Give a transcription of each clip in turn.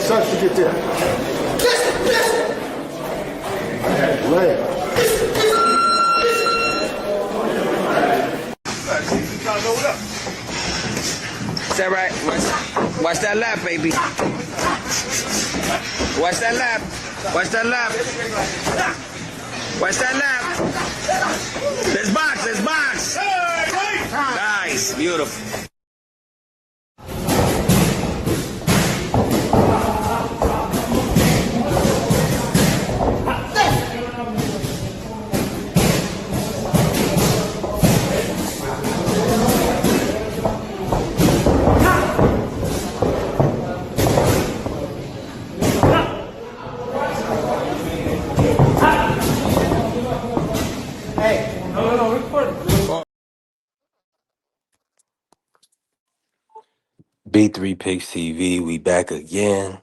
Touch to get there. Right. Is that right? Watch that lap, baby. Watch that lap. Watch that lap. Watch that lap. Let's box. Let's box. Nice. Beautiful. B3 Pigs TV, we back again.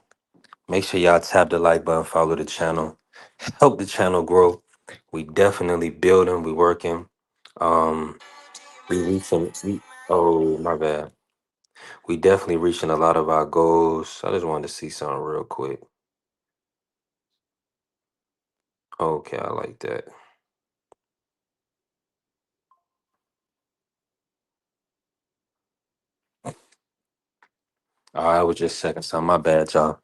Make sure y'all tap the like button, follow the channel, help the channel grow. We definitely building, we working. We reaching. Oh my bad. We definitely reaching a lot of our goals. I just wanted to see something real quick. Okay, I like that. All right, I was just checking something. My bad, y'all.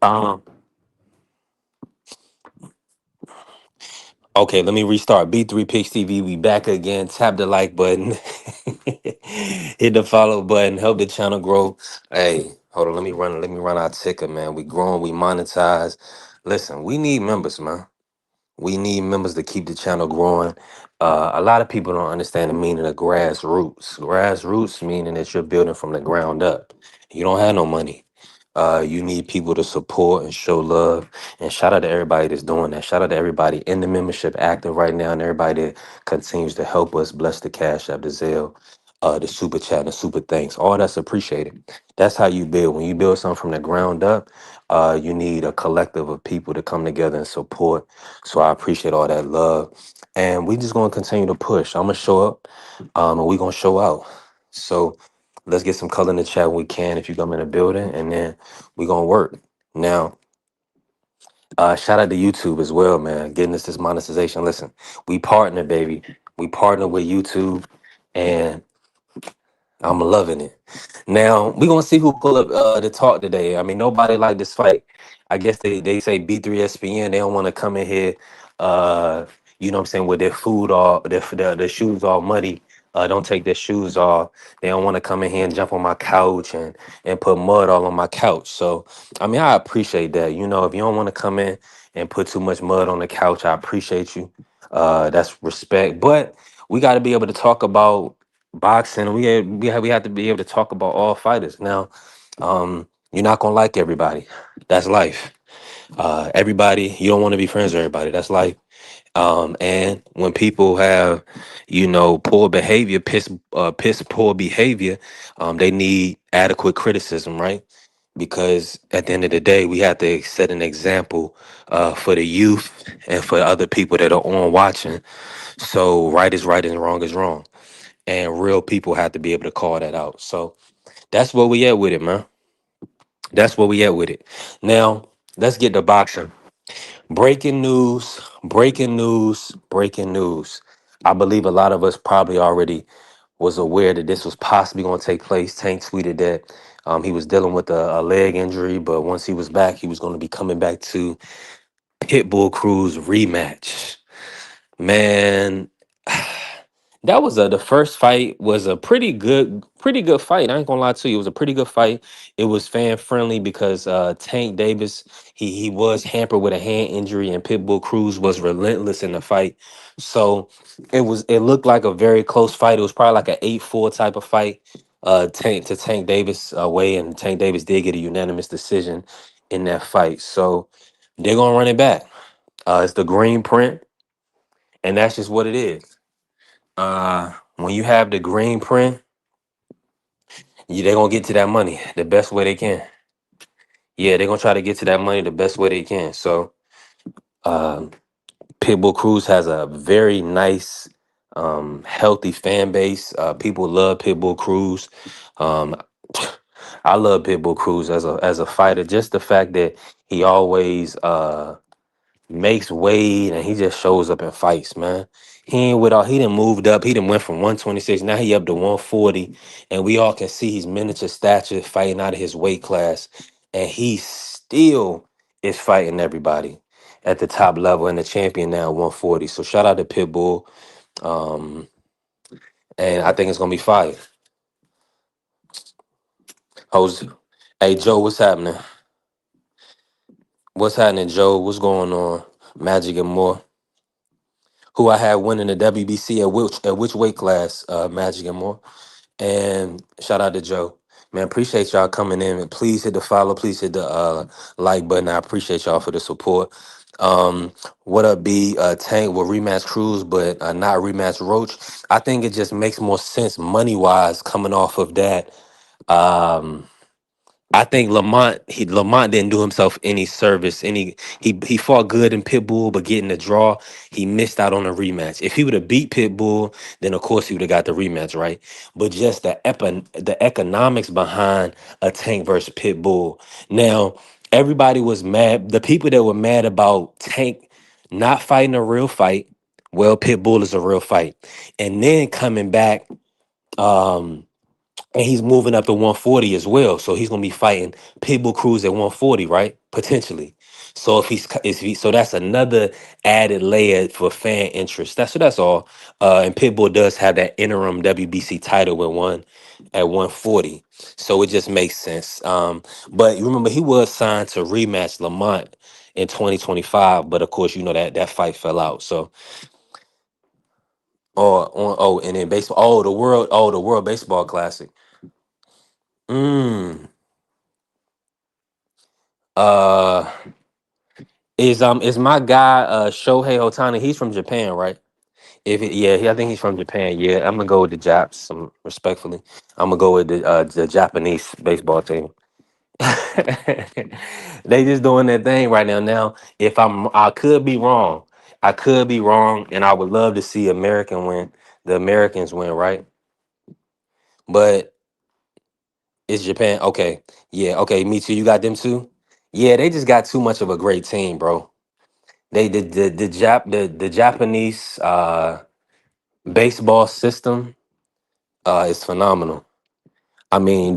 Um, Okay, let me restart. B3 Pix TV, we back again. Tap the like button, hit the follow button, help the channel grow. Hey, hold on, let me run our ticker, man. We growing, we monetize. Listen, we need members, man. We need members to keep the channel growing. A lot of people don't understand the meaning of grassroots. Grassroots meaning that you're building from the ground up. You don't have no money. You need people to support and show love. And shout out to everybody that's doing that. Shout out to everybody in the membership active right now and everybody that continues to help us. Bless the Cash App, the Zelle, the Super Chat, and the Super Thanks. All that's appreciated. That's how you build. When you build something from the ground up, you need a collective of people to come together and support. So I appreciate all that love. And we just going to continue to push. I'm going to show up and we going to show out. So let's get some color in the chat when we can if you come in the building. And then we going to work. Now, shout out to YouTube as well, man. Getting us this monetization. Listen, we partner, baby. We partner with YouTube. And I'm loving it. Now we're gonna see who pull up to talk today. I mean, nobody like this fight. I guess they say B3 SPN. They don't want to come in here, you know what I'm saying, with their food all their shoes all muddy. Don't take their shoes off. They don't want to come in here and jump on my couch and put mud all on my couch. So I mean, I appreciate that. You know, if you don't want to come in and put too much mud on the couch, I appreciate you. That's respect. But we got to be able to talk about boxing. We have to be able to talk about all fighters. Now, you're not gonna like everybody. That's life. Everybody, you don't want to be friends with everybody. That's life. And when people have, you know, poor behavior, piss poor behavior, they need adequate criticism, right? Because at the end of the day, we have to set an example for the youth and for other people that are on watching. So right is right and wrong is wrong, and real people have to be able to call that out. So that's where we at with it, man. That's where we at with it. Now, let's get to boxing. Breaking news, breaking news, breaking news. I believe a lot of us probably already was aware that this was possibly going to take place. Tank tweeted that he was dealing with a leg injury, but once he was back, he was going to be coming back to Pitbull Cruz rematch. Man, that was the first fight was a pretty good fight. I ain't gonna lie to you, it was a pretty good fight. It was fan friendly because Tank Davis he was hampered with a hand injury and Pitbull Cruz was relentless in the fight. So it looked like a very close fight. It was probably like an 8-4 type of fight. Tank Davis way, and Tank Davis did get a unanimous decision in that fight. So They're gonna run it back. It's the green print, and that's just what it is. When you have the green print, they're gonna get to that money the best way they can. Yeah, they're gonna try to get to that money the best way they can. So, um, Pitbull Cruz has a very nice, healthy fan base. People love Pitbull Cruz. Um, I love Pitbull Cruz as a fighter. Just the fact that he always makes weight and he just shows up and fights, man. He ain't with all. He done moved up. He done went from 126. Now he up to 140, and we all can see he's miniature stature fighting out of his weight class, and he still is fighting everybody at the top level and the champion now at 140. So shout out to Pitbull, um, and I think it's gonna be fire. Jose, hey Joe, what's happening? What's happening, Joe? What's going on? Magic and more. Who I had winning the WBC at which weight class? Magic and more. And shout out to Joe. Man, appreciate y'all coming in. And please hit the follow. Please hit the like button. I appreciate y'all for the support. What up, B? Tank will rematch Cruz, but not rematch Roach. I think it just makes more sense money wise coming off of that. Um, I think Lamont didn't do himself any service. He fought good in Pitbull, but getting the draw, he missed out on a rematch. If he would have beat Pitbull, then of course he would have got the rematch, right? But just the economics behind a Tank versus Pitbull. Now, everybody was mad. The people that were mad about Tank not fighting a real fight, well, Pitbull is a real fight. And then coming back, um, and he's moving up to 140 as well. So he's gonna be fighting Pitbull Cruz at 140, right? Potentially. So so that's another added layer for fan interest. That's all. And Pitbull does have that interim WBC title with one at 140. So it just makes sense. But you remember he was signed to rematch Lamont in 2025, but of course you know that fight fell out. So and then baseball, the World Baseball Classic. Mm. Uh is my guy Shohei Otani? He's from Japan, right? I think he's from Japan. Yeah, I'm gonna go with the Japs. Respectfully, I'm gonna go with the Japanese baseball team. They just doing their thing right now. Now, if I could be wrong. I could be wrong, and I would love to see the Americans win, right? But it's Japan. Okay, yeah, okay, me too. You got them too. Yeah, they just got too much of a great team, bro. They the Japanese baseball system is phenomenal. I mean,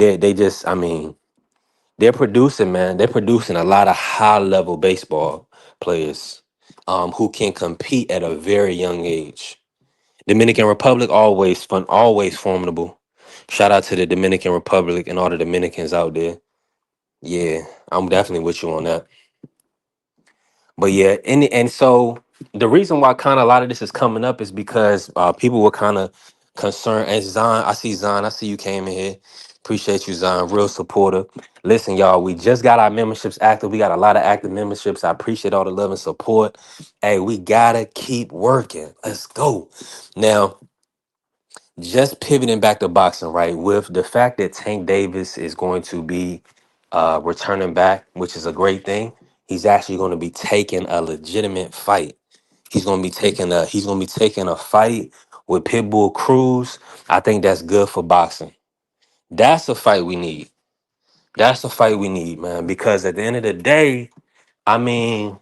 they're producing, man. They're producing a lot of high level baseball players who can compete at a very young age. Dominican Republic always fun, always formidable. Shout out to the Dominican Republic and all the Dominicans out there. Yeah, I'm definitely with you on that. But yeah, and so the reason why kind of a lot of this is coming up is because people were kind of concerned. And Zon, I see you came in here. Appreciate you, Zon. Real supporter. Listen, y'all, we just got our memberships active. We got a lot of active memberships. I appreciate all the love and support. Hey, we gotta keep working. Let's go. Now, just pivoting back to boxing, right? With the fact that Tank Davis is going to be returning back, which is a great thing. He's actually going to be taking a legitimate fight. He's going to be taking a fight with Pitbull Cruz. I think that's good for boxing. That's a fight we need. That's a fight we need, man. Because at the end of the day, I mean,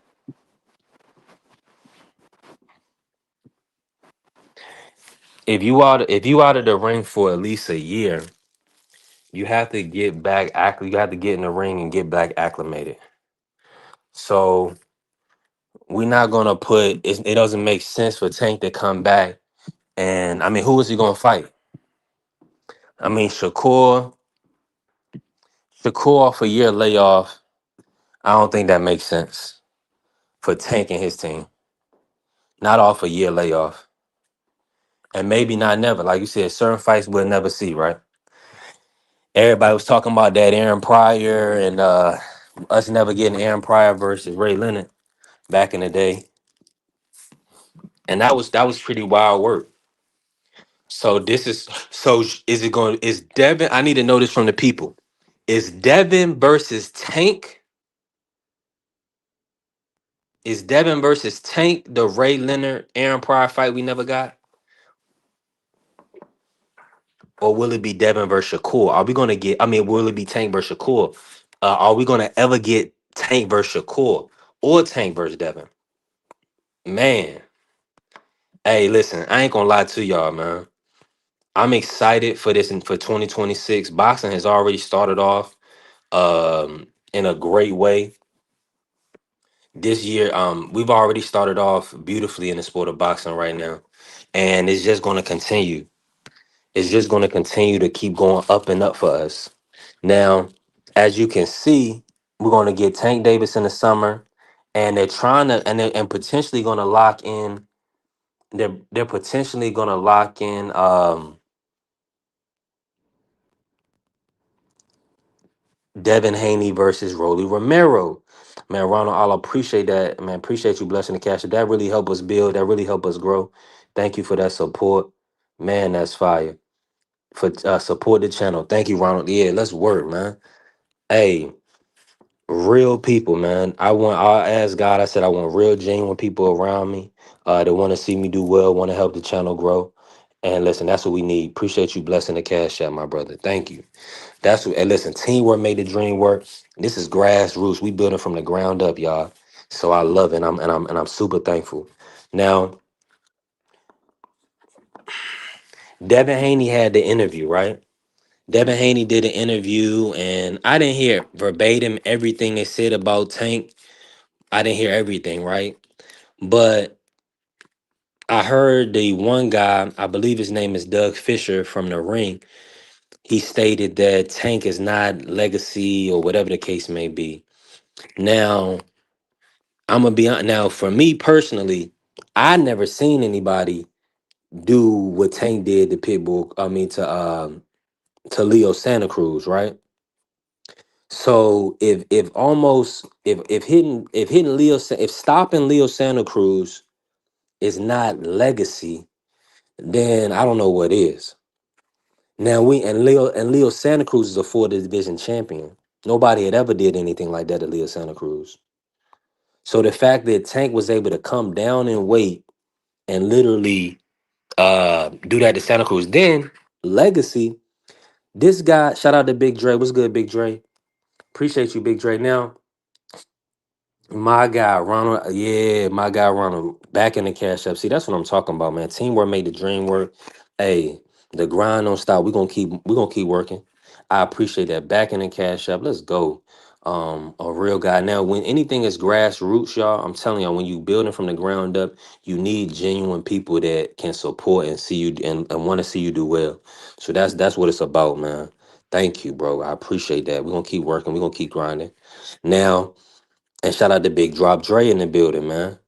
if you out of the ring for at least a year, you have to get back. You have to get in the ring and get back acclimated. So we're not gonna it doesn't make sense for Tank to come back. And I mean, who is he gonna fight? I mean, Shakur off a year layoff. I don't think that makes sense for Tank and his team. Not off a year layoff. And maybe not never. Like you said, certain fights we'll never see, right? Everybody was talking about that Aaron Pryor and Us never getting Aaron Pryor versus Ray Leonard back in the day, and that was pretty wild work. So this is so is it going is Devin? I need to know this from the people. Is Devin versus Tank? Is Devin versus Tank the Ray Leonard Aaron Pryor fight we never got, or will it be Devin versus Shakur? Are we gonna get? I mean, will it be Tank versus Shakur? Are we gonna ever get Tank versus Shakur or Tank versus Devin? Man, hey, listen, I ain't gonna lie to y'all, man. I'm excited for this and for 2026. Boxing has already started off in a great way this year. We've already started off beautifully in the sport of boxing right now, and it's just going to continue. It's just going to continue to keep going up and up for us. Now, as you can see, we're going to get Tank Davis in the summer, and they're trying to and potentially going to lock in. They're potentially going to lock in. Devin Haney versus Rolly Romero. Man, Ronald, I'll appreciate that. Man, appreciate you blessing the cash. That really helped us build. That really helped us grow. Thank you for that support. Man, that's fire. For support the channel. Thank you, Ronald. Yeah, let's work, man. Hey, real people, man. I asked God, I said I want real genuine people around me that want to see me do well, want to help the channel grow. And listen, that's what we need. Appreciate you blessing the cash out, my brother. Thank you. That's what. And listen, teamwork made the dream work. This is grassroots. We building from the ground up, y'all. So I love it. And I'm super thankful. Now, Devin Haney had the interview, right? Devin Haney did an interview, and I didn't hear verbatim everything they said about Tank. I didn't hear everything, right? But I heard the one guy, I believe his name is Doug Fisher from the Ring. He stated that Tank is not legacy or whatever the case may be. Now, I'm gonna be honest. Now, for me personally, I never seen anybody do what Tank did to Pitbull. I mean, to Leo Santa Cruz, right? So if hitting if stopping Leo Santa Cruz is not legacy, then I don't know what is. Now Leo Santa Cruz is a four division champion. Nobody had ever did anything like that to Leo Santa Cruz. So the fact that Tank was able to come down in weight and literally do that to Santa Cruz. Then legacy, this guy, shout out to Big Dre. What's good, Big Dre? Appreciate you, Big Dre. Now, my guy Ronald, yeah, my guy Ronald, back in the cash up. See, that's what I'm talking about, man. Teamwork made the dream work. Hey, the grind don't stop. We gonna keep working. I appreciate that. Back in the cash up. Let's go. A real guy. Now, when anything is grassroots, y'all, I'm telling y'all, when you building from the ground up, you need genuine people that can support and see you and want to see you do well. So that's what it's about, man. Thank you, bro. I appreciate that. We're gonna keep working. We're gonna keep grinding. Now, and shout out to Big Drop Dre in the building, man.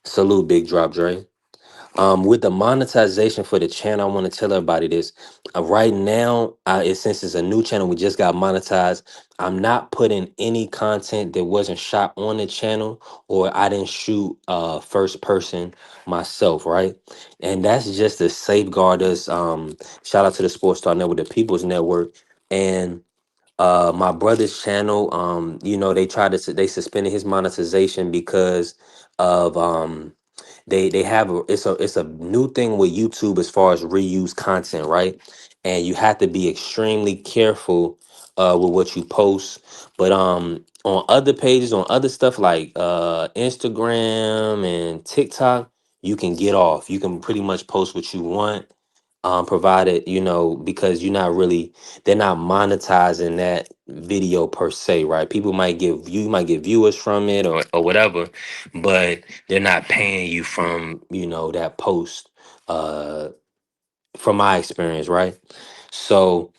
Salute Big Drop Dre. With the monetization for the channel, I want to tell everybody this. Right now, since it's a new channel, we just got monetized. I'm not putting any content that wasn't shot on the channel or I didn't shoot first person myself, right? And that's just to safeguard us. Shout out to the Sports Star Network, the People's Network, and my brother's channel. They suspended his monetization because of they have it's a new thing with YouTube as far as reuse content, right? And you have to be extremely careful with what you post. But on other pages, on other stuff like Instagram and TikTok, you can get off. You can pretty much post what you want, provided because they're not monetizing that video per se, right? People might get viewers from it or whatever, but they're not paying you from that post, uh from my experience, right? So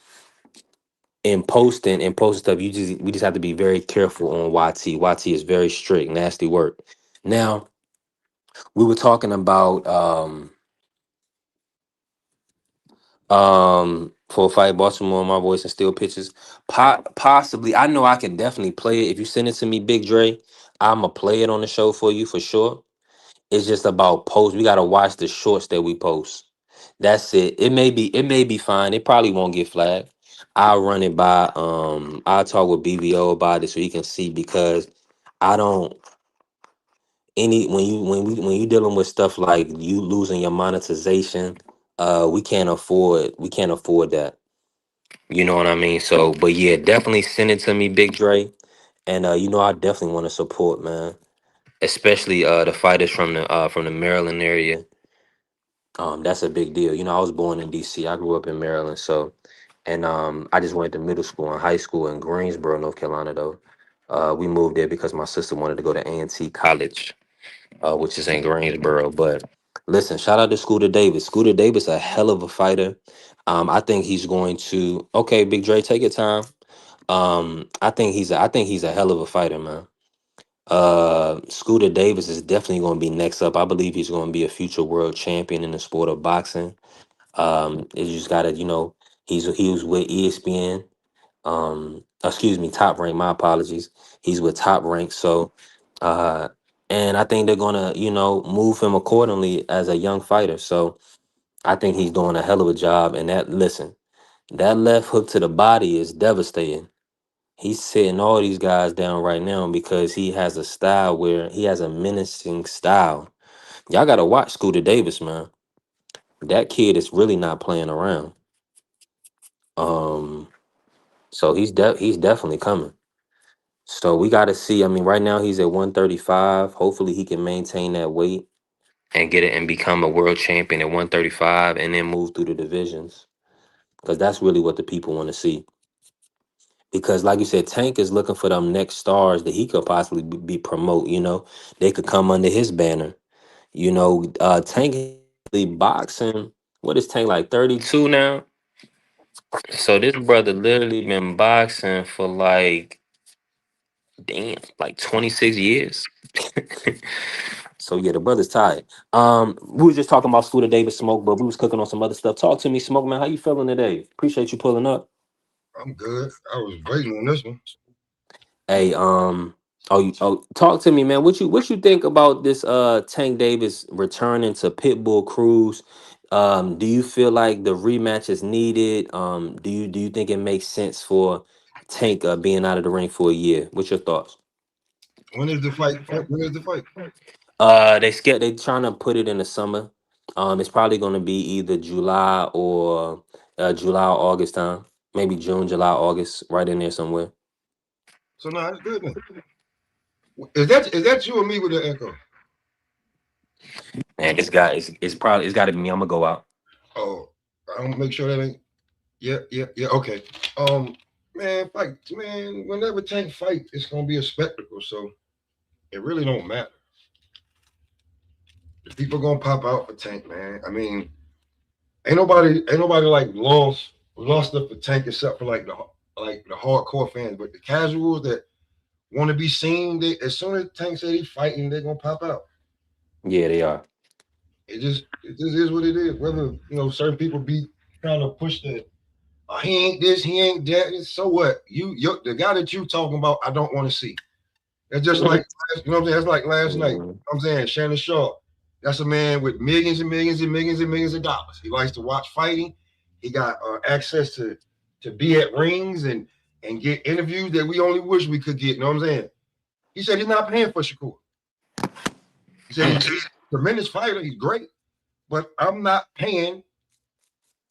in posting stuff, we just have to be very careful on YT is very strict, nasty work. Now, we were talking about for a fight, Baltimore, my voice and still pitches. Possibly, I know I can definitely play it. If you send it to me, Big Dre, I'ma play it on the show for you for sure. It's just about post. We gotta watch the shorts that we post. That's it. It may be fine. It probably won't get flagged. I'll run it by I'll talk with BVO about it so he can see because I don't any when you dealing with stuff like you losing your monetization, we can't afford that. You know what I mean? So but yeah, definitely send it to me, Big Dre. And I definitely want to support, man. Especially the fighters from the Maryland area. That's a big deal. I was born in DC. I grew up in Maryland, so and I just went to middle school and high school in Greensboro, North Carolina. Though we moved there because my sister wanted to go to A&T College, which is in Greensboro. But listen, shout out to Scooter Davis. Scooter Davis, a hell of a fighter. I think he's going to. Okay, Big Dre, take your time. I think he's a hell of a fighter, man. Scooter Davis is definitely going to be next up. I believe he's going to be a future world champion in the sport of boxing. You just gotta, he was with ESPN. Excuse me, Top Rank. My apologies. He's with Top Rank. So, uh, and I think they're gonna, move him accordingly as a young fighter. So I think he's doing a hell of a job. And that left hook to the body is devastating. He's sitting all these guys down right now because he has a style where he has a menacing style. Y'all gotta watch Scooter Davis, man. That kid is really not playing around. Um, so he's definitely coming. So we got to see. I mean, right now he's at 135. Hopefully he can maintain that weight and get it and become a world champion at 135 and then move through the divisions because that's really what the people want to see. Because like you said, Tank is looking for them next stars that he could possibly be promote. They could come under his banner. Tank the boxing. What is Tank like 32 now? So this brother literally been boxing for like damn, like 26 years. So yeah, the brother's tired. We was just talking about Scooter Davis Smoke, but we was cooking on some other stuff. Talk to me, Smoke man. How you feeling today? Appreciate you pulling up. I'm good. I was waiting on this one. Hey, talk to me, man. What you think about this Tank Davis returning to Pitbull Cruz? Do you feel like the rematch is needed? Do you think it makes sense for Tank being out of the ring for a year? What's your thoughts? When is the fight? When is the fight? They trying to put it in the summer. It's probably going to be either July or July or August time. Maybe June, July, August, right in there somewhere. So now it's good then. Is that you or me with the echo? Man, this guy it's got to be me. I'm gonna go out. Oh, I don't make sure that ain't. Yeah, yeah, yeah. Okay. Um, man, fight, man. Whenever Tank fight, it's gonna be a spectacle. So it really don't matter. The people gonna pop out for Tank, man. I mean, ain't nobody like lost up for Tank except for like the hardcore fans, but the casuals that want to be seen, they as soon as Tank said he's fighting, they're gonna pop out. Yeah, they are. It just is what it is. Whether certain people be trying to push the he ain't this, he ain't that. So what? You the guy that you talking about, I don't want to see. That's just like what I'm saying. That's like last night. Mhm. I'm saying Shannon Sharp. That's a man with millions and millions and millions and millions of dollars. He likes to watch fighting. He got access to be at rings and get interviews that we only wish we could get. You know what I'm saying? He said he's not paying for Shakur. He said he's a tremendous fighter. He's great, but I'm not paying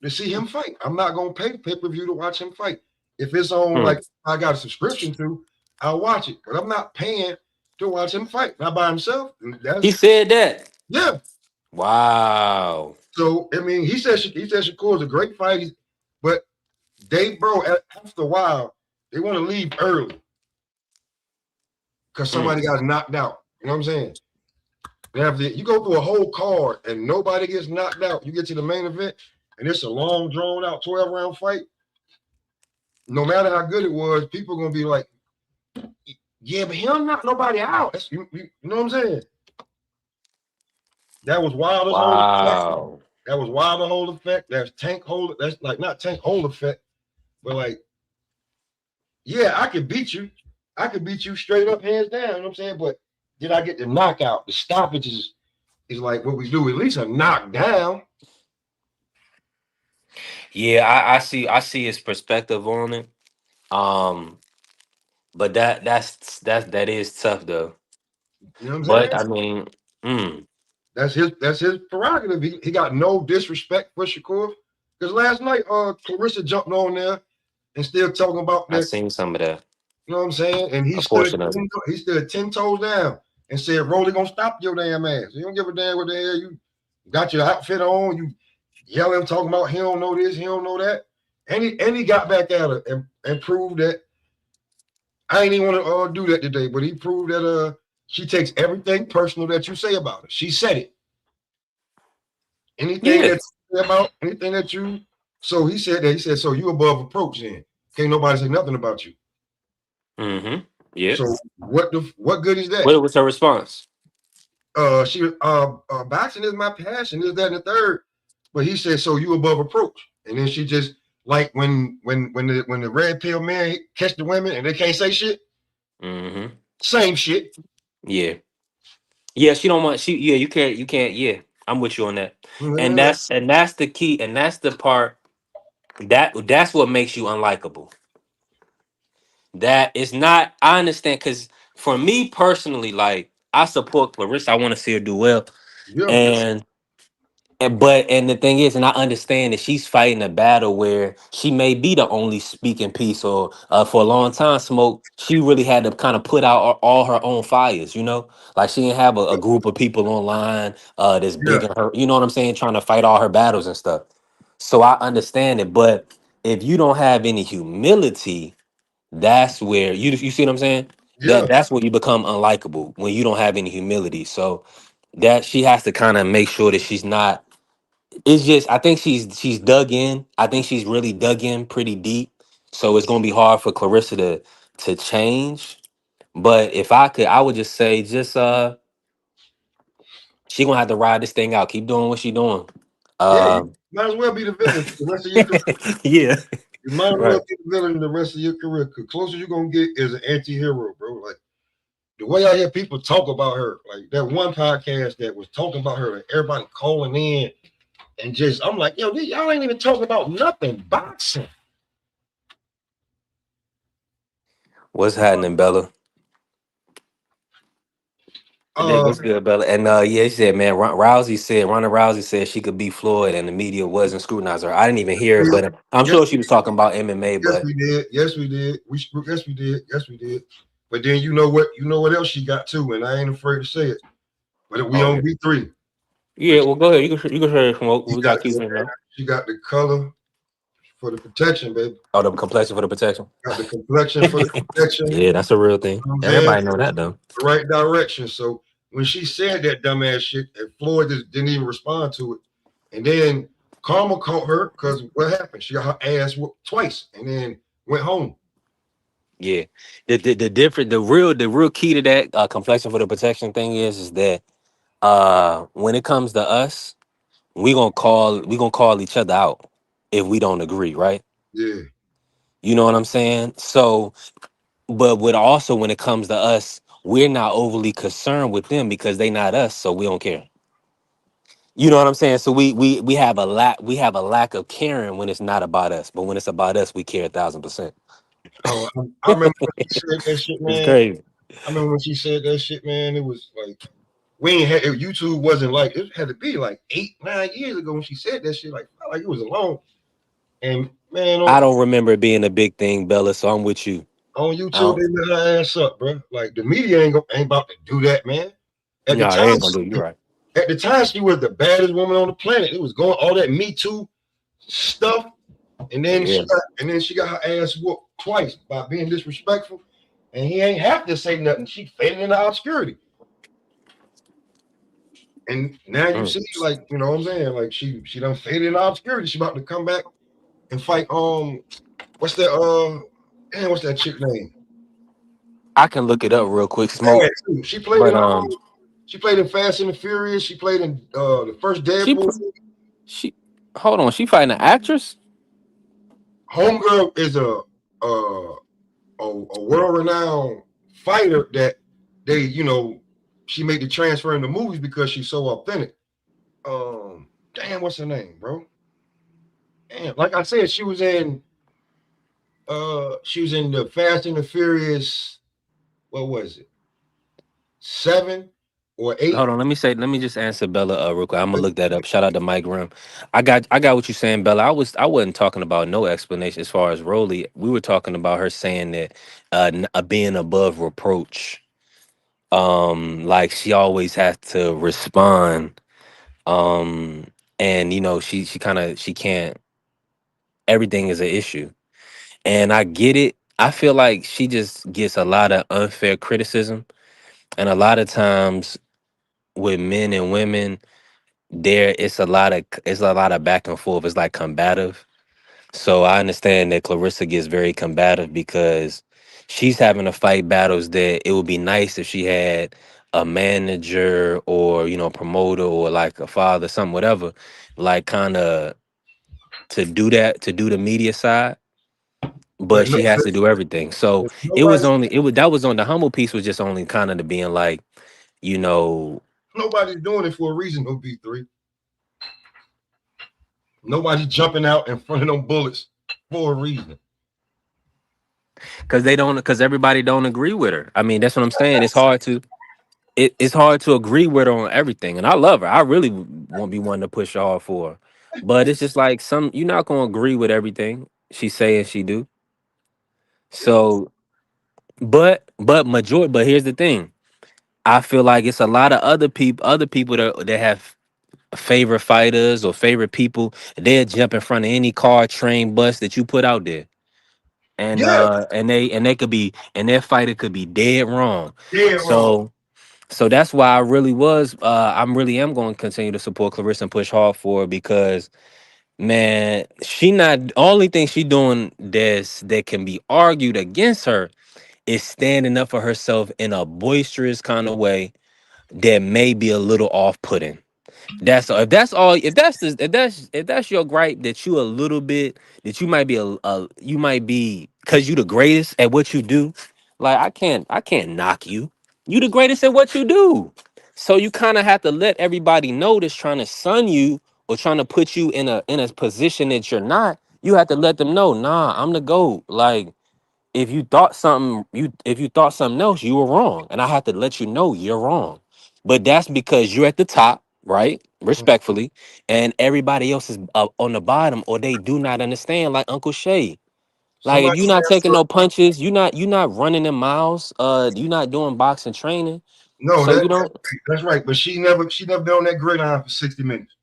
to see him fight. I'm not gonna pay pay per view to watch him fight. If it's on Hmm. like I got a subscription to, I'll watch it. But I'm not paying to watch him fight. Not by himself. And He that's said that. yeah. Wow. So I mean, he said Shakur's a great fighter, but after a while they want to leave early because Hmm. somebody got knocked out. You know what I'm saying? You go through a whole card and nobody gets knocked out. You get to the main event and it's a long, drawn out 12 round fight. No matter how good it was, people are gonna be like, yeah, but he don't knock nobody out. You know what I'm saying? That was Wilder's only. Wow. that was Wilder hold effect. That's Tank hold. That's like not Tank hold effect, but like, yeah, I could beat you. I could beat you straight up, hands down. You know what I'm saying? But did I get the knockout? The stoppage is like what we do. At least a knockdown. Yeah, I see his perspective on it. Um, but that is tough though. You know what I'm But saying? I mean, mm, That's his prerogative. He got no disrespect for Shakur. Because last night, Clarissa jumped on there and still talking about I that. seen some of that, You know what I'm saying? And a portion of it. he stood 10 toes down and said, Rolly gonna stop your damn ass. You don't give a damn what the hell you got your outfit on, you yelling, talking about he don't know this, he don't know that. And he got back at her and proved that I ain't even want to do that today, but he proved that she takes everything personal that you say about her. She said it. Anything Yeah. that you say about anything that you so he said that he said, so you above approach then. Can't nobody say nothing about you. Mm-hmm. Yeah. So what good is that? What was her response? She boxing is my passion, is that and the third. But he said, so you above approach. And then she just like when the red pill man catch the women and they can't say shit, Mm-hmm. same shit. Yeah. Yeah, she don't want she yeah, you can't, yeah. I'm with you on that. And Like, that's the key, and that's the part that's what makes you unlikable. That is not, I understand, because for me personally, like I support Clarissa. I want to see her do well. yeah, And and the thing is, and I understand that she's fighting a battle where she may be the only speaking piece, or for a long time, Smoke, she really had to kind of put out all her own fires, like she didn't have a group of people online that's yeah, big in her, you know what I'm saying, trying to fight all her battles and stuff. So I understand it, but if you don't have any humility, that's where you see what I'm saying. yeah, That's where you become unlikable, when you don't have any humility. So that she has to kind of make sure that she's not, it's just, I think she's dug in. I think she's really dug in pretty deep. So it's gonna be hard for Clarissa to change. But if I could, I would just say, just she gonna have to ride this thing out. Keep doing what she doing. yeah. You Um might as well be the villain for the rest of your career. yeah. You might as well Right. be the villain the rest of your career. Cause closer you're gonna get is an anti-hero, bro. Like the way I hear people talk about her, like that one podcast that was talking about her, and everybody calling in and just, I'm like, yo, y'all ain't even talking about nothing boxing. What's happening, Bella? Uh, What's good, Bella? And yeah, she said, man, Ronda Rousey said she could beat Floyd, and the media wasn't scrutinizing her. I didn't even hear it, but I'm yes, sure she was talking about MMA. yes, But we did. Yes, we did. Yes, we did. Yes, we did. But then you know what else she got too, and I ain't afraid to say it. But we oh on yeah, V3. yeah. But Well, go ahead. You can share it from what she we got got. Keep it though. she got the color for the protection, baby. Oh, the complexion for the protection. Got the complexion for the protection. You Yeah, that's a real thing. know what I'm saying? Everybody know that though. The right direction. So when she said that dumbass shit, and Floyd just didn't even respond to it, and then Karma caught her because what happened? She got her ass whooped twice, and then went home. Yeah, the different the real key to that complexion for the protection thing is that when it comes to us, we gonna call each other out if we don't agree, right? Yeah, You know what I'm saying? So, but when it comes to us, we're not overly concerned with them because they not us, so we don't care. You know what I'm saying? So we have a lack of caring when it's not about us, but when it's about us, we care 1,000%. oh, I remember when she said that shit, It's man. crazy. I remember when she said that shit, man. It was like we ain't had YouTube wasn't like it had to be like 8-9 years ago when she said that shit. Like felt like it was alone. And man, I don't remember it being a big thing, Bella. So I'm with you. on I YouTube don't. they let her ass up, bro. Like the media ain't about to do that, man. At the No, they time, ain't gonna do it. You're right. at the time she was the baddest woman on the planet. It was going all that Me Too stuff, and then Yeah. she got her ass whooped twice by being disrespectful. And he ain't have to say nothing. She faded into obscurity. And now you Mm. see, like, you know what I'm saying? Like she done faded into obscurity. She about to come back and fight what's that what's that chick name? I can look it up real quick, Yeah, Smoke. too. She played But in Fast and the Furious. She played in the first she Deadpool movie. She hold on. She fighting an actress. Homegirl is a world renowned fighter that they, she made the transfer into movies because she's so authentic. Damn, what's her name, bro? Damn, like I said, she was in the Fast and the Furious. What was it? 7 or 8? Hold on. Let me just answer Bella real quick. I'm gonna look that up. Shout out to Mike Rim. I got what you're saying, Bella. I wasn't talking about no explanation as far as Rolly. We were talking about her saying that being above reproach. Like she always has to respond. Um, and she kind of she can't. Everything is an issue, and I get it. I feel like she just gets a lot of unfair criticism, and a lot of times with men and women, it's a lot of back and forth. It's like combative. So I understand that Clarissa gets very combative because she's having to fight battles that it would be nice if she had a manager or promoter or like a father, something, whatever, like kind of to do that, to do the media side. But But no, she has to do everything. So nobody, it was that was on the humble piece was just only kind of to being like, you know, nobody's doing it for a reason. No B3. Nobody's jumping out in front of them bullets for a reason. because everybody don't agree with her. I mean, that's what I'm saying. It's hard to agree with her on everything. And I love her. I really won't be one to push hard for her. But it's just like you're not gonna agree with everything she say and she do. So but here's the thing. I feel like it's a lot of other people that have favorite fighters or favorite people. They'll jump in front of any car, train, bus that you put out there. And Yeah, they could be and their fighter could be dead wrong. dead wrong. So that's why I really was I'm really am going to continue to support Clarissa and push hard for her because man, she not only thing she doing that can be argued against her is standing up for herself in a boisterous kind of way that may be a little off-putting. That's all. If that's all, if that's your gripe that you a little bit that you might be you might be because you the greatest at what you do. Like I can't knock you. You the greatest at what you do. So you kind of have to let everybody know that's trying to sun you or trying to put you in a position that you're not. You have to let them know, nah, I'm the GOAT. Like if you thought something else, you were wrong. And I have to let you know you're wrong. But that's because you're at the top, right? Respectfully, and everybody else is on the bottom, or they do not understand, like Uncle Shay. Like if Somebody you're not asked taking her, no punches, you're not running them miles, you're not doing boxing training. no, So you don't that's right. But she never been on that gridiron for 60 minutes.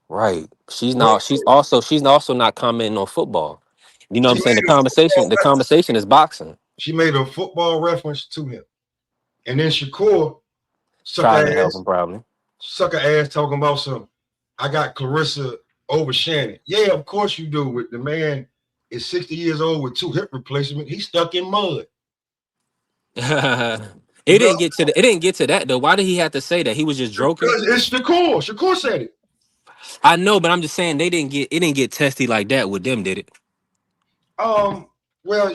right. She's One, not she's also not commenting on football. You know what she I'm made saying? a football The reference. conversation is boxing. She made a football reference to him, and then Shakur Trying to help sucker him probably. sucker ass talking about some. I got Clarissa over Shannon. Yeah, of course you do. With the man is 60 years old with 2 hip replacement. He's stuck in mud. It You know, didn't get to that though. Why did he have to say that? He was just joking. because it's Shakur. Shakur said it. I know, but I'm just saying it didn't get testy like that with them, did it? Um, well,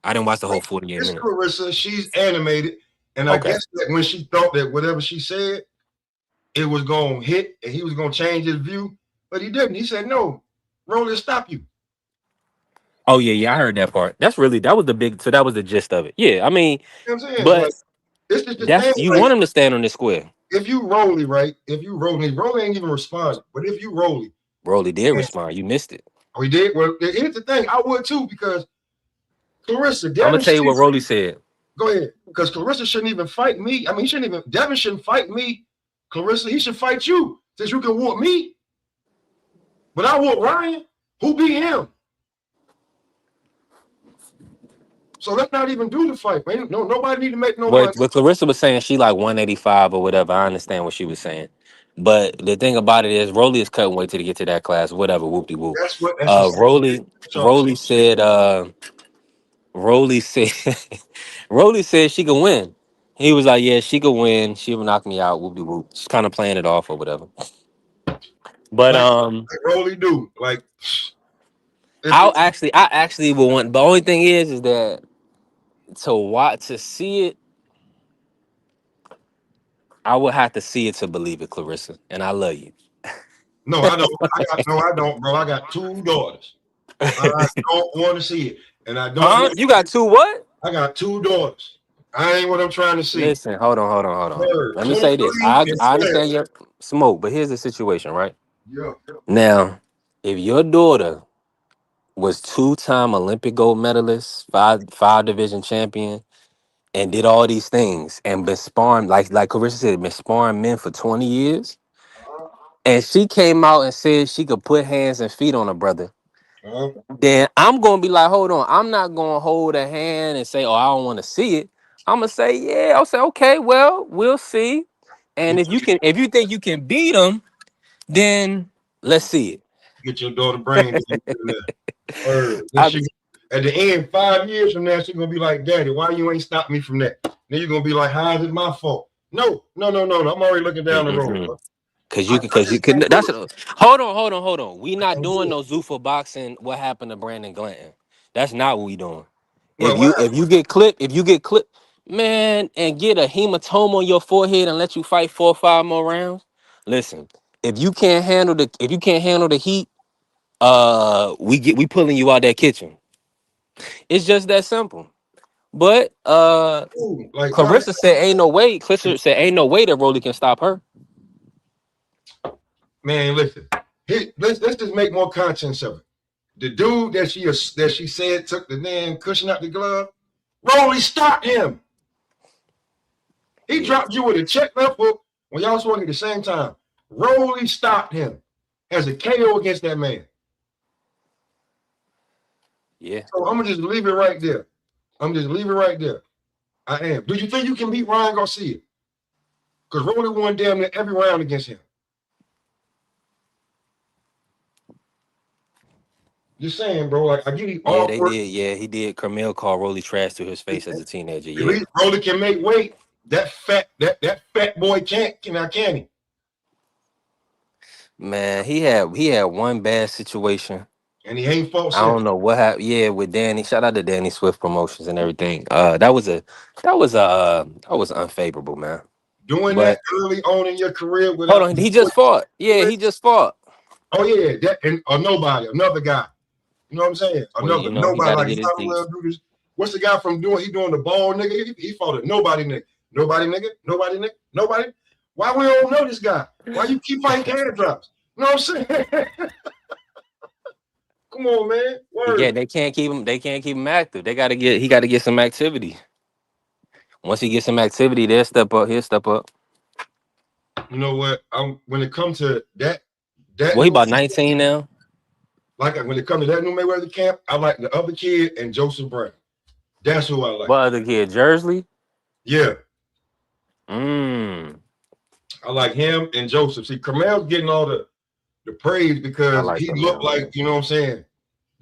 I didn't watch the whole 48 it's minutes. Clarissa. She's animated, and I Okay. guess that when she thought that whatever she said, it was gonna hit, and he was gonna change his view, but he didn't. He said, "No, Rolly, stop you." Oh yeah, I heard that part. That was the big that was the gist of it. Yeah, I mean, You know what I'm saying? but Like it's just the that's thing. you Like want him to stand on this square. if you Rolly, right? If you Rolly ain't even responding. But if you Rolly, Broly did and respond. You missed it. we did. Well, here's the thing. I would too because Clarissa, I'm gonna Devin tell you shouldn't what Broly said. go ahead because Clarissa shouldn't even fight me. I mean, he shouldn't even. Devin shouldn't fight me. Clarissa, he should fight you since you can whoop me. But I whoop Ryan. Who beat him? So let's not even do the fight, man. No, nobody need to make no money. What Clarissa was saying, she like 185 or whatever. I understand what she was saying. But the thing about it is Rolly is cutting weight to get to that class, whatever, whoop de whoop. That's the same Rolly talk. Rolly said Rolly said she could win. He was like, yeah, she could win. She would knock me out, whoop de whoop. Just kind of playing it off or whatever. But like Rolly do. Like if I actually would want. The only thing is that to see it, I would have to see it to believe it, Clarissa. And I love you. no, I don't. I don't, bro. I got two daughters. I don't want to see it, and I don't Huh? want. You got two what? I got two daughters. I ain't what I'm trying to see. Listen, hold on. Word. Let me say this. 23 I and 12. understand your smoke, but here's the situation, right? Yeah. Now, if your daughter was two-time Olympic gold medalist, five division champion, and did all these things and been sparring, like Carissa said, been sparring men for 20 years, and she came out and said she could put hands and feet on a brother, Uh-huh. then I'm gonna be like, hold on, I'm not gonna hold a hand and say, oh, I don't want to see it. I'm gonna say, yeah. I'll say, okay, well, we'll see. And Get, if you think you can beat them, then let's see it. get your daughter brain in there. Word. Then I, she, at the end, 5 years from now, she's gonna be like, Daddy, why you ain't stop me from that? Then you're gonna be like, how is it my fault? No. I'm already looking down the road. Mhm. Bro. I Cause you just could. can't do That's it. hold on. We I not can't do doing it. no Zuffa boxing. What happened to Brandon Glanton? That's not what we doing. Well, what If you get clipped, man, and get a hematoma on your forehead and let you fight 4 or 5 more rounds. Listen, if you can't handle the heat, we pulling you out that kitchen. It's just that simple. But happened? Like, why? Clarissa said ain't no way. Clarissa said ain't no way that Rolly can stop her. Man, listen. Let's just make more conscience of it. The dude that she said took the damn cushion out the glove, Rolly stopped him. He Yeah, dropped you with a check left hook when y'all was working at the same time. Rolly stopped him as a KO against that man. yeah. So I'm gonna just leave it right there. I'm just leave it right there. I am. Do you think you can beat Ryan Garcia? Because Rolly won damn near every round against him. Just saying, bro. Like I get he Yeah, they awkward. did. Yeah, he did. Carmel called Rolly trash to his face as a teenager. At Yeah, least Rolly can make weight. That fat boy can't. Can he? man, he had one bad situation. And he ain't fought I don't since. know what happened. Yeah, with Danny. Shout out to Danny Swift Promotions and everything. That was unfavorable, man. Doing that But early on in your career hold without. on, he just fought. Yeah, he just fought. Oh yeah, that and nobody, another guy. You know what I'm saying? Well, Another he nobody got to like get he his might as well piece. do this. What's the guy from doing? He doing the ball nigga. He fought a nobody nigga. Nobody nigga. Nobody nigga. Nobody. Why we don't know this guy? Why you keep fighting calf drops? You know what I'm saying? Come on, man. Yeah, Word. they can't keep him. They can't keep him active. He got to get some activity. Once he gets some activity, they'll step up. He'll step up. You know what? When it comes to that Well, he new about 19 now. like when it comes to that new Mayweather camp, I like the other kid and Joseph Brown. That's who I like. What other kid? Jersey. Yeah, Mm. I like him and Joseph. See, Kamel's getting all the praise I because like he him, looked man. like, you know what I'm saying?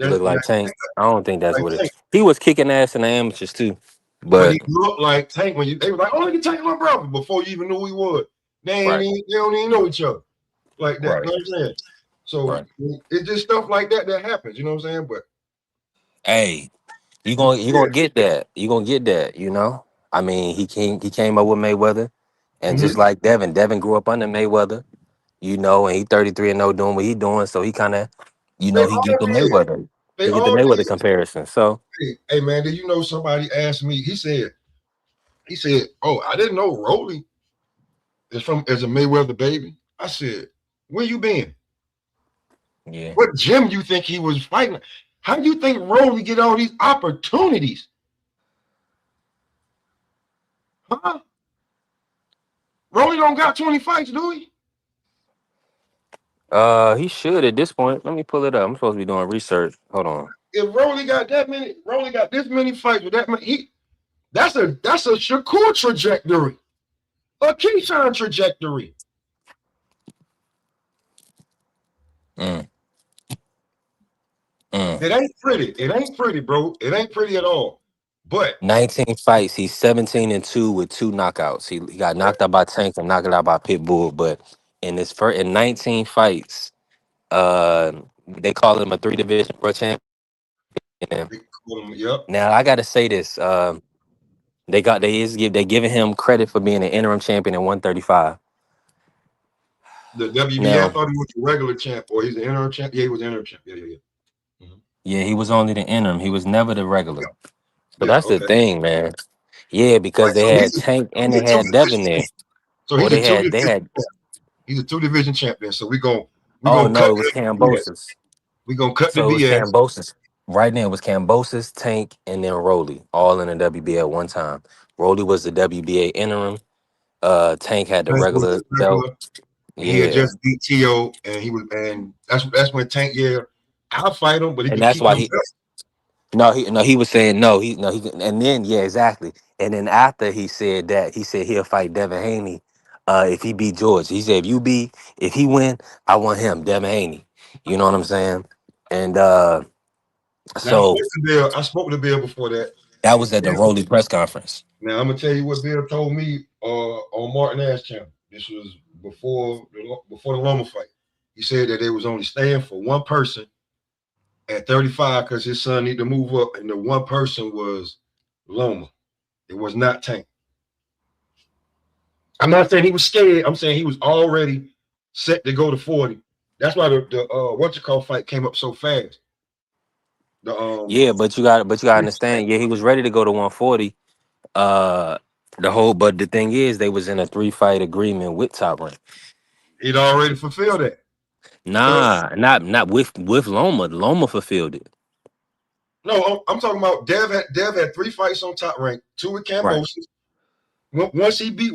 He That's looked like Tank. I don't think that's like what it. Tank. He was kicking ass in the amateurs too, But he but looked like Tank when they were like, oh, look at Tank, my brother, before you even knew who he was. right, They don't even know each other like that. You right, know what I'm saying? So right. it's just stuff like that happens, you know what I'm saying? But Hey, you gonna get that. You gonna get that. You know. I mean, he came up with Mayweather, and mm-hmm. just like Devin grew up under Mayweather. You know, and he 33-0 doing what he doing, so he kind of, They he get all the did. Mayweather. They He get the all Mayweather did. comparison. So Hey man, did you know somebody asked me? He said, oh, I didn't know Rolly is a Mayweather baby. I said, where you been? yeah. What gym you think he was fighting? How do you think Rolly get all these opportunities? Huh? Rolly don't got 20 fights, do he? He should at this point. Let me pull it up. I'm supposed to be doing research. Hold on. If Rolly got this many fights with that many, that's a Shakur trajectory, a Keyshawn trajectory. Mm, mm. It ain't pretty. It ain't pretty, bro. It ain't pretty at all. But 19 fights. He's 17-2 with 2 knockouts. He got knocked out by Tank and knocked out by Pitbull. But in 19 fights, They call him a 3 division world champion. They call him, yep. Now I got to say this. They giving him credit for being an interim champion at 135. The WBA, I Now, thought he was the regular champ, or he's the interim champ. Yeah, he was the interim champ. Yeah. yeah, he was only the interim. He was never the regular. So Yeah, that's the okay. thing, man. Yeah, because Right. they So had Tank and he's they a two had Devin division there. champ. So Or he's a they two had division they had. champ. He's a 2 division champion. So we Oh gonna no, cut it was the BS. Cambosis. We gonna cut the So it was BS. Cambosis. Right now it was Cambosis, Tank, and then Rolly, all in the WBA at one time. Rolly was the WBA interim. Tank had the Tank was regular the belt. regular, and he had Yeah, just beat T.O. and that's when Tank, yeah, I'll fight him, but he and can that's keep why them he belts. no he was saying no and then yeah, exactly. And then after he said that, he said he'll fight Devin Haney if he beat George. He said if he win, I want him, Devin Haney. You know what I'm saying? And Now so I spoke to Bill before that, that and was at the Rolly press conference. now I'm gonna tell you what Bill told me on Martin Ash channel. This was before the Loma fight. He said that they was only staying for one person at 35 because his son needed to move up, and the one person was Loma. It was not Tank. I'm not saying he was scared. I'm saying he was already set to go to 40. That's why the fight came up so fast. The Yeah, but you gotta understand. Yeah, he was ready to go to 140. Uh, but the thing is, they was in a 3 fight agreement with Top Rank. He'd already fulfilled that. So Nah, not with Loma. Loma fulfilled it. no, I'm talking about Dev had 3 fights on Top Rank, 2 with Right. Cambosis. Once he beat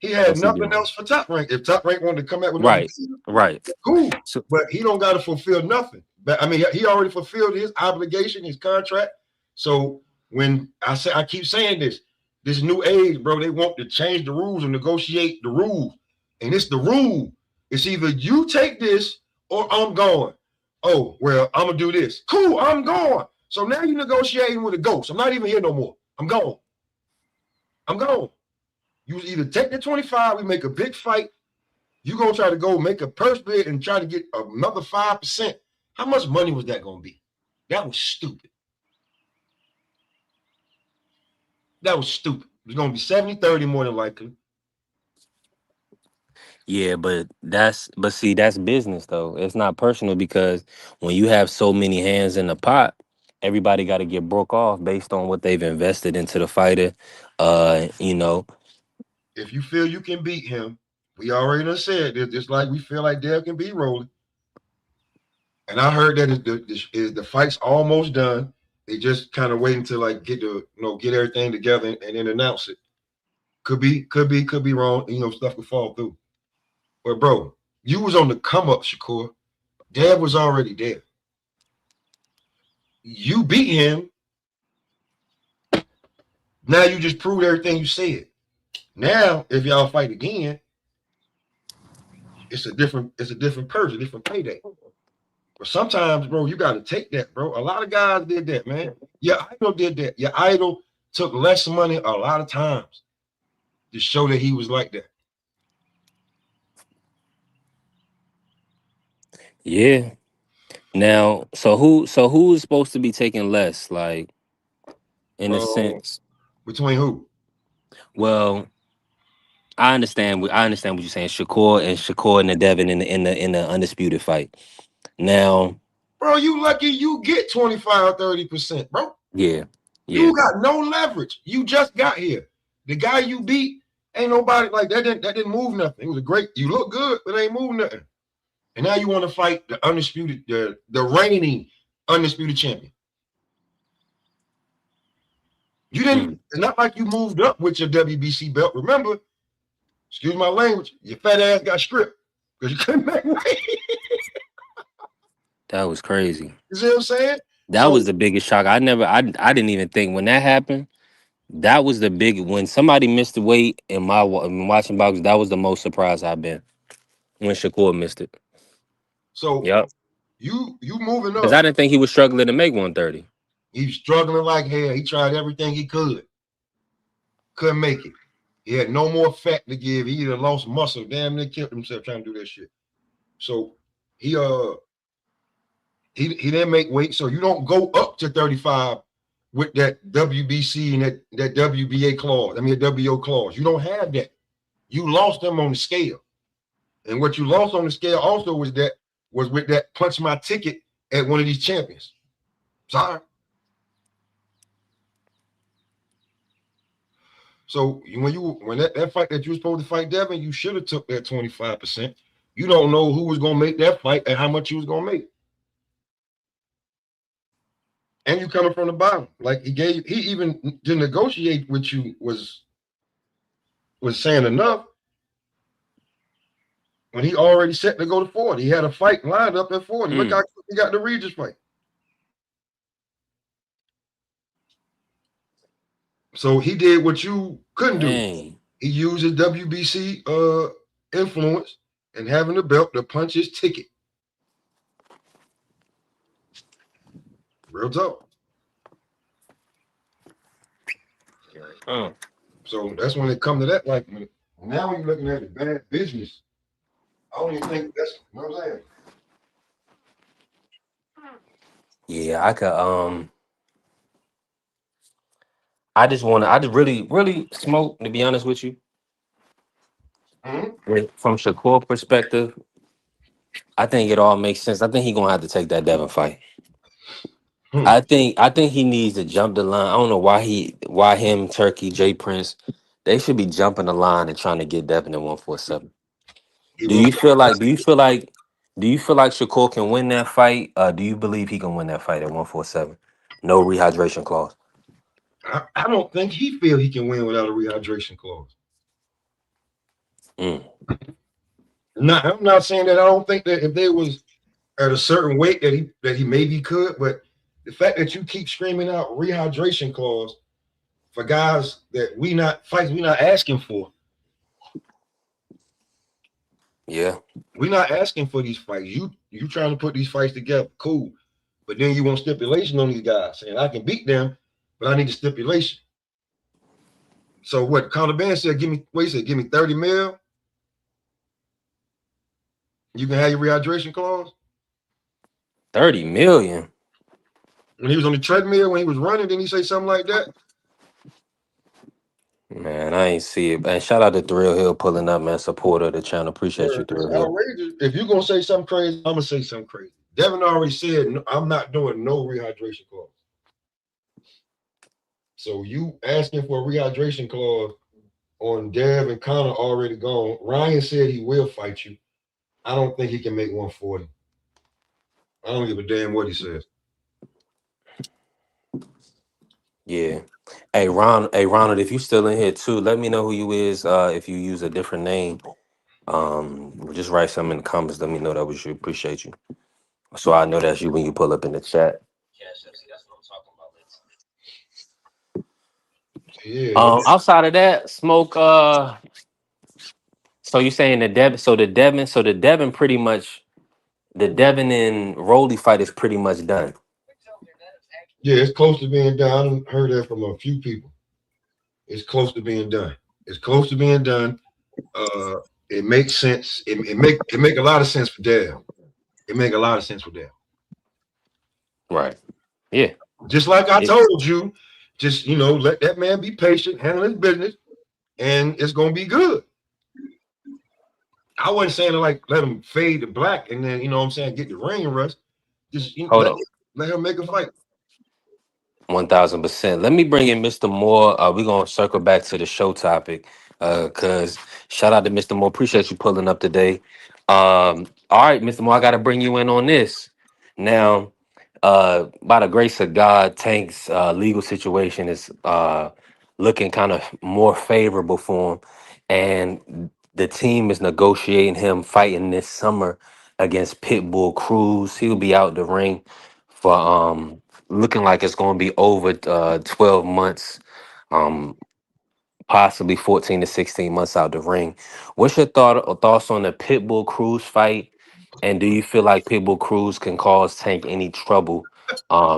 he had Once he beat nothing him. else for Top Rank. If Top Rank wanted to come out with Right. undefeated, Right. cool. So But he don't got to fulfill nothing. But I mean, he already fulfilled his obligation, his contract. So when I keep saying this new age, bro, they want to change the rules and negotiate the rules. And it's the rule. It's either you take this or I'm going. Oh, well, I'm gonna do this. Cool, I'm going. So now you're negotiating with a ghost. I'm not even here no more. I'm gone. I'm gone. You either take the 25, we make a big fight. You're gonna try to go make a purse bid and try to get another 5%. How much money was that gonna be? That was stupid. That was stupid. It was gonna be 70-30 more than likely. yeah, but see, that's business though. It's not personal because when you have so many hands in the pot, everybody got to get broke off based on what they've invested into the fighter. You know, If you feel you can beat him, we already done said this, just like we feel like Dale can beat Rolling. And I heard that the fight's almost done. They just kind of waiting to like get everything together and then announce it. Could be wrong. Stuff could fall through. But bro, you was on the come up, Shakur. Dad was already there. You beat him. Now you just proved everything you said. Now, if y'all fight again, it's a different person, different payday. But sometimes, bro, you got to take that, bro. A lot of guys did that, man. Your idol did that. Your idol took less money a lot of times to show that he was like that. yeah. Now, so who is supposed to be taking less, like in a Uh, sense? between who? Well, I understand what you're saying. Shakur and the Devin in the undisputed fight. Now, Bro, you lucky you get 25, 30%, bro. yeah, yeah. You got no leverage. You just got here. The guy you beat ain't nobody like that. Didn't move nothing. It was a great. You look good, but ain't move nothing. And now you want to fight the undisputed, the reigning undisputed champion. You didn't. Mm. It's not like you moved up with your WBC belt. Remember, excuse my language, your fat ass got stripped because you couldn't make weight. That was crazy. You see what I'm saying? That So, was the biggest shock. I didn't even think when that happened. That was the big when somebody missed the weight in watching boxing. That was the most surprised I've been when Shakur missed it. so Yep, you moving because up. I didn't think he was struggling to make 130. He's struggling like hell. He tried everything he could. Couldn't make it. He had no more fat to give. He either lost muscle, damn near killed himself trying to do that shit. So he didn't make weight, so you don't go up to 35 with that WBC and that WBA clause. I mean, a WO clause. You don't have that. You lost them on the scale, and what you lost on the scale also was with that punch my ticket at one of these champions. Sorry. So when that fight that you were supposed to fight Devin, you should have took that 25%. You don't know who was gonna make that fight and how much you was gonna make. And you coming from the bottom. Like he even to negotiate with you was saying enough when he already set to go to 40. He had a fight lined up at 40. Look how he got the Regis fight. So he did what you couldn't do. He used his WBC influence and having the belt to punch his ticket. Real talk. So that's when it come to that. Like now when you're looking at the bad business, I don't even think that's, you know what I'm saying? Yeah, I could I just really smoke, to be honest with you. From Shakur perspective, I think it all makes sense. I think he's gonna have to take that Devin fight. I think he needs to jump the line. I don't know why him, Turkey, Jay Prince, they should be jumping the line and trying to get Devin at 147. Do you feel like Shakur can win that fight? Do you believe he can win that fight at 147? No rehydration clause. I don't think he feel he can win without a rehydration clause. Now, I'm not saying that I don't think that if they was at a certain weight that he maybe could, but the fact that you keep screaming out rehydration clause for guys that we not asking for. Yeah. We're not asking for these fights. You trying to put these fights together, cool. But then you want stipulation on these guys, saying I can beat them, but I need a stipulation. So what Conor Ben said, give me 30 mil. You can have your rehydration clause. 30 million. When he was on the treadmill, when he was running, didn't he say something like that? Man, I ain't see it. And shout out to Thrill Hill pulling up, man. Supporter of the channel. Appreciate you, Thrill Hill. Outrageous. If you're gonna say something crazy, I'm gonna say something crazy. Devin already said I'm not doing no rehydration clause. So you asking for a rehydration clause on Dev and Conor already gone. Ryan said he will fight you. I don't think he can make 140. I don't give a damn what he says. Yeah. Hey, Ronald, if you still in here too, let me know who you is. If you use a different name, just write something in the comments. Let me know that was you. Appreciate you. So I know that's you when you pull up in the chat. That's what I'm talking about. Yeah. Outside of that, smoke. So you saying the Devin pretty much, the Devin and Rolly fight is pretty much done. Yeah, it's close to being done. I heard that from a few people. It's close to being done. It's close to being done. It makes sense. It make a lot of sense for Dev. It make a lot of sense for Dev. Right. Yeah. Just like I told you, just let that man be patient, handle his business, and it's gonna be good. I wasn't saying like let him fade to black and then what I'm saying, get the ring rust. Just let him make a fight. 1000%. Let me bring in Mr. Moore. We're gonna circle back to the show topic. Cause shout out to Mr. Moore. Appreciate you pulling up today. All right, Mr. Moore, I gotta bring you in on this. Now, by the grace of God, Tank's legal situation is looking kind of more favorable for him. And the team is negotiating him fighting this summer against Pitbull Cruz. He'll be out the ring for looking like it's going to be over 12 months, possibly 14 to 16 months out the ring. What's your thoughts on the Pitbull Cruz fight? And do you feel like Pitbull Cruz can cause Tank any trouble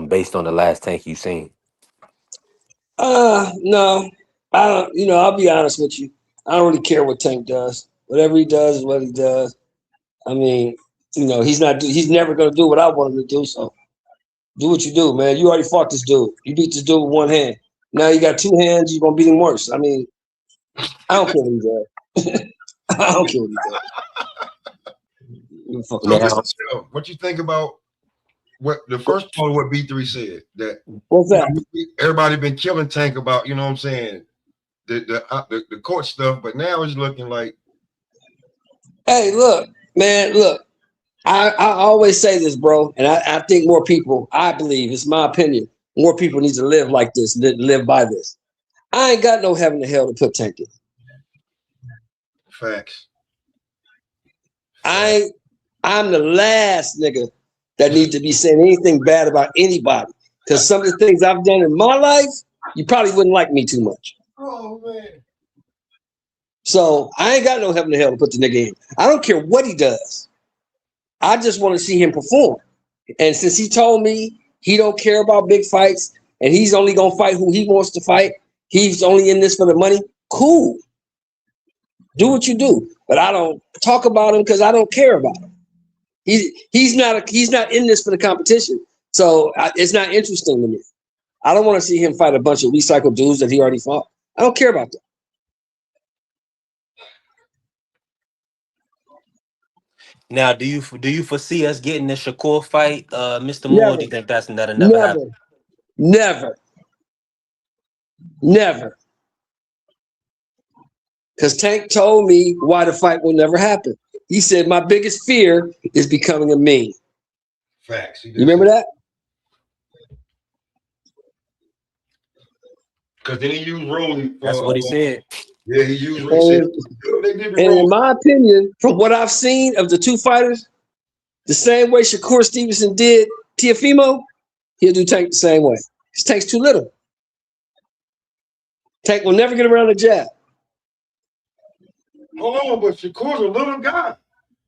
based on the last Tank you've seen? No. I don't, I'll be honest with you. I don't really care what Tank does. Whatever he does is what he does. I mean, You know, he's never gonna do what I want him to do. So do what you do, man. You already fought this dude. You beat this dude with one hand. Now you got two hands. You're gonna beat him worse. I mean, I don't care what he does. I don't care what he does. So, Now, what you think about what the first part of what B3 said? That What's that? everybody been killing Tank about, you know what I'm saying, the court stuff, but now it's looking like. Hey, look, man, look. I always say this, bro, and I think more people, I believe, it's my opinion, more people need to live like this, live by this. I ain't got no heaven or hell to put Tank in. Facts. I'm the last nigga that need to be saying anything bad about anybody. Because some of the things I've done in my life, you probably wouldn't like me too much. Oh, man. So I ain't got no heaven or hell to put the nigga in. I don't care what he does. I just want to see him perform. And since he told me he don't care about big fights and he's only going to fight who he wants to fight, he's only in this for the money, cool. Do what you do. But I don't talk about him because I don't care about him. He's not in this for the competition. So it's not interesting to me. I don't want to see him fight a bunch of recycled dudes that he already fought. I don't care about that. now, do you foresee us getting the Shakur fight, Mr. Moore? Or Never, do you think that'll never never, happen? never, never. Because Tank told me why the fight will never happen. He said, my biggest fear is becoming a meme. Facts. You remember that? Because then he used Rolly. That's what he said. Yeah, he used Rolly. And in my opinion, from what I've seen of the two fighters, the same way Shakur Stevenson did Teofimo, he'll do Tank the same way. His Tank's too little. Tank will never get around the jab. Hold on, but Shakur's a little guy.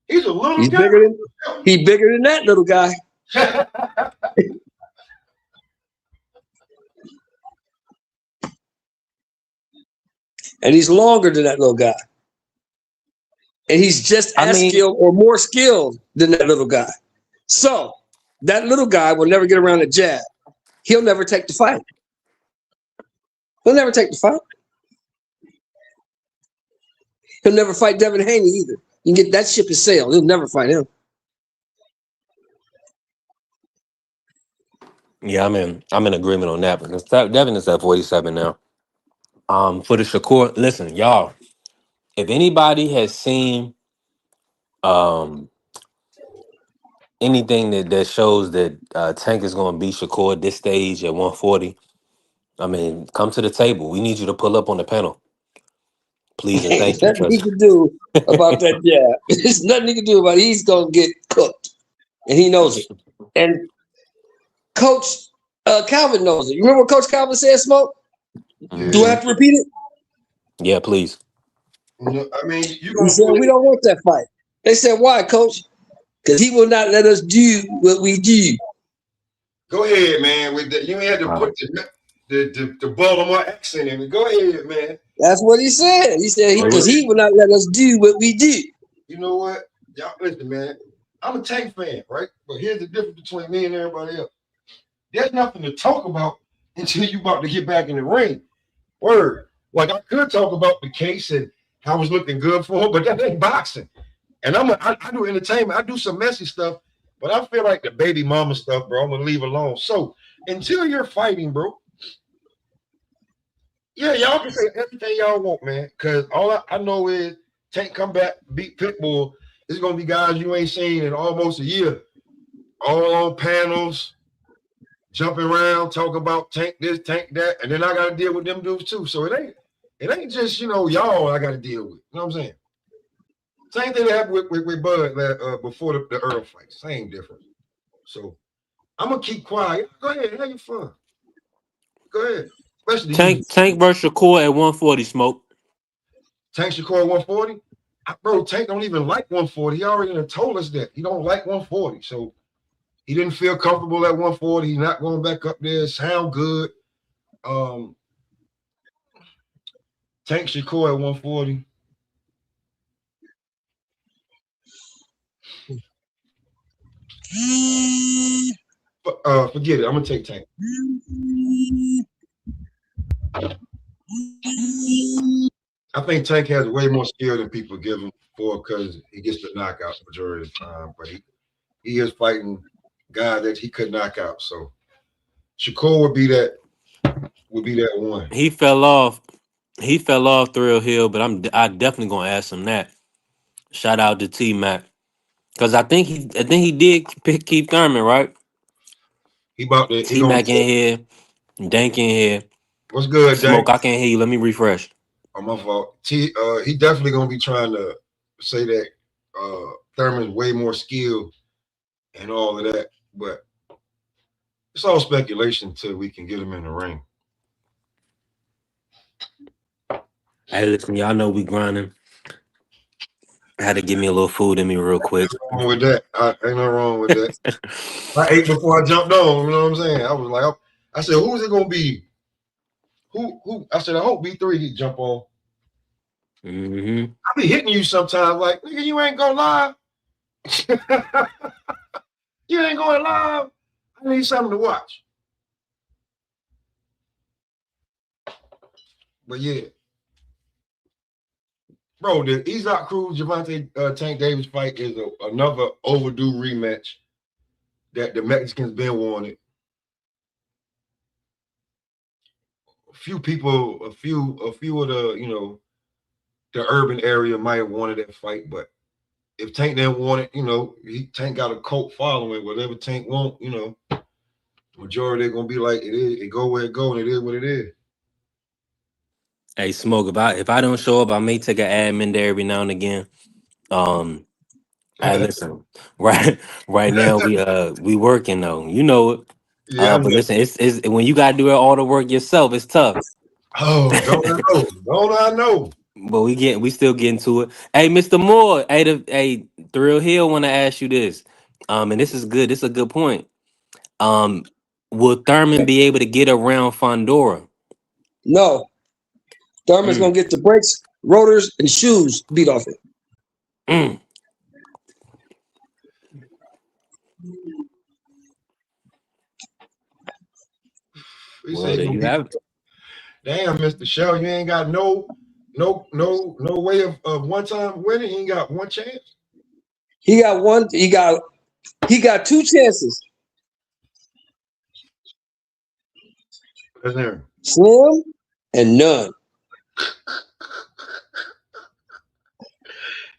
He's a little He's guy. bigger than that little guy. And he's longer than that little guy. And he's just as skilled or more skilled than that little guy. So that little guy will never get around the jab. He'll never take the fight. He'll never take the fight. He'll never fight Devin Haney either. You can get that ship is sailed. He'll never fight him. Yeah, I'm in agreement on that because Devin is at 47 now. For the Shakur, listen, y'all. If anybody has seen anything that shows that Tank is going to beat Shakur at this stage at 140, I mean, come to the table. We need you to pull up on the panel, please and thank you. Nothing he can do about that jab. There's nothing he can do about it. He's gonna get cooked, and he knows it. And Coach Calvin knows it. You remember what Coach Calvin said, Smoke? Mhm. Do I have to repeat it? Yeah, please. I mean, He said we don't want that fight. They said, why, Coach? Because he will not let us do what we do. Go ahead, man. With the, you ain't had to put the Baltimore accent in it. Go ahead, man. That's what he said. He said because he will not let us do what we do. You know what? Y'all listen, man. I'm a Tank fan, right? But here's the difference between me and everybody else. There's nothing to talk about until you about to get back in the ring. Word. Like I could talk about the case and how it's looking good for him, but that ain't boxing. And I do entertainment. I do some messy stuff, but I feel like the baby mama stuff, bro, I'm gonna leave alone. So until you're fighting, bro, yeah, y'all can say everything y'all want, man. Cause all I know is Tank come back, beat Pitbull. It's gonna be guys you ain't seen in almost a year. All on panels, jumping around, talking about Tank this, Tank that, and then I gotta deal with them dudes too. So it ain't just y'all I gotta deal with. You know what I'm saying? Same thing that happened with Bud before the Earl fight. Same difference. So I'm gonna keep quiet. Go ahead, have your fun. Go ahead. Especially Tank versus Shakur at 140, Smoke. Tank Shakur 140. Bro, Tank don't even like 140. He already told us that. He don't like 140. So he didn't feel comfortable at 140. He's not going back up there. Sound good. Tank Shakur at 140. Forget it. I'm gonna take Tank. I think Tank has way more skill than people give him for because he gets the knockouts majority of the time. But he is fighting guys that he could knock out. So Shakur would be that one. He fell off. He fell off Thrill Hill, but I definitely gonna ask him that. Shout out to T Mac. Cause I think he did pick Keith Thurman, right? He T gonna Mac in here, Dank in here. what's good, Smoke, Dank? I can't hear you. Let me refresh. Oh, my fault. He definitely gonna be trying to say that Thurman's way more skilled and all of that, but it's all speculation until we can get him in the ring. Hey, listen, y'all know we grinding. I had to give me a little food in me real quick. Ain't nothing wrong with that. Ain't nothing wrong with that. I ate before I jumped on. You know what I'm saying? I was like, I said, who's it gonna be? Who? I said, I hope B3 he jump on. Mm-hmm. I be hitting you sometimes, like, nigga, you ain't going live. You ain't going live. I need something to watch. But yeah. Bro, the Izak Cruz, Gervonta Tank Davis fight is another overdue rematch that the Mexicans been wanted. A few of the, the urban area might have wanted that fight, but if Tank didn't want it, Tank got a cult following. Whatever Tank want, majority they're gonna be like, it go where it go, and it is what it is. Hey, Smoke, if I don't show up, I may take an admin there every now and again. Hey, listen, right now we working though. You know it. Yeah, But listen, it's when you gotta do all the work yourself, it's tough. oh, don't I know? Don't I know? But we still getting to it. Hey, Mr. Moore, hey, Thrill Hill want to ask you this. And this is good. This is a good point. Will Thurman be able to get around Fondora? No. Thurman's gonna get the brakes, rotors, and shoes beat off it. Well, there you have it. Damn, Mr. Shell, you ain't got no way of one time winning. You ain't got one chance. He got one. He got two chances. Let's hear him. Slim and none.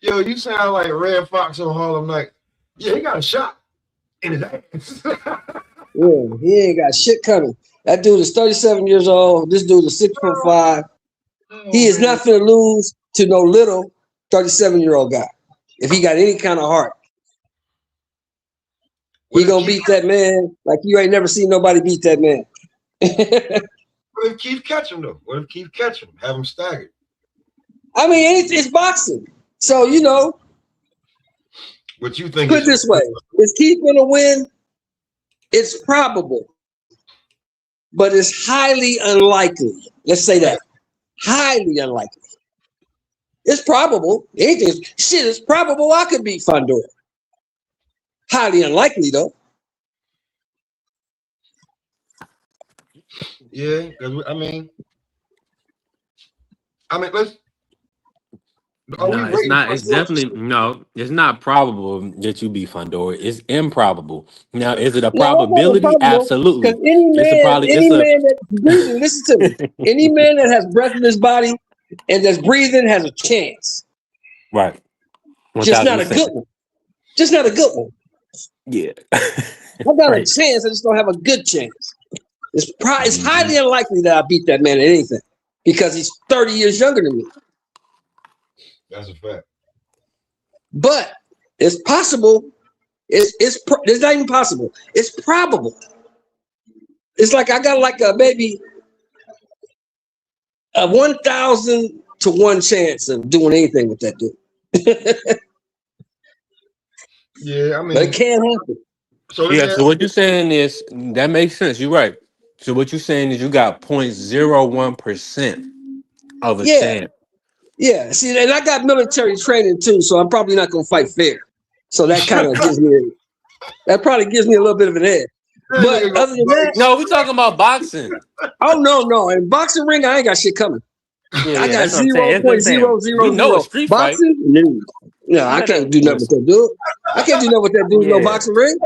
Yo, you sound like Red Fox on Harlem Night. Yeah, he got a shot in his ass. Yeah, he ain't got shit coming. That dude is 37 years old. This dude is 6'5". He is not going to lose to no little 37-year-old guy. If he got any kind of heart, he gonna beat that man like you ain't never seen nobody beat that man. What if Keith catch him though? What if Keith catch him? Have him staggered? I mean, it's boxing, so What you think? Put it this way: is Keith gonna win? It's probable, but it's highly unlikely. Let's say that. Highly unlikely. It's probable. It's probable I could beat Fondora. Highly unlikely, though. Yeah, because I mean, let's. No, it's not. It's definitely no. It's not probable that you beat Fondora. It's improbable. Now, is it a probability? Absolutely. Because any man that's breathing, listen to me. Any man that has breath in his body and that's breathing has a chance. Right. Just not a good one. Just not a good one. Yeah. I got a chance. I just don't have a good chance. It's highly unlikely that I beat that man at anything because he's 30 years younger than me. That's a fact. But it's possible. It's not even possible. It's probable. It's like I got like maybe a 1,000 to 1 chance of doing anything with that dude. Yeah, I mean, but it can't happen. So what you're saying is that makes sense. You're right. So what you're saying is you got 0.01% of a chance. Yeah, see, and I got military training too, so I'm probably not gonna fight fair. So that kind of gives me That probably gives me a little bit of an edge. But other than that, No, we talking about boxing. oh no. In boxing ring, I ain't got shit coming. Yeah, I got that's what I'm saying. That's what I'm saying. 0.000. We know a street fight. Boxing? No, I can't do nothing with that dude. I can't do nothing with that dude. Yeah. No boxing ring.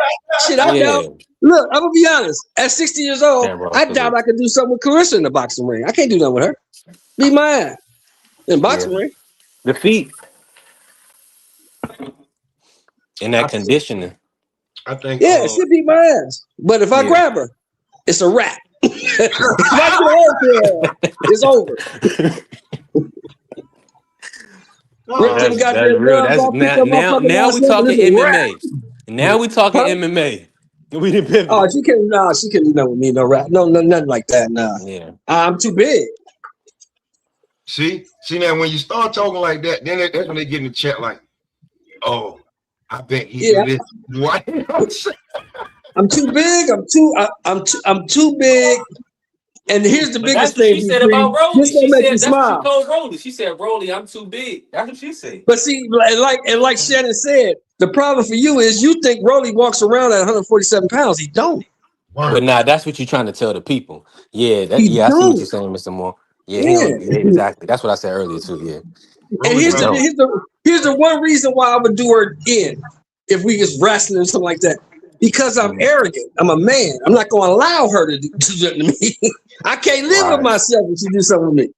Shit, I doubt. Look, I'm gonna be honest. At 60 years old, I doubt I could do something with Clarissa in the boxing ring. I can't do nothing with her. Be my ass in boxing ring. The feet and that conditioning. I think. Yeah, she'll beat my ass. But if I grab her, it's a wrap. If I get her, it's over. That's real. Now we talking MMA. Now we talking MMA. We didn't pivot. Oh, she can't. No, she can't do nothing with me. No rap. No, nothing like that. No. Yeah. I'm too big. See now when you start talking like that, then that's when they get in the chat like, oh, I bet he did this. What? I'm too big. I'm too big. And here's the biggest thing she said about Rolly. This gonna make you smile. She told Rolly. She said, "Rolly, I'm too big." That's what she said. But see, like Shannon said, the problem for you is you think Rolly walks around at 147 pounds. He don't. But nah, that's what you're trying to tell the people. Yeah, I see what you're saying, Mr. Moore. Yeah, exactly. That's what I said earlier too. Yeah. And here's the one reason why I would do her in if we just wrestling or something like that. Because I'm arrogant. I'm a man. I'm not going to allow her to do something to me. I can't live with myself if she do something with me.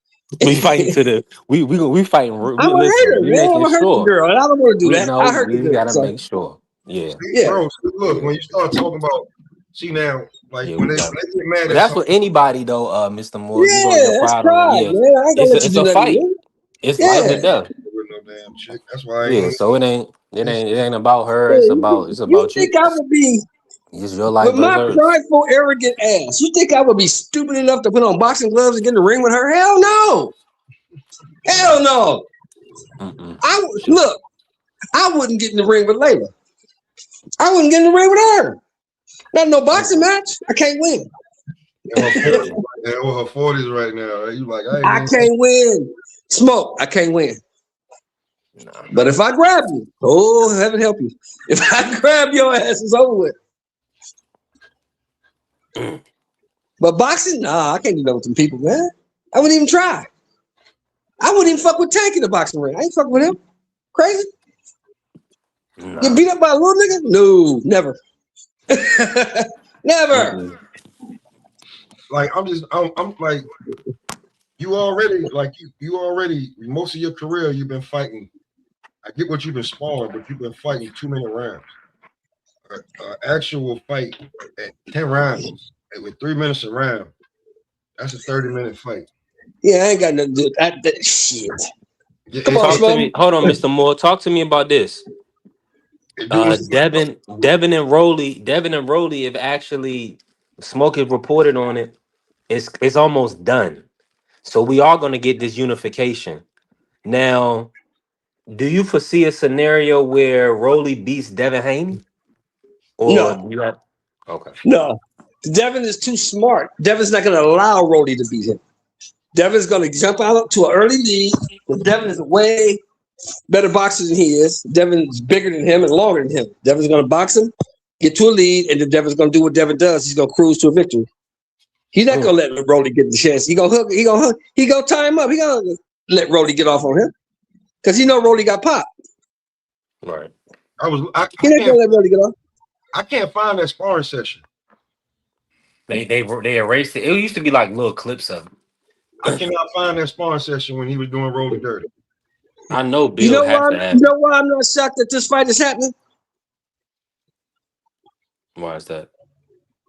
We fighting to the we fighting. I'm a hater, man. I'm a hurting girl, and I don't want to do that. I hurt the girl. We gotta make sure. Yeah. Bro, look, when you start talking about, see now, like when they get mad at that's what anybody though, Mr. Moore. Yeah, that's pride, man. I ain't gonna let you do that. Fight. It's life and death. Damn chick. That's why. Yeah. So it ain't about her. It's about you. You think I would be? It's your life. With my prideful, arrogant ass, you think I would be stupid enough to put on boxing gloves and get in the ring with her? Hell no. Hell no. Look, I wouldn't get in the ring with Layla. I wouldn't get in the ring with her. Not no boxing match. I can't win. Over her 40s right now. You like I can't win. Smoke. I can't win. No. But if I grab you, oh heaven help you. If I grab your ass, it's over with. But boxing, nah, I can't do that with them people, man. I wouldn't even try. I wouldn't even fuck with Tank in the boxing ring. I ain't fucking with him. Crazy. Nah. Get beat up by a little nigga? No, never. Never. Like I'm like you already most of your career you've been fighting. I get what you've been sparring, but you've been fighting too many rounds. Actual fight at 10 rounds with 3 minutes a round. That's a 30-minute fight. Yeah, I ain't got nothing to do with that shit. Come on, to me. Hold on, Mr. Moore. Talk to me about this. Devin and Rolly have actually Smoke has reported on it. It's almost done. So we are going to get this unification. Now, do you foresee a scenario where Rolly beats Devin Haney? Or no. Okay. No. Devin is too smart. Devin's not going to allow Rolly to beat him. Devin's going to jump out to an early lead. But Devin is a way better boxer than he is. Devin's bigger than him and longer than him. Devin's going to box him, get to a lead, and then Devin's going to do what Devin does. He's going to cruise to a victory. He's not going to let Rolly get the chance. He going to hook. He going to tie him up. He going to let Rolly get off on him because he know Rolly got popped. Right. He not going to let Rolly get off. I can't find that sparring session. They erased it. It used to be like little clips of it. I cannot find that sparring session when he was doing Rolly dirty. I know Bill has to have. You know why I'm not shocked that this fight is happening? Why is that?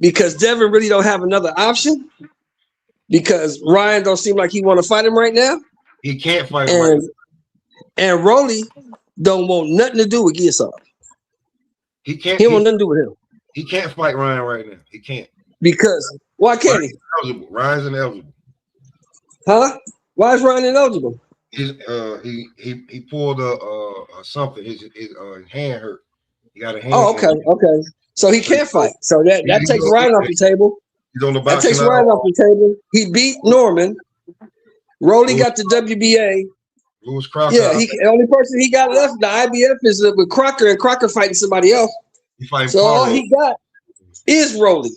Because Devin really don't have another option. Because Ryan don't seem like he want to fight him right now. He can't fight him. And Rolly don't want nothing to do with Gilsar. He can't. He want nothing to do with him. He can't fight Ryan right now. He can't. Because why can't he? Ryan's ineligible. Huh? Why is Ryan ineligible? He pulled something. His hand hurt. He got a hand. Oh, okay. So he can't fight. So that takes Ryan off the table. He's on the that takes Ryan off the table. He beat Norman. Rolly got the WBA. Louis Crocker. Yeah, the only person he got left in the IBF is with Crocker, and Crocker fighting somebody else. He fighting So all Paro. he got is Rolly.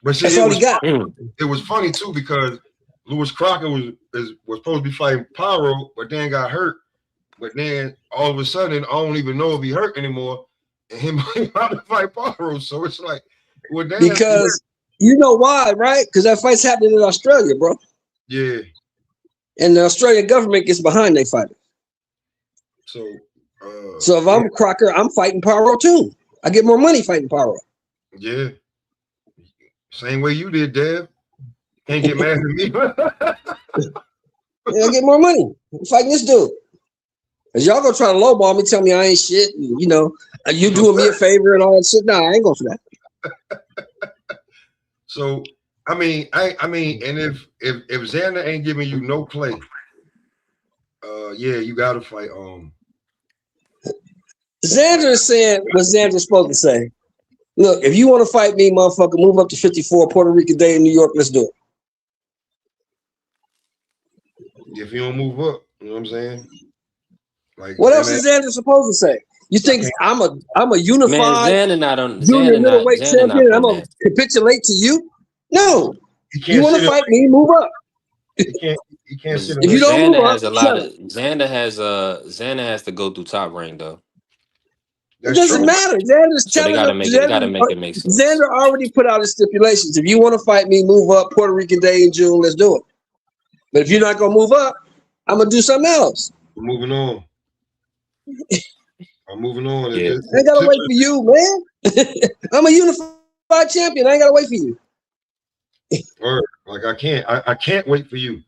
But see, That's all he got. it was funny too because Lewis Crocker was supposed to be fighting Pyro, but then got hurt. But then all of a sudden, I don't even know if he hurt anymore, and him about to fight Pyro. So it's like, well, damn. Because you know why, right? Because that fight's happening in Australia, bro. Yeah. And the Australian government gets behind they fighter. So if I'm Crocker, I'm fighting Pyro too. I get more money fighting Pyro. Yeah. Same way you did, Dev. Can't get mad at me. I get more money. I'm fighting this dude. Cause y'all gonna try to lowball me, tell me I ain't shit, and, you know, you doing me a favor and all that shit. Nah, I ain't going for that. So I mean, and if Xander ain't giving you no play, yeah, you gotta fight. Xander is saying what Xander's supposed to say. Look, if you want to fight me, motherfucker, move up to 54 Puerto Rican Day in New York. Let's do it. If you don't move up, you know what I'm saying? Like, what else is Xander supposed to say? You think I'm a unified Xander not on junior Xander middleweight Xander champion and I'm not gonna capitulate to you? No. You You want to fight me? Move up. You can't sit if you don't Xander move up, has a lot of Xander has to go through Top Rank though. It doesn't matter. Xander's So they telling gotta them. make it. They gotta make it make sense. Xander already put out his stipulations. If you want to fight me, move up Puerto Rican Day in June. Let's do it. But if you're not gonna move up, I'm gonna do something else. I'm moving on. I'm moving on. Yeah. I ain't gotta wait for you, man. I'm a unified champion. I ain't gotta wait for you. Or like I can't wait for you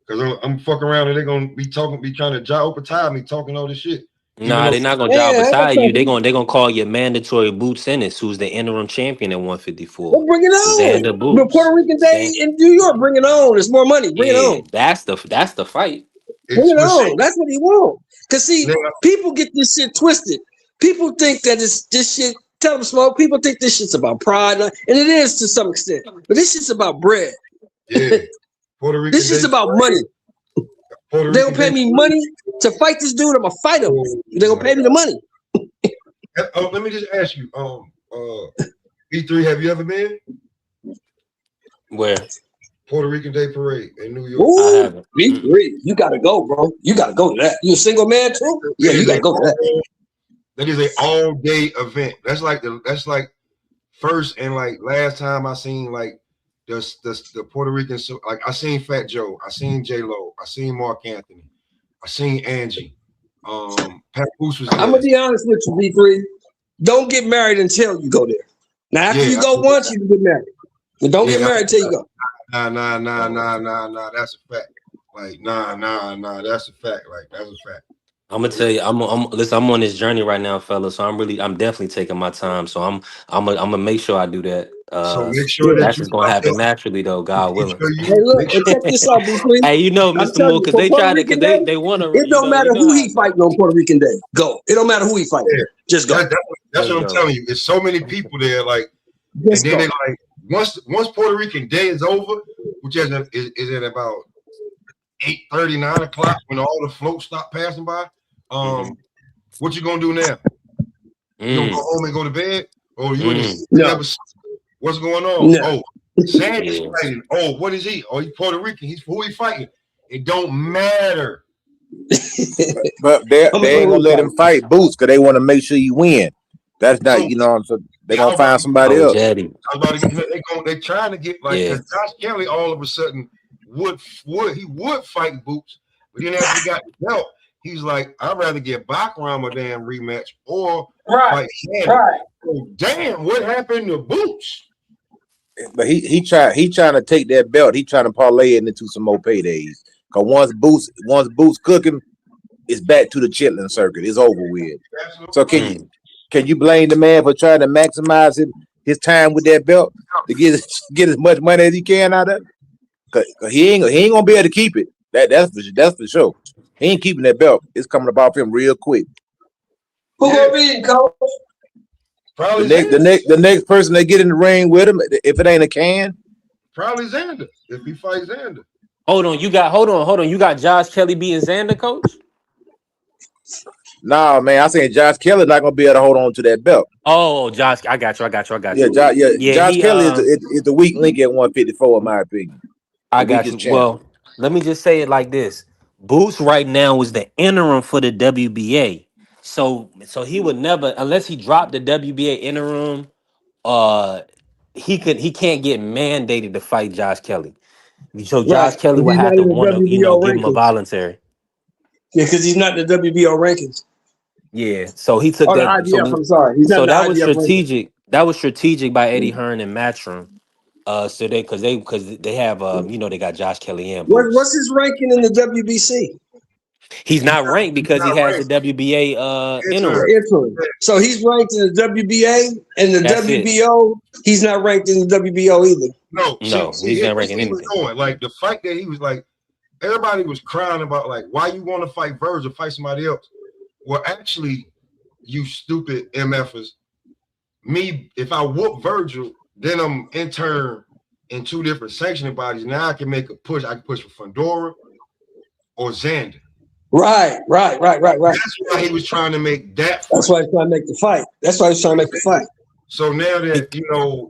because I'm fucking around and they're gonna be trying to job beside me, talking all this shit. Nah, they're not gonna job beside you. They're gonna call you mandatory Boots Ennis, who's the interim champion at 154. Well, bring it on. Xander Boots. The Puerto Rican Day in New York. Bring it on. There's more money. Bring it on. That's the fight. Bring it on. That's what he wants. Cause see, people get this shit twisted. People think that it's this shit. Tell them, Smoke. People think this shit's about pride, and it is to some extent. But this shit's about bread. Yeah, Puerto Rican. This is about money. They gonna pay me money to fight this dude. I'm gonna fight him. They gonna pay me the money. Let me just ask you, E3, have you ever been? Where? Puerto Rican Day Parade in New York. Ooh, I haven't. E3, you gotta go, bro. You gotta go to that. You a single man too? Yeah, you gotta go to that. That is an all-day event. That's like first and like last time I seen like the Puerto Rican. So like I seen Fat Joe, I seen J Lo, I seen Mark Anthony, I seen Angie. Pat Booth was there. I'm gonna be honest with you, B3. Don't get married until you go there. Now after you go once, you can get married. But don't get married until you go. Nah. That's a fact. Like nah. That's a fact. Like that's a fact. I'm gonna tell you, listen, I'm on this journey right now, fellas. So I'm definitely taking my time. So I'm gonna make sure I do that. So make sure that's just gonna happen naturally, though, God willing. Hey, look, check this out, B3. Hey, you know, Mr. Moore, because they try to, because they want to. It don't matter who he fighting on Puerto Rican Day. Go. It don't matter who he fighting. Yeah. Just go. That's what I'm telling you. There's so many people there, like, just and then they like once Puerto Rican Day is over, which is at about 8:30, 9 o'clock when all the floats stop passing by. What you gonna do now? You gonna go home and go to bed, or you never? What's going on? No. Oh, Sandy's fighting. Oh, what is he? Oh, he's Puerto Rican. Who he fighting? It don't matter. But they ain't gonna let him fight Boots because they want to make sure you win. That's not, you know. So they gonna find somebody else. They trying to get like Josh Kelly. All of a sudden would fight Boots, but then after he got the belt, he's like, I'd rather get Bachram a damn rematch or fight Shannon. Right. Oh, damn, what happened to Boots? But he trying to take that belt. He trying to parlay it into some more paydays. Cause once Boots cooking, it's back to the chitlin circuit. It's over with. So can you blame the man for trying to maximize his time with that belt to get as much money as he can out of it? Cause he ain't gonna be able to keep it. That's for sure. He ain't keeping that belt. It's coming about him real quick. Who gonna be, coach? Probably the next person they get in the ring with him, if it ain't a can, probably Xander. If he fights Xander. Hold on. You got Josh Kelly beating Xander, coach? Nah, man, I saying Josh Kelly not gonna be able to hold on to that belt. Oh, Josh, I got you. Yeah, Josh he Kelly is the weak link at 154, in my opinion. I The got weakest you. champ. Well, let me just say it like this: Boots right now is the interim for the WBA. So he would never, unless he dropped the WBA interim, uh, he can't get mandated to fight Josh Kelly. So Right. Josh Kelly 'Cause would he's have not to in the want to, WBO give him a rankings. voluntary. Yeah, because he's not in the WBO rankings. Yeah. So he took Or the that. IBF, I'm sorry. He's not So in the that was IBF rankings. strategic. That was strategic by Eddie Hearn and Matchroom. So because they have they got Josh Kelly and Boots. What's his ranking in the WBC? He's not ranked because he not has the ranked. WBA Interim. interim. The interim. So he's ranked in the WBA and the That's it. WBO. He's not ranked in the WBO either. No, No, see, he's not this ranking he was anything. going like the fight that he was like. Everybody was crying about like, why you want to fight Virgil, fight somebody else? Well, actually, you stupid MFers. Me, if I whoop Virgil, then I'm intern in 2 different sanctioning bodies. Now I can make a push. I can push for Fundora or Xander. Right. That's why he was trying to make that fight. That's why he's trying to make the fight. So now that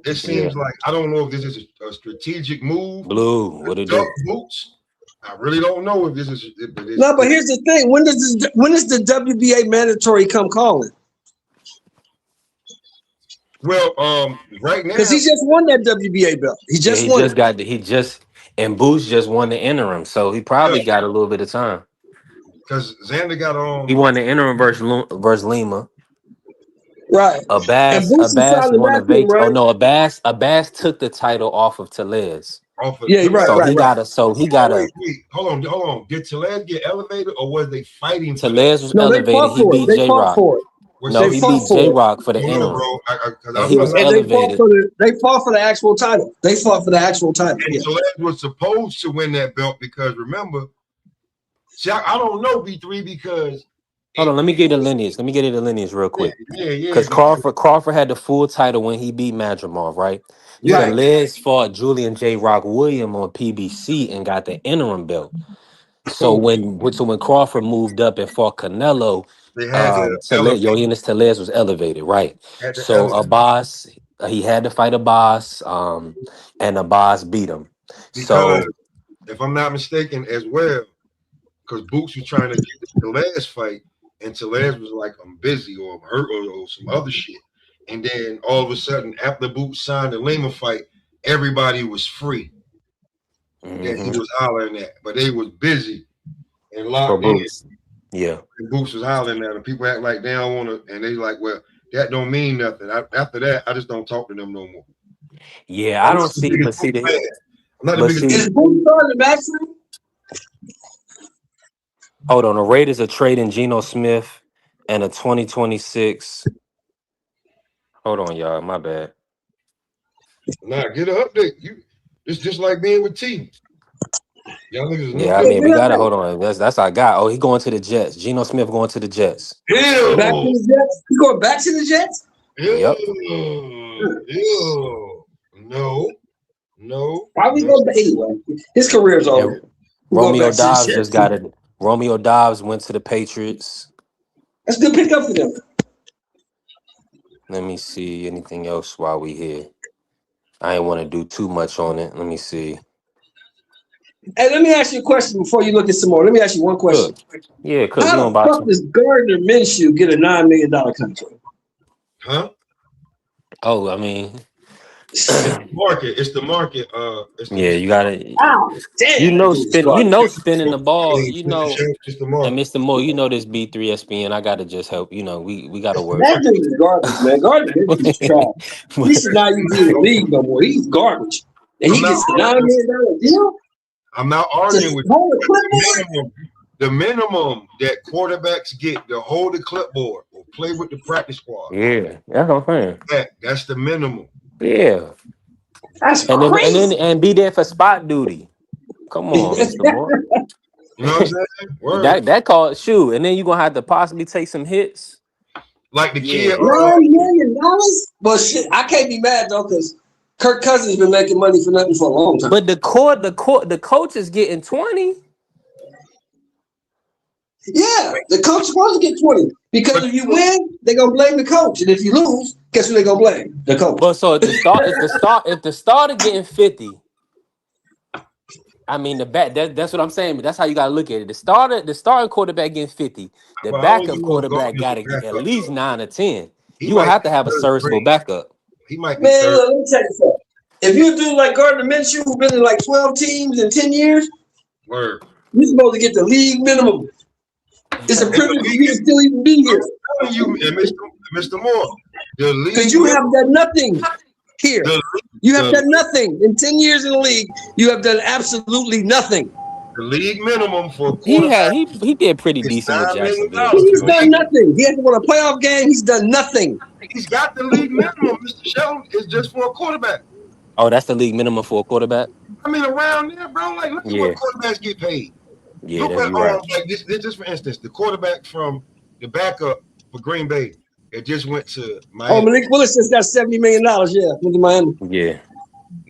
it seems like I don't know if this is a strategic move. Blue, what it do? Boots. I really don't know if this is. No, but here's the thing: when does the WBA mandatory come calling? Well, right now Because he just won that WBA belt. He just won it. And Boots just won the interim, so he probably got a little bit of time. Because Xander got He won the interim versus Lima. Right. And Abbas Boots is Abbas solid won the back him, Vate. Oh right? no, Abbas took the title off of Tellez. Yeah, right. So he got Wait, hold on. Did Tellez get elevated or was they fighting for that? Tellez was No, they elevated. fought He for it. beat They J fought Rock. for it. No, he beat J Rock for the No, interim. bro. And he was And elevated. they fought for the actual title. And yeah. Tellez was supposed to win that belt because remember, see, I don't know B3 because Hold on, let me get the lineage. Let me get the lineage real quick. Yeah. Because Crawford had the full title when he beat Madrimov, right? Yeah. Tellez fought Julian J. Rock William on PBC and got the interim belt. So when Crawford moved up and fought Canelo, They had to elevate. Yoenis Tellez was elevated, right? So Abbas, he had to fight Abbas, and Abbas beat him. Because So if I'm not mistaken as well, because Boots was trying to get the Tellez fight, and Tellez was like, I'm busy or I'm hurt or some other shit. And then all of a sudden, after Boots signed the Lima fight, everybody was free. That he was hollering at, but they was busy and locked in. Yeah. And Boots was hollering at them. People act like they don't want to, and they like, well, that don't mean nothing. After that, I just don't talk to them no more. Yeah, I don't see, but see, I'm not the biggest. Is Boots on the maximum? Hold on, the Raiders are trading Geno Smith and a 2026. Hold on, y'all. My bad. Nah, get an update. It's just like being with T. Y'all niggas Yeah, I mean, we gotta hold on. That's our guy. Oh, he going to the Jets. Geno Smith going to the Jets. Back to the Jets? He going back to the Jets? Yep. No. Probably go back anyway. His career's over. Romeo Dobbs just got it. Romeo Dobbs went to the Patriots. That's a good pickup for them. Let me see anything else while we here. I ain't want to do too much on it. Let me see. Hey, let me ask you a question before you look at some more. Let me ask you one question. Good. Yeah, because how the fuck does Gardner Minshew get a $9 million contract? Huh? Oh, I mean, it's the market. Yeah, you gotta. Oh, damn. Spinning the ball. And Mr. Moore, this B3 SPN. I gotta just help. We gotta work. That dude is garbage, man. Gardner Minshew is trash. He should not even be in the league no more. He's garbage, and he gets a $9 million deal. I'm not arguing with you. The minimum that quarterbacks get to hold the clipboard or play with the practice squad. Yeah, that's what I'm saying. That's the minimum. Yeah. That's crazy. And be there for spot duty. Come on, Mr. Moore. You know what I'm saying? that called shoot, and then you're gonna have to possibly take some hits. Like the kid. $9 million? But shit, I can't be mad though, because Kirk Cousins been making money for nothing for a long time. But the coach is getting 20. Yeah, the coach is supposed to get 20 because if you win, they're gonna blame the coach, and if you lose, guess who they're gonna blame? The coach. But so if the starter getting 50, I mean that's what I'm saying. But that's how you gotta look at it. The starting quarterback getting 50. The But how old backup you gonna go quarterback against gotta the get at backup? least 9 or 10. He You gonna might have to be have a third serviceable grade. backup. He might be Man, third. look, let me tell you something. If you do like Gardner Minshew, who's been in like 12 teams in 10 years, Word. you're supposed to get the league minimum. It's a And the privilege for league you to is still even be here telling you, and Mr. Moore, the because league you have done nothing here. the, You have the, done nothing in 10 years in the league. You have done absolutely nothing. the league minimum for a He quarterback had he did pretty is decent with $9 million. Jacksonville this He's year. done nothing. He hasn't won a playoff game. He's done nothing. He's got the league minimum. Mr. Shelton is just for a quarterback. Oh, that's the league minimum for a quarterback? I mean, around there, bro. Like, look at what Yeah. quarterbacks get paid. Yeah, Look that at you right. like this. Just for instance, the quarterback from the backup for Green Bay, it just went to Oh, Miami. Malik Willis just got $70 million. Yeah, went to Miami. Yeah.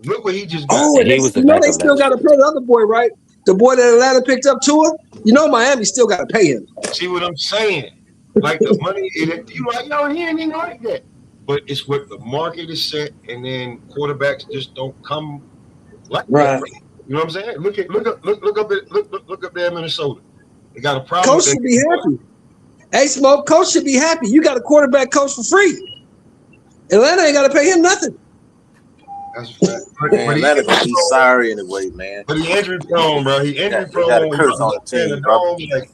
Look what he just got. Oh, And and he was the you know they backup still last got to year. pay the other boy, right? The boy that Atlanta picked up Tua. You know Miami still got to pay him. See what I'm saying? Like the money, you like, yo, he ain't even like that. But it's what the market is set, and then quarterbacks just don't come like Right. that. You know what I'm saying? Look up there in Minnesota. They got a problem. Coach should be happy. Hey, Smoke, coach should be happy. You got a quarterback coach for free. Atlanta ain't got to pay him nothing. That's a fact. Man, Atlanta gonna be sorry anyway, man. But he injury prone, bro. He injury He prone. got a curse on the team, bro. Like,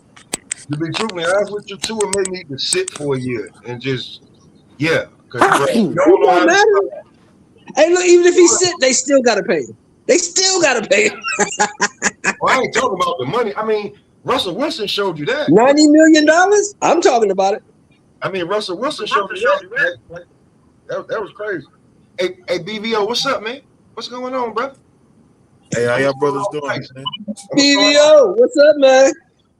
to be truthfully honest with you, Tua may need to sit for a year and just, yeah. Because you don't know how to Matter. Hey, look, even if he sit, they still got to pay him. They still got to pay him. Well, I ain't talking about the money. I mean, Russell Wilson showed you that. $90 million? I'm talking about it. I mean, Russell Wilson showed you that. Like, that was crazy. Hey, BVO, what's up, man? What's going on, bro? Hey, how y'all brothers doing, man? BVO, what's up, man?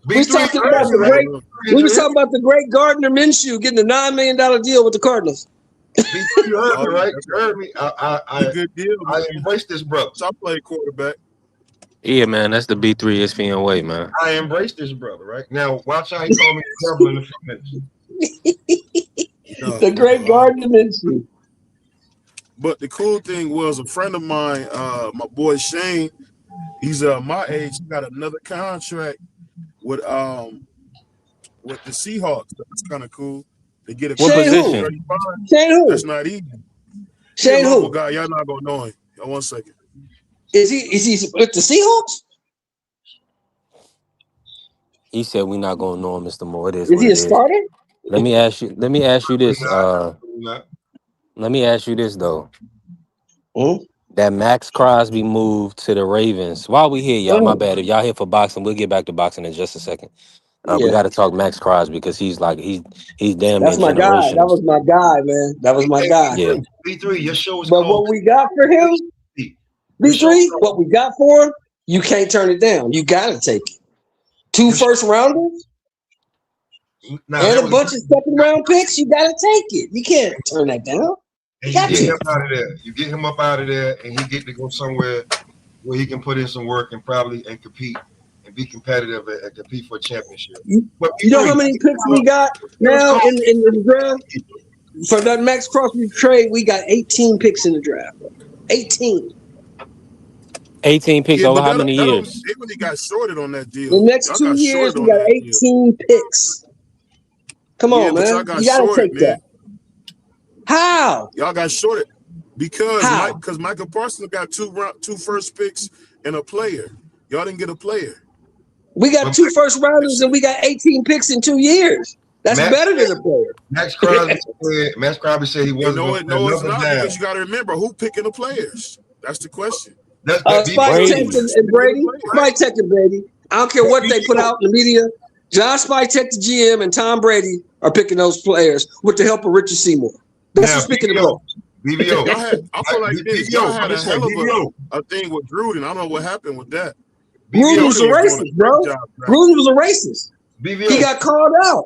We was talking about the great. We was talking about the great Gardner Minshew getting a $9 million deal with the Cardinals. You heard me, right? You heard me. I Good deal, man. I embrace this brother. So I play quarterback. Yeah, man, that's the B3 ESPN way, man. I embrace this brother, right? Now, watch how he call me the devil in a few minutes. The great Gardner Minshew. But the cool thing was a friend of mine, my boy Shane, he's my age, he got another contract with the Seahawks. That's kind of cool. They get a What Shane position? 35. Shane who? That's not easy. Shane He's a local who? guy. Y'all not gonna know him. Y'all 1 second. Is he with the Seahawks? He said we not gonna know him, Mr. Moore. It is Is what he it a is. starter? Let me ask you this. Not. Let me ask you this though. Hmm? That Max Crosby moved to the Ravens. While we here, y'all, my bad. If y'all here for boxing, we'll get back to boxing in just a second. We Yeah. got to talk Max Crosby because he's damn That's near my guy. That generational. was my guy, man. That was my guy. Yeah. B3, your show is But called what we got for him, B3, what we got for him, you can't turn it down. You gotta take it. 2 first rounders and a bunch of second round picks. You gotta take it. You can't turn that down. And you get him out of there. You get him up out of there, and he get to go somewhere where he can put in some work and probably compete and be competitive and compete for a championship. But You know how many picks we got now in the draft? For that Max Crosby trade, we got 18 picks in the draft. 18. 18 picks over how many years? They really got shorted on that deal. The next 2 years, we got 18 picks. Come on, man. You gotta take that. How? Y'all got shorted because Michael Parsons got two first picks and a player. Y'all didn't get a player. We got 2 first rounders and we got 18 picks in 2 years. That's better than a player. Max Crosby said he wasn't. No, it's not because you got to remember who picking the players. That's the question. Spike Tech and Brady. Spike Tech and Brady. I don't care what they put out in the media. John Spike Tech, the GM, and Tom Brady are picking those players with the help of Richard Seymour. That's who's picking the ball. BVO. I feel like this. Y'all had a hell of a thing with Gruden. I don't know what happened with that. Gruden was a racist, bro. Gruden was a racist. He got called out.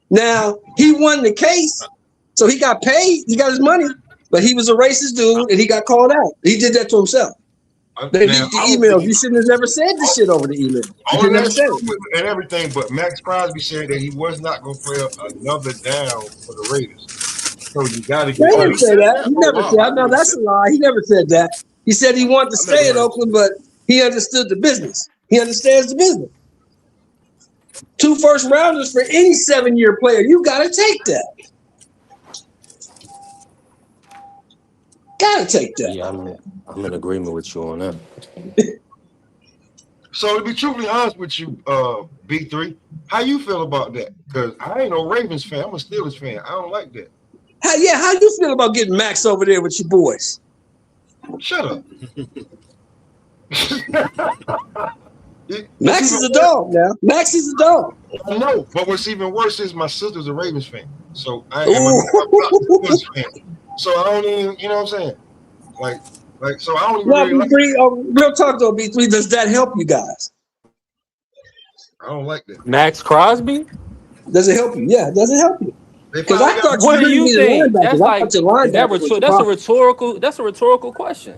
Now, he won the case, so he got paid. He got his money, but he was a racist dude, and he got called out. He did that to himself. They leaked the emails. You shouldn't have never said this shit over the email. You should never said it. And everything, but Max Crosby said that he was not going to play another down for the Raiders. So you got to They get rid didn't of say him. that. He never said that. No, that's a lie. He never said that. He said he wanted to stay in Oakland, but he understood the business. He understands the business. 2 first rounders for any 7-year player. You got to take that. Got to take that. Yeah, I'm in agreement with you on that. So to be truthfully honest with you, B3, how you feel about that? Because I ain't no Ravens fan. I'm a Steelers fan. I don't like that. How you feel about getting Max over there with your boys? Shut up. Max is a dog now. Max is a dog. I know, but what's even worse is my sister's a Ravens fan. So I am a Steelers fan. So I don't even, you know what I'm saying? Like, so I don't even really B3, real talk though, B3, does that help you guys? I don't like that. Max Crosby? Does it help you? Yeah, does it help you? Because I thought what do you think? That's like that's a rhetorical question.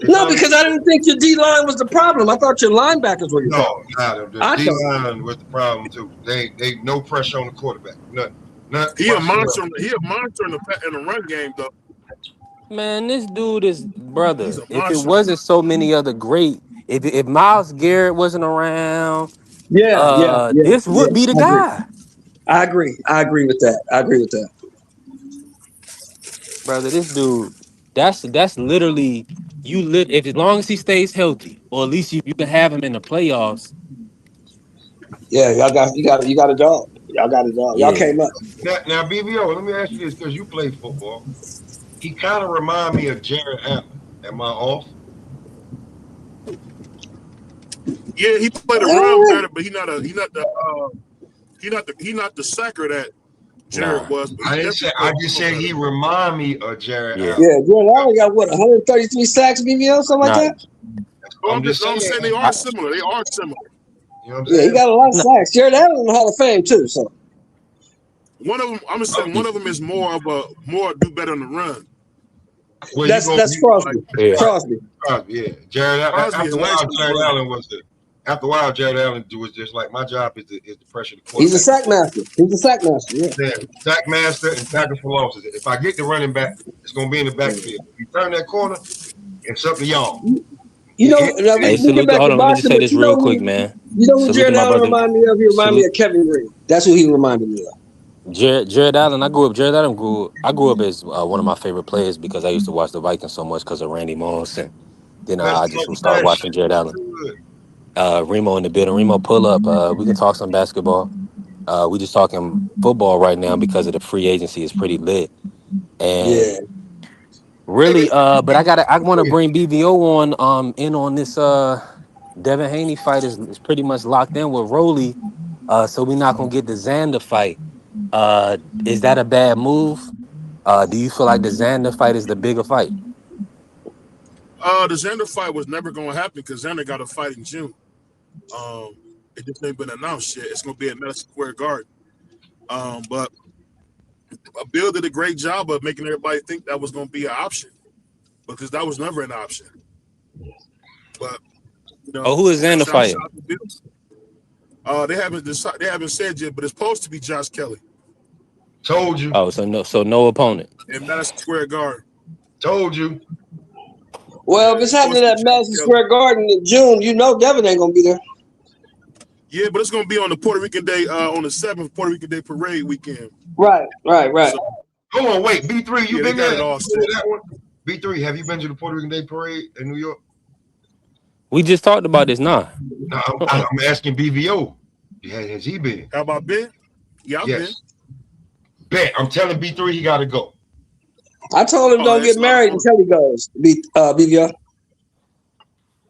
No, because I didn't think your D line was the problem. I thought your linebackers were the problem. No, the D line was the problem too. They no pressure on the quarterback. Nothing. He a monster in the run game though. Man, this dude is brother. If it wasn't so many other great, if Myles Garrett wasn't around, this would be the guy. I agree with that. Brother, this dude, that's literally if as long as he stays healthy, or at least you can have him in the playoffs. Yeah, you got a dog. Y'all got a dog. Y'all came up. Now BBO, let me ask you this, because you play football. He kind of remind me of Jared Allen. Am I off? Yeah, he played around better, but he not the sacker that Jared was. I just said he remind me of Jared Allen. Yeah, Jared Allen got what, 133 sacks, BBO, something like that? I'm just saying they are similar. You know what I'm saying? Yeah, he got a lot of sacks. Jared Allen in the Hall of Fame too. So one of them, I'm gonna say one of them is more do better on the run. Well, that's Crosby. Crosby. Yeah, Jared Allen. After a while, Jared Allen was just like, my job is to pressure the quarterback. He's a sack master. Yeah. Sack master and tackle for losses. If I get the running back, it's gonna be in the backfield. If you turn that corner, it's up to y'all. Hey, salute hold on, let me just say this real quick, man. You know who Jared Allen remind me of? He remind me of Kevin Green. That's who he reminded me of. Jared Allen, I grew up as one of my favorite players because I used to watch the Vikings so much because of Randy Moss, and then I just started watching Jared Allen. Remo in the building. Remo, pull up. We can talk some basketball. We just talking football right now because of the free agency is pretty lit. And really, but I want to bring BVO on in on this Devin Haney fight is pretty much locked in with Rolly. So we're not gonna get the Xander fight. Is that a bad move? Do you feel like the Xander fight is the bigger fight? The Xander fight was never going to happen because Xander got a fight in June. It just ain't been announced yet. It's going to be at Madison Square Garden. But Bill did a great job of making everybody think that was going to be an option because that was never an option. But who is Xander fighting? They haven't said yet, but it's supposed to be Josh Kelly. Told you. Oh, so no opponent. In Madison Square Garden. Told you. Well, if it's happening at Madison Square Garden in June, Devin ain't gonna be there. Yeah, but it's gonna be on the Puerto Rican Day, on the 7th Puerto Rican Day parade weekend. Right. So, hold on, wait, B3, you been there? That one? B3, have you been to the Puerto Rican Day parade in New York? We just talked about this, nah. No, I'm asking BVO. Has he been? How about Ben? Yeah, I've been. Bet. I'm telling B3 he got to go. I told him don't get married until he goes. BVO.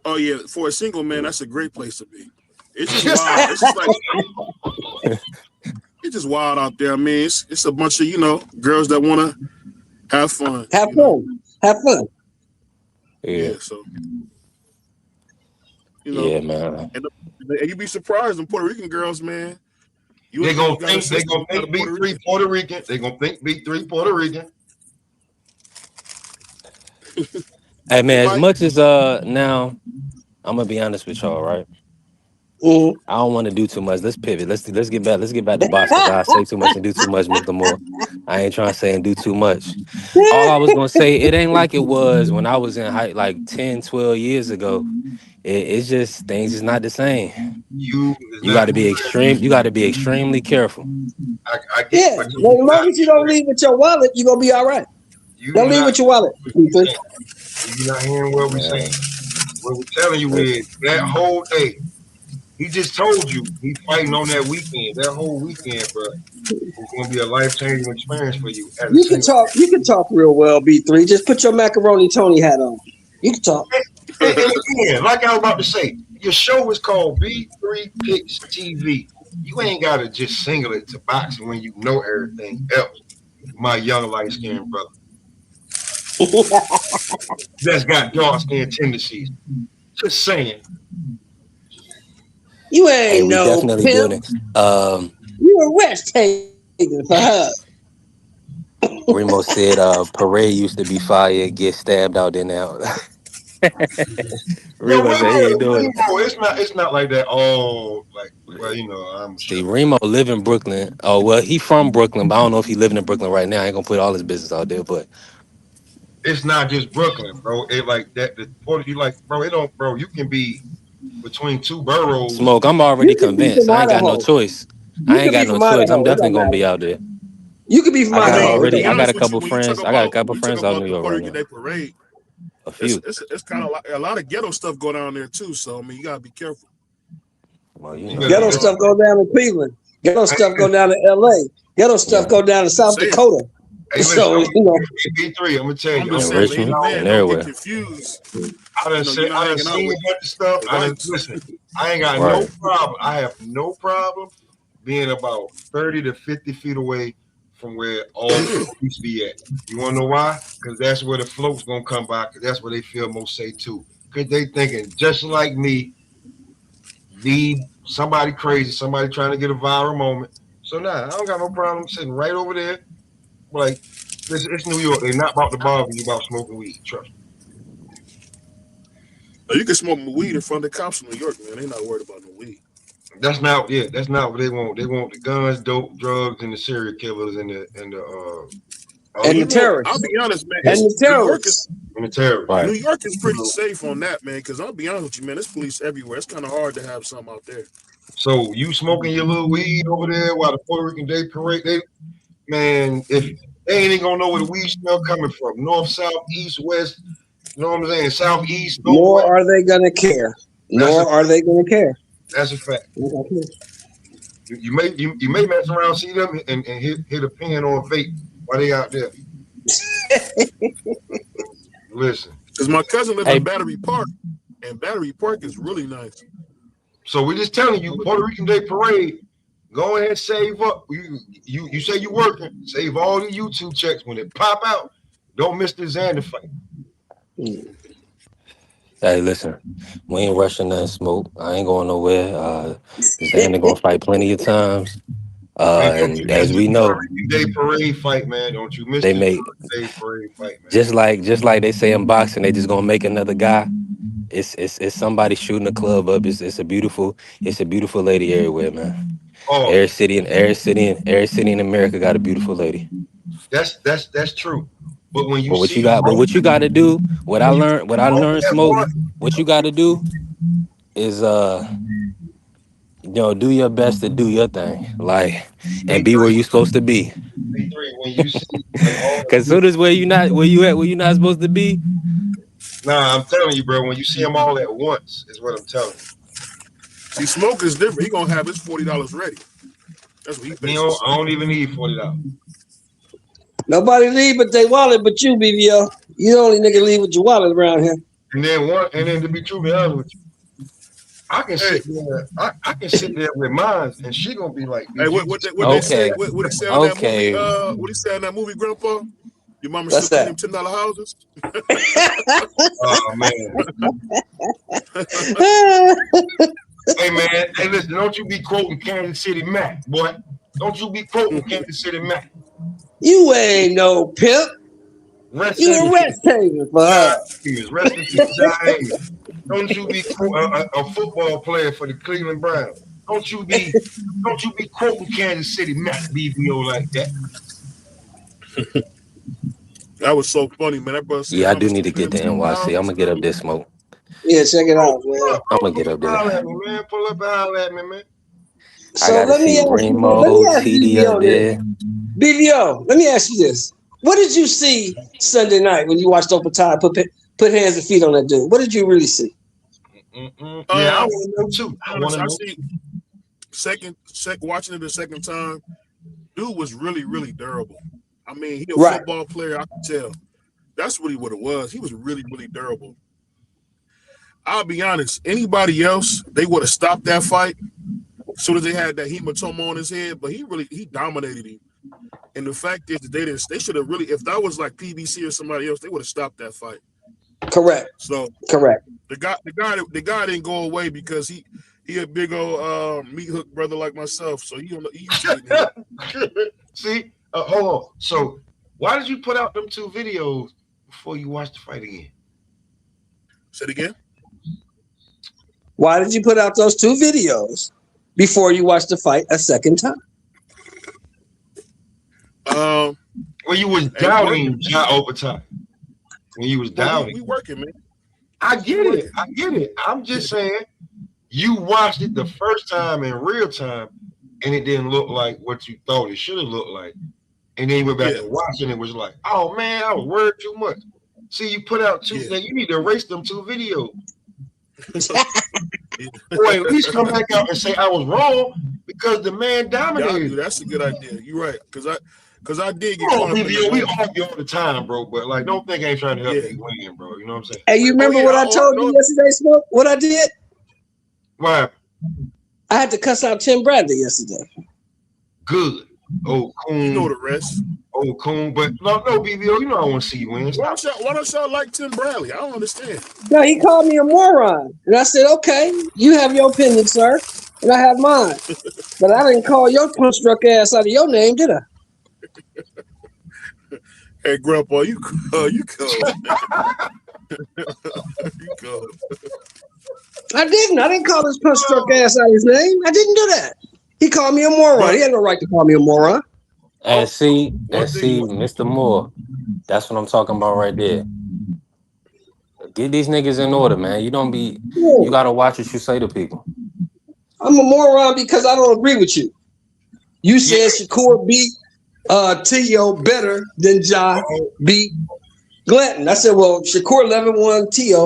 Oh yeah, for a single man, that's a great place to be. It's just wild. It's just like it's just wild out there. I mean, it's a bunch of girls that want to have fun. Have fun. Yeah. So yeah, man. And you'd be surprised, the Puerto Rican girls, man. They're gonna think B3 Puerto Rican. They're gonna think B3 Puerto Rican. Hey Hey, man, as Mike. much as now I'm gonna be honest with y'all, right? Mhm. I don't want to do too much. Let's pivot. Let's get back. Let's get back to boxing. Cause I say too much and do too much, Mr. Moore. I ain't trying to say and do too much. All I was gonna say, it ain't like it was when I was in high, like 10, 12 years ago. It's just things is not the same. You is You got not. to be extreme. You got to be extremely careful. I get, Yeah, but as long as you don't leave with your wallet, you're gonna be all right. you Don't leave not with your wallet. what we Ethan. saying. You're not hearing what we saying. Man, What we're telling you is listen. that whole day. He just told you he fighting on that weekend. That whole weekend, bro, is gonna be a life changing experience for you as a You can single. talk. You can talk real well, B3. Just put your macaroni Tony hat on. You can talk. And again, like I was about to say, your show is called B3 Picks TV. You ain't gotta just single it to boxing when you know everything else. My young light skinned brother that's got dark skin tendencies. Just saying. You Hey, ain't we no definitely pimp. building. You a West Haven for her. Remo said, "Parade used to be fire. Get stabbed out in there." Yo, Remo said he ain't doing it. Remo, it's not like that. Oh, like, well, I'm See, sure. Remo live in Brooklyn. Oh well, he from Brooklyn, but I don't know if he living in Brooklyn right now. I ain't gonna put all his business out there, but It's not just Brooklyn, bro. It like that. You like, bro. It don't, bro. You can be between two boroughs. Smoke. I'm already You could be convinced. from I ain't got no Idaho. choice. You I ain't could be got no from choice. I'm Idaho. It definitely don't gonna matter. be out there. You could be from I Hey, got man, Idaho. It to already. be I don't got matter. a honest with you, couple when you talk friends. I got a about couple friends out in New the York Puerto right Rican now. Day Parade, A it's few. it's it's kind of like a lot of ghetto stuff go down there too. So I mean, you gotta be careful. Well, you You know, better. Ghetto man. stuff go down in Cleveland. Ghetto stuff go down to LA. Ghetto stuff Yeah, go down to I'm just South saying. Dakota. Hey, listen. So, I'm you know, B3. I'm gonna tell I'm you. I'm just in saying, sitting ladies, Richmond out. and man, don't get everywhere. confused. I done You're not hanging out seen with a bunch of stuff. the I done whites. listen. I ain't got no Right. problem. I have no problem being about 30 to 50 feet away from where all the police be at. You want to know why? Because that's where the float's gonna come by. Because that's where they feel most safe too. Because they thinking just like me, be somebody crazy, somebody trying to get a viral moment. So nah, I don't got no problem sitting right over there. Like, it's New York. They're not about to bother you about smoking weed. Trust me. You can smoke weed in front of the cops in New York, man. They not worried about no weed. That's not what they want. They want the guns, dope, drugs, and the serial killers all and these the I'll terrorists. be honest, man. And It's the terrorists. and the terrorists. Right. New York is pretty So, safe on that, man. Because I'll be honest with you, man. There's police everywhere. It's kind of hard to have some out there. so you smoking your little weed over there while the Puerto Rican Day Parade, man, if they ain't gonna know where the weed smell coming from, north, south, east, west, you know what I'm saying, southeast, northwest. Nor are they going to care. That's a Nor are they going to care. that's a fact. You may mess around, see them, and hit a pin on a vape while they out there. Listen. Because my cousin live in Hey, Battery Park, and Battery Park is really nice. So we're just telling you, Puerto Rican Day Parade. Go ahead, save up. You say you working, save all the YouTube checks. When it pop out, don't miss the Xander fight. hey, listen. We ain't rushing that smoke. I ain't going nowhere. Xander gonna fight plenty of times. Man, don't you And miss as the we Puerto know, Rican Day Parade fight, man. Don't you miss they the make Day Parade fight, man. just like they say in boxing, they just gonna make another guy. It's somebody shooting a club up. It's a beautiful lady everywhere, man. Oh, Every city in America got a beautiful lady. that's true. But when you But see what you got to do, when you see what I all learned, at smoke. once, What you got to do is do your best to do your thing, like, and be where B3, you supposed to be. B3, when you see like all Cause the soon as where you not supposed to be. nah, I'm telling you, bro. When you see them all at once, is what I'm telling See, smoke is different. He gonna have his $40 ready. That's what he you. basically I saying. don't even need $40. Nobody leave but they wallet but you, BBO. You the only nigga leave with your wallet around here. And then to be truly honest with you, I can Hey, sit there. I can sit there with mine, and she gonna be like, hey, "Did you just what they smoke say? Okay, that?" What he say on that movie? okay. What he say on that movie, Grandpa? Your mama still What's clean that? them $10 houses. Oh man. Hey man. Hey, listen. Don't you be quoting Kansas City Mac, boy. Don't you be quoting Kansas City Mac. You ain't no pimp. Rest You in a rest haven for her. peace. Rest in peace, James. Don't you be a football player for the Cleveland Browns. Don't you be quoting Kansas City Matt BBO like that. That was so funny, man. That brother said Yeah, I I'm a do need to get to stupidity NYC. I'm gonna get up this smoke. Yeah, check it Bro, out, pull man. up, I'm bro. gonna Pull get up up and there. holler at me, man. Pull up and holler at me, man. I So gotta let see me ask you this. Let me Remo, ask TD up BBO this. there. BBO, let me ask you this. What did you see Sunday night when you watched Open Tide put hands and feet on that dude? What did you really see? Yeah, I want to know too. I want Honest, to I know. see watching it the second time. Dude was really durable. I mean, he a Right. football player. I can tell. That's what it was. He was really durable. I'll be honest. Anybody else, they would have stopped that fight as soon as they had that hematoma on his head. But he dominated him. And the fact is that they should have really, if that was like PBC or somebody else, they would have stopped that fight. Correct. So Correct. the guy didn't go away because he a big old meat hook brother like myself. So he used to getting hit. See, hold on. So why did you put out them 2 videos before you watched the fight again? Say it again. Why did you put out those 2 videos before you watched the fight a second time? Well, you was doubting John Overtime. When you was doubting, we working, man. I get it. I'm just saying, you watched it the first time in real time, and it didn't look like what you thought it should have looked like. And then you went back and watched it, and it was like, oh man, I was worried too much. See, you put out 2. Now you need to erase them 2 videos. Or at least come back out and say I was wrong because the man dominated. Yeah, that's a good idea. You're right, because I did get caught up in we argue all the time, bro. But like, don't think I ain't trying to help you win, bro. You know what I'm saying? Hey, you remember what I told you yesterday, Smoke? What I did? Right. I had to cuss out Tim Bradley yesterday. Good. Oh, coon. You know the rest. Oh, coon. But no, BBO, you know I want to see you win. Why don't y'all like Tim Bradley? I don't understand. No, he called me a moron. And I said, okay, you have your opinion, sir. And I have mine. But I didn't call your punch-struck ass out of your name, did I? Hey, Grandpa, you cold. You cold. I didn't call his punch-struck ass out of his name. I didn't do that. He called me a moron. He had no right to call me a moron. And see, Mr. Moore, that's what I'm talking about right there. Get these niggas in order, man. You gotta watch what you say to people. I'm a moron because I don't agree with you. You said Shakur beat T.O. better than Ja beat Glanton. I said, well, Shakur 11-1 T.O.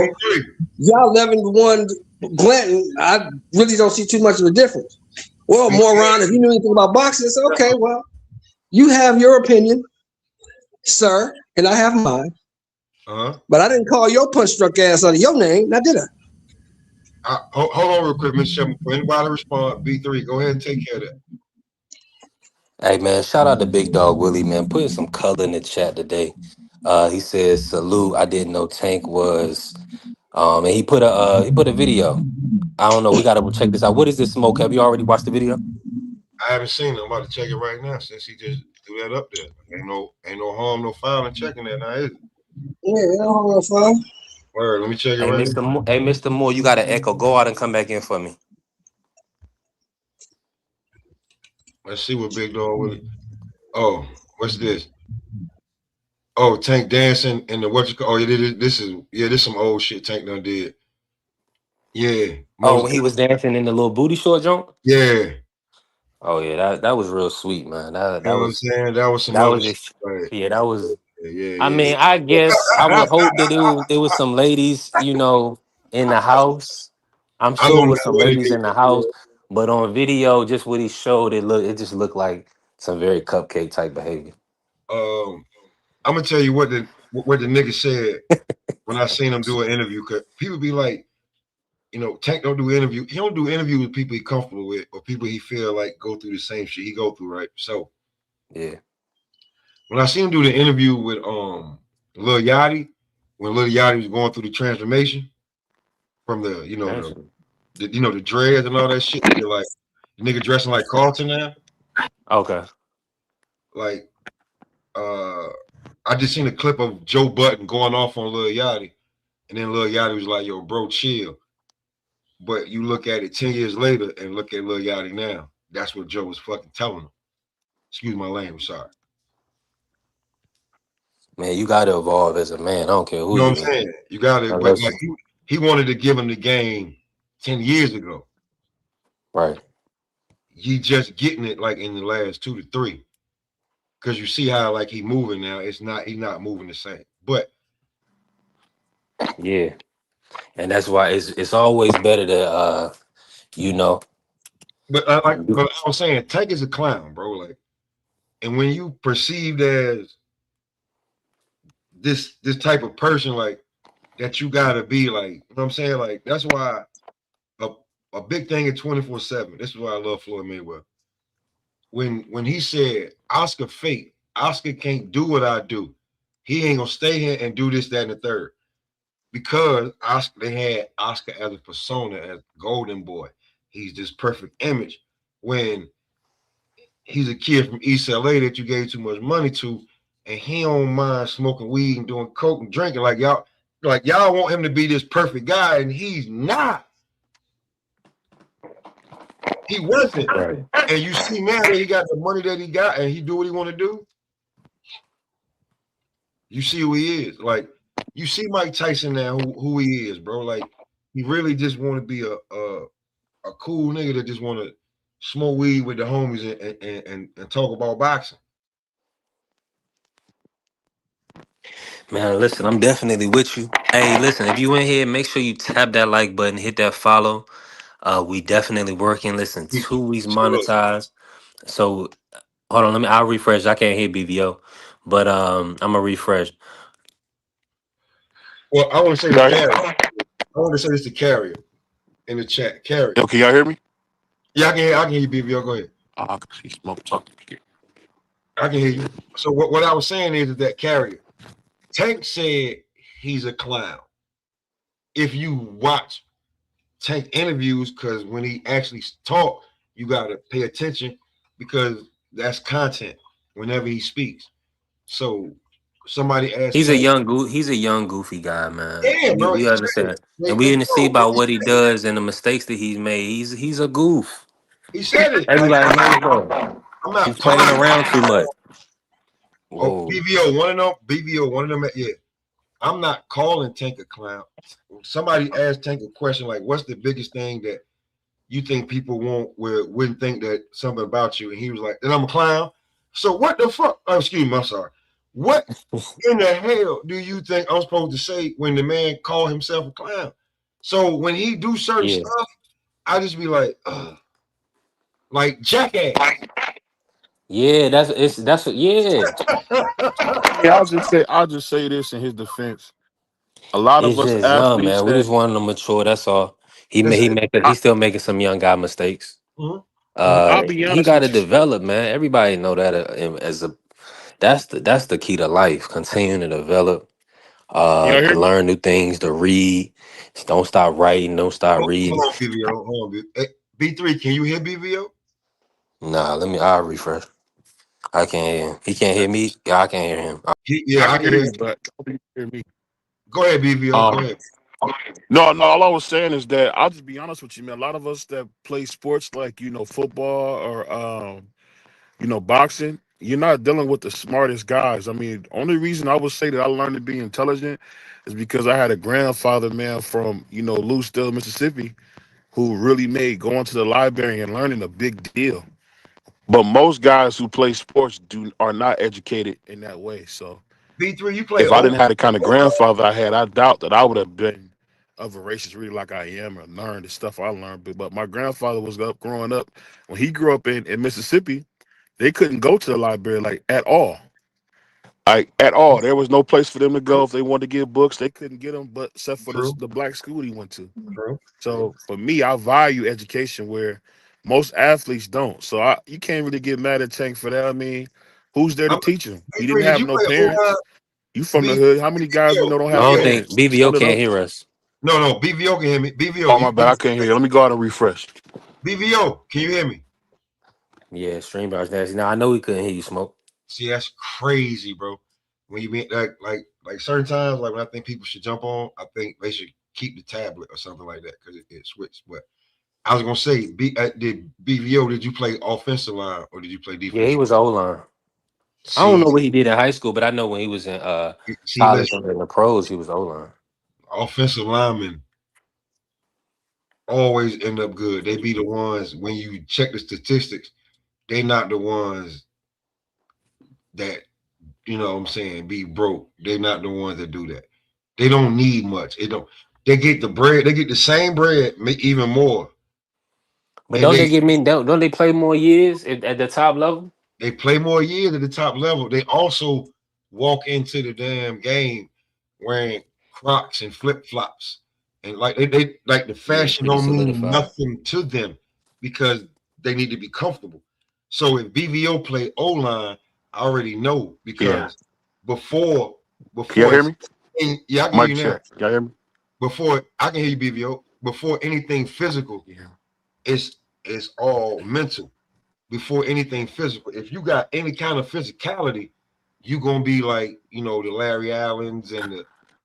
Ja 11-1 Glanton. I really don't see too much of a difference. Well, moron, if you knew anything about boxing, I said, okay, well, you have your opinion, sir, and I have mine. But I didn't call your punch-struck ass out of your name, now did I? Hold on real quick, Mr. Sherman. For anybody to respond, B3, go ahead and take care of that. Hey man, shout out to Big Dog Willie, man. Putting some color in the chat today. He says, salute. I didn't know Tank was and he put a video. I don't know. We gotta check this out. What is this, Smoke? Have you already watched the video? I haven't seen it. I'm about to check it right now since he just threw that up there. Ain't no harm, no foul in checking that now, is it? Yeah, no harm, no foul. Word, let me check it right now. Hey, Mr. Moore, you got an echo. Go out and come back in for me. Let's see what Big Dog Willie. Oh, what's this? Oh, Tank dancing in the Oh, yeah, this is some old shit Tank done did. Yeah. Oh, when he was dancing in the little booty short joint? Yeah. Oh yeah, that was real sweet, man. That you know was what I'm saying? That was some that other was shit. Right. yeah, that was Yeah. I mean, I guess I would hope that there was some ladies, in the house. I'm sure it was some ladies in the house, but on video, just what he showed, it just looked like some very cupcake type behavior. I'm gonna tell you what the nigga said when I seen him do an interview. Cause people be like, Tank don't do interview. He don't do interview with people he comfortable with or people he feel like go through the same shit he go through, right? So yeah. When I seen him do the interview with Lil Yachty, when Lil Yachty was going through the transformation from the the dreads and all that shit, they're like the nigga dressing like Carlton now. Okay. Like I just seen a clip of Joe Budden going off on Lil Yachty, and then Lil Yachty was like, "Yo, bro, chill." But you look at it 10 years later and look at Lil Yachty now. That's what Joe was fucking telling him. Excuse my language, sorry. Man, you got to evolve as a man. I don't care who You know you what I'm is. saying? You got it, but like Unless, he wanted to give him the game 10 years ago. right. He just getting it like in the last 2 to 3. Because you see how like he moving now. He's not moving the same. But Yeah. And that's why it's always better to you know. but I was saying, Tank is a clown, bro. Like, and when you perceived as this type of person, like that, you gotta be like, you know what I'm saying? Like, that's why a big thing at 24/7. This is why I love Floyd Mayweather. When he said Oscar fake, Oscar can't do what I do. He ain't gonna stay here and do this, that, and the third. Because Oscar, they had Oscar as a persona, as Golden Boy. He's this perfect image. When he's a kid from East LA that you gave too much money to, and he don't mind smoking weed and doing coke and drinking like y'all want him to be this perfect guy, and he's not. He wasn't. Right. And you see now that he got the money that he got and he do what he want to do. You see who he is. Like, you see Mike Tyson now, who he is, bro. Like, he really just want to be a cool nigga that just want to smoke weed with the homies and talk about boxing. Man, listen, I'm definitely with you. Hey, listen, if you in here, make sure you tap that like button, hit that follow. We definitely working. Listen, 2 weeks Sure. monetized. So hold on, I'll refresh. I can't hear BVO, but I'm gonna refresh. Well, I want to say the carrier. I want to say this to Carrier in the chat. Carrier. Yo, can y'all hear me? Yeah, I can hear you, BBO. Go ahead. I can see smoke talking. I can hear you. So what I was saying is that Carrier, Tank said he's a clown. If you watch Tank interviews, because when he actually talk, you got to pay attention because that's content whenever he speaks. So somebody asked He's a Tank, young goofy guy, man. yeah, bro, We he said understand, it. and we didn't see And about what he does and the mistakes that he's made. He's a goof. he said it. Like, Everybody knows that. I'm not He's playing calling. around too much. Oh, Whoa. BVO, one of them. BVO, one of them. Yeah, I'm not calling Tank a clown. Somebody asked Tank a question like, "What's the biggest thing that you think people wouldn't think that something about you?" And he was like, "That I'm a clown." So what the fuck? Oh, excuse me. I'm sorry. What in the hell do you think I'm supposed to say when the man called himself a clown? So when he do certain Yeah. stuff, I just be like, ugh, like jackass. Yeah, that's what. Yeah, Yeah, I'll just say this in his defense. A lot of it's us just young, athletes man. We that just want him to mature. That's all. That's it. He's still making some young guy mistakes. Mhm. Mhm. I'll be He honest got to with you. develop, man. Everybody know that as a that's the key to life. Continuing to develop, Can y'all to hear me? learn new things, to read. Don't stop writing. Don't stop Hold reading. on, BVO. Hold on, B3. Can you hear BVO? Nah, I'll refresh. I can't hear him. He can't hear me. Yeah, I can't hear him. I Yeah, I can can hear hear. you, but nobody can hear me. Go ahead, BVO. Go Um, ahead. no. All I was saying is that I'll just be honest with you, man. A lot of us that play sports like football or boxing, you're not dealing with the smartest guys. I mean, only reason I would say that I learned to be intelligent is because I had a grandfather, man, from Louisville, Mississippi, who really made going to the library and learning a big deal. But most guys who play sports are not educated in that way. So B3, you play if I old. didn't have the kind of grandfather I had, I doubt that I would have been of a racist really like I am or learned the stuff I learned. But my grandfather was growing up. When he grew up in Mississippi, they couldn't go to the library like at all. Like at all. There was no place for them to go. If they wanted to get books, they couldn't get them, but except for True. the black school he went to. True. So for me, I value education where most athletes don't. So you can't really get mad at Tank for that. I mean, who's there to I'm, teach him? He didn't B3, did have you no play old line? parents. You from the B hood? How many guys we know don't I have don't BVO. think parents? It's one BVO of can't those. hear us. No, BVO can hear me. BVO, Oh my bad, I can't hear you. Let me go out and refresh. BVO, can you hear me? Yeah, stream bars nasty. Now I know he couldn't hear you, Smoke. See, that's crazy, bro. when you mean like certain times, like when I think people should jump on, I think they should keep the tablet or something like that because it switched. But I was gonna say, did BVO? Did you play offensive line or did you play Yeah, he defense? was O-line. I don't See, know what he did in high school, but I know when he was in college listen, and in the pros, he was O-line. offensive linemen always end up good. They be the ones when you check the statistics, they not the ones that what I'm saying be broke. They're not the ones that do that. They don't need much. It don't. They get the bread. They get the same bread, even more, But and don't they get me? Don't they play more years at the top level? they play more years at the top level. They also walk into the damn game wearing Crocs and flip flops, and like they like the Yeah, fashion pretty don't mean solidified. nothing to them because they need to be comfortable. So if BVO play O line, I already know Yeah. because before Can y'all before hear it's me? yeah, I can hear Mic you now. check. Y'all hear me? Before I can hear you, BVO. Before anything physical, Yeah. it's all mental. Before anything physical, if you got any kind of physicality, you gonna be like the Larry Allens and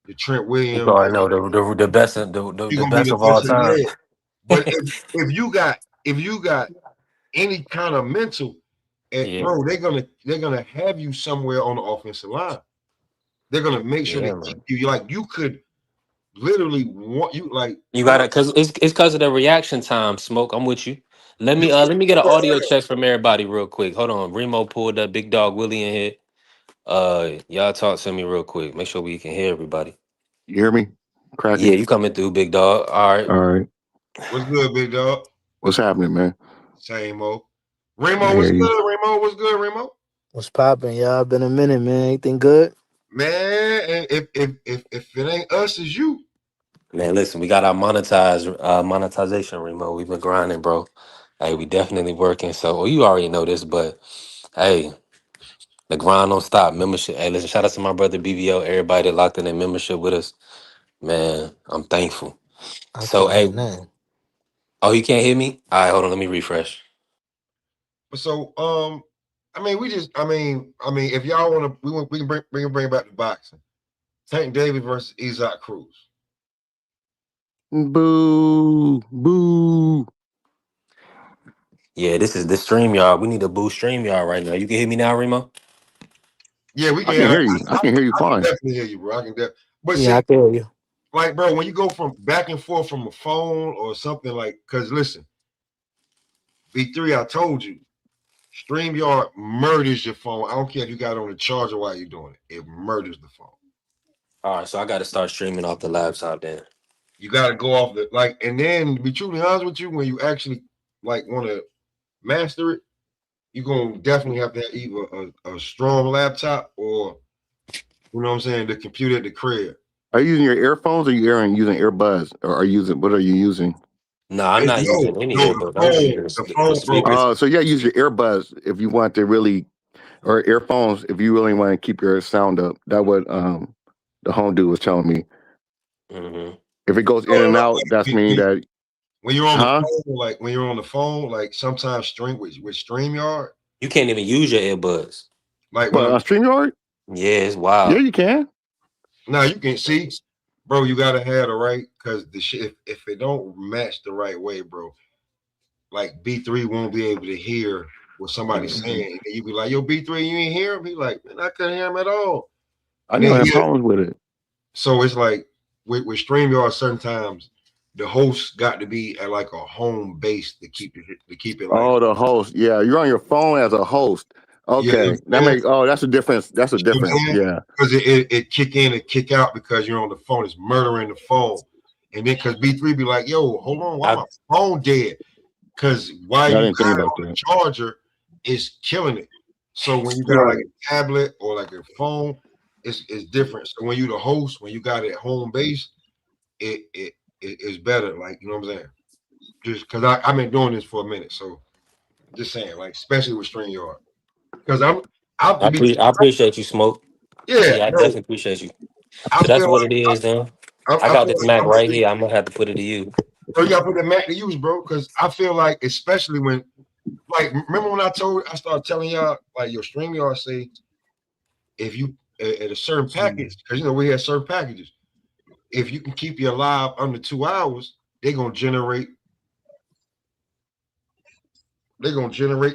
the Trent So Williams. I know the best of You're the gonna be best the of all best of time. yeah. But if you got any kind of mental, Yeah, bro, they're gonna have you somewhere on the offensive line. They're gonna make sure yeah, they keep man. you like you could literally want you like You I'm got not to because it's because of the reaction time. Smoke, I'm with you. you Let me get an audio check from everybody real quick. Hold on, Remo pulled up, Big Dog Willie in here. Y'all talk to me real quick. Make sure we can hear everybody. You hear me? Yeah, Cracking. you coming through, Big Dog. All right. All right. what's good, big dog. What's happening, man? Same old. I Remo, what's hear you. good? Remo, what's good, Remo? What's poppin', y'all? Been a minute, man. Anything good? Man, and if it ain't us, it's you. Man, listen, we got our monetization remote. We've been grinding, bro. Hey, we definitely working. So well, you already know this, but hey, the grind don't stop. Membership. Hey, listen, shout out to my brother BVO, everybody that locked in their membership with us. Man, I'm thankful. I So can't hear hey, nothing. oh, you can't hear me? All right, hold on, let me refresh. So I mean, if y'all want to, we can bring back the boxing. Tank Davis versus Isaac Cruz. Boo. Boo. Yeah, this is the stream yard. We need to boost stream yard right now. You can hear me now, Remo? Yeah, we I can. can I, hear you. I can hear you I can fine. definitely hear you, bro. I can definitely. But Yeah, see, I can hear you. like, bro, when you go from back and forth from a phone or something like, because listen, B3, I told you, StreamYard murders your phone. I don't care if you got it on the charger while you're doing it. It murders the phone. All right, so I got to start streaming off the laptop then. You got to go off the and then to be truly honest with you, when you actually like want to master it, you're gonna definitely have to have either a strong laptop or you know what I'm saying, the computer at the crib. Are you using your earphones or using earbuds? Or are you using what are you using? No, I'm not using any No, earbuds. I'm just using the the phone, bro. speakers. So yeah, use your earbuds if you want to really or earphones if you really want to keep your sound up. That what the home dude was telling me. Mm-hmm. If it goes in and out, that's meaning that When you're on the huh? phone, like when you're on the phone, like sometimes stream with StreamYard, You can't even use your earbuds. like when But I'm on StreamYard? Yeah, it's Yeah, wild. you can. now you can see, bro, you gotta have the right because the shit if it don't match the right way, bro, like B3 won't be able to hear what somebody's Mhm. saying. And you be like, yo, B3, you ain't hear him? He like, man, I couldn't hear him at all. I And then never had problems with it. so it's like with StreamYard, certain times the host got to be at like a home base to keep it like Oh, the host. Yeah, you're on your phone as a host. you know Okay, what that I'm saying? makes. Oh, that's a difference. That's a You know what difference. I'm saying? Yeah. Because it kick in and kick out because you're on the phone. It's murdering the phone. And then because B3 be like, yo, hold on, why I my phone dead? Because while I you didn't think got it about on the that. charger, it's killing it. So when you got like Right. a tablet or like a phone, it's different. So when you the host, when you got it at home base, it's better. Like, you know what I'm saying? Just because I've been doing this for a minute. So just saying, like, especially with StreamYard. Because I'm out to be I appreciate you, Smoke. yeah, Yeah, I bro. definitely appreciate you. I So that's feel what like it is, then. I I got feel this like Mac I'm gonna right be here. I'm gonna have to put it to you. bro, you gotta put that Mac to use, bro. Cause I feel like, especially when like remember when I started telling y'all like your StreamYard say if you at a certain package, because we have certain packages. If you can keep your live under 2 hours, they're gonna generate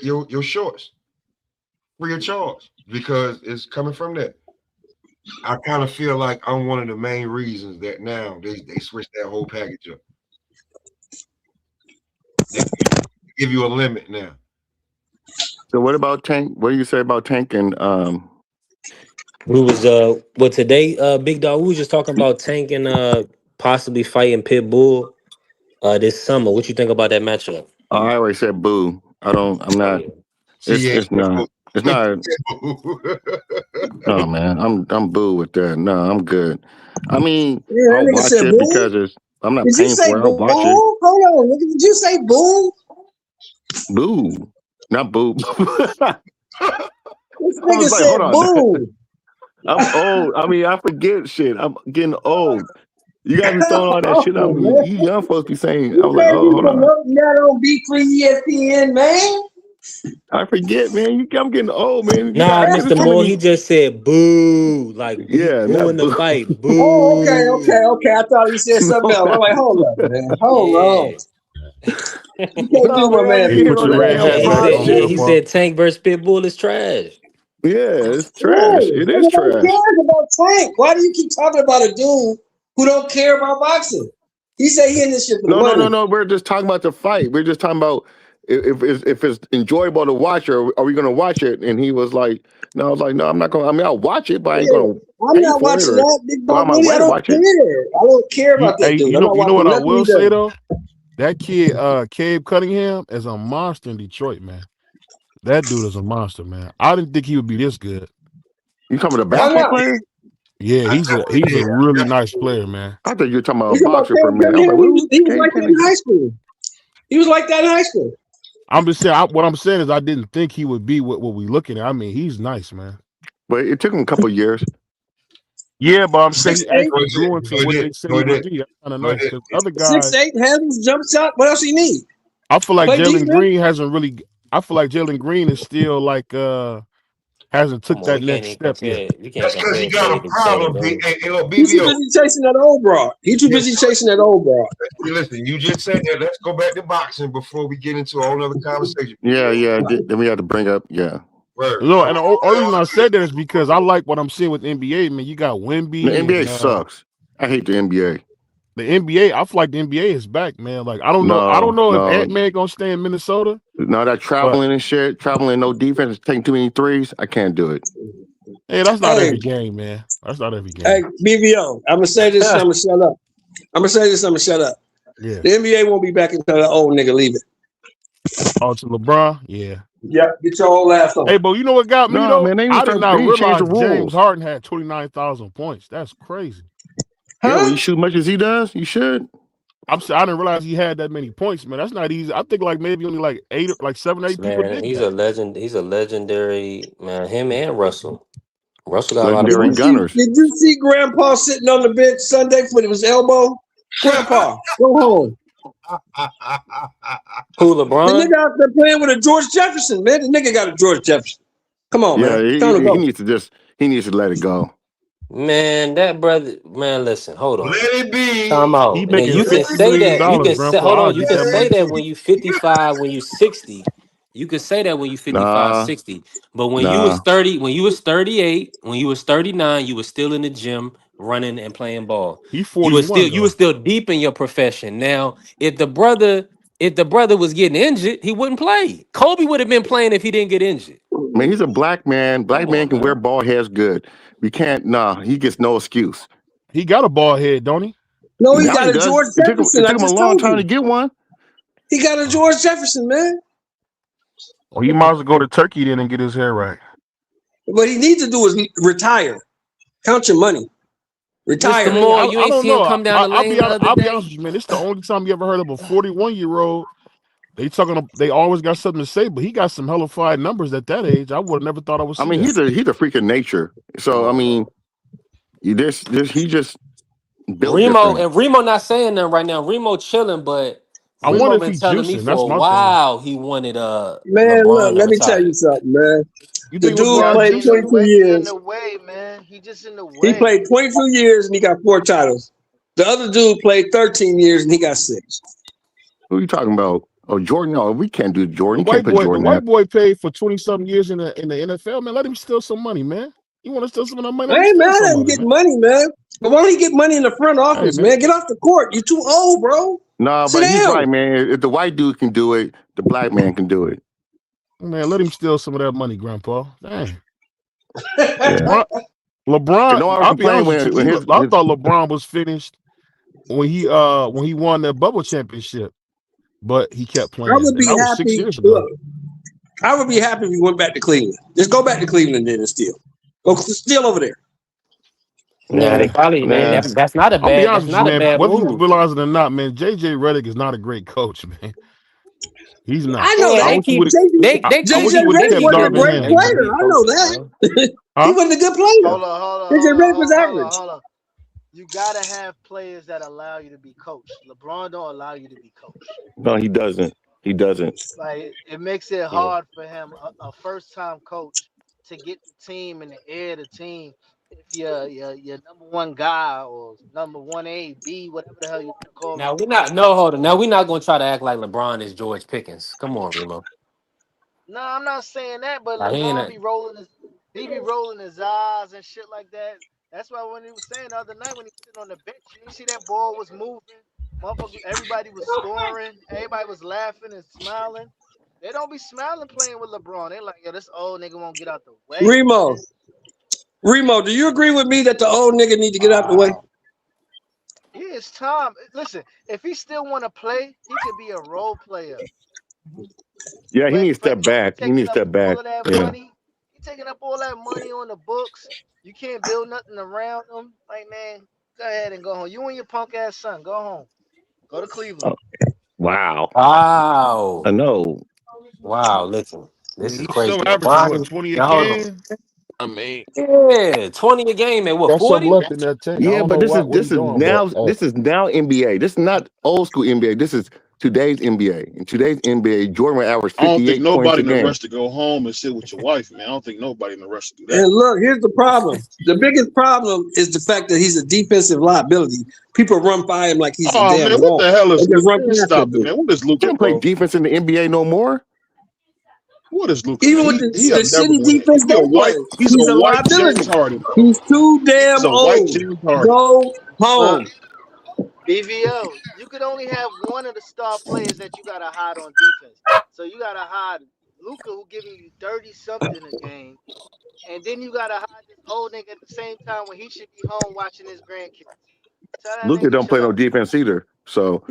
your shorts free of charge because it's coming from that. I kind of feel like I'm one of the main reasons that now they switched that whole package up. They give you a limit now. So what about Tank? What do you say about Tank and We was today, Big Dog, we was just talking about Tank and possibly fighting Pitbull this summer. What you think about that matchup? I always said boo. I'm not. It's not. It's not. Oh man, I'm boo with that. No, I'm good. I mean, I'll watch it because I'm not paying for it. I'll watch it. Hold on, nigga. Did you say boo? Boo, not boo. This nigga said boo. I'm old. I mean, I forget shit. I'm getting old. You got me throwing all that shit out. You young folks be saying, I'm like, oh, hold on. That on B3 ESPN, man. I forget, man. I'm getting old, man. Nah, Mr. Moore, he just said boo. Like, boo in the fight. Boo. Oh, okay. I thought he said something else. I'm like, hold up, man. Hold on. You can't do my man. He said Tank versus Pitbull is trash. Yeah, it's trash. It is trash. Who cares about Tank? Why do you keep talking about a dude who don't care about boxing? He said he in this shit for the money. No. We're just talking about the fight. We're just talking about if it's enjoyable to watch, or are we going to watch it? And he was like, no. I was like, no, I'm not going. I mean, I'll watch it, but I ain't going to. I'm not watching that. Big Dog, I don't care. I don't care about that dude. You know what I will say though? That kid, Cade Cunningham, is a monster in Detroit, man. That dude is a monster, man. I didn't think he would be this good. You talking about a basketball player? Yeah, he's a really nice player, man. I thought you were talking about a boxer for a minute. He was like that in high school. He was like that in high school. I'm just saying. What I'm saying is, I didn't think he would be what we looking at. I mean, he's nice, man. But it took him a couple of years. Yeah, but I'm saying he actually grew into what they say he would be. That's kind of nice. Because other guys, 6'8", hands, jump shot. What else he need? I feel like Jalen Green hasn't really. I feel like Jalen Green is still like hasn't took that next step yet. That's because he got a problem. He's too busy chasing that old broad. He's too busy chasing that old broad. Listen, you just said that. Let's go back to boxing before we get into a whole other conversation. Yeah. Then we have to bring up, No, and the only reason I said that is because I like what I'm seeing with the NBA. Man, you got Wemby. The NBA sucks. I hate the NBA. The NBA, I feel like the NBA is back, man. Like I don't know if Ant-Man gonna stay in Minnesota. No, that traveling and shit, traveling no defense, taking too many threes. I can't do it. Hey, that's not every game, man. That's not every game. Hey, BVO, I'm gonna say this. I'm gonna shut up. I'm gonna say this. I'm gonna shut up. Yeah. The NBA won't be back until the old nigga leave it. Oh, to LeBron, yeah. Yep, get your old ass on. Hey, but you know what got me though? Man, I did not realize James Harden had 29,000 points. That's crazy. Yeah, when you shoot much as he does, you should. I didn't realize he had that many points, man. That's not easy. I think like maybe only like 7 or 8 people did. He's a legend. He's a legendary man. Him and Russell. Russell got legendary a lot of gunners. Did you see Grandpa sitting on the bench Sunday for his elbow? Grandpa, go home. Who, LeBron? The nigga out there playing with a George Jefferson, man. The nigga got a George Jefferson. Come on, man. He needs to let it go. Man, that brother, man, listen, hold on. Let it be. Time out. You can say that. You can say, hold on. You can say that when you 55, when you 60. You can say that when you 55, 60. But when you was 30, when you was 38, when you was 39, you was still in the gym running and playing ball. You were still deep in your profession. Now, if the brother was getting injured, he wouldn't play. Kobe would have been playing if he didn't get injured. Man, he's a black man. Black man can wear bald heads good. We can't. He gets no excuse. He got a bald head, don't he? No, he got a George Jefferson. It took him a long time to get one. He got a George Jefferson, man. Well, he might as well go to Turkey then and get his hair right. What he needs to do is retire. Count your money. Retire. More, you ain't seen him come down the lane I'll be honest with you, man. This is the only time you ever heard of a 41-year-old. They always got something to say, but he got some hellified numbers at that age. I would have never thought I would see. I mean, he's a freak of nature. So I mean, he just built Remo not saying nothing right now. Remo chilling, but I wonder if he's telling me for a while he wanted man. Look, let me tell you something, man. The dude played 22 years. In the way, man. He just in the way. He played 22 years and he got 4 titles. The other dude played 13 years and he got 6. Who are you talking about? Oh, Jordan. No, we can't do Jordan. The You can't put Jordan. white boy paid for 20-something years in the NFL, man. Let him steal some money, man. You want to steal some of the money? I ain't mad at him getting money, man. But why don't he get money in the front office, Hey, man. man? Get off the court. You're too old, bro. No, but he's right, man. If the white dude can do it, the black man can do it. Man, let him steal some of that money, Grandpa. Dang. Yeah. LeBron, No, I'll be honest with you, I thought LeBron was finished when he won that bubble championship, but he kept playing. I would be that was happy. 6 years ago. Look, I would be happy if he went back to Cleveland. Just go back to Cleveland then and steal. Go steal over there. Nah, they probably man. That's not a bad. I'll be honest That's not with you, a man. bad Whether you move. realize it or not, man, JJ Redick is not a great coach, man. He's not. I know that. They JJ Redick wasn't a great player. I know that. He wasn't a good player. Hold on. JJ Redick was average. Hold on. You gotta have players that allow you to be coached. LeBron don't allow you to be coached. No, he doesn't. He doesn't. Like it makes it hard for him, a first-time coach, to get the team and the air of the team. If you're number one guy or number 1A, B, whatever the hell you want to call Now it. we're not. No, hold on. Now we're not gonna try to act like LeBron is George Pickens. Come on, Remo. No, I'm not saying that, but Nah, LeBron be rolling his eyes and shit like that. That's why when he was saying the other night when he was sitting on the bench, you see that ball was moving, motherfucker, everybody was scoring, everybody was laughing and smiling. They don't be smiling playing with LeBron. They like, yo, this old nigga won't get out the way. Remo, do you agree with me that the old nigga need to get out the way? Yeah, it's time. Listen, if he still want to play, he could be a role player. Yeah, he needs to step back. He needs to step back. Money, he taking up all that money on the books. You can't build nothing around him. Like, man, go ahead and go home. You and your punk ass son, go home. Go to Cleveland. Oh, wow. Wow. I know. Wow. Listen, this is crazy. Still averaging 20 a game. I mean, yeah, 20 a game and what, that's 40? left in that tank. Yeah, but this is now NBA. This is not old school NBA. This is today's NBA. In today's NBA, Jordan will average 58 I don't think nobody in the game. rush to go home and sit with your wife, man. I don't think nobody in the rush to do that. And look, here's the problem. The biggest problem is the fact that he's a defensive liability. People run by him like he's a damn man, what the hell is Luka? Stop it, man. What is Luka? He don't play defense in the NBA no more. What is Luka? Even with the shitty defense, he's a white James Harden. He's too damn old. Go home. BVO, you could only have one of the star players that you gotta hide on defense. So you gotta hide Luka, who giving you 30-something a game, and then you gotta hide this old nigga at the same time when he should be home watching his grandkids. Luka don't play no defense either. So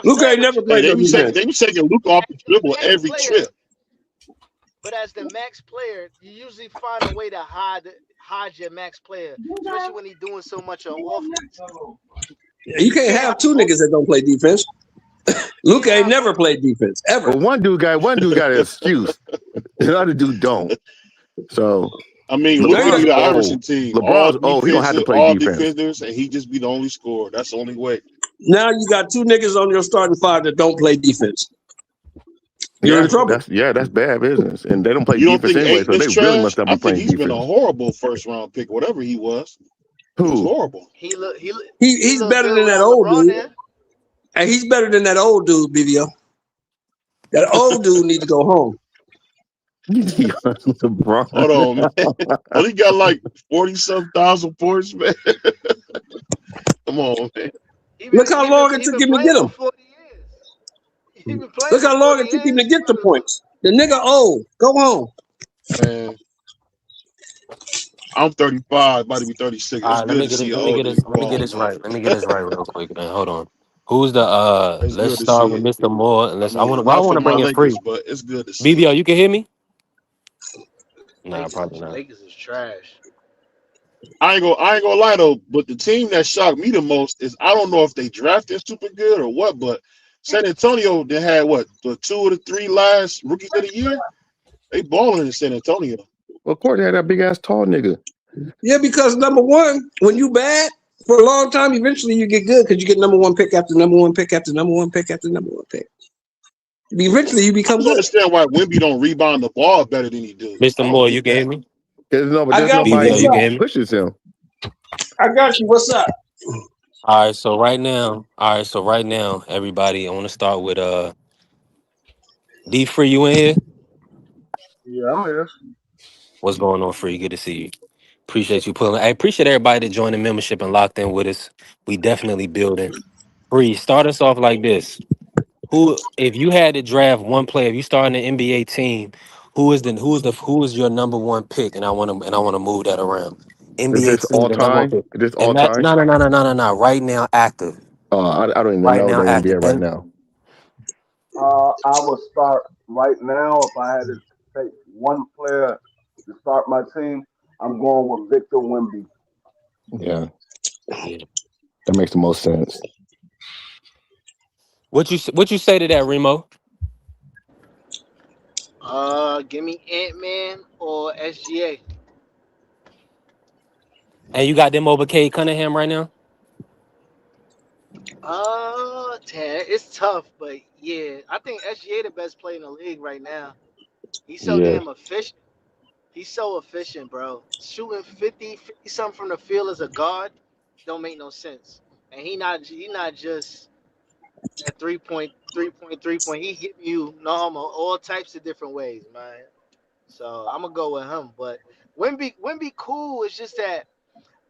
Luka ain't never played no defense. They be taking Luka off the dribble every trip. But as the max player, you usually find a way to hide your max player, especially when he's doing so much on offense. You can't have two niggas that don't play defense. Luka ain't never played defense ever. Well, one dude got an excuse. The other dude don't. So I mean, look at the Iverson team. LeBron's old. He don't have to play all defense. Defenders, and he just be the only scorer. That's the only way. Now you got two niggas on your starting five that don't play defense. You're in trouble. That's bad business. And they don't play defense anyway, so they really must not be playing defense. He's been a horrible first-round pick, whatever he was. Who? He was horrible. He's better than that old dude. And he's better than that old dude, BVO. That old dude need to go home. LeBron. Hold on, man. Well, he got like 40-some thousand points, man. Come on, man. Look how long it took him to get him. Look how long it took him to get the points. The nigga old. Go home. Man. I'm 35, about to be 36. Let me get this right. Let me get this right real quick, man. Hold on. Who's the let's start with Mr. Moore. I want to bring it free. But it's good to see. BBO, you can hear me? Nah, probably not. Lakers is trash. I ain't gonna lie though, but the team that shocked me the most is I don't know if they drafted super good or what, but San Antonio, they had what, the 2 or the 3 last rookies of the year? They balling in San Antonio. Well, of course, they had that big ass tall nigga. Yeah, because number one, when you bad for a long time, eventually you get good because you get number one pick after number one pick after number one pick after number one pick. Eventually you become good. I don't understand why Wemby don't rebound the ball better than he do. Mr. Moore, you can hear me? There's I got you. nobody What's BBL, you up? can hear me? pushes him. I got you. What's up? All right, so right now, everybody, I want to start with D Free. You in here? Yeah, I'm here. What's going on, Free? Good to see you. Appreciate you pulling. I appreciate everybody that joined the membership and locked in with us. We definitely building. Free, start us off like this. Who, if you had to draft one player, if you start an NBA team, who is your number one pick? And I want to move that around. Is NBA this team, all the number one time? pick. Is this all And that time? no. Right now, active. I don't even Right know now, the NBA active. right now. I would start right now if I had to take one player to start my team. I'm going with Victor Wemby. Yeah, Yeah. that makes the most sense. What you say to that, Remo? Give me Ant-Man or SGA. And you got them over Cade Cunningham right now? Damn, it's tough, but yeah, I think SGA the best player in the league right now. He's so Yeah. damn efficient. He's so efficient, bro. Shooting 50 something from the field as a guard don't make no sense. And he not just that 3 point. He hit you normal, all types of different ways, man. So I'm gonna go with him. But Wemby cool. It's just that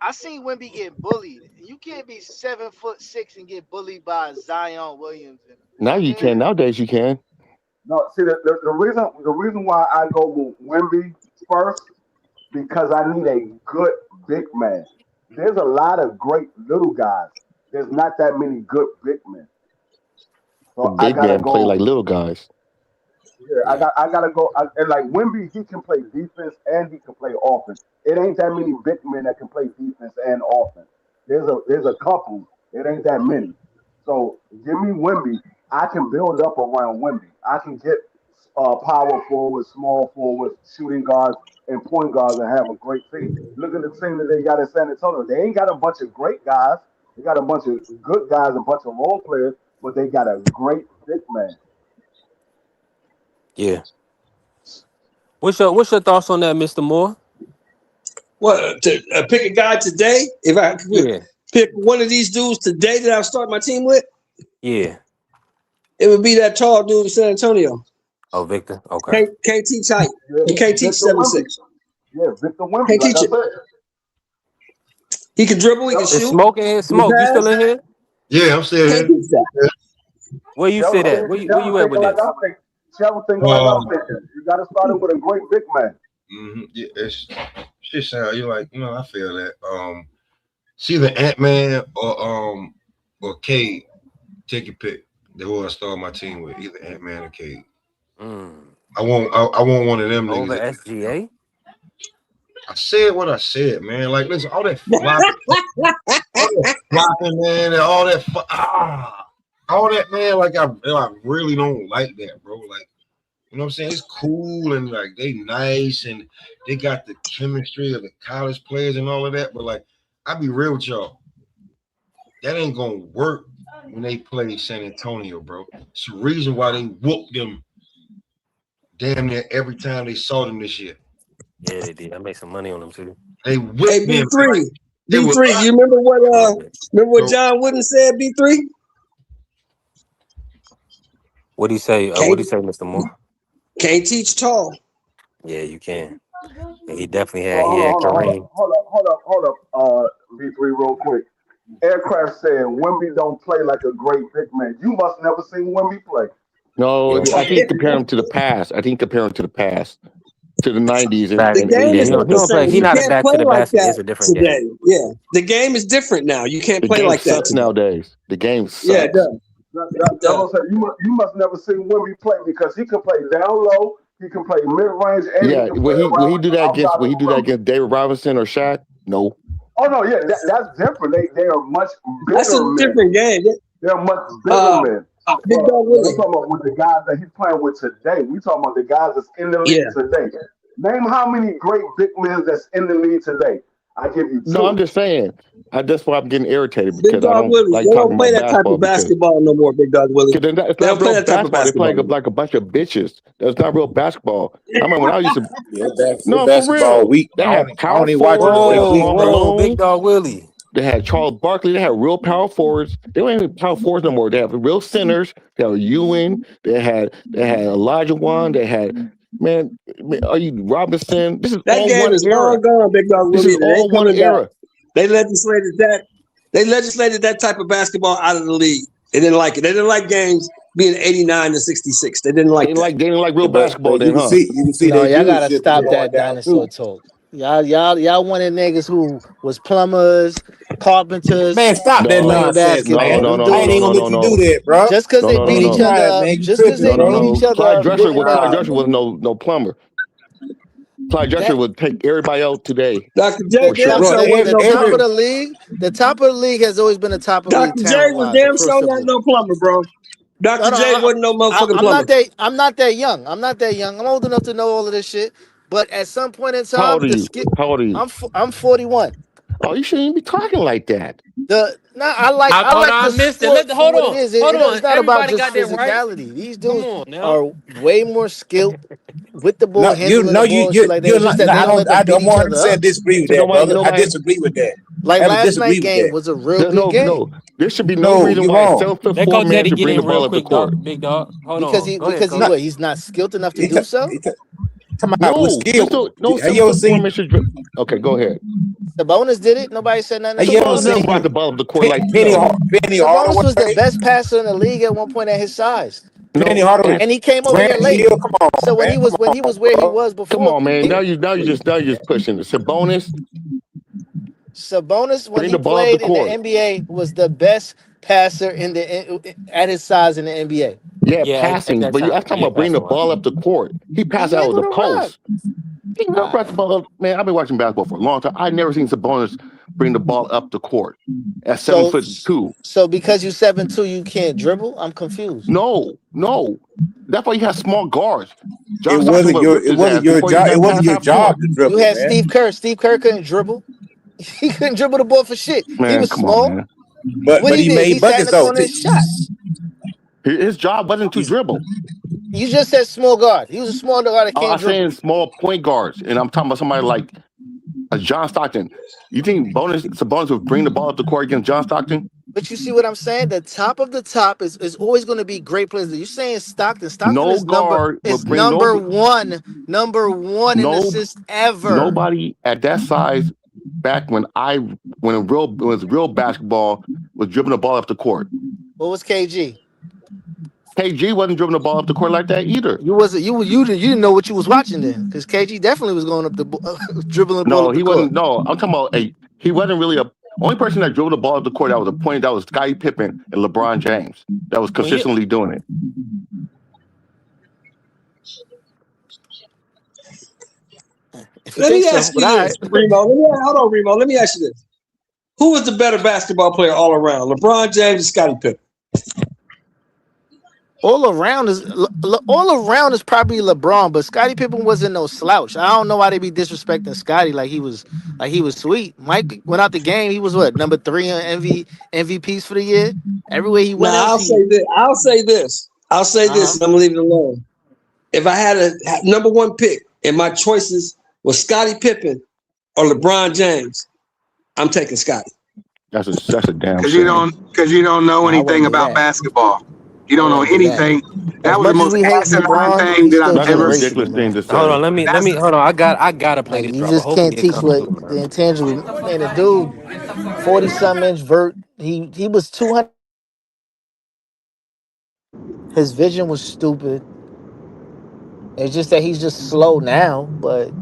I seen Wemby get bullied. You can't be 7'6" and get bullied by Zion Williams. And, Now you yeah, can. Nowadays you can. No, see the reason why I go with Wemby first because I need a good big man. There's a lot of great little guys. There's not that many good big men. The So I big gotta man play go. like little guys. Yeah, Yeah. I gotta go. And like Wimby, he can play defense and he can play offense. It ain't that many big men that can play defense and offense. There's a couple. It ain't that many. So give me Wimby. I can build up around Wimby. I can get power forwards, small forwards, shooting guards, and point guards and have a great team. Look at the team that they got in San Antonio. They ain't got a bunch of great guys. They got a bunch of good guys, a bunch of role players, but they got a great big man. Yeah. What's your thoughts on that, Mr. Moore? What to pick a guy today? If I could Yeah. pick one of these dudes today that I'll start my team with, Yeah. it would be that tall dude in San Antonio. Oh, Victor. Okay. Can't teach height. Yeah, He can't teach Victor Wimby. 7'6". Yeah, Victor Wimby. Can't Like teach I it. said, He can dribble. He can Is shoot. Smoke in here? He can Smoke, you still pass. in here? Yeah, I'm still Can't here. teach that. Where you sit at? Where you at with this? Trevor thinking like I'm thinking. You got to start it with a great big man. Yeah, shit sound you like, I feel that. It's either Ant-Man or Cade. Take your pick. The who I start my team with, either Ant-Man or Cade. Mm. I want one of them Over niggas. SGA? I said what I said, man. Like, listen, all that flopping, man, and all that, all that, man. Like, I really don't like that, bro. Like, you know what I'm saying? It's cool and like they nice and they got the chemistry of the college players and all of that. But like, I be real with y'all, that ain't gonna work when they play San Antonio, bro. It's the reason why they whooped them damn near every time they saw them this year. Yeah, they did. I made some money on them too. They Hey, whipped them. B3. They were B3. You remember A little what bit. John Wooden said, B3? What do you say? What do you say, Mr. Moore? Can't teach tall. Yeah, you can. Yeah, he definitely Hold had. He had on, Kareem. hold up. B3 real quick. Aircraft said Wimby don't play like a great big man. You must never seen Wimby play. No, Yeah. I think compare him to the past. I think compare him to the past, to the '90s and, Back. The and game Yeah, is he 80s. don't, not he the don't play. same. He You not a can't back play to the like basket. that It's a different today. game. Yeah. The game is different now. You can't The play game like that sucks today. nowadays. The game Yeah, it sucks. does. That's It does. what I'm saying. You must never seen Wimby play because he can play down low, he can play mid range, and he Yeah, can play around outside the would he do that rim. against David Robinson or Shaq? No. Oh no, yeah, that's different. They are much That's a bigger men. different game. They're much bigger Uh, men. Big Dog But I'm Willie. talking about with the guys that he's playing with today. We talking about the guys that's in the Yeah. league today. Name how many great big men that's in the league today. I give you No, I'm two. just saying. That's why I'm getting irritated Big because I Dog don't Willie. like They talking don't play about that type basketball of because basketball no more, Big Dog Willie. it's They not don't play real that type of basketball. They play basketball no more. like a bunch of bitches. That's not real basketball. I remember when I used to. Yeah, No, for basketball real. week. They I had power don't even watch it forwards. They every had Whoa, week Karl now. whoa, Big Malone. Dog Willie. They had Charles Barkley. They had real power forwards. They weren't even power forwards no more. They have real centers. They had Ewing. They had Elijah Wan. They had are you Robinson? This is That all game one is era. long gone, Big Dog This Willie, is and it all ain't one coming back. era. They legislated that. They legislated that type of basketball out of the league. They didn't like it. They didn't like games being 89 to 66. They didn't like that. They didn't like real Yeah, basketball but you then, can huh? see No, their y'all gotta viewership is stop going that down dinosaur too. talk. Y'all wanted niggas who was plumbers, carpenters, Man, stop that playing No, nonsense, basketball. man. no, Them no, I no, ain't no, even dudes, no, gonna let no, you do no, that, bro. just because no, they no, no, beat Man, you each no, other trying, up, man. You just because tripping, they no, no, beat bro. each no. other Clyde up, Drexler, didn't make Clyde it. Drexler was no plumber. Clyde Drexler That would take everybody out today Dr. J for damn sure. Bro, sure wasn't no every the top of plumber. the league, the top of the league has always been the top of the league Dr. J talent was wise, damn sure across the not board. no plumber, bro. No, Dr. no, J wasn't no motherfucking plumber. I'm not that young. I'm not that young. I'm old enough to know all of this shit. But at some point in How time, old are you? How old are you? I'm 41. Oh, you shouldn't even be talking like that. I Hold on, like I the missed it. sport for Hold what it on, is. hold on. It's not about Everybody just got that right. physicality. These Come dudes on now. are way more skilled with the ball, no, you handling no, the ball and shit like that. you're It's just not. that No, they don't let I them beat don't each 100 other up. percent disagree with And that, brother. I nobody. disagree with that. Like I would last disagree night with game that. was a real good No. game There should be no No, reason you're why a wrong. 7'4" Let Coach man Jetty should get bring the in ball real up the quick, court. dog. Big dog. Hold because on. he Go ahead, because he Coach. No, what he's not skilled enough to he, do so. he, talking about with No, skill. no Have you ever 7'4" seen? man should. Okay, go ahead. Sabonis did it. Nobody said nothing Have to you ever Sabonis Sabonis. never seen brought the ball up the court like Penny Sabonis was the Hardaway? best passer in the league at one point at his size, Penny no. Hardaway, and he came over here Grant late. Hill. Come on, So when man. Come he on, was where he bro. was Come before, on, man. Now you just pushing it. Sabonis, Sabonis when bring he the ball up the played in the court. NBA was the best passer at his size in the NBA. Yeah, Yeah, at passing, that but I'm time. talking Yeah, about bringing passing the one. ball up the court. He passed He out of able the to rock. post. He never brought the ball up. Man, I've been watching basketball for a long time. I never seen Sabonis bring the ball up the court at seven So foot two. so because you 7'2", you can't dribble. I'm confused. No. That's why you have small guards. It John Stockton wasn't would have your ripped it his wasn't ass your before he job. It got wasn't past your half court. job to You dribble, had man. Steve Kerr. Steve Kerr couldn't dribble. He couldn't dribble the ball for shit. He Man, was come on, small. man. What But he he did, he made sat in buckets the though. corner and shot. His job wasn't to He's dribble. You just said small guard. He was a small guard that I'm can't dribble. saying small point guards, and I'm talking about somebody like a John Stockton. You think Sabonis would bring the ball up the court against John Stockton? But you see what I'm saying? The top of the top is always going to be great players. You're saying Stockton. Stockton No guard would bring number one in no assists ever. nobody at that size back when it was real basketball was dribbling the ball up the court. What was KG? KG wasn't dribbling the ball up the court like that either. You didn't know what you was watching then, because KG definitely was going up dribbling the ball No, up the he court. wasn't. No, I'm talking about he wasn't really a only person that dribbled the ball up the court that was a point that was Scottie Pippen and LeBron James that was When you consistently doing it. if you Let think me so, ask but you all this, right. Remo. Hold on, Remo. Let me ask you this. Who was the better basketball player all around? LeBron James or Scottie Pippen? All around is probably LeBron, but Scottie Pippen wasn't no slouch. I don't know why they be disrespecting Scottie like he was sweet. Mike went out the game. He was what, number 3 on MVPs for the year. Everywhere he went Now else, I'll say this. I'll say this, and I'm gonna leave it alone. If I had a number one pick and my choices were Scottie Pippen or LeBron James, I'm taking Scottie. That's a damn Because shame. you don't know I anything wouldn't do about that. basketball. You don't know wouldn't do that. anything. As That was the much as most we hate asinine LeBron, thing he's that still I've That's a ever generational, ridiculous seen. thing man. to Hold on. say. Let That's me. Hold on. I gotta play Like this you drop. But just hopefully can't it teach comes what through, the man. intangible. Man, the dude, 40-something inch vert. He was 200. His vision was stupid. It's just that he's just slow now, but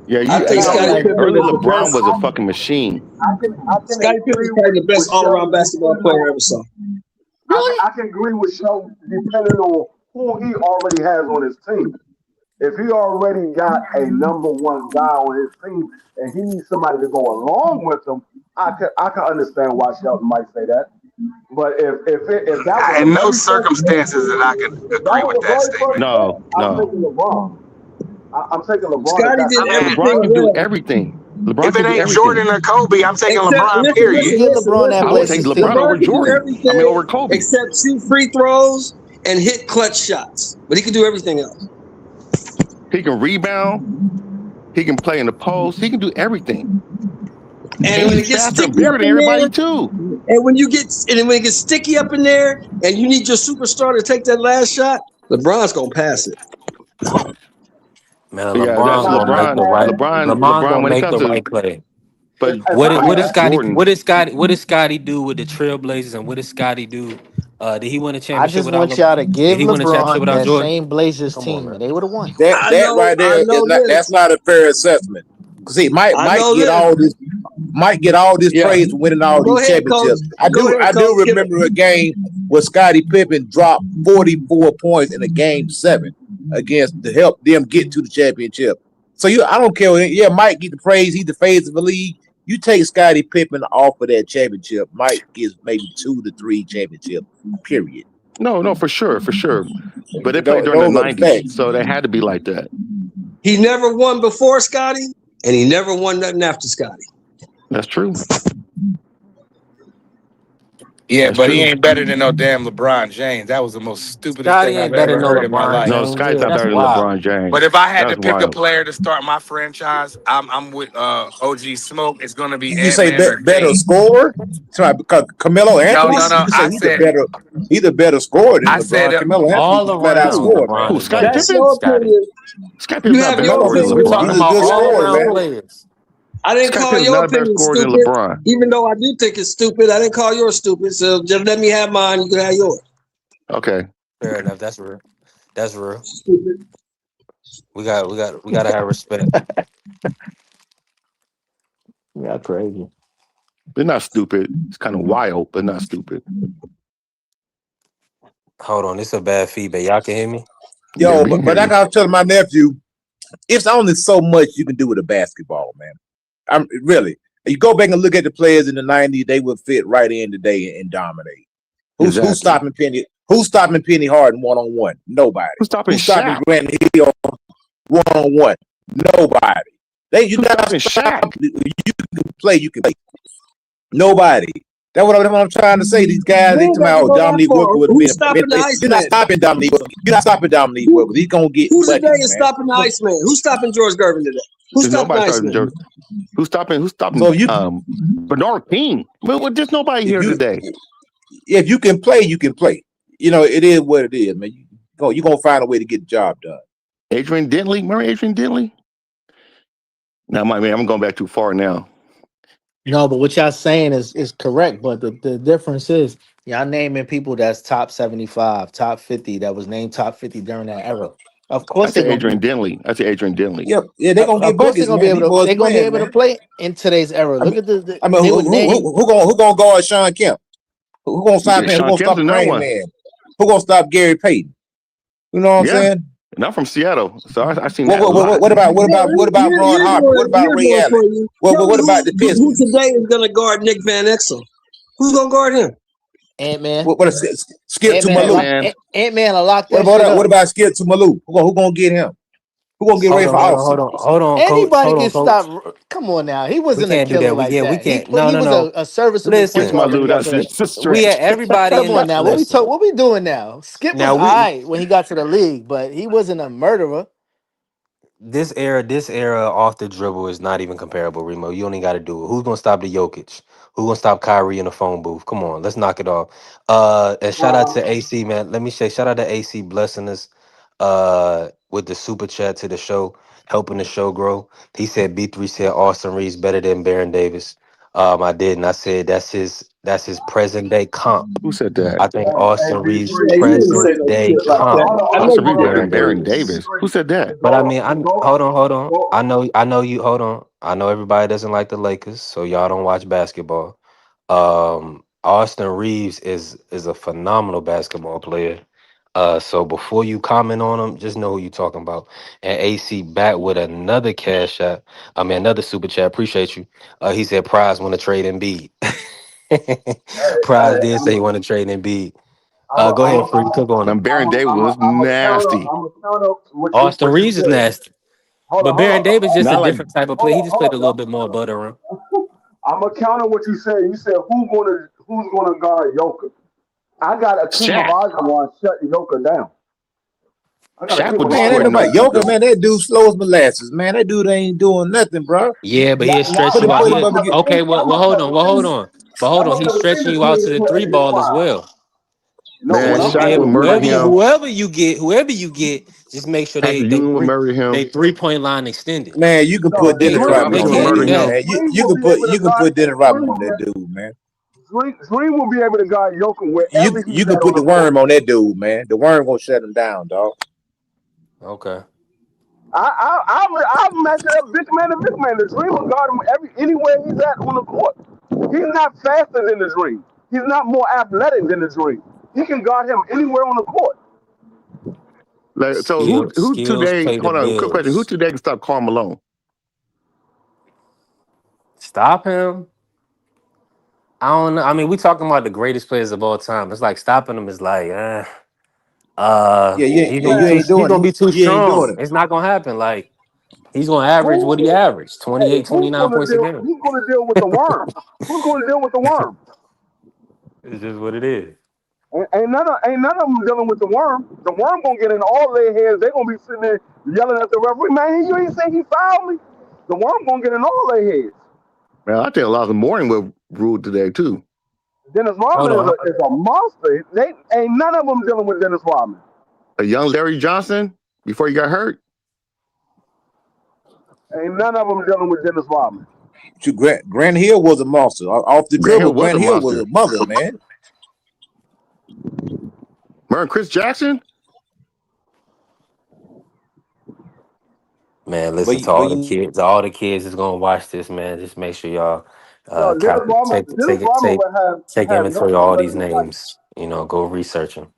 Yeah, I think now Scottie like Pippen early is the LeBron best. was a fucking machine. I can Scottie Pippen agree is probably the best with all-around Sheldon basketball depending player I on ever saw. Really? I can agree with Sheldon depending on who he already has on his team. If he already got a number one guy on his team and he needs somebody to go along with him, I can understand why Shelton might say that. But if that was the In no very first pick, circumstances that I can if that agree was with the that very first statement. pick, No, I'm no. taking LeBron. I'm taking LeBron if Scottie that's did the I first mean, pick. LeBron everything can do well. everything. LeBron If can it do ain't everything. Jordan or Kobe, I'm taking Except, LeBron. listen, You Period. listen, give listen, LeBron that listen, I would listen. take places LeBron too. over LeBron can do Jordan. I mean, everything over Kobe. except shoot free throws and hit clutch shots, but he can do everything else. He can rebound. He can play in the post. He can do everything. And And when he's it gets faster and sticky bigger up than in everybody there, too. and when it gets sticky up in there, and you need your superstar to take that last shot, LeBron's gonna pass it. Man, Yeah, that's LeBron Nah, gonna make LeBron. the right. LeBron LeBron. gonna When it make comes the to, right play. but if What I did I what mean, did that's had Scotty Jordan. what did Scotty do with the Trailblazers and what did Scotty do? Did he win a I championship just without want y'all to did give he win a championship LeBron without that Jordan? same Blazers Come on, team, man. and they would have won. That right there I is know not that's this. not a fair assessment. Cause he I might know get this. all this Yeah. praise for winning all Go these ahead, coach. championships. I Go do ahead, I do coach. Give it. remember a game where Scottie Pippen dropped 44 points in a game 7 against to help them get to the championship. So I don't care. Yeah, Mike get the praise. He's the face of the league. You take Scottie Pippen off of that championship, Mike gets maybe 2 to 3 championships. Period. No, for sure, for sure. But they played Those during the are the '90s, facts. so they had to be like that. He never won before Scotty, and he never won nothing after Scotty. That's true. Yeah, That's but he true. ain't better than no damn LeBron James. That was the most stupidest Scotty thing I've ain't better ever than no heard in my LeBron life. No, James. Sky's Yeah, not that's better than wild. LeBron James. But if I had to That's pick a wild. player to start my franchise, I'm with OG Smoke. It's gonna be You Ant say Man or better James. scorer? Sorry, because Carmelo No, Anthony, no, no. you say he's a better scorer than I said, LeBron. Carmelo Anthony All flat out around, Who? score, man. LeBron Who? is better Scottie That's than Pippen? your Scotty. opinion. Scottie You Pippen's not a have better your Carmelo, scorer than We opinion. talking he's LeBron. a about good all scorer, around man. players. I didn't Scottie call Pippen's your not a better opinion scorer than stupid, LeBron. even though I do think it's stupid. I didn't call yours stupid, so just let me have mine. You can have yours. Okay. Fair enough. That's real. That's real. Stupid. We gotta have respect. Yeah, crazy. They're not stupid. It's kind of wild, but not stupid. Hold on, this is a bad feedback. Y'all can hear me? Yeah, Yo, we but, can but hear like you. I was telling my nephew, it's only so much you can do with a basketball, man. I'm really. You go back and look at the players in the '90s; they would fit right in today and dominate. Who's Exactly. stopping Penny? Who's stopping Penny Harden 1-on-1? Nobody. Who's stopping Who's stopping Shaq? Grant Hill 1-on-1? Nobody. You Who's gotta stopping stop. Shaq? You can play. You can play. Nobody. That's what I'm trying to say. These guys, We they ain't talking got to about go that Dominique far. Wilkins would have Who's been. stopping the You're not Iceman? stopping Dominique Wilkins. You're not stopping Dominique Who, Wilkins. He's gonna get who today buckets, is man. stopping the Iceman? Who's stopping George Gervin today? Who's There's stopping the nobody starting Iceman? to. Who's stopping? Who's So stopping? Bernard King. Well, there's nobody if here today. you can play, you can play. You know, it is what it is, man. You're gonna find a way to get the job done. Adrian Dentley. Remember Adrian Dentley? Now, my man, I'm going back too far now. No, but what y'all saying is correct. But the difference is y'all naming people that's top 75, top 50, that was named top 50 during that era. Of I course they're said gonna be Adrian Dentley. I said Adrian Dentley. Yep, yeah, they're gonna of get course they're buckets, gonna be man. These able to boys they're gonna be playing, able to man. play in today's era. I mean, Look at I mean, they would name who gonna guard Sean Kemp? Who gonna stop Yeah, him? Who Sean gonna Kemp's stop another Rain one. Man? Who gonna stop Gary Payton? You know what I'm Yeah, saying? and I'm from Seattle, so I seen that a lot. What about Ron Here's Harper? What about here's Ray one Allen? for you. Tell me What about the who Pistons? today is going to guard Nick Van Exel? Who's going to guard him? Ant-Man. What Skip to Ant Malou? Man. Ant-Man will lock that shit What up. about Skip to Malou? Who gonna get him? Who gonna get ready for Austin? Hold on, coach. Anybody Hold can on, coach. stop. Come on now. He We wasn't a can't do killer that. like We that. can't. He No, was no. a serviceable Skip point to Listen, guard when he Malou. got to That's the just a we had stretch. everybody Come in on the now. listen. What we doing now? Skip was Now all right when he got to the league, but he wasn't a murderer. this era off the dribble is not even comparable, Remo. You only got to do it. Who's gonna stop the Jokic? Who's gonna stop Kyrie in the phone booth? Come on, let's knock it off. And shout out to AC, man. Let me say shout out to AC blessing us with the super chat to the show, helping the show grow. He said B3 said Austin Reeves better than Baron Davis. I did, and I said that's his present day comp. Who said that? I think Austin Hey, Reeves Yeah, you didn't say present no day shit like comp that. I know Austin is Reeves you better than Baron didn't. Baron Davis. Davis. Who said that? But I mean, hold on. I know you. Hold on. I know everybody doesn't like the Lakers, so y'all don't watch basketball. Austin Reeves is a phenomenal basketball player. So before you comment on him, just know who you talking about. And AC back with another cash out. I mean, another super chat. Appreciate you. He said Prize want to trade Embiid. Prize did say he want to trade Embiid. Go ahead, free cook on him. And Baron Davis was nasty. I'm a counter Austin Reeves is nasty. But Baron Davis just a Not like different type of hold play. He on, just hold played a on, little bit more butter him. I'm gonna counter what you said. You said who's gonna guard Joker? I got Akeem Shaq. Olajuwon shutting Joker down. I got Shaq Akeem would Man, destroy ain't him. nobody Olajuwon. Joker, man. That dude slow as molasses, man. That dude ain't doing nothing, bro. Yeah, but he'll stretch Put you it, out. put him up Here, again. okay. Well, hold on. Well, hold on. But hold on. He's stretching you out to the three ball as well. No, So Man, what I'm Shaq saying would whenever, is murder whoever, him. whoever you get, just make sure Patrick Ewing would murder they him. 3-point line extended. Man, you can no. put Dennis David Dream, Rodman They Robinson on would that can't do murder dude, that. him. man. Dream will be able to You can guard. put Dennis Rodman on that dude, man. Dream will be able to guard Joker wherever he's You can at on put the the court. worm on that dude, man. The worm gonna shut him down, dog. Okay. I'll match it up big man to big man. The Dream will guard him anywhere he's at on the court. He's not faster than the Dream. He's not more athletic than the Dream. He can guard him anywhere on the court. Like, so who Skills today? pay the Hold on, quick question. Who bills. today can stop Karl Malone? Stop him. I don't know. I mean, we talking about the greatest players of all time. It's like stopping him is like, Yeah, he's gonna be you too. ain't He's doing gonna be it. too You ain't doing strong. it. It's not gonna happen. Like he's gonna average what he Who? averaged Hey, 28, 29 points a game. who's gonna deal with the worm? Who's gonna deal with the worm? It's just what it is. Ain't none of them dealing with the worm. The worm gonna get in all their heads. They gonna be sitting there yelling at the referee, man, you ain't say he fouled me. The worm gonna get in all their heads. Man, I think Alonzo Mourning will rule today too. Dennis Hold Rodman on. is a monster. They ain't none of them dealing with Dennis Rodman. A young Larry Johnson before he got hurt. Ain't none of them dealing with Dennis Rodman. Grant Hill was a monster. Off the Grant Hill dribble, was Grant a Hill was monster. a mother, man. Remember Chris Jackson? Man, But listen to but all the kids. All the kids is gonna watch this, man. Just make sure y'all No, Dennis Rodman would take have inventory of Joker all ready these to fight. names. You know, go research them.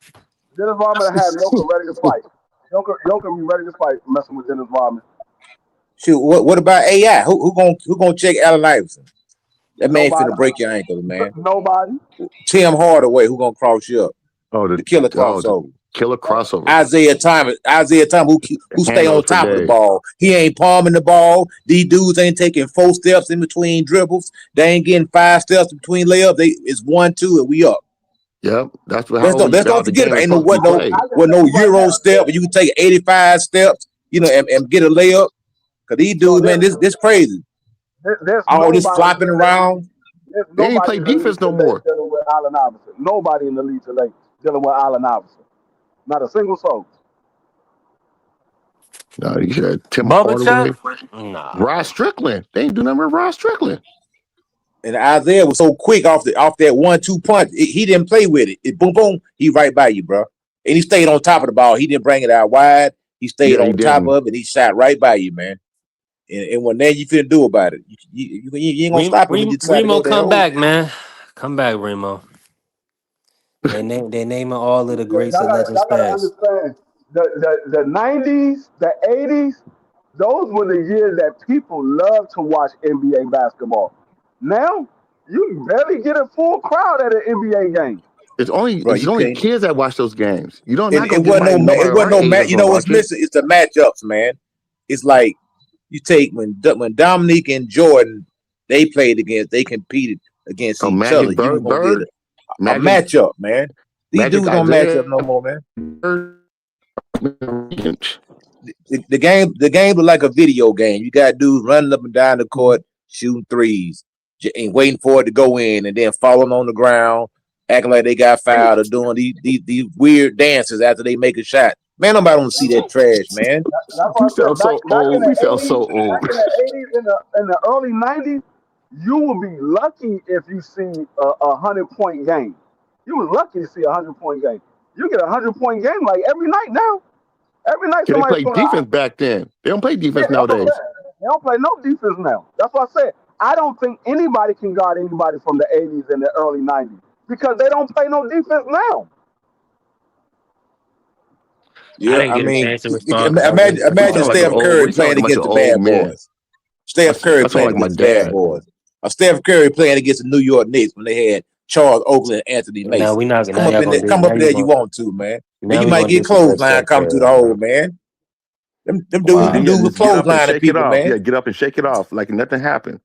Dennis Rodman would have Joker ready to fight. Joker be ready to fight messing with Dennis Rodman. shoot, what about AI? Who gonna check Allen Iverson? That man Nobody. finna break your ankle, man. Nobody. Tim Hardaway, who gonna cross you up? The killer The crossover. killer crossover. Isaiah Thomas, who stay on Handles for top of the days. ball. He ain't palming the ball. These dudes ain't taking 4 steps in between dribbles. They ain't getting 5 steps between layups. It's 1, 2, and we up. Yep, that's how Let's don't the forget game about is ain't no supposed to be played. no Euro step. You can take 85 steps, and get a layup. Cause these dudes, man, this crazy. There's All this nobody. flopping around. There's They ain't nobody play in the league defense no today more. dealing with Allen Iverson. Nobody in the league today dealing with Allen Iverson. Not a single soul. No, you said Tim Bubba Hardaway, Chuck? Nah, Rod bro. Strickland. They ain't do nothing with Rod Strickland. And Isaiah was so quick off that 1-2 punch. He didn't play with it. Boom, boom. He right by you, bro. And he stayed on top of the ball. He didn't bring it out wide. He stayed Yeah, he on top didn't. of it. He shot right by you, man. And what nothing you finna do about it? You ain't gonna stop him when you decide to Remo, go that come hole. back, man. Come back, Remo. They naming all of the Yeah, greats and legends y'all gotta past. understand the 90s, the 80s, those were the years that people loved to watch NBA basketball. Now you barely get a full crowd at an NBA game. Bro, It's you only can't. kids that watch those games. You don't And not gonna get it nobody wasn't our no age match. that's You gonna know what's watch it. missing? It's the matchups, man. It's like you take when Dominique and Jordan they competed against Oh, each other. Magic You was gonna get Bird, a Magic matchup, man. These Magic dudes don't match up Isaiah no more, man. Bird. The game was like a video game. You got dudes running up and down the court, shooting threes, and waiting for it to go in, and then falling on the ground, acting like they got fouled, or doing these weird dances after they make a shot. Man, nobody want to see that trash, man. That's We why I said sound so back in old. the We sound 80s, so old. back in the 80s and the early 90s, you would be lucky if you see a 100-point game. You was lucky to see a 100-point game. You get a 100-point game like every night now. Every night They somebody played scoring. defense back then. They don't play Yeah, defense they don't play. nowadays. They don't play no defense now. That's what I said. I don't think anybody can guard anybody from the 80s and the early 90s because they don't play no defense now. I Yeah, didn't I get a mean, chance to respond because I was We imagine sound like responding. an Steph old. Curry We sound playing like a bunch against of the old bad men. boys. Steph Curry I sound playing like my against the bad dad. boys. Or Steph Curry playing against the New York Knicks when they had Charles Oakley and Anthony Now Mason. we not Come up in there if you want to, man. Then now you we might gonna get disrespect clothesline Steph come Curry to the right hole, now. man. Them dudes, Then them Wow. you dudes were just get up and clotheslining shake it people, off. man. Yeah, get up and shake it off like nothing happened.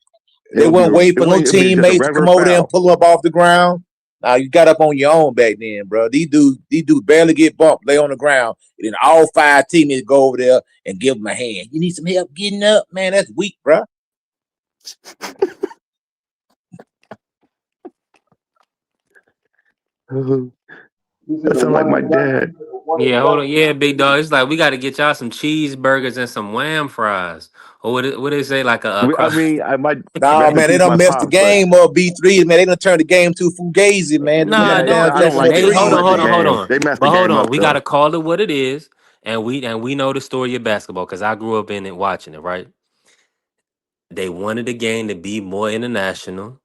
They wouldn't wait for no It'd be just a teammates to come regular over there and foul. pull up off the ground. Now you got up on your own back then, bro. These dudes barely get bumped, lay on the ground, and then all 5 teammates go over there and give them a hand. You need some help getting up, man. That's weak, bro. That He said the sound like one my and done. dad. He said the one Yeah, and hold done. on. Yeah, big dog. It's like we got to get y'all some cheeseburgers and some wham fries. Or what they say, like I mean, I might Nah, rest in man, they peace, done my messed the pops, but game up, B3. Man, they done turned the game to Fugazi, man. The Nah, yeah, number they. down don't I don't Jack on like the they it. I don't hold on, like three. the hold on, hold game. on. They messed the But hold game on. up We though. gotta call it what it is. And we know the story of basketball because I grew up in it watching it, right? They wanted the game to be more international.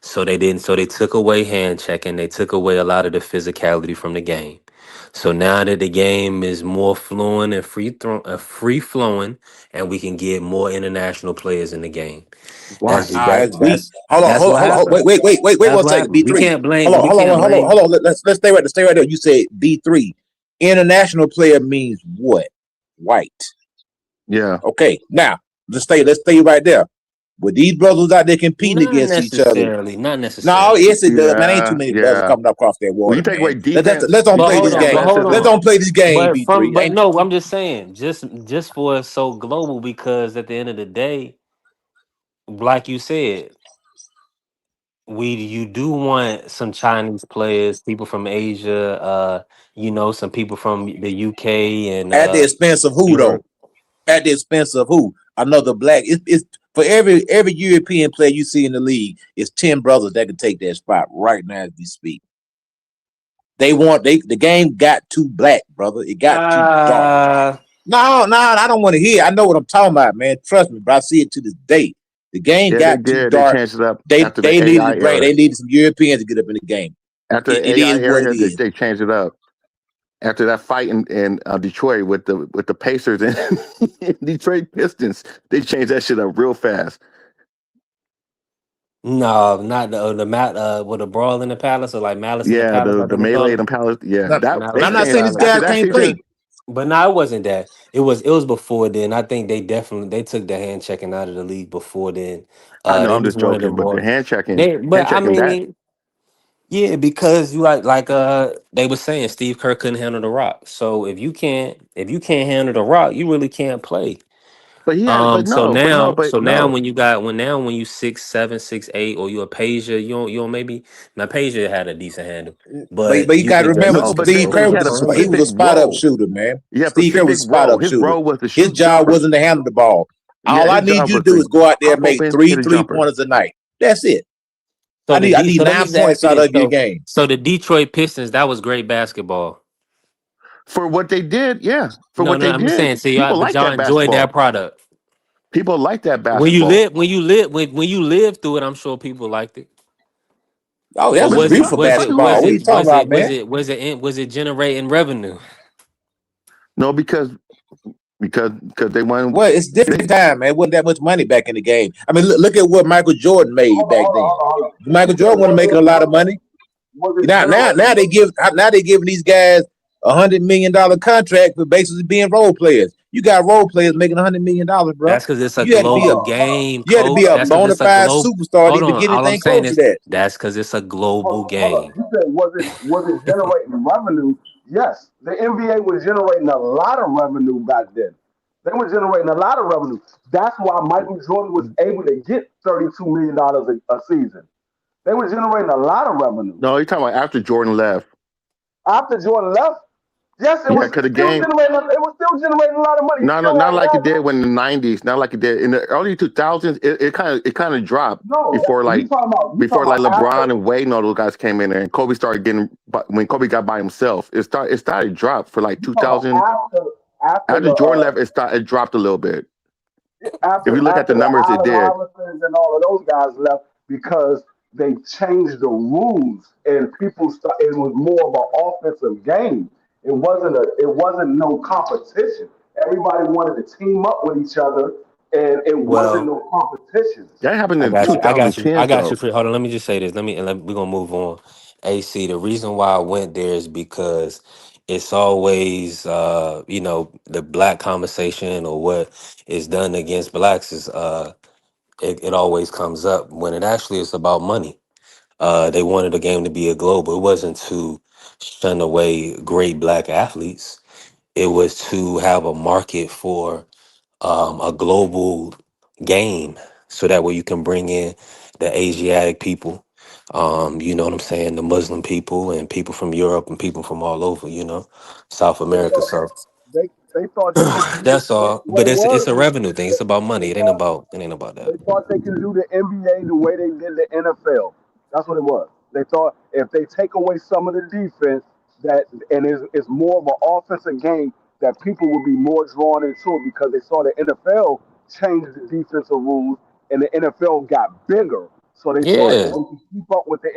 So they didn't. So they took away hand checking. They took away a lot of the physicality from the game. So now that the game is more fluent and free flowing, and we can get more international players in the game. Why? That's Nah, that that's weak. that's Hold on, that's hold on, what hold on. happened. Wait That's 1 what second. happened. We B3. can't blame. We can't Hold blame. on. Let's stay right there. You said B3. International player means what? White. Yeah. Okay, now let's stay right there. With these brothers out there competing Not against each other. necessarily. Not No, necessarily. yes, it does, man. Ain't too Yeah. many brothers Yeah. coming across that When water, you take man. away defense, Let's don't But play defense this hold and on. But game. hold Let's athleticism. on. don't play this game, B3. But Ain't no. I'm just saying. Just for it's so global because at the end of the day, like you said, you do want some Chinese players, people from Asia, some people from the UK and at the expense of who though? Europe. At the expense of who? Another black. It's for every European player you see in the league, it's 10 brothers that can take that spot right now as we speak. The game got too black, brother. It got too dark. Uh No, I don't want to hear. I know what I'm talking about, man. Trust me, but I see it to this day. The game Yeah, they got too did. They dark. changed it up They after the they needed AI to bring. era. They needed some Europeans to get up in the game. After It the AI is what it era, is. they changed it up. After that fight in Detroit with the Pacers and Detroit Pistons, they changed that shit up real fast. no, not the mat with the brawl in the palace or like malice in the Yeah, palace, I the think they call melee it. and Palace. Yeah, Now, that they Malice I'm in the not changed saying these palace. after guys that can't play. season. But no, it wasn't that. It was before then. I think they took the hand checking out of the league before then. I know They I'm was just one of the joking, but the more hand but I checking that. mean, yeah, because you they were saying Steve Kerr couldn't handle the rock. So if you can't handle the rock, you really can't play. But he had, but So no, but no, now but so now no. when you 6'7", 6'8", or you a Pager, you don't maybe now Pager had a decent handle, But but you you got to could just remember, No, but Steve then Kerr he was had a a he was a specific spot up role. shooter, man. He had a Steve Kerr was a specific spot role. up His shooter. role was to His shoot job jumpers. wasn't to handle the ball. Yeah, All I his need job you to was do to is go out there and pop make open, three hit a three jumper. pointers a night. That's it. so I need so let me 9 just ask points you out this. of your game. So the Detroit Pistons, that was great basketball. For what they did, yeah. For No, what no, they I'm just did. saying. See, People but like y'all that enjoyed that basketball. product. People like that When you basketball. live, when you lived through it, I'm sure people liked it. Oh, Or that's What was you it beautiful talking was about? it You basketball. was What are it you talking was about, it was man? it was it generating revenue? no, because they won. Well, it's They different time, man. Wasn't that much money back in the game. I mean, look at what Michael Jordan made back then. Hold on. Michael You said Jordan wasn't making a lot of money. was it Now generating? they giving these guys $100 million contract for basically being role players. You got role players making $100 million, bro. That's because it's a You had to be a global game, you had to be coach. a That's because bona it's a fide globe. superstar to Hold even on. get All I'm anything saying close to is that. that's because it's a global Hold on. game. You said was it generating revenue? Yes, the NBA was generating a lot of revenue back then. They were generating a lot of revenue. That's why Michael Jordan was able to get $32 million a season. They were generating a lot of revenue. no, you're talking about after Jordan left. After Jordan left, yes, Yeah, because the game, it was still generating a lot of money. He not still not had like it more did money. when in the '90s, not like it did in the early 2000s. It kind of dropped No, before you talking about you talking like about after LeBron and Wade and all those guys came in there, and Kobe started getting. But when Kobe got by himself, it started to drop for like you talking about 2000. after After the Jordan left, it dropped a little bit. If you look at the after the numbers, it Allen did. Iversons and all of those guys left because they changed the rules and it was more of an offensive game. It wasn't no competition. Everybody wanted to team up with each other and it wasn't Well, no competition. That happened I in got you. I got you. I 2010s got you. though. Hold on. Let me just say this. We're gonna move on. AC. The reason why I went there is because it's always the black conversation or what is done against blacks is it always comes up when it actually is about money. They wanted the game to be a global. It wasn't to shun away great black athletes. It was to have a market for a global game, so that way you can bring in the Asiatic people, you know what I'm saying, the Muslim people and people from Europe and people from all over, South They America. thought So they thought they could do that's it. all. What But it it's was a is revenue thing. It's about they money. thought It ain't about they that. thought they could do the NBA the way they did the NFL. That's what it was. They thought if they take away some of the defense, that and it's more of an offensive game, that people would be more drawn into it because they saw the NFL change the defensive rules and the NFL got bigger. So they thought if Yeah. they could keep up with the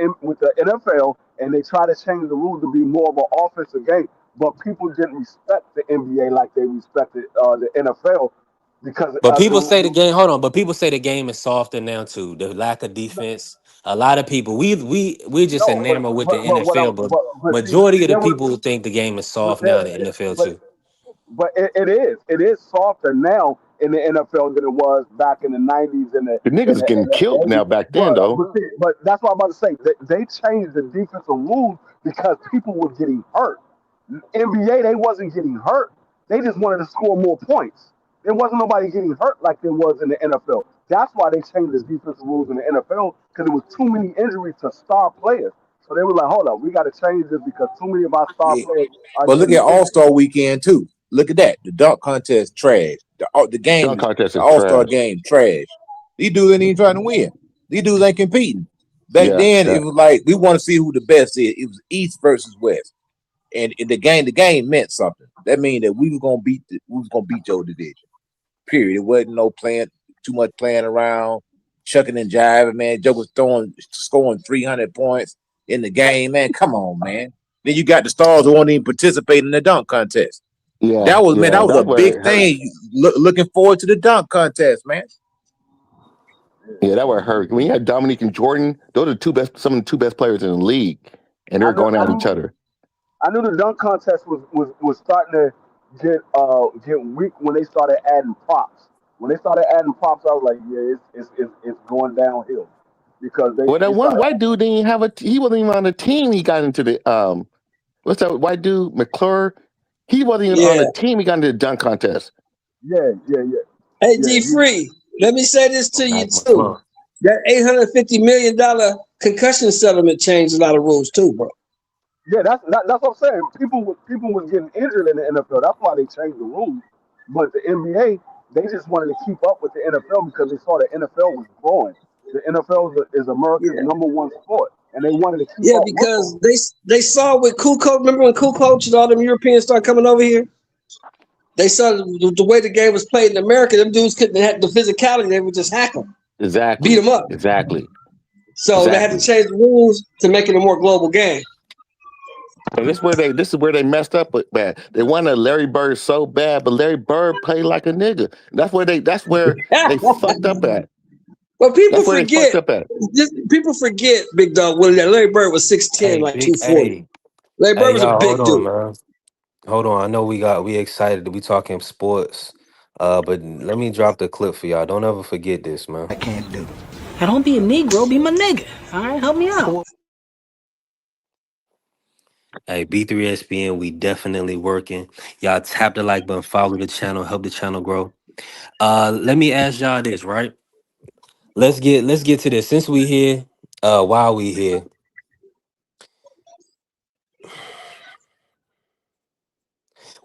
NFL and they try to change the rules to be more of an offensive game, but people didn't respect the NBA like they respected the NFL because But people say the game. Hold on. But people say the game is softer now too. The lack of defense. A lot of people. We just no, but enamored with the but what I'm NFL. But but see, majority of the there was people think the game is but soft now there in the NFL but too. it is softer now in the NFL than it was back in the '90s and The niggas getting the killed 80s. now. Back then, But though, but that's what I'm about to say. They changed the defensive rules because people were getting hurt. NBA they wasn't getting hurt. They just wanted to score more points. There wasn't nobody getting hurt like there was in the NFL. That's why they changed the defensive rules in the NFL because there was too many injuries to star players. So they were like, hold up, we got to change this because too many of our star Yeah. players are But look getting at All injured. Star Weekend too. Look at that. The dunk contest trash. The dunk game, contest the is All Star trash. game trash. These dudes ain't even trying to win. These dudes ain't competing. Back Yeah, then, it that was like we want to see who the best is. It was East versus West, and in the game meant something. That means that we was gonna beat your division. Period. It wasn't no playing too much playing around, chucking and jiving. Man, Joe was scoring 300 points in the game. Man, come on, man. Then you got the stars who won't even participate in the dunk contest. yeah, That yeah. was a That's where big it hurt. thing. Looking forward to the dunk contest, man. Yeah, that where it hurt. When you had Dominique and Jordan, those are some of the two best players in the league, and I they're knew, going I at each knew, other. I knew the dunk contest was starting to get weak when they started adding props. When they started adding props, I was like, yeah, it's going downhill because Well, that they one started. white dude didn't even have he wasn't even on the team. He got into the what's that white dude McClure? He wasn't even on Yeah. the team. He got into the dunk contest. Yeah, yeah, yeah, Hey, yeah. D Free, let me say this to you Like too. McClung. That $850 million concussion settlement changed a lot of rules too, bro. That's what I'm saying. People was getting injured in the NFL. That's why they changed the rules. But the NBA, they just wanted to keep up with the NFL because they saw the NFL was growing. The NFL is America's Yeah. number one sport, and they wanted to keep Yeah, up with them. because they saw with Cool Coach. Remember when Cool Coach and all them Europeans started coming over here? They saw the way the game was played in America. Them dudes couldn't have the physicality. They would just hack them, beat Exactly, them up. exactly, So they had to exactly. change the rules to make it a more global game. And this is where they messed up with bad. They wanted Larry Bird so bad, but Larry Bird played like a nigga. That's where they fucked up at. But people That's where they fucked forget. up at. People forget, Big Dog. When Larry Bird was 6'10", Hey, like big. 240. Larry Bird Hey, was a y'all. Hold big on, dude. man. Hold on. I know we excited. We talking sports. But let me drop the clip for y'all. Don't ever forget this, man. I can't do. Now don't be a Negro, be my nigga. All right, help me out. Hey, B3SBN, we definitely working. Y'all tap the like button, follow the channel, help the channel grow. Let me ask y'all this, right? Let's get to this. Since we here, while we here,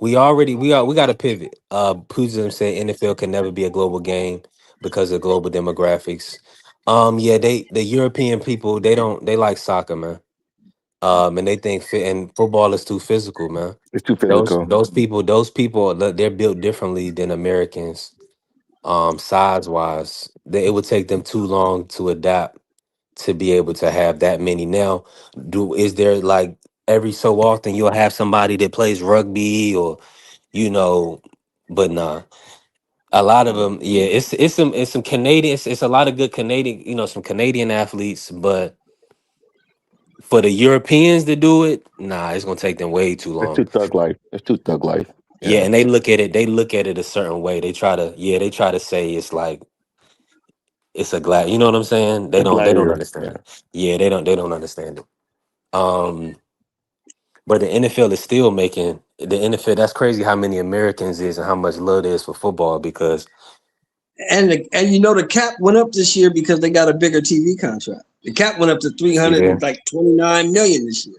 we got to pivot. Putin said NFL can never be a global game because of global demographics. Yeah, the European people they like soccer, man. And they think and football is too physical, man. It's too Those physical. those people they're built differently than Americans. Size wise, it would take them too long to adapt to be able to have that many. Now, is there like every so often you'll have somebody that plays rugby or you know, but nah. A lot of them, yeah, it's some Canadians. It's a lot of good Canadian, some Canadian athletes, but For the Europeans to do it, nah, it's gonna take them way too It's long. too thug life. It's too thug life. Yeah, Yeah. and they look at it. They look at it a certain way. They try to say it's like it's a glass. You know what I'm saying? They It's don't. They don't gladiator. Yeah. understand. Yeah, they don't. They don't understand it. Um, but the NFL is still making the NFL. That's crazy how many Americans is and how much love there is for football because And the cap went up this year because they got a bigger TV contract. The cap went up to see there. 329 million this year.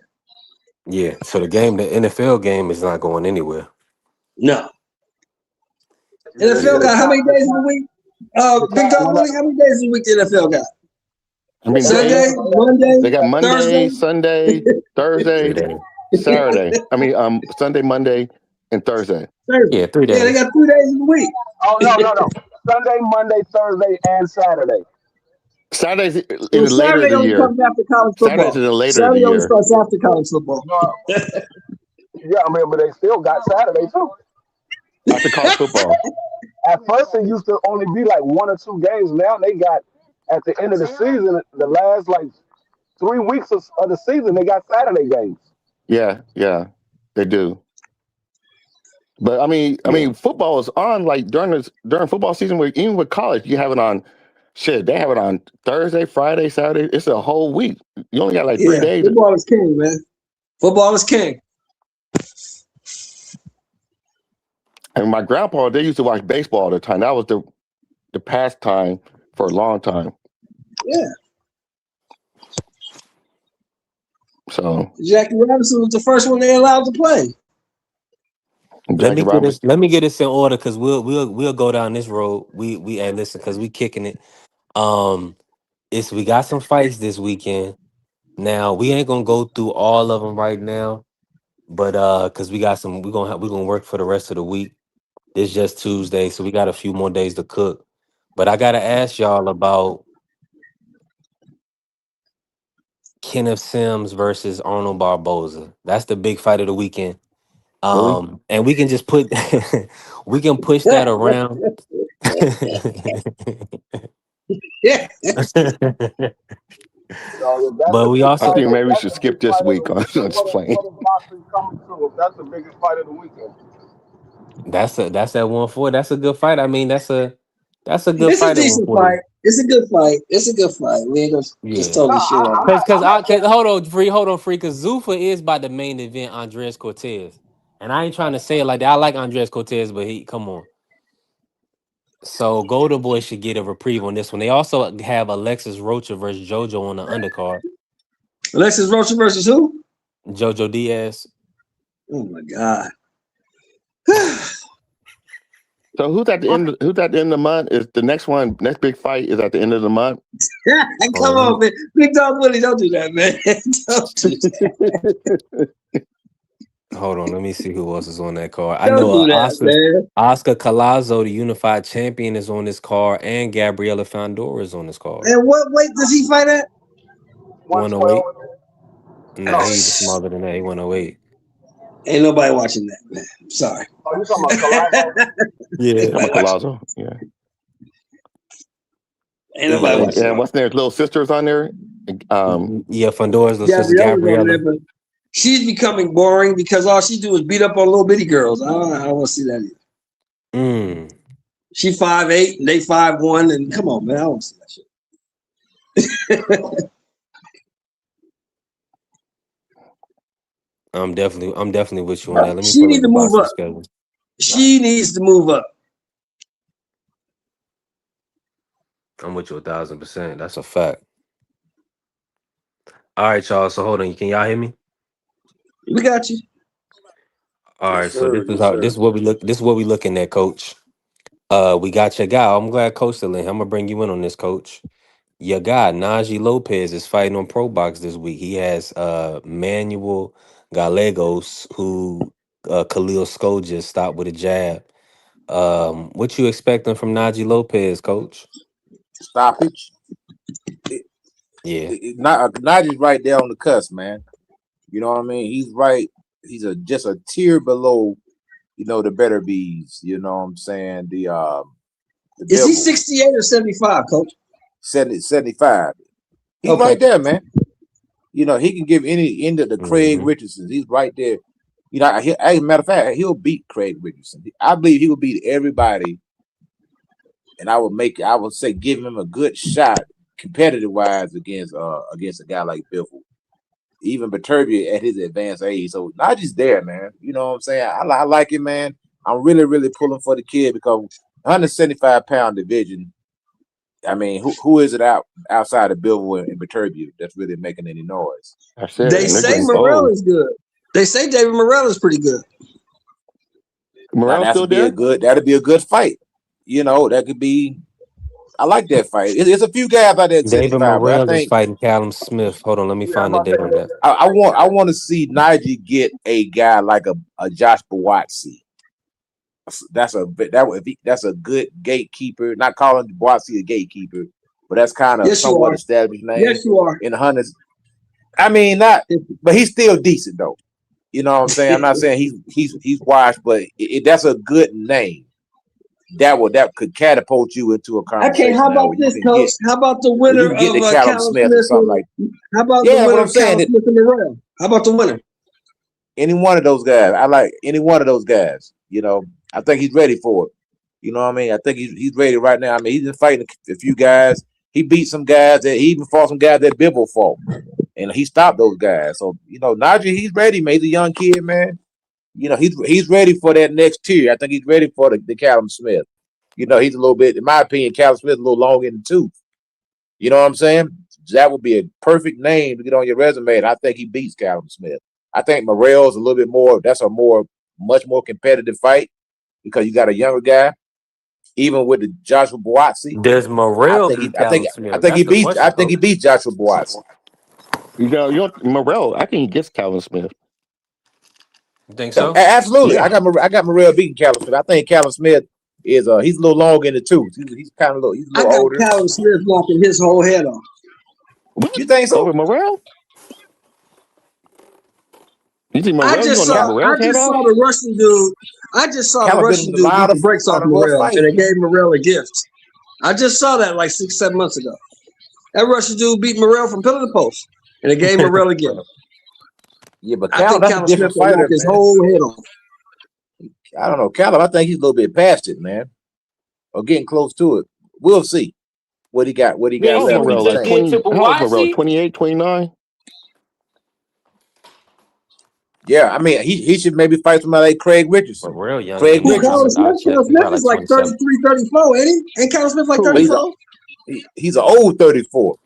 Yeah, so the NFL game is not going anywhere. No. Yeah, NFL Yeah, got how many days in the week? the Big cap Dog went up. Willie, how many days in the week the NFL got? How many Sunday, days? Monday, They got Monday, Thursday, Sunday, three Thursday, days. Saturday. I mean, Sunday, Monday, and Thursday. Thursday. Yeah, 3 days. Yeah, they got 3 days in the week. Oh no. Sunday, Monday, Thursday, and Saturday. Saturday's in And the later of Saturday the only year. comes after college Saturday's football. in the later of the Saturday only year. starts after college football. No, yeah, I mean, but they still got Saturday too. After college football. At first, it used to only be like 1 or 2 games. Now they got at the end of the season, the last like 3 weeks of the season, they got Saturday games. Yeah, they do. But I Yeah, mean, football is on like during football season. Where even with college, you have it on. Shit, they have it on Thursday, Friday, Saturday. It's a whole week. You only got like 3 Yeah, days. football is king, man. Football is king. And my grandpa, they used to watch baseball all the time. That was the pastime for a long time. Yeah. So Jackie Robinson was the first one they allowed to play. Jackie Robinson. let me get this in order because we'll go down this road. We and listen because we kicking it. We got some fights this weekend. Now we ain't gonna go through all of them right now, but because we got some, we're gonna work for the rest of the week. It's just Tuesday, so we got a few more days to cook. But I gotta ask y'all about Kenneth Sims versus Arnold Barboza. That's the big fight of the weekend. Really? And we can just put we can push that around. Yeah. So if that's But the we big I also fight, think maybe we that's should the big skip this fight of the week. I'm weekend. just playing. What is boxing coming to? If that's the biggest fight of the weekend. that's at 140. That's a good fight. I mean, that's a good It's a fight at decent 140. fight. It's a good fight. It's a good fight. We ain't gonna just Yeah. No, totally shit on it. Cause hold on, free. Cause Zuffa is by the main event, Andres Cortez, and I ain't trying to say it like that. I like Andres Cortez, but come on. So Golden Boy should get a reprieve on this one. They also have Alexis Rocha versus JoJo on the undercard. Alexis Rocha versus who? JoJo Diaz. Oh my god. So who's at the end? Who's at the end of the month? Is the next one? Next big fight is at the end of the month. Hold Come on, on, man. Big Dog Willie, don't do that, man. Don't do that. let me see who else is on that card. I Don't know do that, man. Oscar Collazo, the unified champion, is on this card, and Gabriela Fandora is on this card. And what weight does he fight at? 112. 108. Nah, No. he even smaller than that. He 108. Ain't nobody watching that, man. I'm sorry. Oh, you talking about Colazo? Yeah. I'm a Nobody watching. Colazo. Yeah. Ain't nobody Yeah. watching And that. what's their little sisters on there? Yeah, Fandora's little sister Gabriella's on there, Gabriella. but she's becoming boring because all she do is beat up on little bitty girls. I don't want to see that either. Mm. She 5'8" and they 5'1", and come on, man, I don't want to see that shit. I'm definitely with you on that. Let me She pull up need the to move boxing up. schedule. She needs to move up. I'm with you 1,000%. That's a fact. All right, y'all. So hold on. Can y'all hear me? We got you. All right. Yes, So sir. Yes, sir. this is what we looking at, Coach. We got your guy. I'm glad Coach still in. I'm gonna bring you in on this, Coach. Your guy Najee Lopez is fighting on Pro Box this week. He has Manuel Gallegos, who Khalil Sko just stopped with a jab. What you expecting from Najee Lopez, Coach? Stoppage. Yeah. Najee's right there on the cusp, man. You know what I mean? He's right. He's just a tier below, the better bees. You know what I'm saying? Is he 68 or 75, Coach? 75. He's Okay. right there, man. You know, he can give any of the Craig Richardson. He's right there. You know, as a matter of fact, he'll beat Craig Richardson. I believe he will beat everybody. And I would say give him a good shot competitive wise against a guy like Biffle. Even Baturbia at his advanced age. So Najee's there, man. You know what I'm saying? I like it, man. I'm really, really pulling for the kid because 175-pound division. I mean, who is it outside of Bivol and Baturbia that's really making any noise? They say Morrell is good. They say David Morrell is pretty good. Morrell still there? That'd be a good fight. You know, that could be. I like that fight. It's a few guys out there. David 75, but I Morrell is think fighting Callum Smith. Hold on, let me find the date on that. I want to see Najee get a guy like a Josh Buatsi. That's a good gatekeeper. Not calling Buatsi a gatekeeper, but that's kind of somewhat established name. Yes, you are. In the hundreds. I mean, but he's still decent though. You know what I'm saying? I'm not saying he's washed, but that's a good name. That could catapult you into a conversation. Okay, how about this, Coach? How about the winner of Callum Smith or something like that? How about the winner of Callum Smith and Morrell? How about the winner? Any one of those guys. I like any one of those guys. You know, I think he's ready for it. You know what I mean? I think he's ready right now. I mean, he's been fighting a few guys. He beat some guys he even fought some guys that Bibble fought. And he stopped those guys. So, you know, Najee, he's ready, man. He's a young kid, man. You know, he's ready for that next tier. I think he's ready for the Callum Smith. You know, he's a little bit, in my opinion, Callum Smith a little long in the tooth. You know what I'm saying? That would be a perfect name to get on your resume, and I think he beats Callum Smith. I think Morrell's a little bit more, that's much more competitive fight because you got a younger guy, even with the Joshua Buatsi. Does Morrell beat Callum Smith? I think he beats Joshua Buatsi. You know, Morrell, I think he gets Callum Smith. You think so? Absolutely. Yeah. I got Morrell beating Callum Smith. I think Callum Smith is he's a little long in the tooth. He's kind of he's a little older. Callum Smith knocking his whole head off. What? You think so? Over Morrell? You think Morrell? I just saw the Russian dude. I just saw the Russian dude beat the brakes off Morrell, and they gave Morrell a gift. I just saw that like 6-7 months ago. That Russian dude beat Morrell from pillar to post, and they gave Morrell a gift. Yeah, but I think Callum Smith will knock his whole head off. I don't know, Callum. I think he's a little bit past it, man, or getting close to it. We'll see what he got. What he got left. Morrell, like 28, 29. Yeah, I mean, he should maybe fight somebody like Craig Richardson. Real young. Craig Richardson. Callum Smith is like 33, 34, ain't he? Ain't Callum Smith like 34? He's an old 34.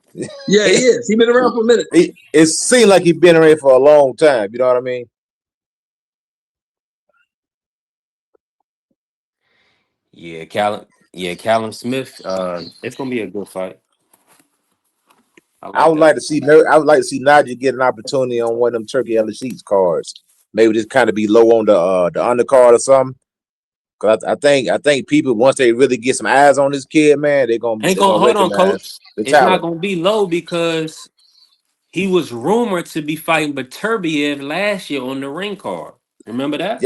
Yeah, he is. He's been around for a minute. It seems like he's been around for a long time. You know what I mean? Yeah, Callum Smith. It's gonna be a good fight. I would like to see Najee get an opportunity on one of them Turkey LSE's cards. Maybe just kind of be low on the undercard or something. Cause I think people, once they really get some eyes on this kid, man, they're gonna hold on, Coach. It's not gonna be low because he was rumored to be fighting Baturbiev last year on the ring card. Remember that?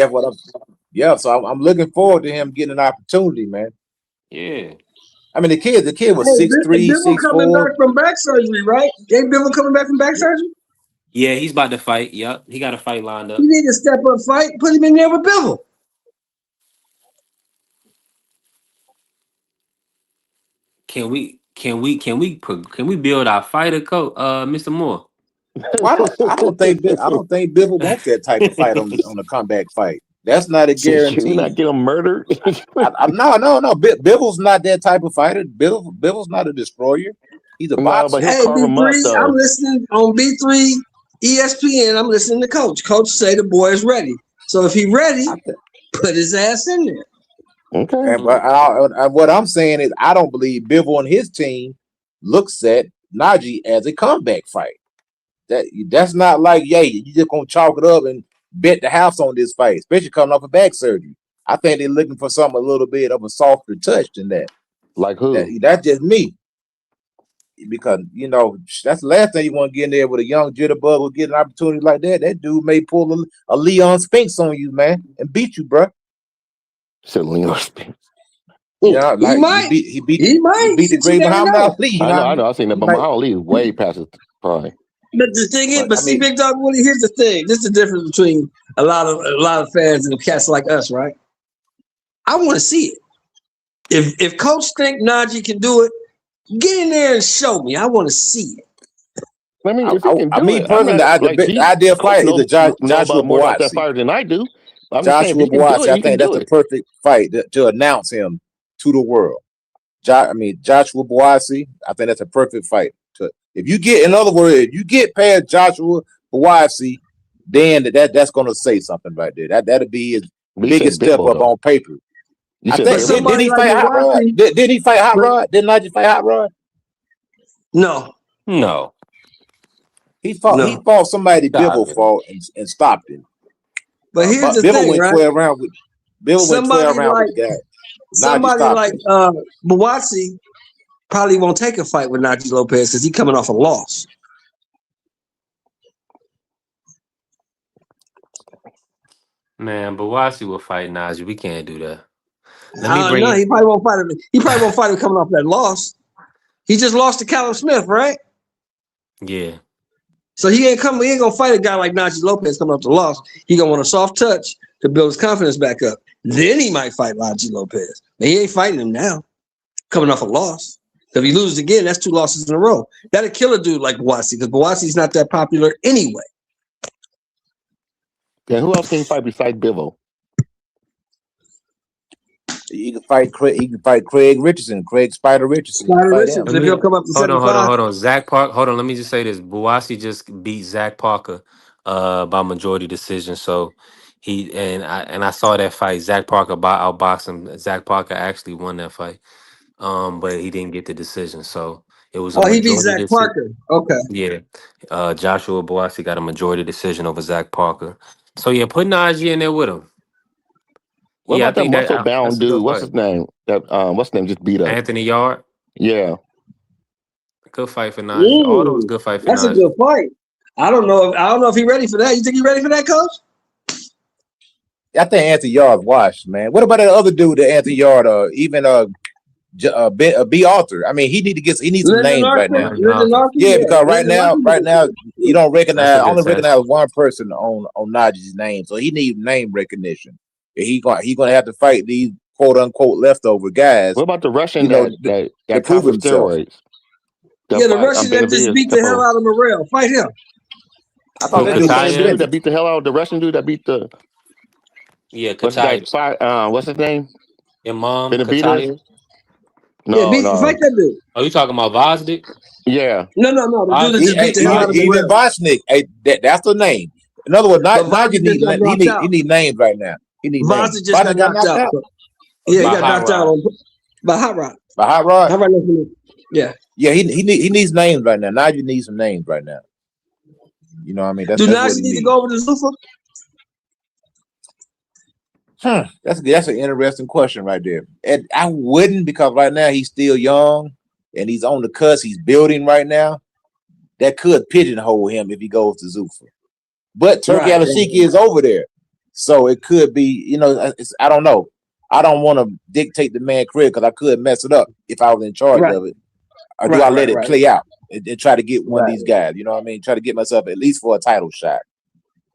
Yeah, so I'm looking forward to him getting an opportunity, man. Yeah. I mean, the kid was 6'3", 6'4". Coming back from back surgery, right? Ain't Bivol coming back from back surgery? Yeah, he's about to fight. Yep, he got a fight lined up. He need to step up, fight, put him in there with Bivol. Can we build our fighter, coach, Mr. Moore? Well, I don't think Bivol wants that type of fight on a comeback fight. That's not a guarantee. You're not getting murdered. No. Bivol's not that type of fighter. Bivol's not a destroyer. He's a boxer. Hey, B3, I'm listening on B3 ESPN. I'm listening to Coach. Coach say the boy is ready. So if he ready, put his ass in there. Okay. But what I'm saying is, I don't believe Bivol and his team looks at Najee as a comeback fight. That's not like, you just gonna chalk it up and bet the house on this fight, especially coming off of back surgery. I think they're looking for something a little bit of a softer touch than that. Like who? That's just me. Because, that's the last thing you want to get in there with a young jitterbug who get an opportunity like that. That dude may pull a Leon Spinks on you, man, and beat you, bro. So Leon Spinks. Yeah, he might. He beat the great Muhammad Ali. I know. I was saying that, but Muhammad Ali is way past his prime. But the thing is, But I see, mean, Big Dog Willie, here's the thing. This is the difference between a lot of fans and cats like us, right? I want to see it. If Coach think Najee can do it, get in there and show me. I want to see it. I mean, if he can do me it, I'm personally, not like the ideal Coach fight is the know Joshua about more about that Boateng. fighter than I do. I'm just saying, if Joshua he can do Boateng. it, I he can think that's do the it. perfect fight to announce him to the world. Joshua Boateng. I think that's a perfect fight. If you get, in other words, if you get past Joshua Boateng, then that's going to say something right there. That'll be his biggest step up on paper. You I said think Bivol, did he like fight Hot Rod? Did he fight Hot Rod? Didn't Najee fight Hot Rod? No. He fought somebody Bivol fought and stopped him. But here's the Bivol thing, went right? 12 rounds with Somebody the guy. Somebody like Boateng probably won't take a fight with Najee Lopez because he's coming off a loss. Man, Boateng will fight Najee. We can't do that. No, he probably won't fight him. He probably won't fight him coming off that loss. He just lost to Callum Smith, right? Yeah. So he ain't gonna fight a guy like Najee Lopez coming off the loss. He gonna want a soft touch to build his confidence back up. Then he might fight Najee Lopez. But he ain't fighting him now, coming off a loss. If he loses again, that's 2 losses in a row. That'll kill a dude like Boateng because Boateng's not that popular anyway. Yeah, who else can fight besides Bivol? You can fight Craig Richardson, Craig Spider Richardson. If he'll come up to 75. Hold on. Zach Parker. Hold on. Let me just say this. Boateng just beat Zach Parker by majority decision. So I saw that fight. Zach Parker outboxed him. Zach Parker actually won that fight. But he didn't get the decision. So it was he beat Zach Parker. Okay. Yeah. Joshua Boateng got a majority decision over Zach Parker. So yeah, put Najee in there with him. What about that muscle bound dude? What's his name? What's his name? Just beat up Anthony Yard. Yeah. Good fight for Najee. All those good fight for Najee. That's a good fight. I don't know if he's ready for that. You think he's ready for that, Coach? I think Anthony Yard's washed, man. What about that other dude, that Anthony Yard, B. Arthur? I mean, he needs some names right now. Yeah, because right now you don't recognize. Only recognize one person on Najee's name, so he needs name recognition. He's gonna have to fight these quote unquote leftover guys. What about the Russian that prove himself? Steroids? The Russian that just beat the hell out of Morrell. Fight him. I thought that dude that beat the hell out of the Russian dude that beat the. Yeah, what's his name? Imam Benavidez? No. Fight that dude. Oh, you talking about Vosnik? Yeah. No. The dude that just beat the hell out of Even Vosnik. That's the name. In other words, Najee need names right now. He needs names. Vosnik just got knocked out. Yeah, he got knocked out by Hot Rod. By Hot Rod? Hot Rod. Yeah. Yeah, he needs names right now. Najee needs some names right now. You know what I mean? Do Najee need to go over to Zuffa? That's an interesting question right there. And I wouldn't, because right now he's still young and he's on the cusp. He's building right now. That could pigeonhole him if he goes to Zuffa. But Turkey Alashiki is over there, so it could be. I don't know. I don't want to dictate the man's career because I could mess it up if I was in charge of it. Or do I let it play out and try to get one of these guys? You know what I mean? Try to get myself at least for a title shot.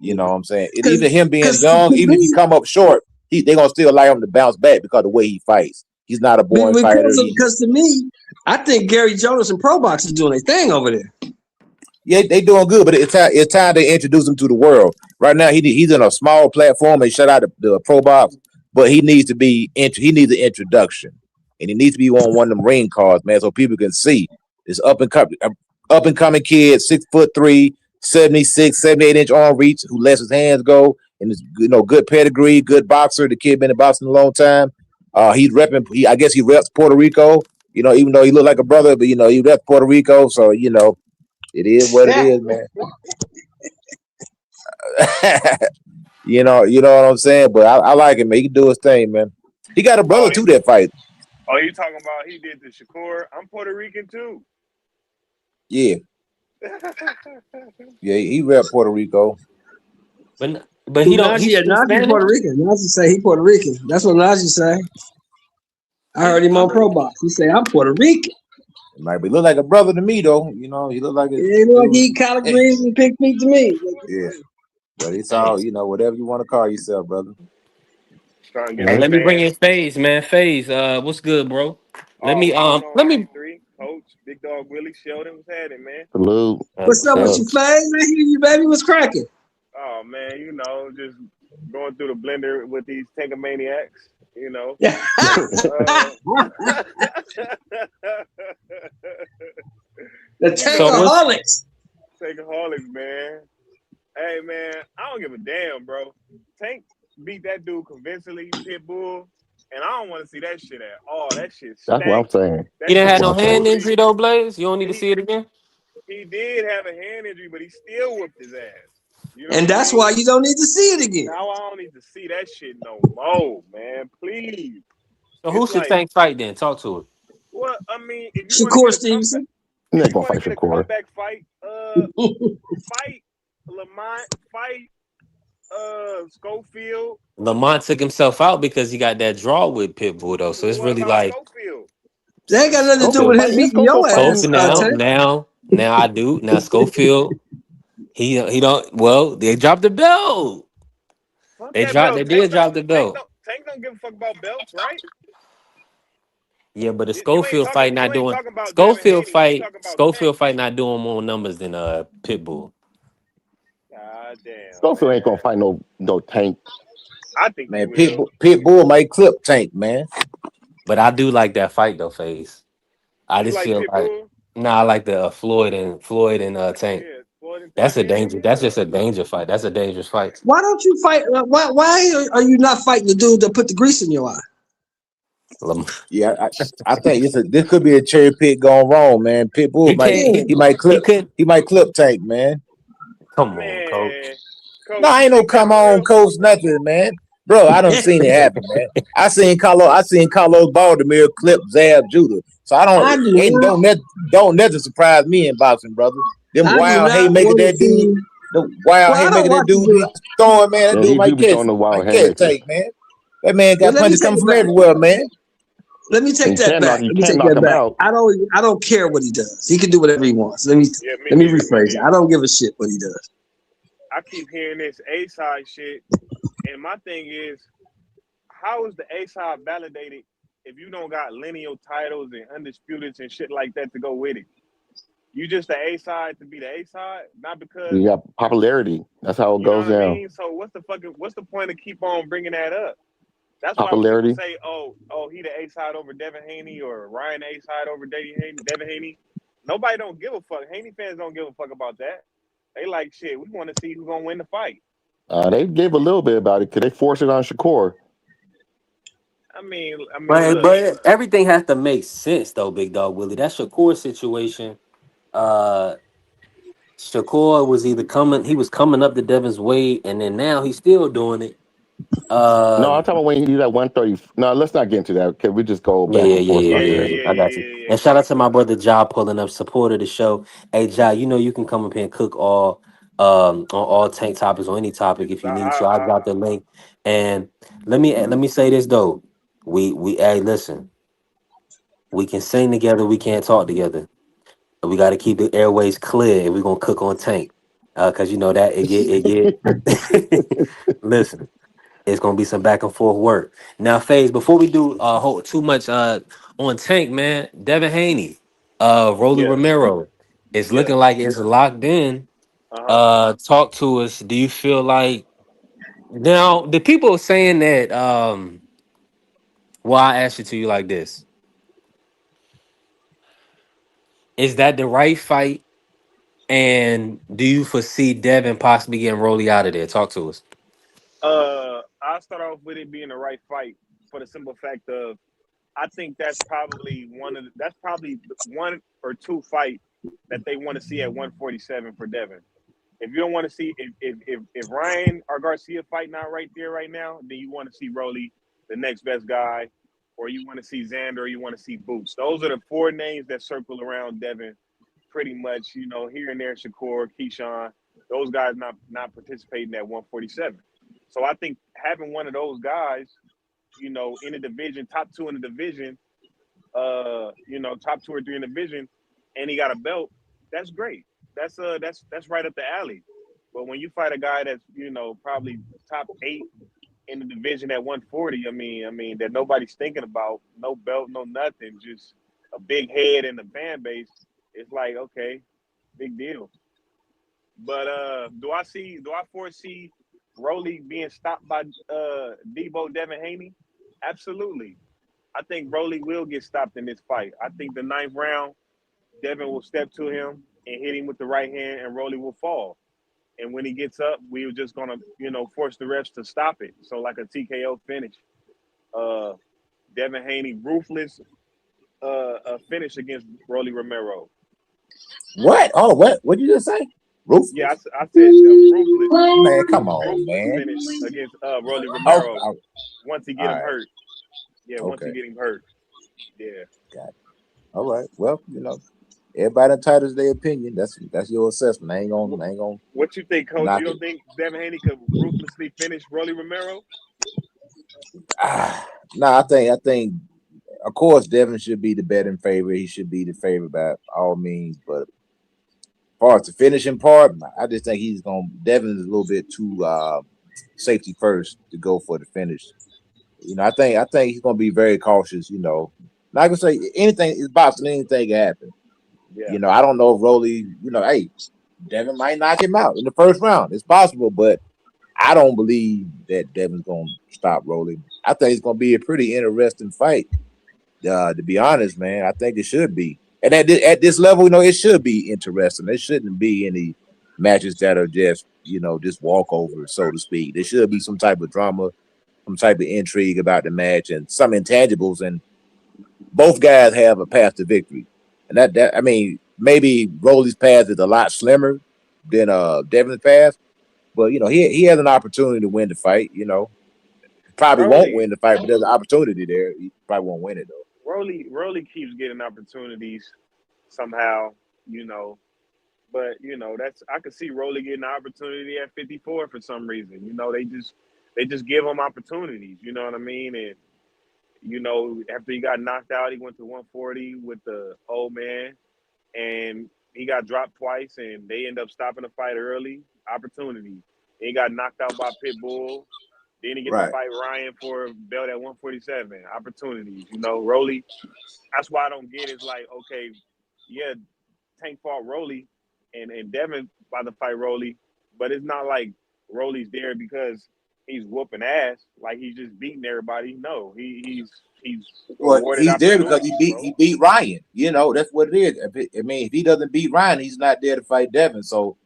You know what I'm saying? And even him being young, even if he come up short, they're gonna still allow him to bounce back because of the way he fights. He's not a boring fighter. Because to me, I think Gary Jonas and Pro Box is doing their thing over there. Yeah, they doing good, but it's time to introduce him to the world. Right now, he's in a small platform and shut out the Pro Box, but he needs to be he needs an introduction, and he needs to be on one of them ring cards, man, so people can see this up and coming kid, 6'3", 76, 78-inch arm reach, who lets his hands go, and is good pedigree, good boxer. The kid been in boxing a long time. He's repping. I guess he reps Puerto Rico. Even though he look like a brother, but he reps Puerto Rico, so it is what it is, man. You know what I'm saying? But I like him, man. He can do his thing, man. He got a brother too that fight. Oh, you talking about he did the Shakur? I'm Puerto Rican too. Yeah. Yeah, he rep Puerto Rico. But he don't. Najee Puerto Rican. Najee say he Puerto Rican. That's what Najee say. I heard him on Pro Box. He say I'm Puerto Rican. It might be look like a brother to me though. You know, he look like a It ain't like he dude. eat collard Hey, greens and pig feet to me. yeah, but it's all whatever you want to call yourself, brother. Trying to get Man, the let me bring fans. in Phase, man. Phase, what's good, bro? Let Oh, me what's going on, let me 93? Coach, Big Dog Willie, Sheldon, what's happening, man? Salute. What's up with so you, Fang? I hear you, baby. What's cracking? Oh man, just going through the blender with these Tankamaniacs, you know. the Uh, you so know, what's Takeaholics. Takeaholics, man. Hey man, I don't give a damn, bro. Tank beat that dude convincingly, Pitbull, and I don't want to see that shit at all. That shit That's what I'm stank. saying. he That didn't shit That's have what was no I'm saying. hand bullshit. injury though, Blaze? You don't need to He see it again? he did have a hand injury, but he still whooped his ass. You know And what I that's why mean? you don't need to see it again. Now I don't need to see that shit no more, man. Please. So who It's should like, Tank fight then? Talk to it. well, I mean, if you want to Shakur get a comeback, Stevenson. You're if not you gonna want to fight get a Shakur. comeback fight, fight Lamont, fight Schofield. Lamont took himself out because he got that draw with Pitbull though. So it's What really about like Schofield? That ain't got nothing to do Schofield with Schofield. him fighting. beating Schofield your fighting. ass, Schofield now, Tank. now I do. Now Schofield, he don't well, they dropped the belt. Fuck They that dropped belt. they did drop the belt. Tank don't give a fuck about belts, right? Yeah, but the You ain't Schofield talking. fight not You ain't doing talking about Devin Haney. You talking about Tank. Schofield fight not doing more numbers than Pitbull. God damn, Schofield ain't gonna man. fight no Tank. I think he Man, will. Pitbull might clip Tank, man. But I do like that fight though, Phase. I You just like feel like Pitbull? I like the Floyd and Tank. Yeah, Floyd and That's Tank. a Yeah, danger. yeah. That's just a danger fight. That's a dangerous fight. Why don't you fight? Why are you not fighting the dude that put the grease in your eye? Lam- Yeah, I think this could be a cherry pick gone wrong, man. Pitbull He might can't. Yeah. He could. he might clip Tank, man. Come on, coach. Man, No, coach, I you ain't no think that's come on real? coach nothing, man. Bro, I done seen it happen, man. I seen Carlos Baldomir clip Zab Judah. So I don't I do ain't not. don't never surprise me in boxing, brother. Them I do wild not haymaker want to that dude, see. the wild Well, I don't haymaker that watch the dude be dude. throwing, man. That Yeah, dude he do be throwing the wild might catch haymakers. Tank, man. That man Well, got let me punches take coming it from back. everywhere, man. Let me take that back. You Let me can't take knock that him back. out. I don't care what he does. He can do whatever he wants. Yeah, me Let me neither. Me rephrase it. I neither. don't give a shit what he does. I keep hearing this A side shit, and my thing is, how is the A side validated if you don't got lineal titles and undisputeds and shit like that to go with it? You just the A side to be the A side, not because You got popularity. That's how it you know goes what I down. mean. So what's the point of keep on bringing that up? That's why when people Popularity. say, "Oh, he the A side over Devin Haney or Ryan A side over Devin Haney," nobody don't give a fuck. Haney fans don't give a fuck about that. They like shit. We want to see who's gonna win the fight. They gave a little bit about it because they forced it on Shakur. Look. But everything has to make sense though, Big Dog Willie. That's Shakur situation. Uh, Shakur was either coming, he was coming up to Devin's weight, and then now he's still doing it. No, I'm Um, talking about when he's at 130. No, let's not get into that because we just go Yeah, back yeah, and yeah, forth yeah, Yeah, on yeah, yeah, this. yeah. yeah, I got yeah, you. yeah, yeah. And shout out to my brother Ja pulling up, support of the show. Hey Ja, you know you can come up here and cook all on all tank topics or any topic if you need to. I got the link. And let me say this though. We hey listen, we can sing together, we can't talk together. We gotta keep the airways clear and we're gonna cook on tank. Cause you know that it get listen. It's gonna be some back and forth work. Now, Phase, before we do hold too much on Tank, man, Devin Haney, Rolly Yeah, Romero, it's yeah. looking like it's locked in. Uh-huh. Talk to us. Do you feel like now the people are saying that well, I asked it to you like this. Is that the right fight? And do you foresee Devin possibly getting Rolly out of there? Talk to us. I'll start off with it being the right fight for the simple fact of I think that's probably one or two fight that they want to see at 147 for Devin. If you don't want to see if Ryan or Garcia fight not right there right now, then you want to see Rolly, the next best guy, or you want to see Xander, or you want to see Boots. Those are the four names that circle around Devin pretty much, here and there, Shakur, Keyshawn, those guys not participating at 147. So I think having one of those guys, in the division, top two in the division, top 2 or 3 in the division, and he got a belt. That's great. That's right up the alley. But when you fight a guy that's probably top 8 in the division at 140, I mean that nobody's thinking about, no belt, no nothing, just a big head and the fan base. It's like, okay, big deal. But do I foresee Rolly being stopped by Debo Devin Haney? Absolutely. I think Rolly will get stopped in this fight. I think the 9th round, Devin will step to him and hit him with the right hand, and Rolly will fall. And when he gets up, we were just gonna, force the refs to stop it. So like a TKO finish. Devin Haney ruthless finish against Rolly Romero. What? Oh, what? What did you just say? Ruthless? Yeah, I said ruthless. Man, come on, man. Finish against Rolly Romero once he get him right. hurt. Yeah, once he Okay. get him hurt. Yeah. Got it. All right. Well, everybody entitled to their opinion. That's your assessment. I ain't gonna. What you think, Coach? knock You don't it. think Devin Haney could ruthlessly finish Rolly Romero? No, I think, of course, Devin should be the betting favorite. He should be the favorite by all means. But as far as the finishing part, I just think Devin is a little bit too safety first to go for the finish. I think he's gonna be very cautious. Not gonna say anything is boxing. Anything can happen. Yeah. I don't know if Rolly. Hey, Devin might knock him out in the first round. It's possible, but I don't believe that Devin's gonna stop Rolly. I think it's gonna be a pretty interesting fight. To be honest, man, I think it should be. And at this level, it should be interesting. There shouldn't be any matches that are just walkovers, so to speak. There should be some type of drama, some type of intrigue about the match, and some intangibles. And both guys have a path to victory. And that I mean, maybe Rolly's path is a lot slimmer than Devin's path, but he has an opportunity to win the fight. Probably won't win the fight, but there's an opportunity there. He probably won't win it though. Rolly keeps getting opportunities somehow, but that's, I could see Rolly getting an opportunity at 54 for some reason. They just give him opportunities. You know what I mean? And after he got knocked out, he went to 140 with the old man, and he got dropped twice, and they end up stopping the fight early. Opportunity. He got knocked out by Pitbull. Then he gets to fight Ryan for a belt at 147. Opportunities. Rolly. That's why I don't get it. It's like, okay, yeah, Tank fought Rolly, and Devin about to fight Rolly, but it's not like Rolly's there because he's whooping ass, like he's just beating everybody. No, he's there because he beat Ryan. That's what it is. If he doesn't beat Ryan, he's not there to fight Devin. So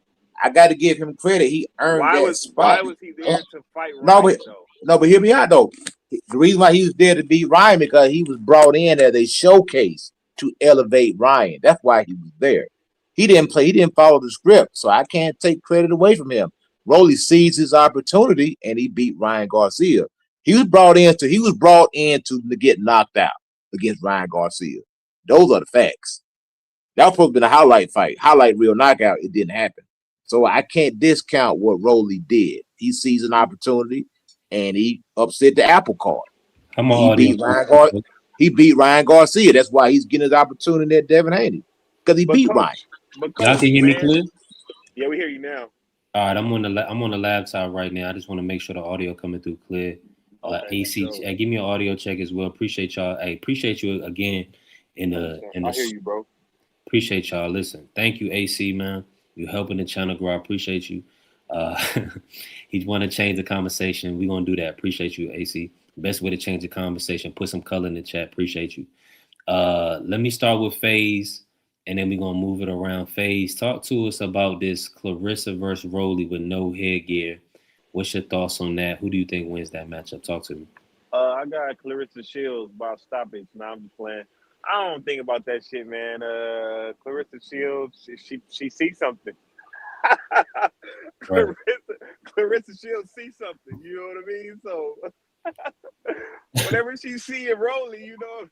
I got to give him credit. He earned that spot. Why was he there to fight Ryan? But hear me out though. The reason why he was there to beat Ryan because he was brought in as a showcase to elevate Ryan. That's why he was there. He didn't follow the script, so I can't take credit away from him. Rolly seized his opportunity and he beat Ryan Garcia. He was brought in to get knocked out against Ryan Garcia. Those are the facts. That was supposed to be a highlight reel knockout. It didn't happen. So I can't discount what Rolly did. He seized an opportunity and he upset the apple cart. He beat Ryan Garcia. That's why he's getting his opportunity at Devin Haney. Because he beat Ryan. Y'all can hear me clear? Yeah, we hear you now. All right, I'm on the laptop right now. I just want to make sure the audio coming through clear. AC, give me an audio check as well. Appreciate y'all. Hey, appreciate you again. I hear you, bro. Appreciate y'all. Listen, thank you, AC, man. You're helping the channel grow. I appreciate you. He want to change the conversation. We're gonna do that. Appreciate you, AC. Best way to change the conversation. Put some color in the chat. Appreciate you. Let me start with FaZe. And then we're going to move it around. FaZe, talk to us about this Clarissa versus Rolly with no headgear. What's your thoughts on that? Who do you think wins that matchup? Talk to me. I got Clarissa Shields about stoppage. Now I'm just playing. I don't think about that shit, man. Clarissa Shields, she sees something. Right. Clarissa Shields sees something. You know what I mean? So whatever she see in Rolly, you know what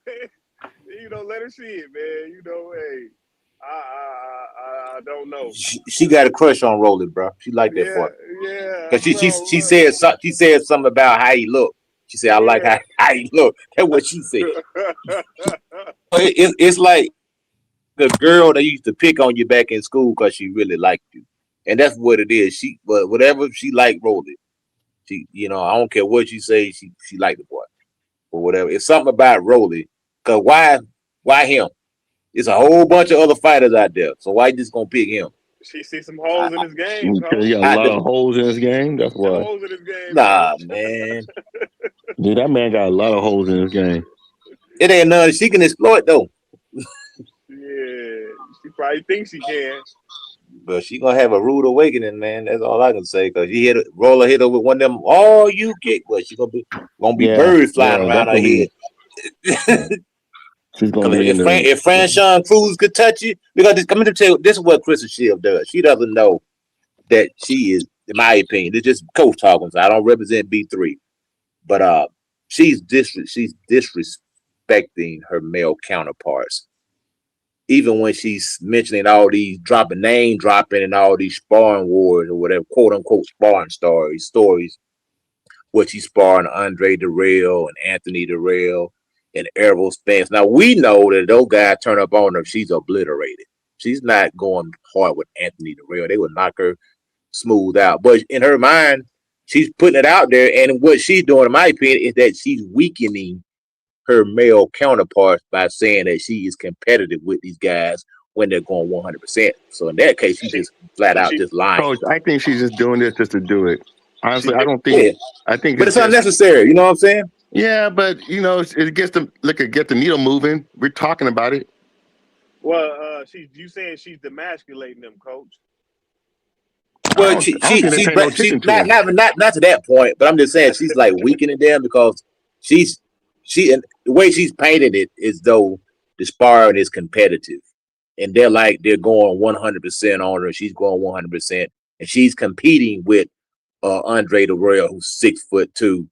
I mean? Let her see it, man. Hey. I don't know. She got a crush on Rolly, bro. She like that for him. Yeah. Because she said something about how he looked. She said, "I like how he looked." That's what she said. It's like the girl that used to pick on you back in school because she really liked you, and that's what it is. But whatever she liked, rolled it. She, I don't care what you say. She liked the boy or whatever. It's something about Rolly. Cause why him? It's a whole bunch of other fighters out there. So why you just gonna pick him? She see some holes in his game, Because he coach. got a lot of holes in his game. That's why. Holes in his game, Nah, coach. man. Dude, that man got a lot of holes in his game. It ain't none she can exploit though. Yeah, she probably thinks she can. But she gonna have a rude awakening, man. That's all I can say. Cause she Roller hit her with one of them all you kick, but she gonna be birds flying around her head. She's gonna be if Franchon Cruz could touch you, because I'm gonna tell you, this is what Kristen Shield does. She doesn't know that she is, in my opinion, it's just coach talking. So I don't represent B3, but she's disrespecting her male counterparts. Even when she's mentioning all these name dropping and all these sparring wars or whatever, quote unquote sparring stories, what she's sparring Andre Durrell and Anthony Durrell and Errol Spence. Now we know that those guys turn up on her, she's obliterated. She's not going hard with Anthony Durrell. They would knock her smooth out. But in her mind, she's putting it out there, and what she's doing, in my opinion, is that she's weakening her male counterparts by saying that she is competitive with these guys when they're going 100%. So in that case, she's just flat out just lying. Coach, I think she's just doing this just to do it. Honestly, I don't think. Yeah. I think, but it's unnecessary. You know what I'm saying? Yeah, but it gets get the needle moving. We're talking about it. Well, you saying she's demasculating them, coach? Well, she's not to that point, but I'm just saying she's like weakening them because and the way she's painted it is though the sparring is competitive, and they're going 100% on her. She's going 100%, and she's competing with Andre Durrell, who's 6'2",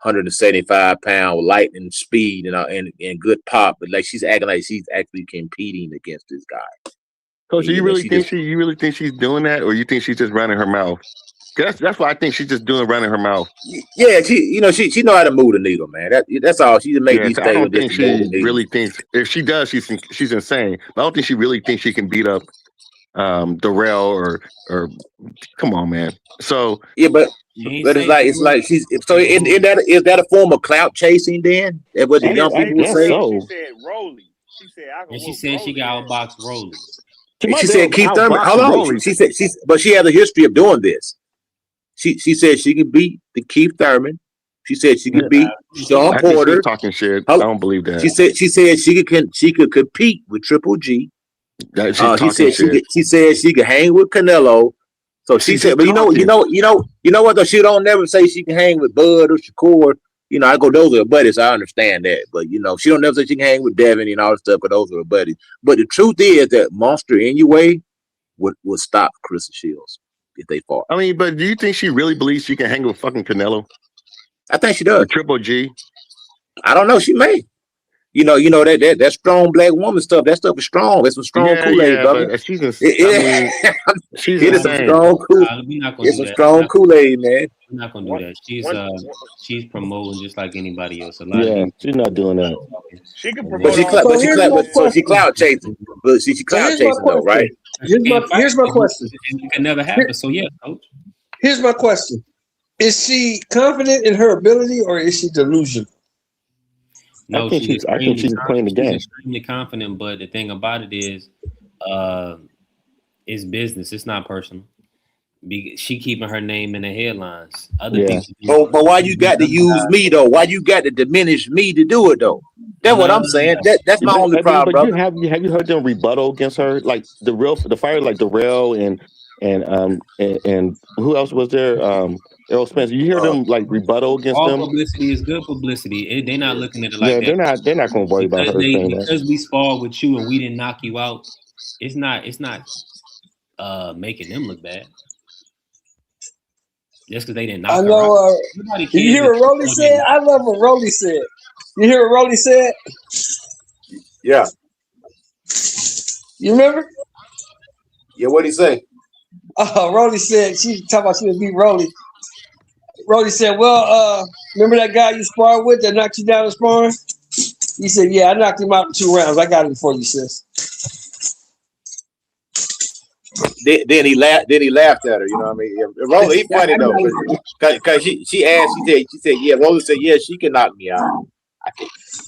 175 pound, lightning speed and good pop, but she's acting like she's actually competing against this guy. Coach, you really think she's doing that, or you think she's just running her mouth? That's what I think she's just doing, running her mouth. Yeah, she know how to move the needle, man. That's all. She make these I don't think she really thinks. If she does, she's insane. But I don't think she really thinks she can beat up Durrell or come on, man. So yeah, but it's like she's so is that a form of clout chasing? Then that's what the young people would say. She said Rolly. She said she got outboxed Rolly. She said Keith Thurman. Hold on. She said but she has a history of doing this. She said she could beat the Keith Thurman. She said she could beat Sean Porter. Talking shit. I don't believe that. She said she could compete with Triple G. She said she could hang with Canelo. So she said, but you know what though? She don't never say she can hang with Bud or Shakur. I go, those are her buddies. I understand that, but she don't never say she can hang with Devin and all that stuff. But those are her buddies. But the truth is that Monster Inoue would stop Kristen Shields if they fought. I mean, but do you think she really believes she can hang with fucking Canelo? I think she does. With Triple G. I don't know. She may. That strong black woman stuff. That stuff is strong. It's some strong Kool-Aid, brother. But she's insane. She's insane. It's some strong Kool-Aid, man. We're not gonna do that. She's promoting just like anybody else. She's not doing that. She can promote. She clout chasing. But she clout chasing though, right? Here's my question. It can never happen. So yeah, coach. Here's my question: is she confident in her ability, or is she delusional? No, I think she's playing the game. She's extremely confident, but the thing about it is, it's business. It's not personal. She keeping her name in the headlines. But why you got to use me though? Why you got to diminish me to do it though? That's what I'm saying. That's my only problem, brother. Have you heard them rebuttal against her? Like the fire, like Durrell and who else was there? Errol Spence. You hear them like rebuttal against them? Publicity is good publicity. They're not looking at it like that. They're not going to worry about her saying that. Because we sparred with you and we didn't knock you out. It's not making them look bad. Just because they didn't knock her out. You hear what Rolly said? I love what Rolly said. You hear what Rolly said? Yeah. You remember? Yeah, what'd he say? Rolly said, she talking about she would beat Rolly. Rolly said, well, remember that guy you sparred with that knocked you down in sparring? He said, "Yeah, I knocked him out in 2 rounds. I got him for you, sis." Then he laughed. Then he laughed at her. You know what I mean? Roller, he funny though, because she asked. She said, yeah. Roller said, yeah, she can knock me out.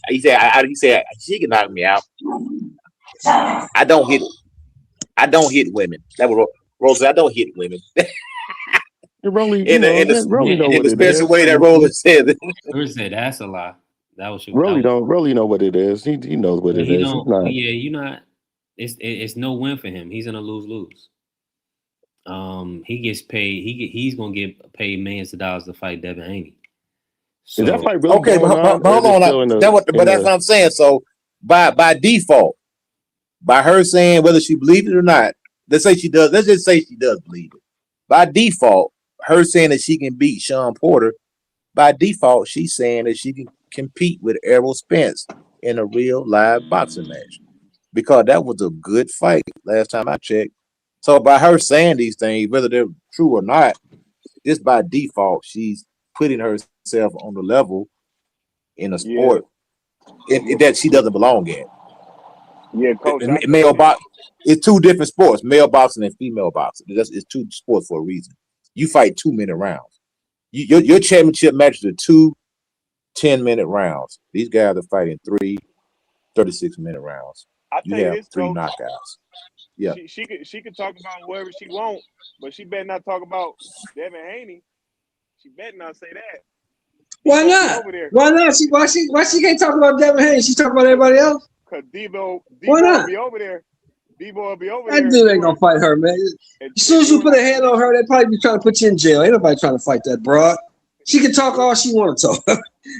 He said she can knock me out. I don't hit women. That was Roller said, I don't hit women. Rolly, in the special way that Roller said it. Cruz said that's a lie. That was Rolly don't know what it is. He knows what it he is. He's don't. not. Yeah, you not. It's no win for him. He's in a lose. He gets paid. He's gonna get paid millions of dollars to fight Devin Haney. So, is that fight really okay, going on? But hold on. That's what I'm saying. So by default, by her saying whether she believes it or not, let's just say she does believe it. By default, her saying that she can beat Sean Porter, by default, she's saying that she can compete with Errol Spence in a real live boxing match. Because that was a good fight last time I checked. So by her saying these things, whether they're true or not, just by default, she's putting herself on the level in a sport that she doesn't belong in. Yeah, coach. Male boxing, it's two different sports: male boxing and female boxing. It's two sports for a reason. You fight 2-minute rounds. Your championship matches are 2 10-minute rounds. These guys are fighting 3 36-minute rounds. I You tell have you this, 3 coach. knockouts. Yeah, She could talk about whatever she wants, but she better not talk about Devin Haney. She better not say that. Why not? Why not? Why she can't talk about Devin Haney? She talk about everybody else. Cause Debo Why not? will be over there. Debo will be over That there. dude ain't gonna fight her, man. As soon as you put a hand on her, they probably be trying to put you in jail. Ain't nobody trying to fight that broad. She can talk all she want to talk.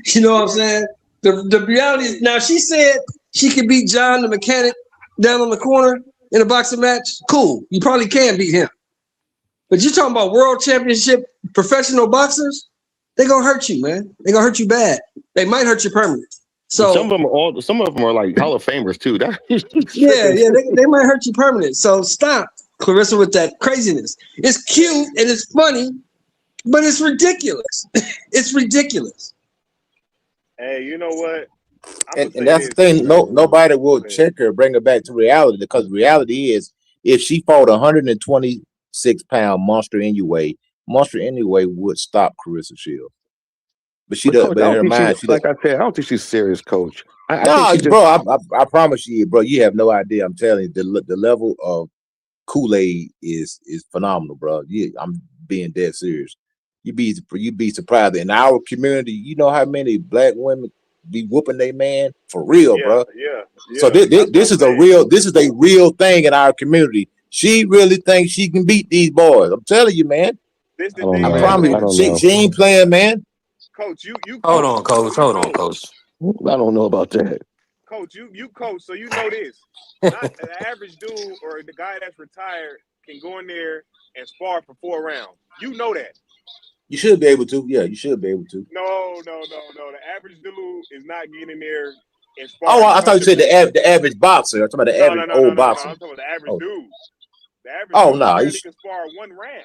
You know what I'm saying? The reality is now she said she can beat John the mechanic down on the corner in a boxing match. Cool. You probably can beat him. But you're talking about world championship professional boxers, they gonna hurt you, man. They gonna hurt you bad. They might hurt you permanent. So some of them are like Hall of Famers too. They might hurt you permanent. So stop, Clarissa, with that craziness. It's cute and it's funny, but it's ridiculous. It's ridiculous. Hey, you know what? And that's the thing. Nobody will check her, bring her back to reality, because reality is if she fought 126-pound Monster Inoue would stop Carissa Shields. But she does. But in her mind, like I said, I don't think she's serious, coach. I promise you, bro. You have no idea. I'm telling you, the level of Kool-Aid is phenomenal, bro. I'm being dead serious. You'd be surprised. In our community, you know how many black women be whooping their man for real, bro. Yeah. So this is a real thing in our community. She really thinks she can beat these boys. I'm telling you, man. I promise you, she ain't playing, man. Coach, you hold on, coach. I don't know about that. Coach, you coach, so you know this. Not an average dude or the guy that's retired can go in there and spar for 4 rounds. You know that. You should be able to. Yeah, you should be able to. No. The average dude is not getting in there and spar. Oh, I thought you said the average boxer. I'm talking about the average old boxer. I'm talking about the average dude. The average dude barely can spar 1 round.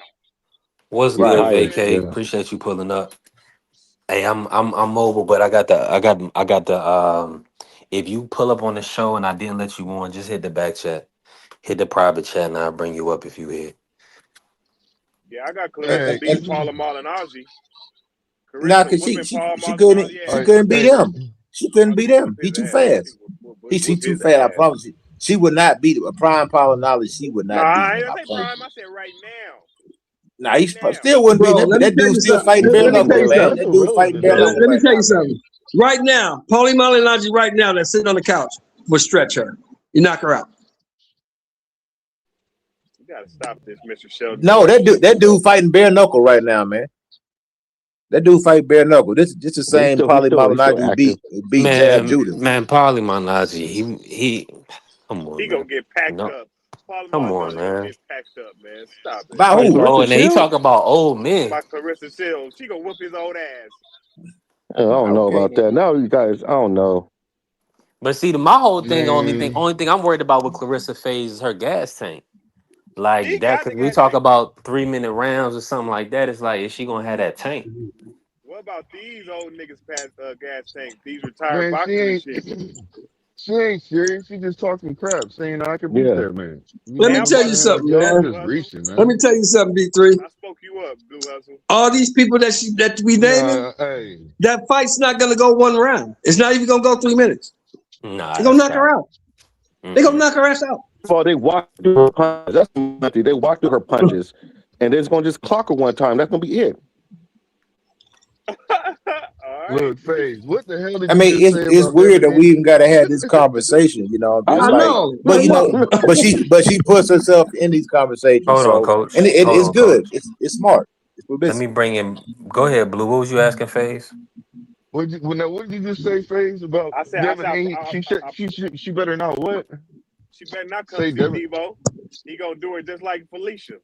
What's good, VK? Appreciate you pulling up. Hey, I'm mobile, but I got the if you pull up on the show and I didn't let you on, just hit the back chat. Hit the private chat and I'll bring you up if you hit. Yeah, I got Clarissa beat Paula Malignaggi. Nah, cause she couldn't beat him. She couldn't beat him. He too fast. He's too fast. I promise you. She would not beat a prime Malignaggi. She would not beat him. I didn't say prime. I said right now. Nah, he still wouldn't beat him. That dude's still fighting bare knuckle, man. That dude's fighting bare knuckle. Let me tell you something. Right now, Paulie Malignaggi right now that's sitting on the couch will stretch her. You knock her out. You gotta stop this, Mr. Sheldon. No, that dude fighting bare knuckle right now, man. That dude fight bare knuckle. This the same Paulie Malignaggi beat Jab Judas. Man, Paulie Malignaggi, he come on. He gonna get packed up. Come on, man. Get packed up, man. Stop it. By who? Oh, and then he talk about old men. By Clarissa Shields. She gonna whoop his old ass. I don't know about that. Now you guys, I don't know. But see, my whole thing, only thing I'm worried about with Clarissa Faze is her gas tank. Like that, because we talk about 3-minute rounds or something like that. It's like, is she gonna have that tank? Well, about these old niggas past gas tank, these retired Man, boxers and shit. she ain't serious. She just talking crap, saying I could beat Yeah. that man. You Let Hey, know me what I I'm tell you brought you saying? up Like something, today, y'all man. Blue just Hustle. reaching, Let man. me tell you something, B3. I spoke you up, Blue Hustle. All these people that we naming, Nah, hey. that fight's not gonna go one round. It's not even gonna go 3 minutes. Nah, They're gonna that's knock her cap. out. They're gonna knock her ass out. First of all, they walked through her punches. That's one thing. They walked through her punches, and they're just gonna just clock her one time. That's gonna be it. All right. Look, FaZe, what the hell did I you mean, just say it's about weird Devin that we Haney? even got to have this conversation. You know, I it's I like, know. know. but I you know, know. but she puts herself in these conversations. Hold on, So, coach. and Hold it's on, good. coach. It's smart. It's Let me publicity. bring in. Go ahead, Blue. What was you asking, FaZe? What did you just say, FaZe, about I Devin said, Haney? She better not what? she better not come Say see Devin. Devo. He gonna do it just like Felicia.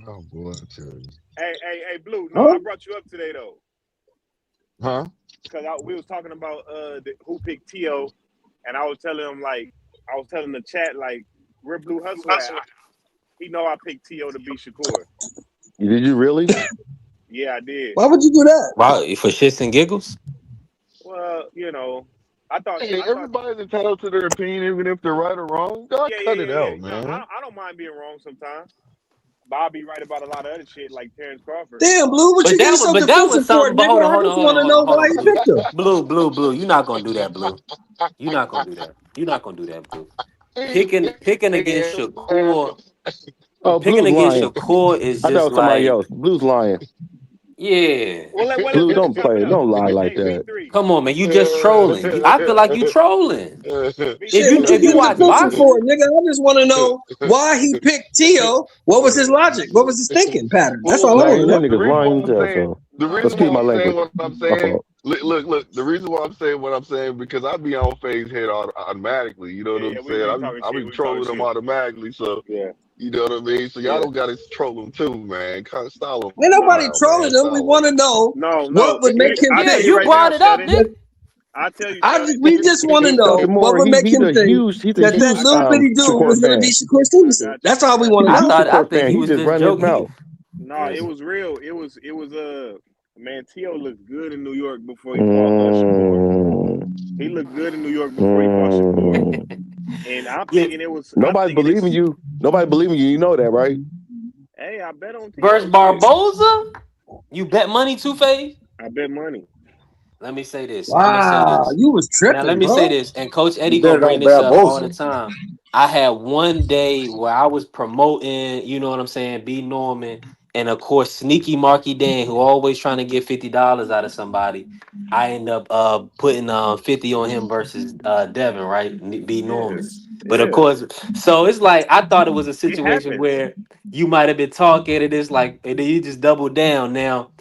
Oh boy, I tell you. Hey, Blue. No, I Huh? brought you up today though, Huh? because we was talking about who picked Tio, and I was telling him I was telling the chat like where Blue Hustle at. He know I picked Tio to beat Shakur. Did you really? Yeah, I did. Why would you do that? Wow, for shits and giggles. Well, you know, I thought Hey, everybody's entitled to their opinion, even if they're right or wrong. God, cut it yeah. out, No, man. I don't mind being wrong sometimes. But I'll be right about a lot of other shit like Terrence Crawford. Damn, Blue, what you getting so But that defensive was for, something. But nigga? hold on, I hold on, just hold want on, to hold on, know hold why on, he Blue. picked her. Blue. You're not gonna do that, Blue. You're not gonna do that. You're not gonna do that, Blue. Picking against Shakur. Oh, Picking Blue's against lying. Shakur is I thought it just was somebody like, else. Blue's lying. yeah. Let's Blue, get the don't play. jumping up. Don't lie like Hey, that. V3. Come on, man. You just trolling. I feel like you trolling. Shit, what you If you getting watch defensive boxing, for, nigga? I just want to know why he picked Tio. What was his logic? What was his thinking pattern? That's all I Well, want to that know. nigga's lying himself. So No, excuse my language. look. What I'm saying. Look. The reason why I'm saying what I'm saying because I be on FaZe head automatically. You know what I'm Yeah, we know you saying? talking I shit. be We talking trolling them shit. automatically. So Yeah, you know what I mean. So y'all yeah. don't gotta troll them too, man. Kind of style them Ain't nobody now, man. trolling him. We Style want to know No. what would make him I'll yeah, tell think. you you right now, brought it up, Shelly. nigga. I'll tell you, We Shelly. just want to know what Furthermore, would make he's him a think huge that I little got you. bitty dude Shakur was going to fan. be Shakur I Stevenson. got you. That's all we I got want you. to He's a know. I Shakur think fan. he He was just just run his joking. mouth. No, it Listen, was real. It was man. Tio looked good in New York before he fought Shakur. Mm, He looked good in New York before he fought Shakur. mm. And I'm yeah. thinking it was. I'm Nobody thinking believing it's. you. Nobody believing you. You know that, right? Hey, I bet on Versus Tio shit. Barboza, you bet money too, Faye. I bet money. Let me say this. I'm gonna say Wow, this. you was Now let tripping, me say bro. this, and Coach You Eddie gonna bet it bring on this up all the Barbosa. time. I had one day where I was promoting, you know what I'm saying, B Norman, and of course Sneaky Marky Dan, who always trying to get $50 out of somebody. I end up putting 50 on him versus Devin, right? B Yeah, Norman. But of yeah. course, so it's like I thought it was a It situation happens. where you might have been talking and it's like and then you just double down. Now,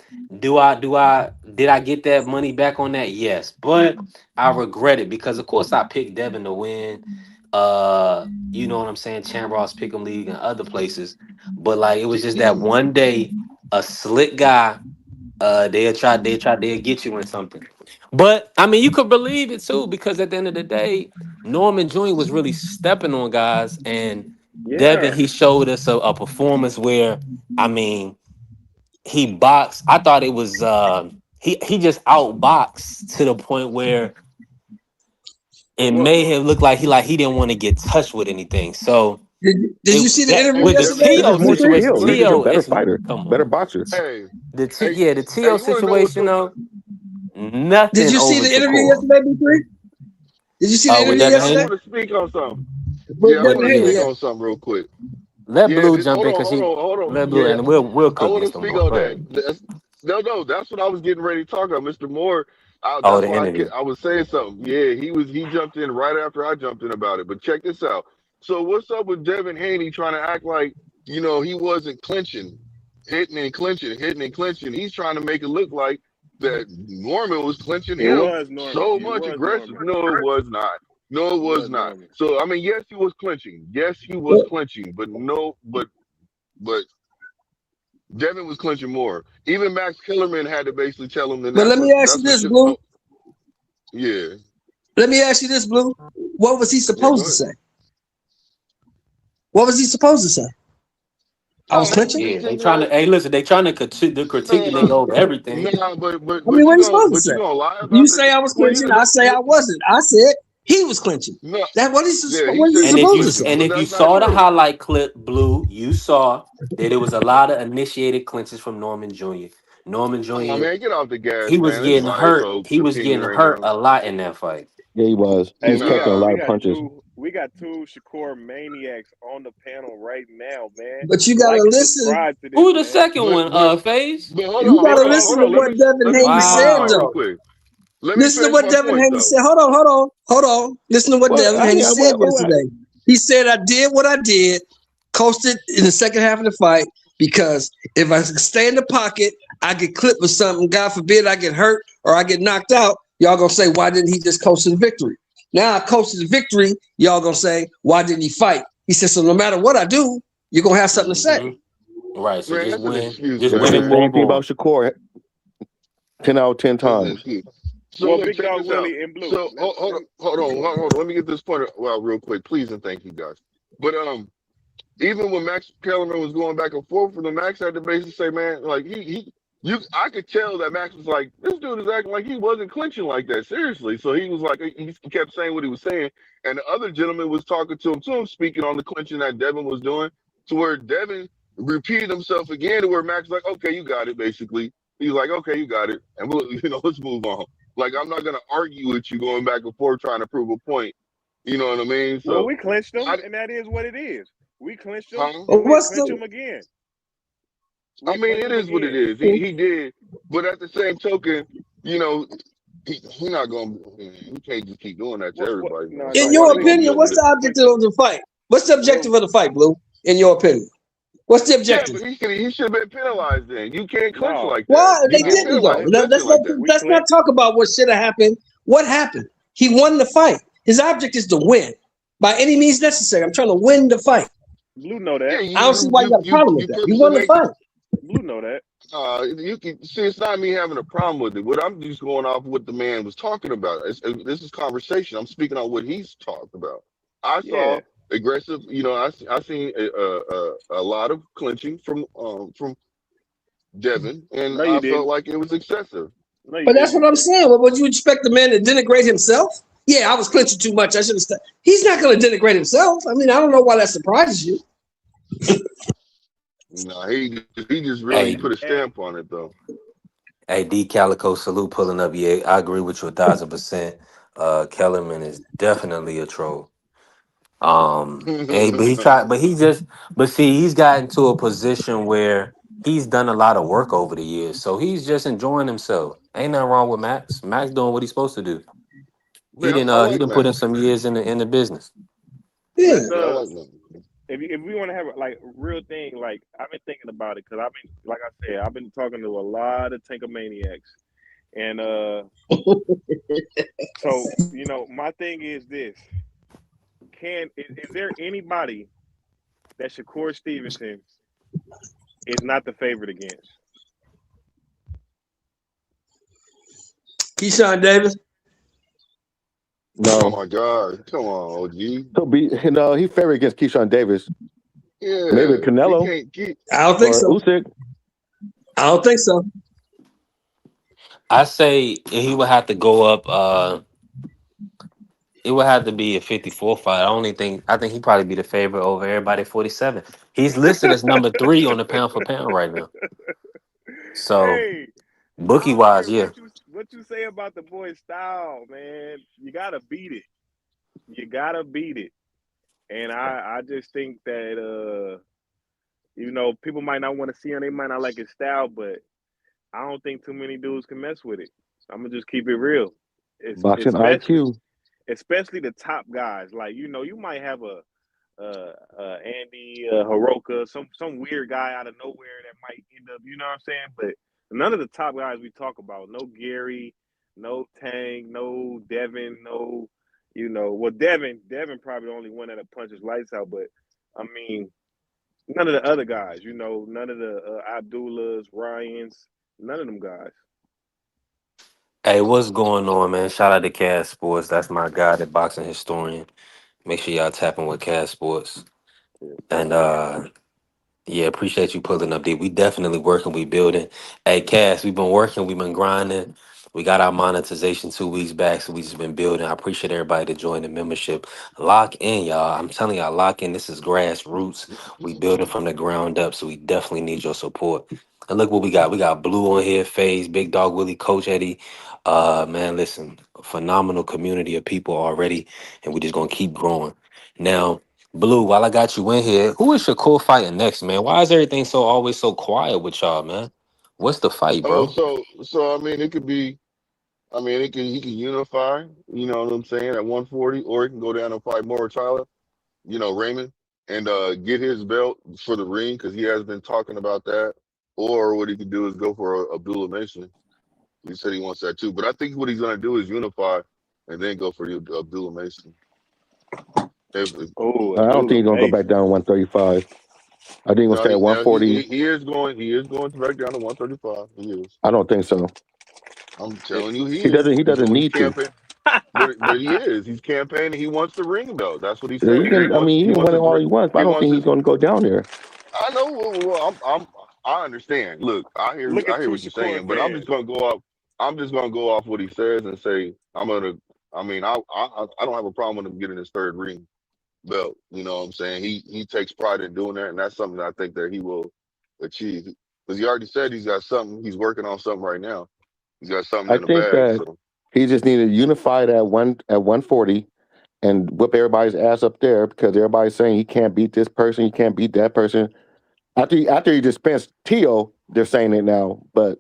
did I get that money back on that? Yes. But I regret it because of course I picked Devin to win. You know what I'm saying? Chan Ross Pick'em League and other places. But like it was just that one day, a slick guy, they'll get you in something. But I mean you could believe it too, because at the end of the day, Norman Jr. was really stepping on guys, and Devin, Yeah. he showed us a performance where I mean he boxed. I thought it was he just outboxed to the point where it What? may have looked like he didn't want to get touched with anything. So Did you see the that interview with the yesterday, They're Tio just more B3? situation, skilled. They're just a Tio better is fighter, come on. better boxer. Hey, The hey, Tio you want to know what's situation so? though, Did nothing you see over the interview Shakur. yesterday, B3? Did you see the With interview Devin Yeah, I yesterday Haney. want to speak on something. with Yeah, I But want Devin to Haney? yeah, speak Yeah. on something real quick. let Yeah, Blue jump in because hold on. let Blue Yeah, and we'll I cook want to this no speak more. on Go that. ahead. No, that's what I was getting ready to talk about, Mr. Moore. Oh, That's the why interview. I was saying something. Yeah, he jumped in right after I jumped in about it. But check this out. So what's up with Devin Haney trying to act like he wasn't clinching, hitting and clinching, hitting and clinching? He's trying to make it look like that Norman was clinching It him was Norman. so It much was aggressive. Norman. No, it was not. No, it It was was not. Norman. So I mean, yes, he was clinching. Yes, he was clinching. But no, but Devin was clinching more. Even Max Kellerman had to basically tell him, then But let me ask you that's what this, should. Blue. Oh, yeah, Let me ask you this, Blue. What was he yeah. supposed Go to ahead. say? What was he supposed to say? I was No, he clinching. was Yeah, they just trying to. Hey, listen, they trying to critique the nigga nah, over everything. nah. I mean, what are you supposed to But you say? gonna lie You about that? say I was Well, you clinching. I say I wasn't. I said he was clinching. no. That Yeah, he what is he said And he if was you supposed to clinching, say? and but if you that's not saw the true. highlight clip, Blue, you saw that it was a lot of initiated clinches from Norman Jr. Norman Oh Jr. man, get off the gas, He was man. This is getting hurt. ISO He was opinion getting right hurt now. a lot in that fight. Yeah, he was. He Hey, was catching a we lot we of got punches. two Shakur maniacs on the panel right now, man. But you gotta Like and listen. subscribe to this, Who the man. second one? FaZe. Hold You on, gotta hold on, listen hold to on. what Devin Let me Haney finish my said, point real Wow. though. quick. Let me Listen to finish what my Devin point Haney though. said. Hold on. Listen to what What? Devin Haney said What? yesterday. He said, I did what I did, coasted in the second half of the fight, because if I stay in the pocket, I get clipped with something. God forbid I get hurt or I get knocked out. Y'all gonna say, why didn't he just coast to the victory? Now I coasted the victory. Y'all gonna say, why didn't he fight? He said, so no matter what I do, you're gonna have something to say. Right. So Man, just that's an win. excuse, Just man. win That's and move on. Shakur. 10 out of 10 So, times. well, So look, Big check Dog this out. Willie in blue. So hold on. Let me get this point out real quick, please, and thank you guys. But even when Max Kellerman was going back and forth with him, Max had to basically say, man, like I could tell that Max was like, this dude is acting like he wasn't clinching like that, seriously. So he was like, he kept saying what he was saying, and the other gentleman was talking to him too, speaking on the clinching that Devin was doing, to where Devin repeated himself again, to where Max was like, okay, you got it, basically. He's like, okay, you got it, and we'll, let's move on. Like, I'm not gonna argue with you going back and forth trying to prove a point. You know what I mean? Well, So, we clinched them, and that is what it is. We clinched them. huh? Go ahead, What's clinch the them again. I We mean, clinch it them is what it again. is. He did, but at the same token, you know, he not gonna. He can't just keep doing that to What? everybody, man. No, in no. Somebody your What? gonna be opinion, able what's to. the objective of the fight? What's the Well, objective of the fight, Blue? In your opinion? What's the Yeah, objective? but he should have been penalized. Then you can't clinch no, like that. Why You they get no. didn't We though? penalized clinched. clinching like that. We Let's not clinched. talk about what should have happened. What happened? He won the fight. His object is to win by any means necessary. I'm trying to win the fight. Blue know Yeah, that. I don't see why you got a problem with you that. You purposely won the make the. fight. Blue know that. You can see it's not me having a problem with it. What I'm just going off what the man was talking about. This is conversation. I'm speaking on what he's talked about. I saw Yeah. aggressive. I seen a lot of clinching from Devin, and No, you I felt didn't. like it was excessive. No, you But that's what didn't. I'm saying. What would you expect the man to denigrate himself? Yeah, I was clinching too much. I should have stopped. He's not going to denigrate himself. I mean, I don't know why that surprises you. No, he just really Hey, put a Hey, stamp on it though. hey, D Calico, salute pulling up. Yeah, I agree with you 1,000%. Kellerman is definitely a troll. But he tried, but see, he's gotten to a position where he's done a lot of work over the years, so he's just enjoying himself. Ain't nothing wrong with Max. Max doing what he's supposed to do. Man, I He like didn't put in Max. some years in the business. Yeah. let's Yeah, I like Max. if we want to have like a real thing, like I've been thinking about it because I've been, like I said, I've been talking to a lot of Tankamaniacs, and so my thing is this: is there anybody that Shakur Stevenson is not the favorite against? Keyshawn Davis. Oh No, No. my God, come on, OG. he'll be. He favored against Keyshawn Davis. Maybe Yeah. Canelo. He Can't keep I don't think or so. Usyk. I don't think so. I say he would have to go up. It would have to be a 54 fight. I think he'd probably be the favorite over everybody at 47. He's listed as number 3 on the pound for pound right now. So Hey, I bookie don't wise, care yeah. what you say about the boy's style, man. You gotta beat it. You gotta beat it. And I just think that people might not want to see him, they might not like his style, but I don't think too many dudes can mess with it. I'm gonna just keep it real. It's Boxing IQ. especially the top guys. Like you might have a Andy Hiroka, some weird guy out of nowhere that might end up. You know what I'm saying? But none of the top guys we talk about. No Gary, no Tang, no Devin, no. Well, Devin probably the only one that punches lights out. But I mean, none of the other guys. None of the Abdullahs, Ryans, none of them guys. Hey, what's going on, man? Shout out to Cash Sports. That's my guy, the boxing historian. Make sure y'all tapping with Cash Sports. And Yeah, appreciate you pulling up, D. We definitely working, we building. Hey, Cass, we've been working, we've been grinding. We got our monetization 2 weeks back, so we just been building. I appreciate everybody to join the membership. Lock in, y'all. I'm telling y'all, lock in. This is grassroots. We building from the ground up, so we definitely need your support. And look what we got. We got Blue on here, FaZe, Big Dog Willie, Coach Eddie. Man, listen, phenomenal community of people already, and we just gonna keep growing. Now, Blue, while I got you in here, who is Shakur fighting next, man? Why is everything so always so quiet with y'all, man? What's the fight, Oh, bro? so I mean, it could be. I mean, he can unify. You know what I'm saying at 140, or he can go down and fight more Tyler. Raymond, and get his belt for the ring because he has been talking about that. Or what he could do is go for Abdullah Mason. He said he wants that too. But I think what he's gonna do is unify and then go for the Abdullah Mason. If Oh, I don't think Abdullah he's gonna go back Mason. down to 135. I think he's gonna No, stay at he one now he, forty. he is going back down to 135. He is. I don't think so. I'm telling you, he He is. doesn't. He He's doesn't doing his need to. campaign. But he is. He's campaigning. He wants the ring belt. That's what he He said. He can. I wants mean, he he can wants win it his all he wants, but I he don't wants think he's his gonna go down there. I know. I understand. Look, Look I at hear two what you're Shakur saying, but I'm just fans. gonna go off. I'm just gonna go off what he says and say I'm gonna. I mean, I don't have a problem with him getting his third ring belt. You know what I'm saying? He takes pride in doing that, and that's something that I think that he will achieve. Because he already said he's got something. He's working on something right now. He's got something I in the think bag. that So he just needed unified at 140 and whip everybody's ass up there because everybody's saying he can't beat this person, he can't beat that person. After he dispensed Tio, they're saying it now. But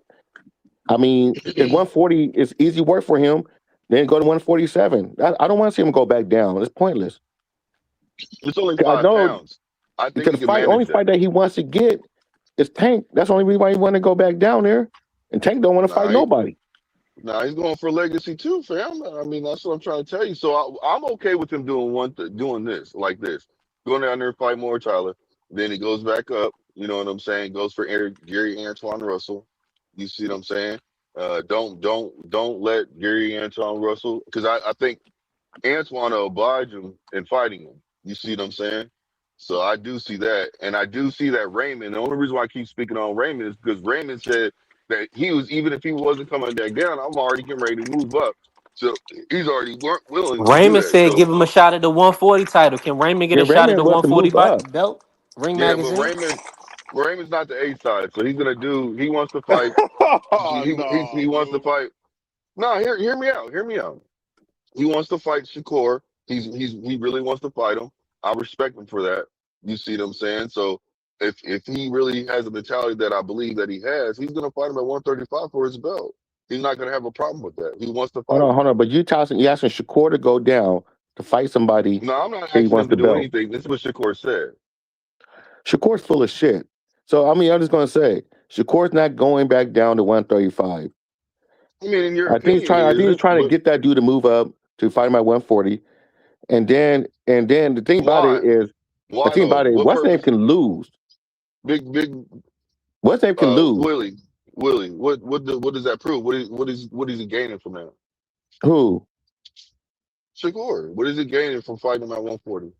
I mean, if 140 is easy work for him, then go to 147. I don't want to see him go back down. It's pointless. it's only 'Cause I five know pounds. I think because he the can only manage that. fight that he wants to get is Tank. That's the only reason why he want to go back down there. And Tank don't want to fight Nah, nobody. Now he's going for legacy too, fam. I mean, that's what I'm trying to tell you. So I'm okay with him doing doing this like this, going down there and fight more Tyler. Then he goes back up. You know what I'm saying? Goes for Gary Antoine Russell. You see what I'm saying? Don't let Gary Antoine Russell because I think Antoine will oblige him in fighting him. You see what I'm saying? So I do see that, and I do see that Raymond. The only reason why I keep speaking on Raymond is because Raymond said that he was even if he wasn't coming back down, I'm already getting ready to move up. So he's already willing to do Raymond that. said So give him a shot at the 140 title. Can Raymond get Yeah, a shot at Raymond the wants to move 140 up. belt? Ring yeah, but magazine? Raymond's not the A side, so he's gonna do. He wants to fight. Oh He no, wants to Blue. fight. No, hear me out. Hear me out. He wants to fight Shakur. He really wants to fight him. I respect him for that. You see what I'm saying? So if he really has a mentality that I believe that he has, he's gonna fight him at 135 for his belt. He's not gonna have a problem with that. He wants to fight him. Hold on. But you asking Shakur to go down to fight somebody No, I'm not that he asking wants him to the do belt. anything. This is what Shakur said. Shakur's full of shit. So I mean, I'm just gonna say Shakur's not going back down to 135. I mean, in your I think he's opinion, trying. he I think he's isn't. trying to But get that dude to move up to fight him at 140. And then the thing about why? it is, the Why thing though? about it, What what's name purpose? can lose. Big What's name can lose. Willie. What does that prove? What is he gaining from that? Who? Shakur. What is he gaining from fighting him at 140?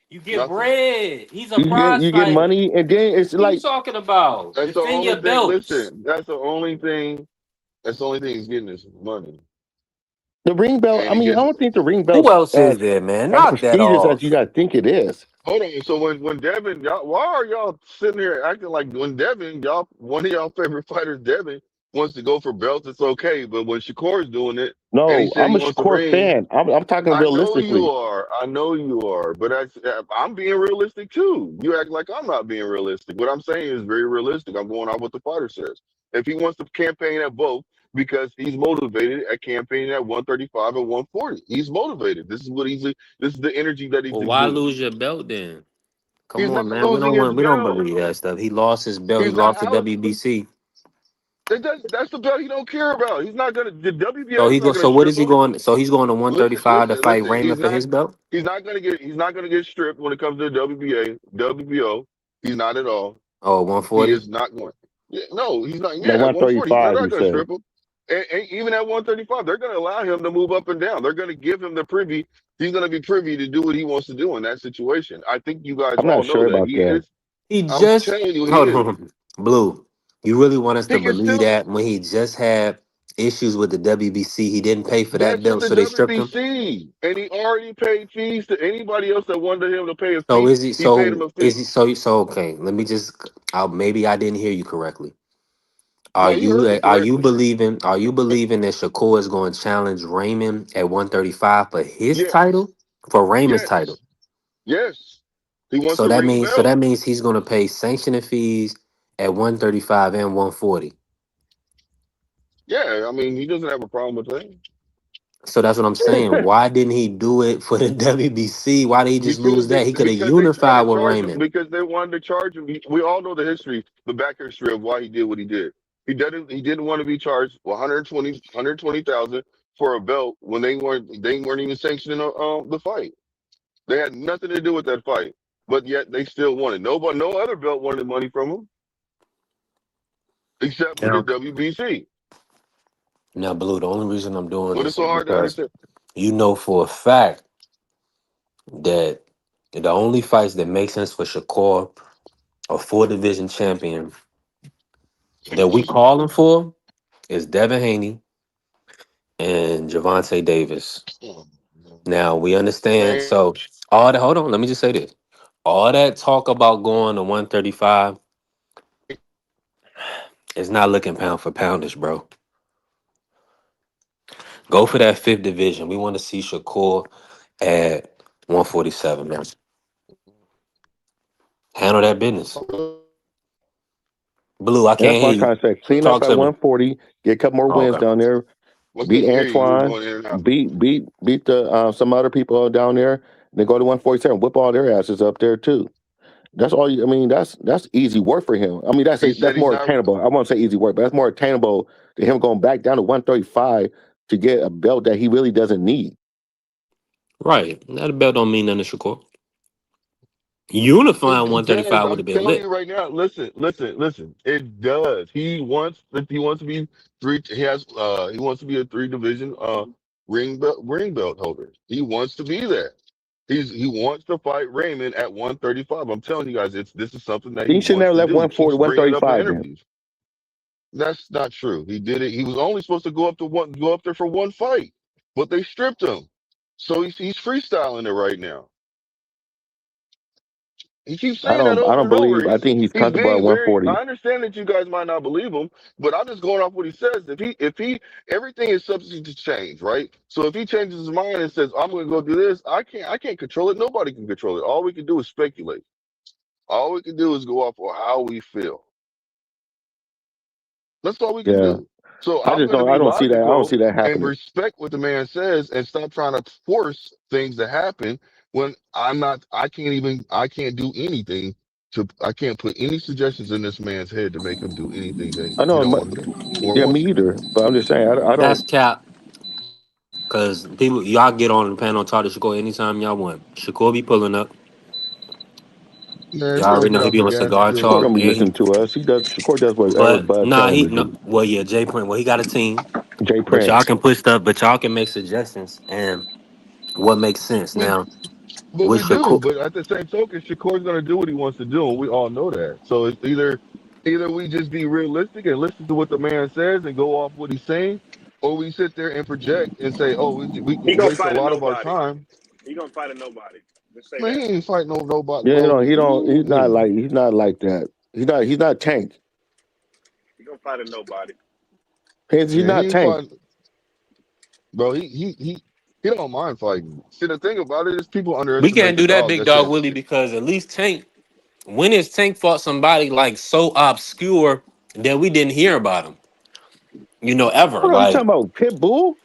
You get Nothing. bread. He's a You get prize you get fighter. money, and then it's What are you like talking about? That's the Defend only your thing. belts. Listen, that's the only thing. That's the only thing he's getting is money, the ring belt. I and he mean, I gets. don't think the ring Who belt's else is there, man? as Knock that prestigious as you off. guys think it is. Hold on. So when Devin, y'all, why are y'all sitting here acting like when Devin, y'all, one of y'all favorite fighters, Devin, wants to go for belts, it's okay. But when Shakur's doing it, and he No, said I'm he a wants to Shakur ring, fan. I'm talking I know you realistically. are. I know you are. But I'm being realistic too. You act like I'm not being realistic. What I'm saying is very realistic. I'm going off what the fighter says. If he wants to campaign at both because he's motivated at campaigning at 135 and 140, he's motivated. This is what this is the energy that he's Well, why exuding. lose your belt then? Come He's not on, man. We losing don't his want. We don't belt. believe that stuff. He lost his belt. He He's not lost the out. WBC. That's the belt he don't care about. He's not gonna. The So WBA is he not go. gonna So what strip is he him. going? So he's going to 135 to fight Listen. Raymond for his belt. He's not gonna get. He's not gonna get stripped when it comes to the WBA, WBO. He's not at all. Oh, He 140. is not going. Yeah, no, he's not. At Yeah, at 140, they're 135, not you gonna said. strip him. And even at 135, they're gonna allow him to move up and down. They're gonna give him the privy. He's gonna be privy to do what he wants to do in that situation. I think you guys I'm all not know sure that about he that. is. He I'm just telling you, he hold is. on, Blue. You really want us to He can believe still. that when he just had issues with the WBC, he didn't pay for that That's just belt, the so they stripped him? WBC, and he already paid fees to anybody else that wanted him to pay a So fee. is he? He paid him So a is fee. he? So okay. Let me just. Maybe I didn't hear you correctly. No, you heard me Are you correctly. believing? Are you believing that Shakur is going to challenge Raymond at 135 for his Yes, title, for Raymond's title? yes, yes. He wants So a that ring means belt. he's going to pay sanctioning fees at 135 and 140. Yeah, I mean, he doesn't have a problem with that. So that's what I'm saying. Why didn't he do it for the WBC? Why did he just lose that? He could have Because they tried to unified with charge him Raymond. because they wanted to charge him. We all know the history, the back history of why he did what he did. He didn't want to be charged 120,000 for a belt when they weren't even sanctioning the fight. They had nothing to do with that fight, but yet they still wanted. Nobody, no other belt wanted money from him except for the Yeah. WBC. Now, Blue, the only reason I'm doing What is this so is hard to because understand? you know for a fact that the only fights that make sense for Shakur, a four division champion, that we calling for is Devin Haney and Gervonta Davis. Now we understand. Man, So all that, hold on, let me just say this. All that talk about going to 135 is not looking pound for poundish, bro. Go for that fifth division. We want to see Shakur at 147, man. Handle that business. Blue, I and that's can't what hear I'm you. trying to say. Clean up Talk at to me. 140, get a couple more Oh, wins okay. down there. I Beat couldn't hear you. You was Antoine, going in and out. beat the some other people down there. Then go to 147, whip all their asses up there too. That's all. I mean, that's easy work for him. I mean, He said that's he's more not. attainable. I won't say easy work, but that's more attainable than him going back down to 135 to get a belt that he really doesn't need. Right. That belt don't mean nothing to Shakur. Unifying It does. 135 would I'm have been telling lit. you right now. Listen, listen, listen. It does. He wants to be three. He wants to be a three division ring belt holder. He wants to be there. He wants to fight Raymond at 135. I'm telling you guys, this is something that he He should wants never to Okay. left do. He keeps 140, bringing it up in 135 then. interviews. That's not true. He did it. He was only supposed to go up there for one fight, but they stripped him. So he's freestyling it right now. He keeps saying that I over don't and over. believe. I He's think he's he's comfortable at being very. I 140. understand that you guys might not believe him, but I'm just going off what he says. If he everything is subject to change, right? So if he changes his mind and says I'm going to go do this, I can't control it. Nobody can control it. All we can do is speculate. All we can do is go off of how we feel. That's all we can Yeah, do. So So I'm going to so be you logical saying I don't see that and happening. respect what the man says and stop trying to force things to happen when I'm not. I can't do anything to. I can't put any suggestions in this man's head to make him do anything that I he know. don't want to do or so wants you to saying do. But I'm just saying. I That's don't. cap. Cause people y'all get on the panel talk to Shakur anytime y'all want. Shakur be pulling up. Man, if Y'all he already don't know get he out be the on gas cigar still Shakur talk don't be and listening he, to us. Shakur does whatever but Bud nah tell him he to no do. well yeah, Jay Point. Well he got a team. Jay But y'all Prince. can push stuff, but y'all can make suggestions and what makes sense. We Now But with we do. Shakur But at the same token, Shakur's going to do what he wants to do, and we all know that. So it's either we just be realistic and listen to what the man says and go off what he's saying, or we sit there and project and say, "Oh, we He gonna waste a fight a lot of our nobody. time." He gonna fight a nobody. Let's say Man, that. he ain't fighting nobody, so bro. you He saying don't. he He's not like that. He's not Tank. He gonna fight a nobody. He's yeah, not he ain't Tank. fighting, bro. He don't mind fighting. See, the thing about it is people we underestimate can't the do that, dog big that's dog in. Willie, because at least Tank, when has Tank fought somebody like so obscure that we didn't hear about him, ever. What I'm Like, talking about, Pitbull.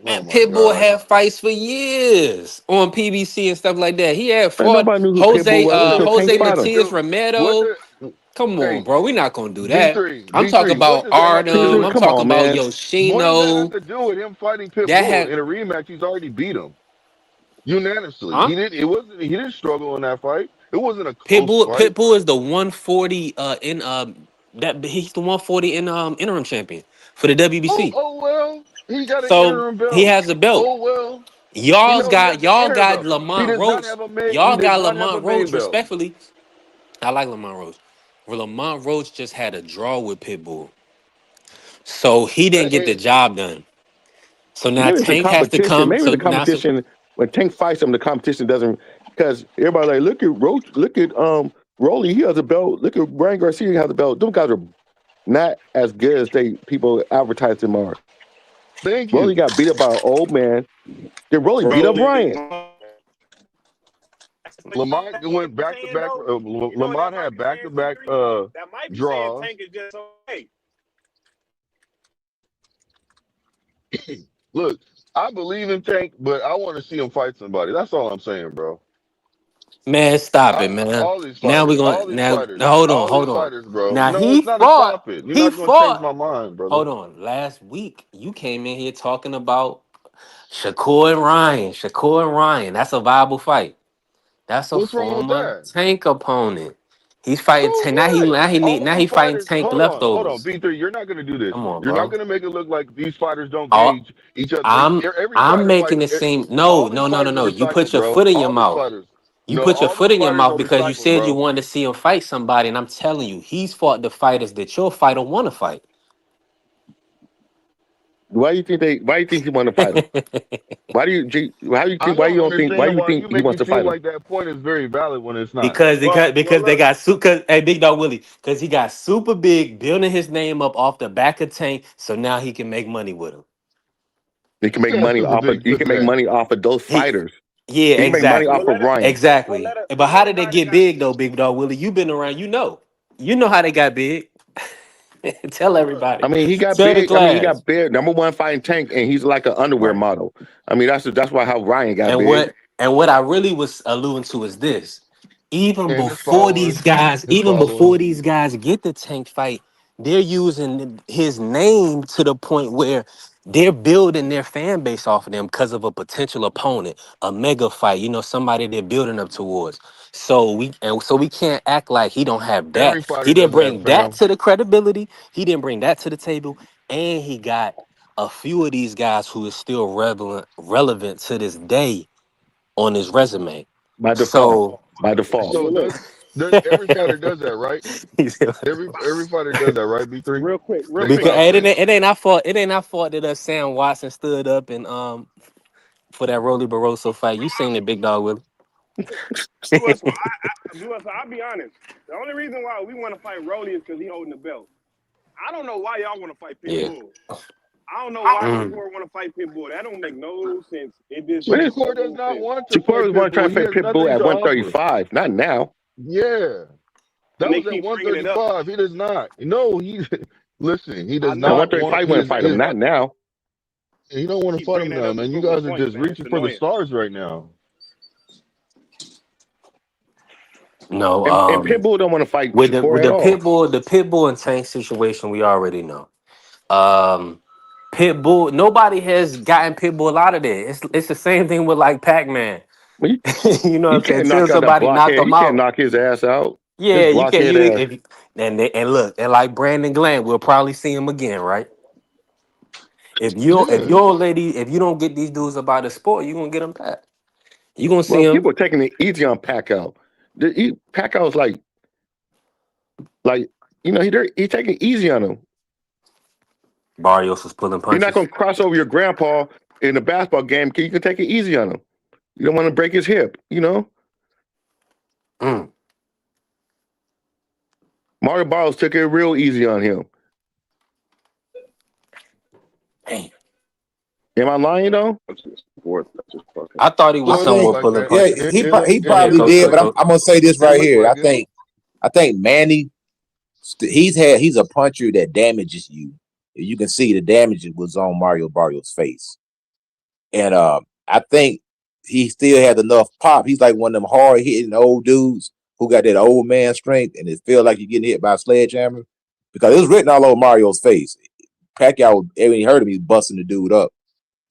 Oh man, my Pitbull god, had fights for years on PBC and stuff like that. He had And fought nobody knew who Pitbull was until Jose Tank fought him. Matias dude. What Romero. the Come on, hey bro. We're not gonna do D that. three I'm D talking three? What about does that have to do Artem. See, with? I'm come talking on, about man. What does that have Yoshino. to do with him fighting That Pitbull had in a rematch? He's already beat him unanimously. huh? He didn't. It wasn't. He didn't struggle in that fight. It wasn't a close Pitbull. fight. Pitbull is the 140 in that he's the 140 in interim champion for the Oh, WBC. oh well, he got an So interim he belt. has a belt. Oh well, he Y'all know he has got an interim belt. He Lamont does not Roach. have a main. He Y'all does got not have a Lamont main Roach. belt. Respectfully, I like Lamont Roach. Well, Lamont Roach just had a draw with Pitbull, so he didn't get the And job done. So now Maybe it's the Tank has to competition. come. Maybe So the now, so competition when Tank fights him, the competition doesn't because everybody like look at Roach, look at Rolly, he has a belt. Look at Ryan Garcia has a belt. Those guys are not as good as people advertise them are. thank Rolly you. got beat up by an old man. Then Rolly beat up Rolly, Ryan. but you know Lamont what went I'm back to saying back. though? You know what that Lamont might had be back saying, to back C3? That might be saying draws. Tank is just okay. Look, I believe in Tank, but I want to see him fight somebody. That's all I'm saying, bro. man, stop it, man. All these Now we're fighters, going. Now hold on, all hold these on. fighters, bro. Now No, he it's not a fought. stop it. You're He not going to change fought. my mind, brother. Hold on. Last week you came in here talking about Shakur and Ryan. Shakur and Ryan. That's a viable fight. That's a What's wrong with former that? Tank opponent. He's fighting So Tank. what? All Now these he fighting fighters. Tank Hold on, leftovers. B3. You're not going to do this. Come on, You're not bro. going to make it look like these fighters don't All, gauge each other. I'm Every I'm fighter making fights. it seem All these fighters are no. You disciples, put your bro. foot in your All these mouth. fighters. You No, put your all these foot in your fighters mouth are because you disciples, said you bro. wanted to see him fight somebody, and I'm telling you, he's fought the fighters that your fighter want to fight. Why do you think they? Why do you think he want to fight him? Why do you? How do you I think? Why you don't don't think? Why understand do you why think you he make wants it to seem fight him? like that point is very valid when it's not. Because they Look, got cause hey Big Dog Willie, because he got super big, building his name up off the back of Tank, so now he can make money with him. He can He make got money super off of. big He can make pussy ass. money off of those He fighters. Yeah, He can make money exactly. off well, of let us, Ryan. Exactly. But well, how let us did they how they get got. big though, Big Dog Willie? You've been around, you know. You know how they got big. Tell Look, I everybody. mean, he got Tell the big. I mean, he class. got big. Number one fighting Tank, and he's like an underwear Right. model. I mean, that's why how Ryan got And big. what I really was alluding to is this. And his followers. His Even followers. before these guys get the Tank fight, they're using his name to the point where they're building their fan base off of them because of a potential opponent, a mega fight, somebody they're building up towards. So we can't act like he don't have that. Every fighter He didn't does that, bring that fam. to the credibility. He didn't bring that to the table, and he got a few of these guys who is still relevant to this day on his resume. By default. So By default. So Well, look, does every fighter does that, right? he said, Every fighter does that, right? B3. real Let me quick, because stop guys. hey, saying. it ain't our fault. It ain't our fault that Sam Watson stood up and for that Rolly Barroso fight. You seen it, Big Dog Willie. Jules, I'll be honest. The only reason why we want to fight Rolly is because he holding the belt. I don't know why y'all want to fight Yeah. Pitbull. I don't know why Mm. Shakur want to fight Pitbull. That don't make no sense. It just But makes Shakur does no not sense. want to fight Shakur was trying Pitbull. to He fight has Pitbull nothing at to offer. 135, not now. Yeah. And That they was at keep bringing it up. 135. He does not. No, he listen. He I does At know, not but 135, want he wouldn't his fight him, his. not now. He don't want to keep fight him bringing it now, up to man. You prove a guys are point, just man. It's reaching for the annoying. stars right now. No, And Pitbull don't want to fight with Shakur at all. the Pitbull and Tank situation, we already know. Pitbull, nobody has gotten Pitbull out of there. It's the same thing with like Pac-Man. Well, You know what you I'm saying? can't Until knock out that somebody knock blockhead. him You can't out. knock his ass out. His Yeah, you can blockhead you ass. if and look, and like Brandon Glenn, we'll probably see him again, right? If Yeah. your old lady, if you don't get these dudes about the sport, you gonna get them back. You gonna see Well, him. people are taking it easy on Pacquiao. Pacquiao's like he's taking it easy on him. Barrios was pulling You're not punches. going to cross over your grandpa in a basketball game. You can take it easy on him. You don't want to break his hip. Mm. Mario Barrios took it real easy on him. Damn. Am I lying though? I thought he No, was it looks somewhat like pulling that. Yeah, punches. he Yeah, probably coach, did, coach, but coach. I'm gonna say this It right looks here. like it. I think Manny, he's a puncher that damages you. You can see the damage was on Mario Barrios' face, and I think he still had enough pop. He's like one of them hard hitting old dudes who got that old man strength, and it feels like you're getting hit by a sledgehammer because it was written all over Mario's face. Pacquiao, when he heard him, he's busting the dude up.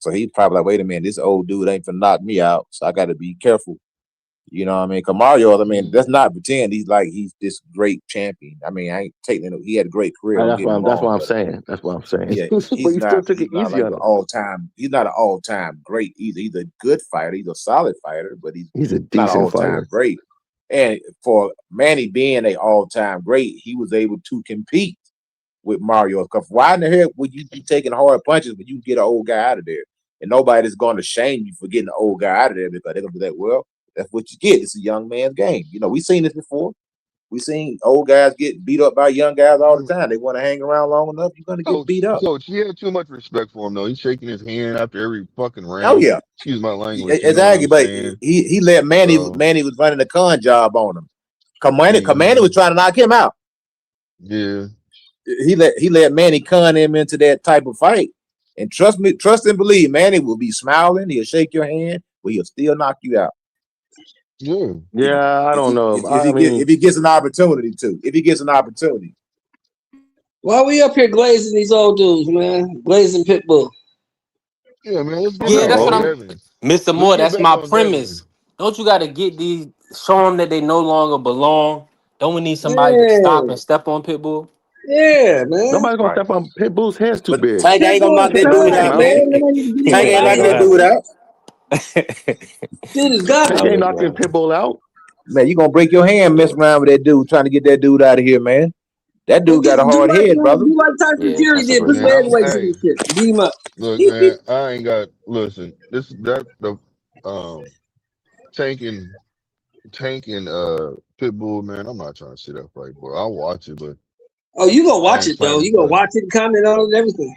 So he's probably like, wait a minute, this old dude ain't finna knock me out, so I got to be careful. You know what I mean? Cause Mario, I mean, let's not pretend he's this great champion. I mean, I ain't taking it. He had a great career. Don't That's get me what wrong, I'm but saying. That's what I'm saying. yeah, But he still took it he's not easy like on an him. all time. He's not an all time great either. He's a good fighter. He's a solid fighter, but he's He's a not an decent all time fighter. great. And for Manny being a all-time great, he was able to compete with Mario. Because why in the hell would you be taking hard punches when you get an old guy out of there? And nobody's going to shame you for getting an old guy out of there because they're going to be like, well, that's what you get. It's a young man's game. You know, we've seen this before. We've seen old guys get beat up by young guys all the time. They want to hang around long enough, you're going to get beat up. Coach, he had too much respect for him though. He's shaking his hand after every fucking Oh, round. yeah. Excuse my language. You know what Exactly. I'm But saying? he let Manny So, was running the con job on him. Manny was trying to knock him out. yeah. He let Manny con him into that type of fight. And trust and believe, Manny will be smiling. He'll shake your hand, but he'll still knock you out. Yeah. Yeah, I don't know. If he gets an opportunity to. If he gets an opportunity. Why we up here glazing these old dudes, man? Glazing Pitbull. Yeah, man. Let's get Yeah, back that's what on I'm. Devin. Mr. Let's Moore, get that's back my on premise. Devin. Don't you got to get these, show them that they no longer belong? Don't we need somebody to stop Yeah, and step on Pitbull? yeah, man. Nobody's gonna Right. step on Pitbull's head's too But big. Tank ain't gonna Pitbull knock is that Get that dude out, out, trash, man. man. man. Nobody needs to be Tank there. ain't I knocking ain't that What dude gonna out. Dude is Tank garbage. ain't happened? knocking Pitbull out. Man, you gonna break your hand messing around with that dude, trying to get that dude out of here, man. That And dude got a hard head, brother. do like Tyson Yeah, Fury did. Put some Man, heavyweights in hey, this shit. Beat him up. look, man, I ain't got listen. The Tank and Pitbull, man. I'm not trying to see that fight, bro. I'll watch it, but Oh, you gonna I watch ain't it though. planning You to gonna touch watch it. it and comment on it and everything.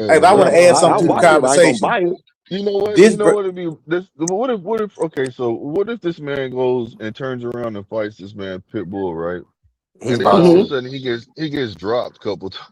Hey, Yeah, but I want bro. to add I something will to the watch it, but I ain't gonna conversation. buy it. You know what? This, You know what it'd be this. What if? Okay, so what if this man goes and turns around and fights this man Pitbull, right? He's And then about all of a to. sudden he gets dropped a couple times.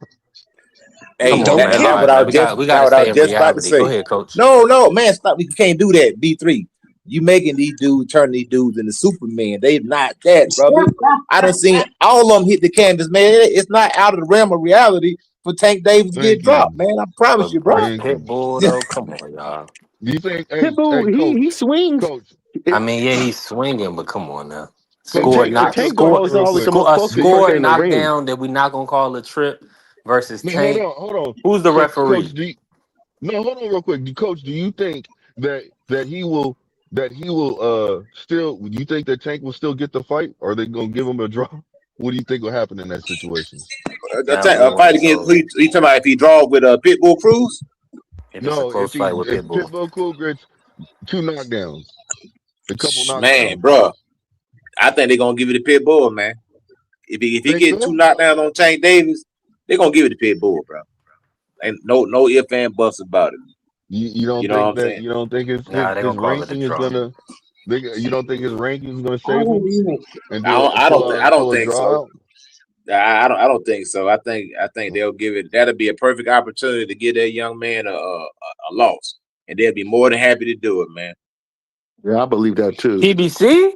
hey, Come He on, don't man. that All care. what right, I man. was just We that got to what I stay was in just about to reality. Go say. ahead, coach. No, man, stop. We can't do that. B3. You making these dudes turn these dudes into Superman. They not that, brother. I done seen all of them hit the canvas, man. It's not out of the realm of reality for Tank Davis to get Thank dropped, you, man. I promise you, bro. But thank you. Pitbull though, come on, y'all. Do you think? Hey, Pitbull, he coach, swings. coach, I It, mean, yeah, he's swinging, but come on now. coach. Let me and ask you a Tank was question always real always the quick. most A Do focused you? score person in the ring. knockdown that we're not gonna call a trip versus No, Tank. hold on. Who's the So, coach, referee? no, hold on real quick. Coach, do you think that he will still? Do you think that Tank will still get the fight, or are they gonna give him a draw? What do you think will happen in that situation? That would be A one fight of against those. he talking about if he draw with a Pitbull Cruz? If it's a No, close fight with if Pitbull, Pitbull Cool gets two knockdowns, a couple Man, knockdowns, bro, I think they're gonna give it to Pitbull, man. If he think get two so? knockdowns on Tank Davis, they're gonna give it to Pitbull, bro. Ain't no if and buts about it. You You don't know what think I'm saying? nah, they his gonna call it a ranking is draw. gonna you don't think his ranking is gonna I save don't him even. and I don't pull a think draw so. out? I don't think so. I think they'll give it. That'll be a perfect opportunity to give that young man a loss, and they'll be more than happy to do it, man. Yeah, I believe that too. PBC?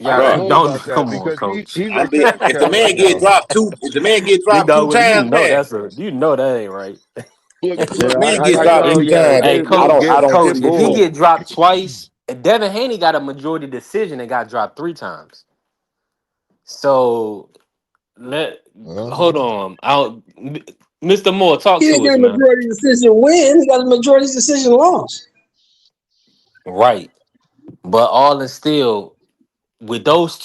I Yeah, don't Bro, know don't about that come on, because coach. he's a cash if the cow man right get now. dropped Big dog, two Willie, times, man. you know that ain't right. If Look, the Yeah, man man, gets I right dropped now, tell two yeah, times, Hey, give coach, I give don't think coach, if he Pitbull. get dropped twice, Devin Haney got a majority decision and got dropped 3 times. So hold uh-huh. on. Mr. Moore, talk He didn't to get us, a man. majority decision win. He got a majority decision loss. Right. But all in still, with those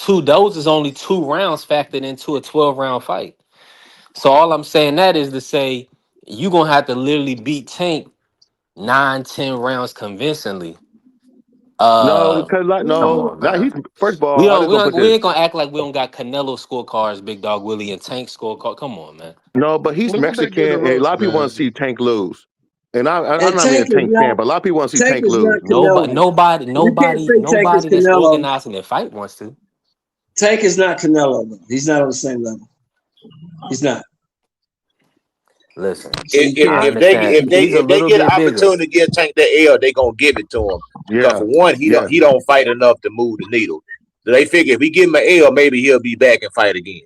is only 2 rounds factored into a 12-round fight. So all I'm saying that is to say you gonna have to literally beat Tank 9, 10 rounds convincingly. No, Uh because like Come no, on, now man. he's first of all, I just gonna put We this. ain't gonna act like we don't got Canelo scorecards, Big Dog Willie, and Tank scorecard. Come on, man. No, but he's Wasn't that good to Mexican, and a lot roast, of people want man? to see Tank lose. And I'm And not even a Tank fan, but a lot of people want to see Tank Tank is lose. not Canelo. You can't say Tank is Nobody that's Canelo. organizing their fight wants to. Tank is not Canelo. Though. He's not on the same level. He's not. Listen, So you can't. I understand. He's a If they little get an bit bigger. opportunity to give Tank that L, they gonna give it to him because Yeah, for one, yeah. he don't fight enough to move the needle. So they figure if we give him an L, maybe he'll be back and fight again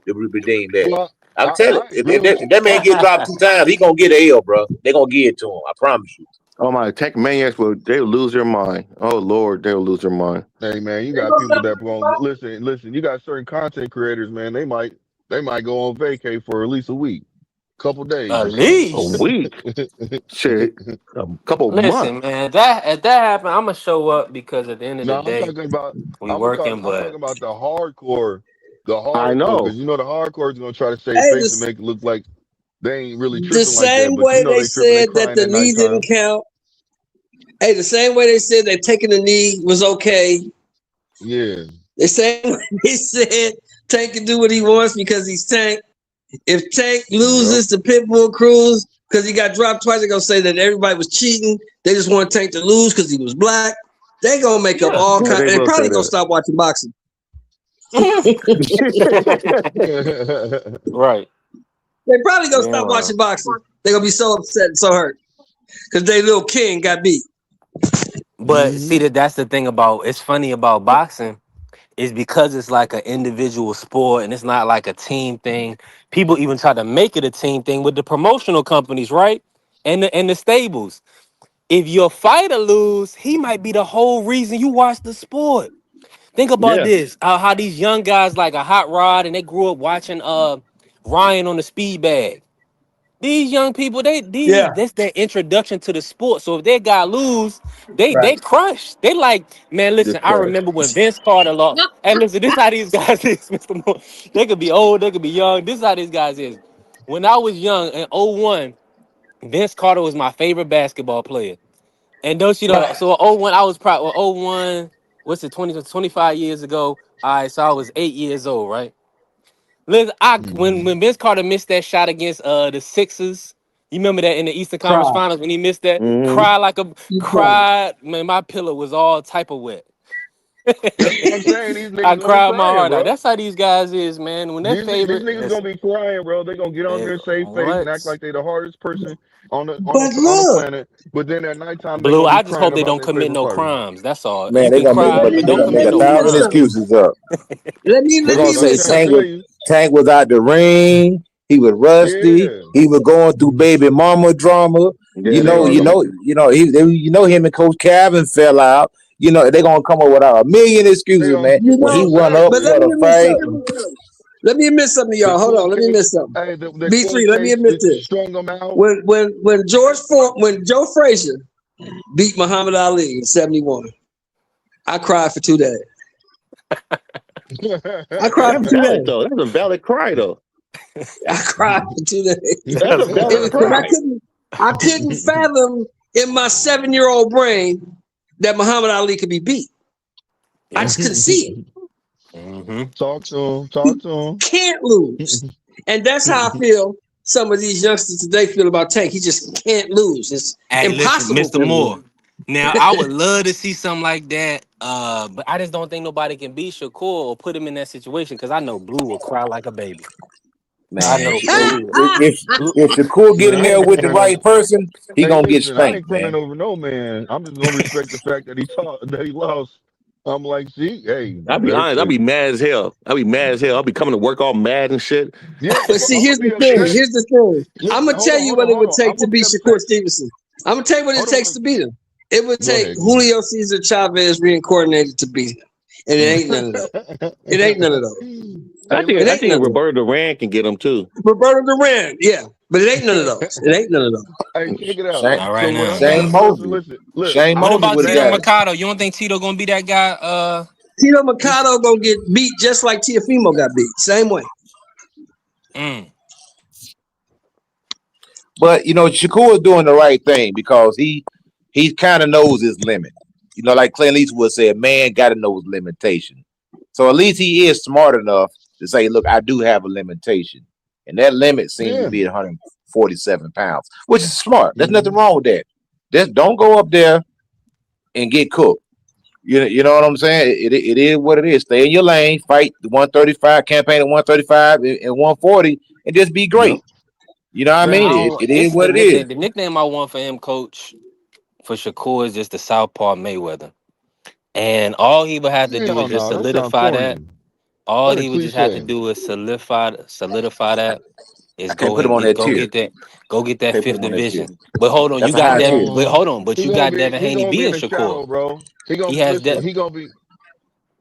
to redeem that. Well, I'm telling I you, agree with if that man get dropped 2 times, he gonna get an L, bro. They gonna give it to him. I promise you. Oh my, Tank maniacs they'll lose their mind. Oh Lord, they'll lose their mind. Hey man, you got people that won't listen. You got certain content creators, man. They might go on vacay for at least a week. Couple days At or something. A least. week. Shit. A couple months. Listen, man, that if that happen, I'm gonna show up because at the end of the No, day, we working. I'm talking But about the I hardcore, because know. you know the hardcore is gonna try to save Hey, face and make it look like they ain't really the tripping like that, same but you way know they they tripping, they said that crying the at knee didn't nighttime. count. Hey, the same way they said that taking the knee was okay. Yeah. The same way they said Tank can do what he wants because he's Tank. If Tank Yep. loses to Pitbull Cruz because he got dropped twice, they're gonna say that everybody was cheating. They just want Tank to lose because he was black. They gonna make up yeah. all Yeah, kinds. they They will say probably gonna that. stop watching boxing. Right. They probably gonna Yeah, stop man. watching boxing. They're gonna be so upset and so hurt because they little king got beat. But see Hmm. that's the thing about it's funny about boxing is because it's like an individual sport and it's not like a team thing. People even try to make it a team thing with the promotional companies, right? And the stables. If your fighter lose, he might be the whole reason you watch the sport. Think about Yeah. this: how these young guys like a hot rod and they grew up watching Ryan on the speed bag. These young people, Yeah, that's their introduction to the sport. So if their guy lose, they right. crush. They like, man, listen, Just I crush. remember when Vince Carter lost. And listen, this how these guys is, Mr. Moore. They could be old, they could be young. This is how these guys is. When I was young in '01, Vince Carter was my favorite basketball player. And don't you know, Right. so '01, I was probably '01, what's it, 25 years ago. All right, so I was 8 years old, right? Listen, Hmm. when Vince Carter missed that shot against the Sixers, you remember that in the Eastern Conference Cry. Finals when he missed that? Hmm. Cried like a You cry. cried, man. My pillow was all type of wet. That's what I'm saying. These I niggas gonna be cried my crying, heart out. bro. That's how these guys is, man. When their These favorite, niggas gonna listen, be crying, bro. They gonna get on there, save face, and act what? like they the hardest person But on the look, planet. But then at nighttime they Blue, gonna be I just crying hope they about don't their commit favorite no fighter. crimes. That's all. You Man, can but cry, but they're don't gonna make commit a no thousand crimes. something. excuses up. Let They're me gonna But admit say I'm trying to something. tell you, Tank was out the ring. He was rusty. yeah, He was going through baby mama drama. Yeah, they are going to. Him and Coach Calvin fell out. They're gonna come up with a million they excuses, on man. You When he know, went up but exactly let for me the admit fight, something. Let me admit something, the y'all. Hold on. court Let me case. admit something. Hey, the B3, court let me case admit this. strung them out. When Joe Frazier beat Muhammad Ali in '71, I cried for 2 days. I cried That's for two valid, days. though. That's a valid cry, though. I cried for 2 days. That's a That's It valid was valid. because cry. I couldn't fathom in my 7-year-old brain that Muhammad Ali could be beat. I Yeah. just couldn't see it. Hmm. Talk to him. He Talk to can't lose. And that's how I him. feel some of these youngsters today feel about Tank. He just can't lose. It's Hey, listen, impossible Mr. for him to Moore. lose. Now, I would love to see something like that, but I just don't think nobody can beat Shakur or put him in that situation because I know Blue will cry like a baby. I man, know Blue will. if Shakur get Shit, in I there ain't with the crying over. right person, he Hey, gonna get listen, I spanked, ain't crying man. over no man. I'm just gonna respect the fact that that he lost. I'm like, see, hey, I'll be honest. I'll hey, be mad as hell. I'll be mad as hell. I'll be coming to work all mad and shit. yeah, But bro, see, I'm here's gonna the be thing. upset. Here's the thing. I'm Listen, gonna tell you what it hold would on. take I'm to gonna be beat Shakur upset. Stevenson. I'm gonna tell you what it Hold on. takes to beat him. It would Go take ahead. Go Julio Cesar Chavez reincarnated to beat him. And it ain't none of those. It ain't none of those. Hey, It I ain't listen. think none of those. Roberto Duran can get him too. Roberto Duran, yeah. But it ain't none of those. It ain't none of those. Hey, check it out. Shane, Not right So when now, I man. Shane listen, Mosley, look. Shane What I'm Mosley about would have Tito upset. got it. Mercado? You don't think Tito gonna be that guy? Tito This. Mercado gonna get beat just like Tiafimo got beat. Same way. Mm. But Shakur is doing the right thing because he kind of knows his limit. Like Clint Eastwood said, man got to know his limitation. So at least he is smart enough to say, look, I do have a limitation. And that limit seems to Yeah. be 147 pounds, which is smart. There's nothing Mhm. wrong with that. Just don't go up there and get cooked. You know what I'm saying? It is what it is. Stay in your lane, fight the 135, campaign at 135 and 140, and just be Yep. great. You know what I Man, mean? I It, don't. it is It's the what it nickname. is. The nickname I want for him, Coach, for Shakur is just the Southpaw Mayweather. And all he would have to do Hell is just no, that sounds solidify that. corny. All What a he would just have to cliche. do is solidify that. I Is can't go put him and on get that go tier. get that go get that Can't put fifth him on that tier. division. But hold on, you That's a got high that. tier. But hold on, but you got Devin He Haney gonna be in being the Shakur. shadow, bro. He has Listen, that. he gonna be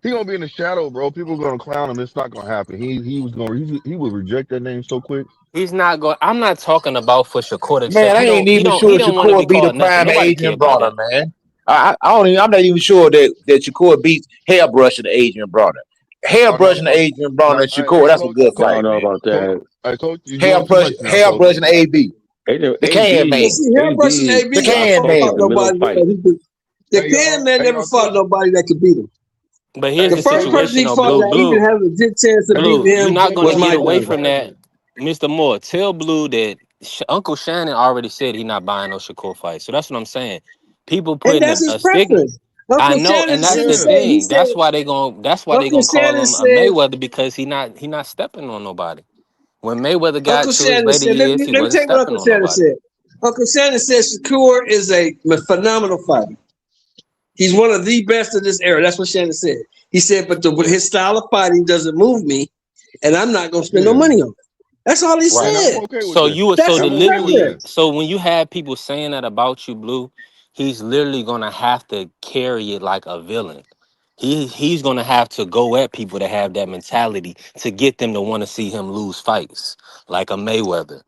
He gonna be in the shadow, bro. People are gonna clown him. It's not gonna happen. He would reject that name so quick. He's not going. I'm not talking about for Shakur to Man, accept. I ain't He even don't. He sure don't want to be Shakur beat the called nothing. prime Nobody care Adrian about Bronner, that. man. I don't even. I'm not even sure that Shakur beats hairbrushing Adrian Bronner. Oh no, Hairbrushing coach. Adrian Bronner No, and Shakur, that's a good I fight, don't know man. about that. Coach, you're doing too much now, coach. Hairbrushing AB. AB, The can man. See, him versus The AB not can gonna focused fight man. in the middle of nobody the fight. because the Hey can y'all, man never fought coach. nobody that could beat him. But here's The the first person situation, he though, fought Blue. that even Blue. had a legit chance of beating Blue, you're him not going to was get my away guy. from that, Mr. Moore. Tell Blue that Uncle Shannon already said he's not buying no Shakur fight. So that's what I'm saying. People And putting that's his a stigma. preference. I Uncle know, Shannon and that's should have the Yeah. said, he thing. said, That's why they going. That's why they Uncle gonna call Shannon him a said, Mayweather because he not stepping on nobody. When Mayweather got Uncle to his Shannon later said, years, he let me wasn't tell you what stepping Uncle on Shannon nobody. said. Uncle Shannon said Shakur is a phenomenal fighter. He's one of the best of this era. That's what Shannon said. He said, but Yeah. his style of fighting doesn't move me, and I'm not going to spend no Yeah. money on it. That's all he Right. And I'm said. okay with So that. you would so That's the I'm his okay with literally that. preference. so when you have people saying that about you, Blue, he's literally gonna have to carry it like a villain. He's gonna have to go at people that have that mentality to get them to want to see him lose fights, like a Mayweather.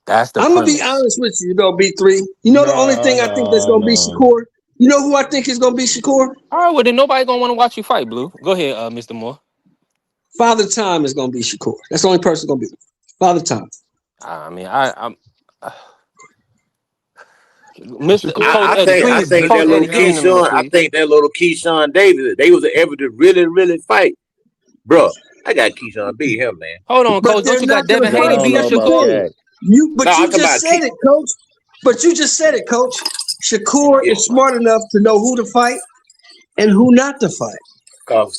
That's the I'm going to be premise. honest with you, though, B3. You know the only thing I think that's going to be No. Shakur? You know who I think is going to be Shakur? All right, well then nobody gonna want to watch you fight, Blue. Go ahead, Mr. Moore. Father Time is going to be Shakur. That's the only person going to be Father Time. I mean, I'm Mr. Shakur, Coach I Eddie, think I Shakur is please, think that Coach different little Eddie, get in now. the middle, Keyshawn, I please. think that little Keyshawn Davis, they was able to really fight. Bro, I got Keyshawn beat him, man. Hold on, But Coach. Don't they're you not got going Devin to I Haney fight. don't beating know That's the about Shakur? thing. that. No, But I'm you talking just about said it, Coach. But you just said it, Coach. Shakur yeah. is smart enough to know who to fight and who not to fight. Cause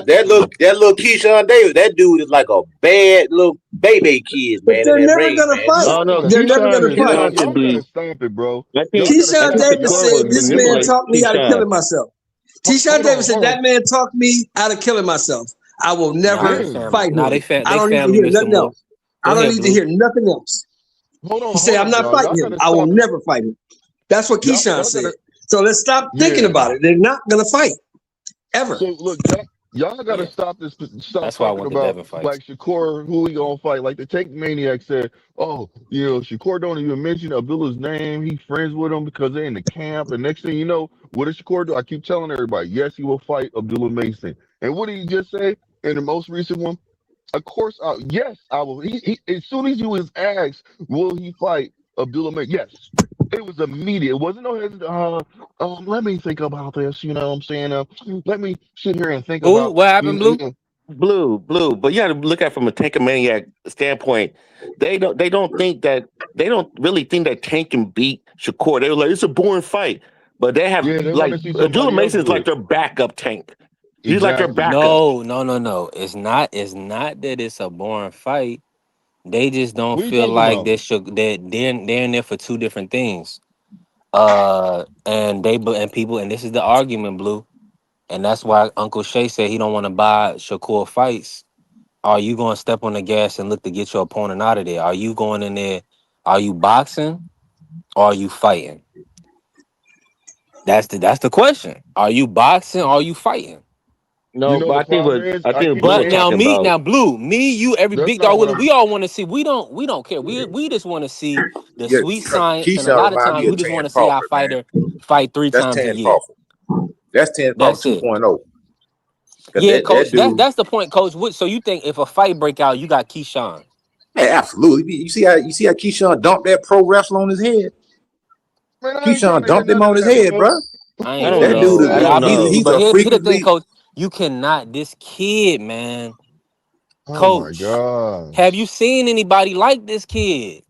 that little Keyshawn Davis, that dude is like a bad little baby kid, But man, in they're that never ring, going to man. fight. Oh no, They're never going to You know what fight. I'm saying? Y'all Keyshawn can gotta be. stop it, bro. I think Y'all gotta Keyshawn stop. Davis Y'all Shakur said, would gotta this man listen. manipulate talked me out of Keyshawn. killing myself. Keyshawn Hold Davis on, said, hold on. that man talked me out of killing myself. I will Nah, never they Yeah. family. fight Nah, him. I they don't need to family, hear Mr. nothing Moore. else. I Go don't ahead, need to Blue. hear nothing else. He said, Hold I'm on, not y'all. Y'all fighting him. gotta I will stop it. never fight him. That's what Keyshawn Y'all said. gotta. So let's stop thinking Yeah. about it. They're not going to fight ever. So look, y'all gotta Yeah, stop this. Stop that's why I talking want the about Devin fight. like Shakur, who he gonna fight. Like the Tank Maniac said, oh, Shakur don't even mention Abdullah's name. He friends with him because they're in the camp. And next thing you know, what does Shakur do? I keep telling everybody, yes, he will fight Abdullah Mason. And what did he just say in the most recent one? Of course, yes, I will. He as soon as he was asked, will he fight Abdullah Mason? Yes. It was immediate. It wasn't no let me think about this. You know what I'm saying? Let me sit here and think Ooh, about, what happened, Blue? Blue, but you got to look at it from a Tankamaniac standpoint. They don't really think that Tank can beat Shakur. They were like, it's a boring fight, but they have yeah, they want like to see Abdullah somebody else Mason is do like it. their backup Tank. He's like their Exactly. backup. No. It's not. It's not that it's a boring fight. They just don't What are you feel talking like about? that they're in there for two different things. And people, and this is the argument, Blue, and that's why Uncle Shay said he don't want to buy Shakur fights. Are you going to step on the gas and look to get your opponent out of there? Are you going in there? Are you boxing or are you fighting? That's the question. Are you boxing or are you fighting? You No, know but the problem is, I I think keep Blue But was saying now talking about. Blue, you, every that's big not dog what Willie, I'm. we all want to see. We don't care. We just want to see the Yeah, sweet science, and a Keyshawn lot of remind times me we of just Tan want to see our Crawford, man. fighter fight three That's times a Tan year. Crawford. That's Tan Crawford That's it. 2.0. Cause Yeah, that coach. That's dude, that's the point, coach. So you think if a fight break out, you got Keyshawn? man, absolutely. You see how Keyshawn dumped that pro wrestler on his head? Man, I ain't trying Keyshawn to hear dumped him none on of his that, head, bro. bro. I I ain't don't What saying That he that. dude know. is I said. don't He, he's know. but a here the thing, freakishly. coach. You cannot. This kid, man, Oh my coach. Have you gosh. seen anybody like this kid,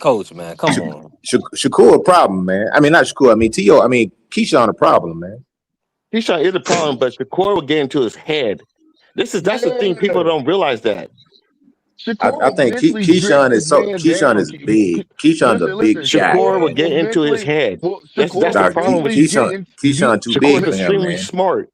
coach? Man, come on. Shakur a problem, man. I mean, not Shakur. I mean, T.O. I mean, Keyshawn a problem, man. Keyshawn is a problem, but Shakur will get into his head. That's the thing. People Yeah. don't realize that. Shakur I will think mentally break this man Keyshawn down. is big. Keyshawn's a big Listen. shot, Shakur will Shakur man. will get into his mentally. head. Well, That's Shakur the will Dog, problem with mentally get Keyshawn in. Be Keyshawn too Shakur big is for him, extremely man. smart.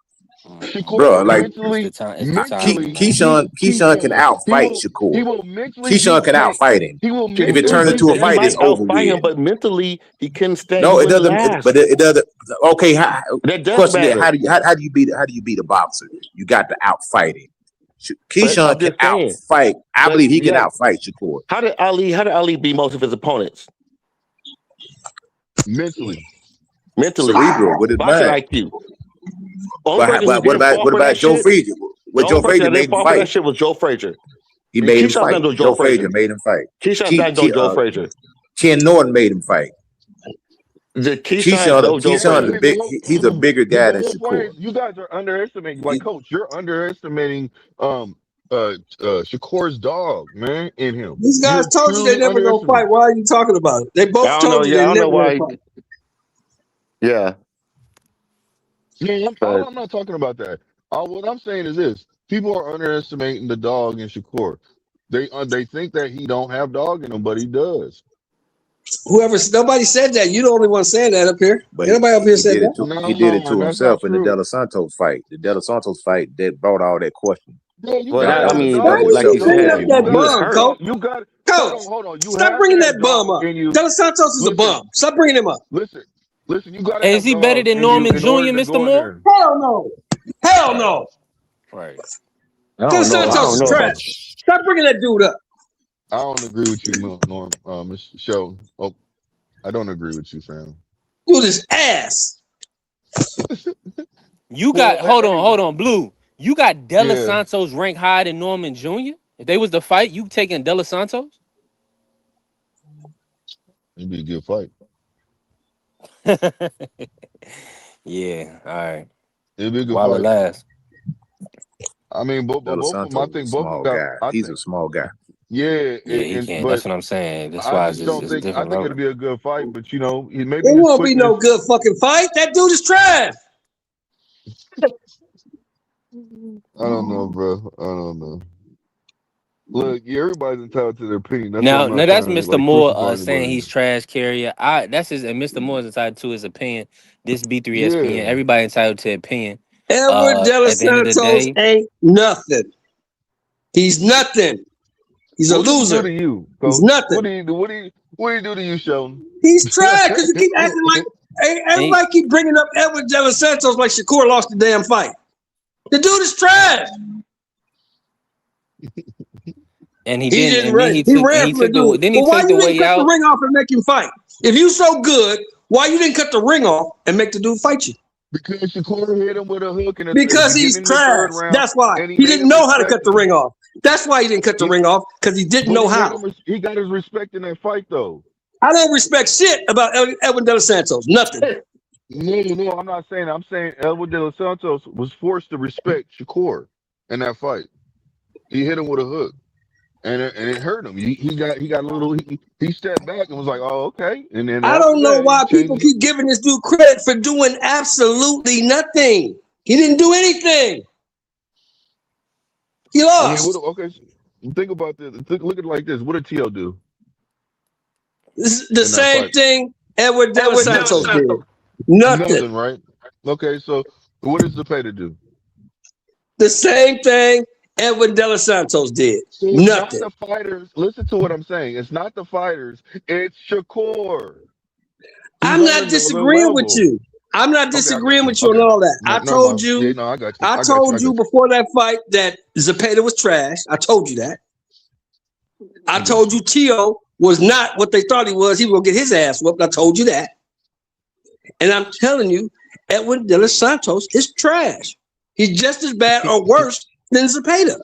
bro. Shakur Like mentally, Keyshawn, Keyshawn can Keyshawn, outfight he Shakur. will mentally Keyshawn beat can Tank. outfight him. He will If it mentally turns beat into a Tank. He fight, it's might over outfight him, with. but mentally he couldn't stand. No, He it wouldn't doesn't. last. But it doesn't. Okay, That does question is, matter. how do you beat a boxer? You got to outfight him. But Keyshawn I'm can just saying. outfight. I But believe he can yeah, outfight Shakur. how did Ali beat most of his opponents? Mentally. Cerebral with his Boxing mind. IQ. Only person who But didn't fall what for that about Joe shit. Frazier? The only Joe person Frazier that made didn't him fall for that fight. shit was Joe Frazier. He made him Keyshawn's fight. not no Joe Frazier made him fight. Keyshawn's not no Joe Frazier. Ken Norton made him fight. Keyshawn no Joe Frazier. He's a bigger guy than The whole point Shakur. is you guys are underestimating. Like, coach, you're underestimating Shakur's dog, man, in him. These guys You're told you they truly never gonna fight. Why are you talking about it? They both told you they never gonna fight. Yeah. No, I'm not talking about that. What I'm saying is this: people are underestimating the dog in Shakur. They think that he don't have dog in him, but he does. Nobody said that. You the only one saying that up here. But Anybody up here said that? He did it to that's himself not in the true. De Los Santos fight. The De Los Santos fight that brought all that question. Yeah, you Well, got I mean, dog like in you you, said, though. that he was bum, hurt. coach. You got Coach, hold on. You stop have bringing that that bum dog up. in you. De Los Santos is a bum. Stop bringing him up. Listen. You got to Hey, have is he better dog than in Norman you in Jr., order to Mr. go in Moore? there. Hell no. Hell no. Right. I De Los don't know. I Santos don't is know about trash. Stop bringing that dude up. I don't agree with you, Norm. Mr. Show. Oh, I don't agree with you, fam. Dude is ass. You got hold on, Blue. You got De Los Yeah. Santos ranked higher than Norman Jr. If they was the fight, you taking De Los Santos? It'd be a good fight. Yeah, all right. It'd be a good While it fight. lasts. I mean, both De Los of them. I Santos think is a both of small them got. guy. He's a small guy. Yeah, he can't. That's But what I'm saying. That's I why just don't it's think. I different think level. it'd be a good fight. But maybe It his won't be no quickness. good fucking fight. That dude is trash. I don't know, bro. I don't know. Look, everybody's entitled to their opinion. That's why Now I'm not that's trying to Mr. Moore crucify saying anybody. he's trash carrier. That's his, and Mr. Moore is entitled to his opinion. This B3 ESPN, Yeah. everybody entitled to opinion. Edward De Los At the end of the Santos day, ain't nothing. He's nothing. He's a What does he loser. do to you, He's Coach? nothing. What do you do? What do you do to you, Sheldon? He's trash because you keep acting like everybody keep bringing up Edward De Los Santos like Shakur lost the damn fight. The dude is trash. and he He didn't, didn't and run. then he He took, and ran he from the took the, dude. then he But why took you the didn't way cut the out. ring off and make him fight? If you so good, why you didn't cut the ring off and make the dude fight you? Because Shakur hit him with a hook in the Because beginning he's of the trash. third round. That's why. And He made didn't him know how to cut respect the him. ring off. That's why he didn't cut the ring off, because he didn't know how. He got his respect in that fight, though. I don't respect shit about Edwin De Los Santos. Nothing. No, I'm not saying that. I'm saying Edwin De Los Santos was forced to respect Shakur in that fight. He hit him with a hook, and it hurt him. He got a little. He stepped back and was like, "Oh, okay." And then I after don't know that, why he people changed. keep giving this dude credit for doing absolutely nothing. He didn't do anything. He I mean, lost. okay. Think about this. Look at it like this. What did T.O. do? This is the in that same fight? thing Edward De Los Santos did. Nothing. Nothing, right? Okay, so what does Zepeda do? The same thing Edwin De Los Santos did. So it's not Nothing. the fighters. Listen to what I'm saying. It's not the fighters. It's Shakur. I'm not disagreeing with you. I'm not disagreeing with you on all that. I told you. Yeah, no, I got you. I told you before that fight that Zepeda was trash. I told you that. I told you T.O. was not what they thought he was. He was going to get his ass whooped. I told you that. And I'm telling you, Edwin De Los Santos is trash. He's just as bad or worse than Zepeda.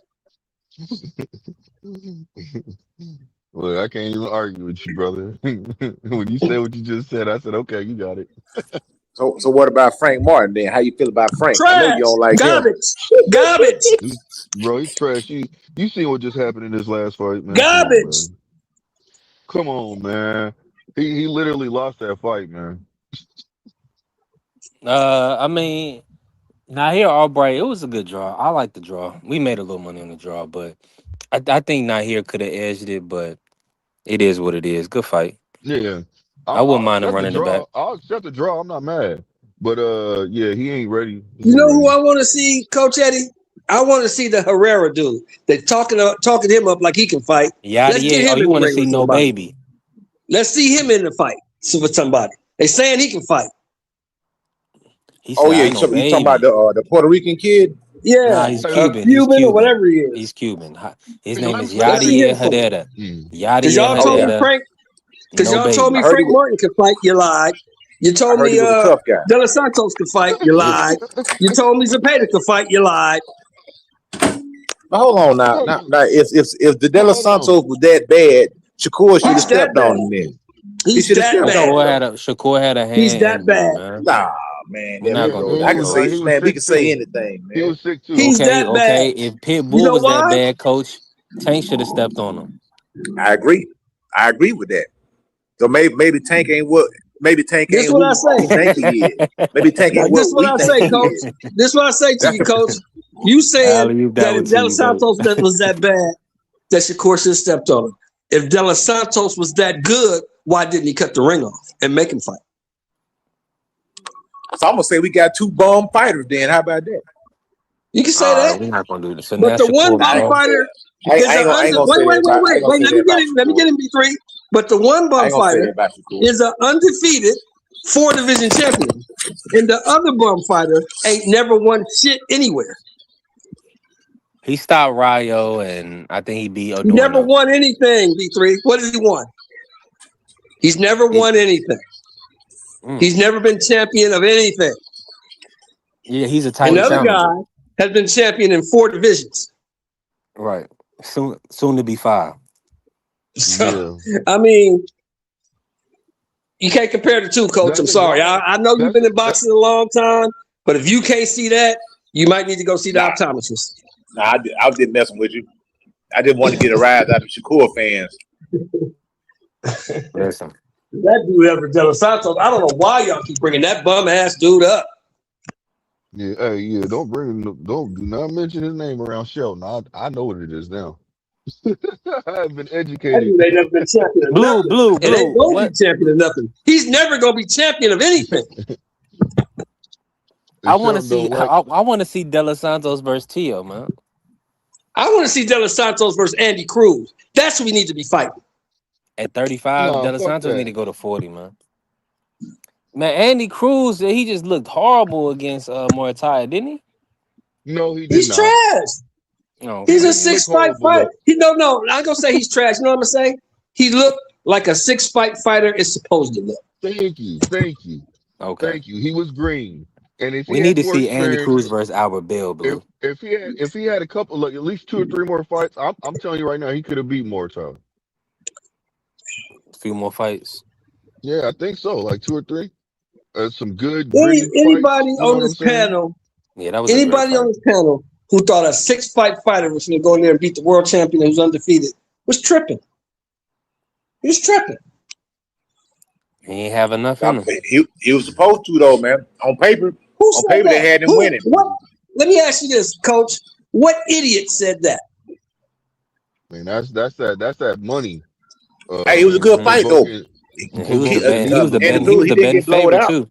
Look, I can't even argue with you, brother. When you said what you just said, I said, okay, you got it. So what about Frank Martin then? How you feel about Frank? Trash. I know you don't like Garbage. him. Garbage. Bro, he's trash. You seen what just happened in this last fight, man? Garbage. Come on, man. He literally lost that fight, man. I mean, Nahir Albright, it was a good draw. I like the draw. We made a little money on the draw, but I think Nahir could have edged it, but it is what it is. Good fight. Yeah. I wouldn't mind him running the back. I'll accept the draw. I'm not mad. But yeah, he ain't ready. He You ain't know who I ready. want to see, Coach Eddie? I want to see the Herrera dude. They talking him up like he can fight. Yada Let's get yeah. Oh, him you in the want to ring see with no somebody. baby? Let's see him in the fight with somebody. They saying he can fight. He Oh said, yeah, "I know you talking about baby." the Puerto Rican kid? Nah, Yeah, he's Hey, Cuban. He's Cuban or Cuban. whatever he is. He's Cuban. His hey, name is let me Let's say see this. Yadier him fight. Herrera. Mm. Because Yadier y'all Oh told yeah, me Herrera. Frank. Because No y'all told I me baby. heard he Frank was. Martin could fight. You lied. You I told heard he me was a tough guy. De Los Santos could fight. You lied. You told me Zepeda could fight. You lied. But hold on now. Hold If the De Los hold on. Santos was that bad, Shakur should have He's that stepped on bad. him then. He He's should have that stepped bad. on him. Shakur had a He's hand that injury, bad. man. Nah, man, We're there we not And, gonna go. do and I that, he can was say, like coach. he was man, we can say 6'2". anything, He man. was 6'2". He's that bad. Okay. If You Pitbull know was that why? bad, coach, Tank should have stepped on him. I agree. I agree with that. So maybe Tank ain't what This what I we say. think he is. Maybe Tank Now, ain't this what what we I think say, he Coach. is. This what I say to That's you, the Coach. You said I'll leave that that one if to De Los you, coach. Santos was that bad, that Shakur should have stepped on him. If De Los Santos was that good, why didn't he cut the ring off and make him fight? so I'm gonna say we got two bum fighters then. How about that? You can say All right, that. we're not gonna do this. So But now the one Shakur, I bum ain't bro. gonna say fighter that. I is a ain't under. gonna say that about I ain't gonna Wait. say Let that me get about him. Let me Shakur. get him. B3. But the one I bum ain't gonna say that fighter about Shakur. is an undefeated 4-division champion, and the other bum fighter ain't never won shit anywhere. He stopped Rayo, and I think he beat He never Odorna. won anything. B3. What has he won? He's never He, won anything. He's never been champion of anything. yeah, he's a And title the other challenger. guy has been champion in 4 divisions. Right. Soon to be 5. So, Yeah. I mean, you can't compare the two, Coach. I'm That's sorry. exotic. I know you've That's been in boxing a long time, but if you can't see that, you might need to go see the Nah, optometrist. I didn't messing with you. I didn't want to get a rise out of Shakur fans. Listen. That dude ever De Los Santos, I don't know why y'all keep bringing that bum ass dude up. yeah. Hey, yeah. Do not mention his name around Shelton. I know what it is now. I've been That educated. dude ain't never been champion of Blue, nothing, blue, and ain't blue. gonna be What? champion of nothing. He's never gonna be champion of anything. I And want to Shelton see. don't like. I want to see De Los Santos versus Tio, man. I want to see De Los Santos versus Andy Cruz. That's who we need to be fighting. At 35, Nah, De Los fuck Santos need that. to go to 40, man. Man, Andy Cruz, he just looked horrible against Muay Thai, didn't he? No, he did He's not. trash. Oh, He He's a okay. didn't look 6-fight horrible fighter. though. No, I'm gonna say he's trash. You know what I'm gonna say? He looked like a 6-fight fighter is supposed to look. Thank you. Thank you. Okay. Thank you. He was green. And if he We need had to more see Andy experience, Cruz versus Albert Bill, Blue. if he had a couple, like at least 2 or 3 more fights, I'm telling you right now, he could have beat Mortal. A few more fights. Yeah, I think so. Like 2 or 3. Some good gritty Anybody fights. You know on what I'm this saying? panel, Yeah, that was a great fight. who thought a 6-fight fighter was gonna go in there and beat the world champion who's undefeated was tripping. He was tripping. He ain't have enough in him. He was supposed to though, man. On paper Said they that? had him winning. What? Let me ask you this, Coach. What idiot said that? Man, that's that money. Hey, it was a good fight though. Provoking He was the provoking Andy he media. Cruz, was he the didn't betting get blowed favorite out. too.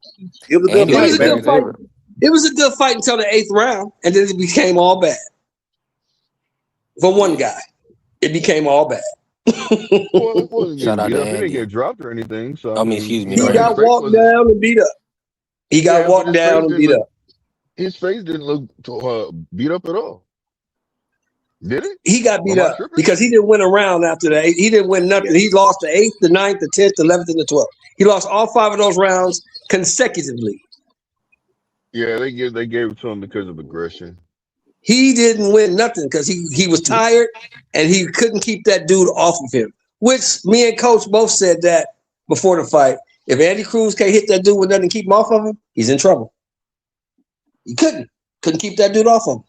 It was a good Andy It was fight, was the a man. good betting fight. favorite. It was a good fight until the 8th round, and then it became all bad. For one guy, it became all bad. Well, he wasn't Shout getting out beat to up. He didn't Andy. get dropped or anything. So I I mean, mean, excuse me, you no know, He his got Andy. face walked wasn't. down and beat up. He got Yeah, but walked down and beat up. his face didn't look beat up at all. Did it? He got Or beat am I up tripping? because he didn't win a round after that. He didn't win nothing. Yeah. He lost the 8th, the 9th, the 10th, the 11th, and the 12th. He lost all 5 of those rounds consecutively. Yeah, they gave it to him because of aggression. He didn't win nothing because he was tired and he couldn't keep that dude off of him. Which me and Coach both said that before the fight. If Andy Cruz can't hit that dude with nothing and keep him off of him, he's in trouble. He couldn't keep that dude off of him.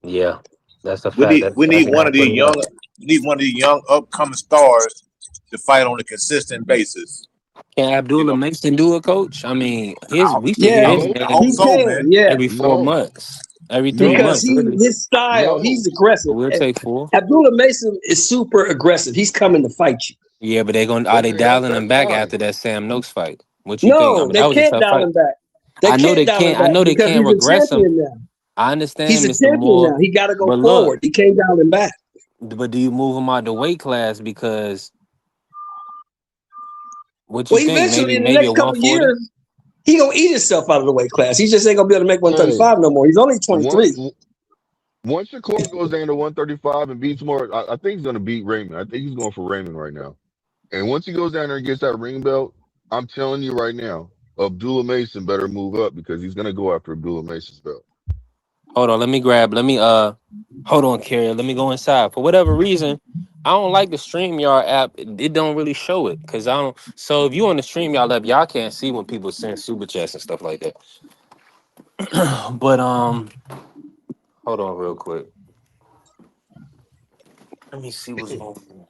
Yeah, that's a We fact. need That we that's need one not of these putting up. young upcoming stars to fight on a consistent basis. Can You Abdullah know, Mason do it, Coach? I mean, we should hear Yeah, I his hope, I name hope he so, can. man. Yeah, every 4 No, months, every 3 no, because months, really. his style, no. he's aggressive. But we'll take 4. Abdullah Mason is super aggressive. He's coming to fight you. Yeah, but are they Okay, dialing him that's back fine. after that Sam Noakes fight? What you think? I No, mean, they that was a can't tough dial fight. him back. They I know can't they dial him can't. I back know they because can't he's a regress him. champion now. I He's understand, a Mr. champion Moore. now. He got to go But look, forward. He can't dial him back. but do you move him out the weight class? Because what you Well, think? eventually, Maybe in the maybe a next couple of 140? years, he gonna eat himself out of the weight class. He just ain't gonna be able to make Hey, 135 no more. He's only once 23. once Shakur goes down to 135 and beats more, I think he's gonna beat Raymond. I think he's going for Raymond right now. And once he goes down there and gets that ring belt, I'm telling you right now, Abdullah Mason better move up because he's gonna go after Abdullah Mason's belt. Hold on, hold on, Carrie. Let me go inside. For whatever reason, I don't like the StreamYard app. It don't really show it because I don't. So if you on the StreamYard app, y'all can't see when people send super chats and stuff like that. But hold on real quick. Let me see what's going on.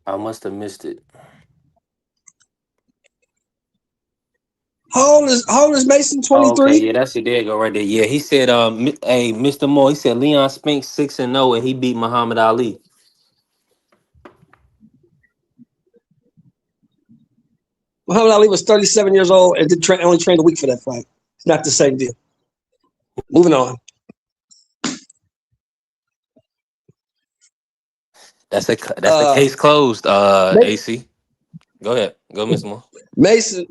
I must have missed it. How old is Mason? Oh, okay, 23. yeah, that's it. There you go, right there. Yeah, he said, hey, Mr. Moore, he said Leon Spinks 6-0 and he beat Muhammad Ali. Muhammad Ali was 37 years old and only trained a week for that fight. It's not the same deal. Moving on. That's the case closed. AC. Go ahead. Go, Mr. Moore. Mason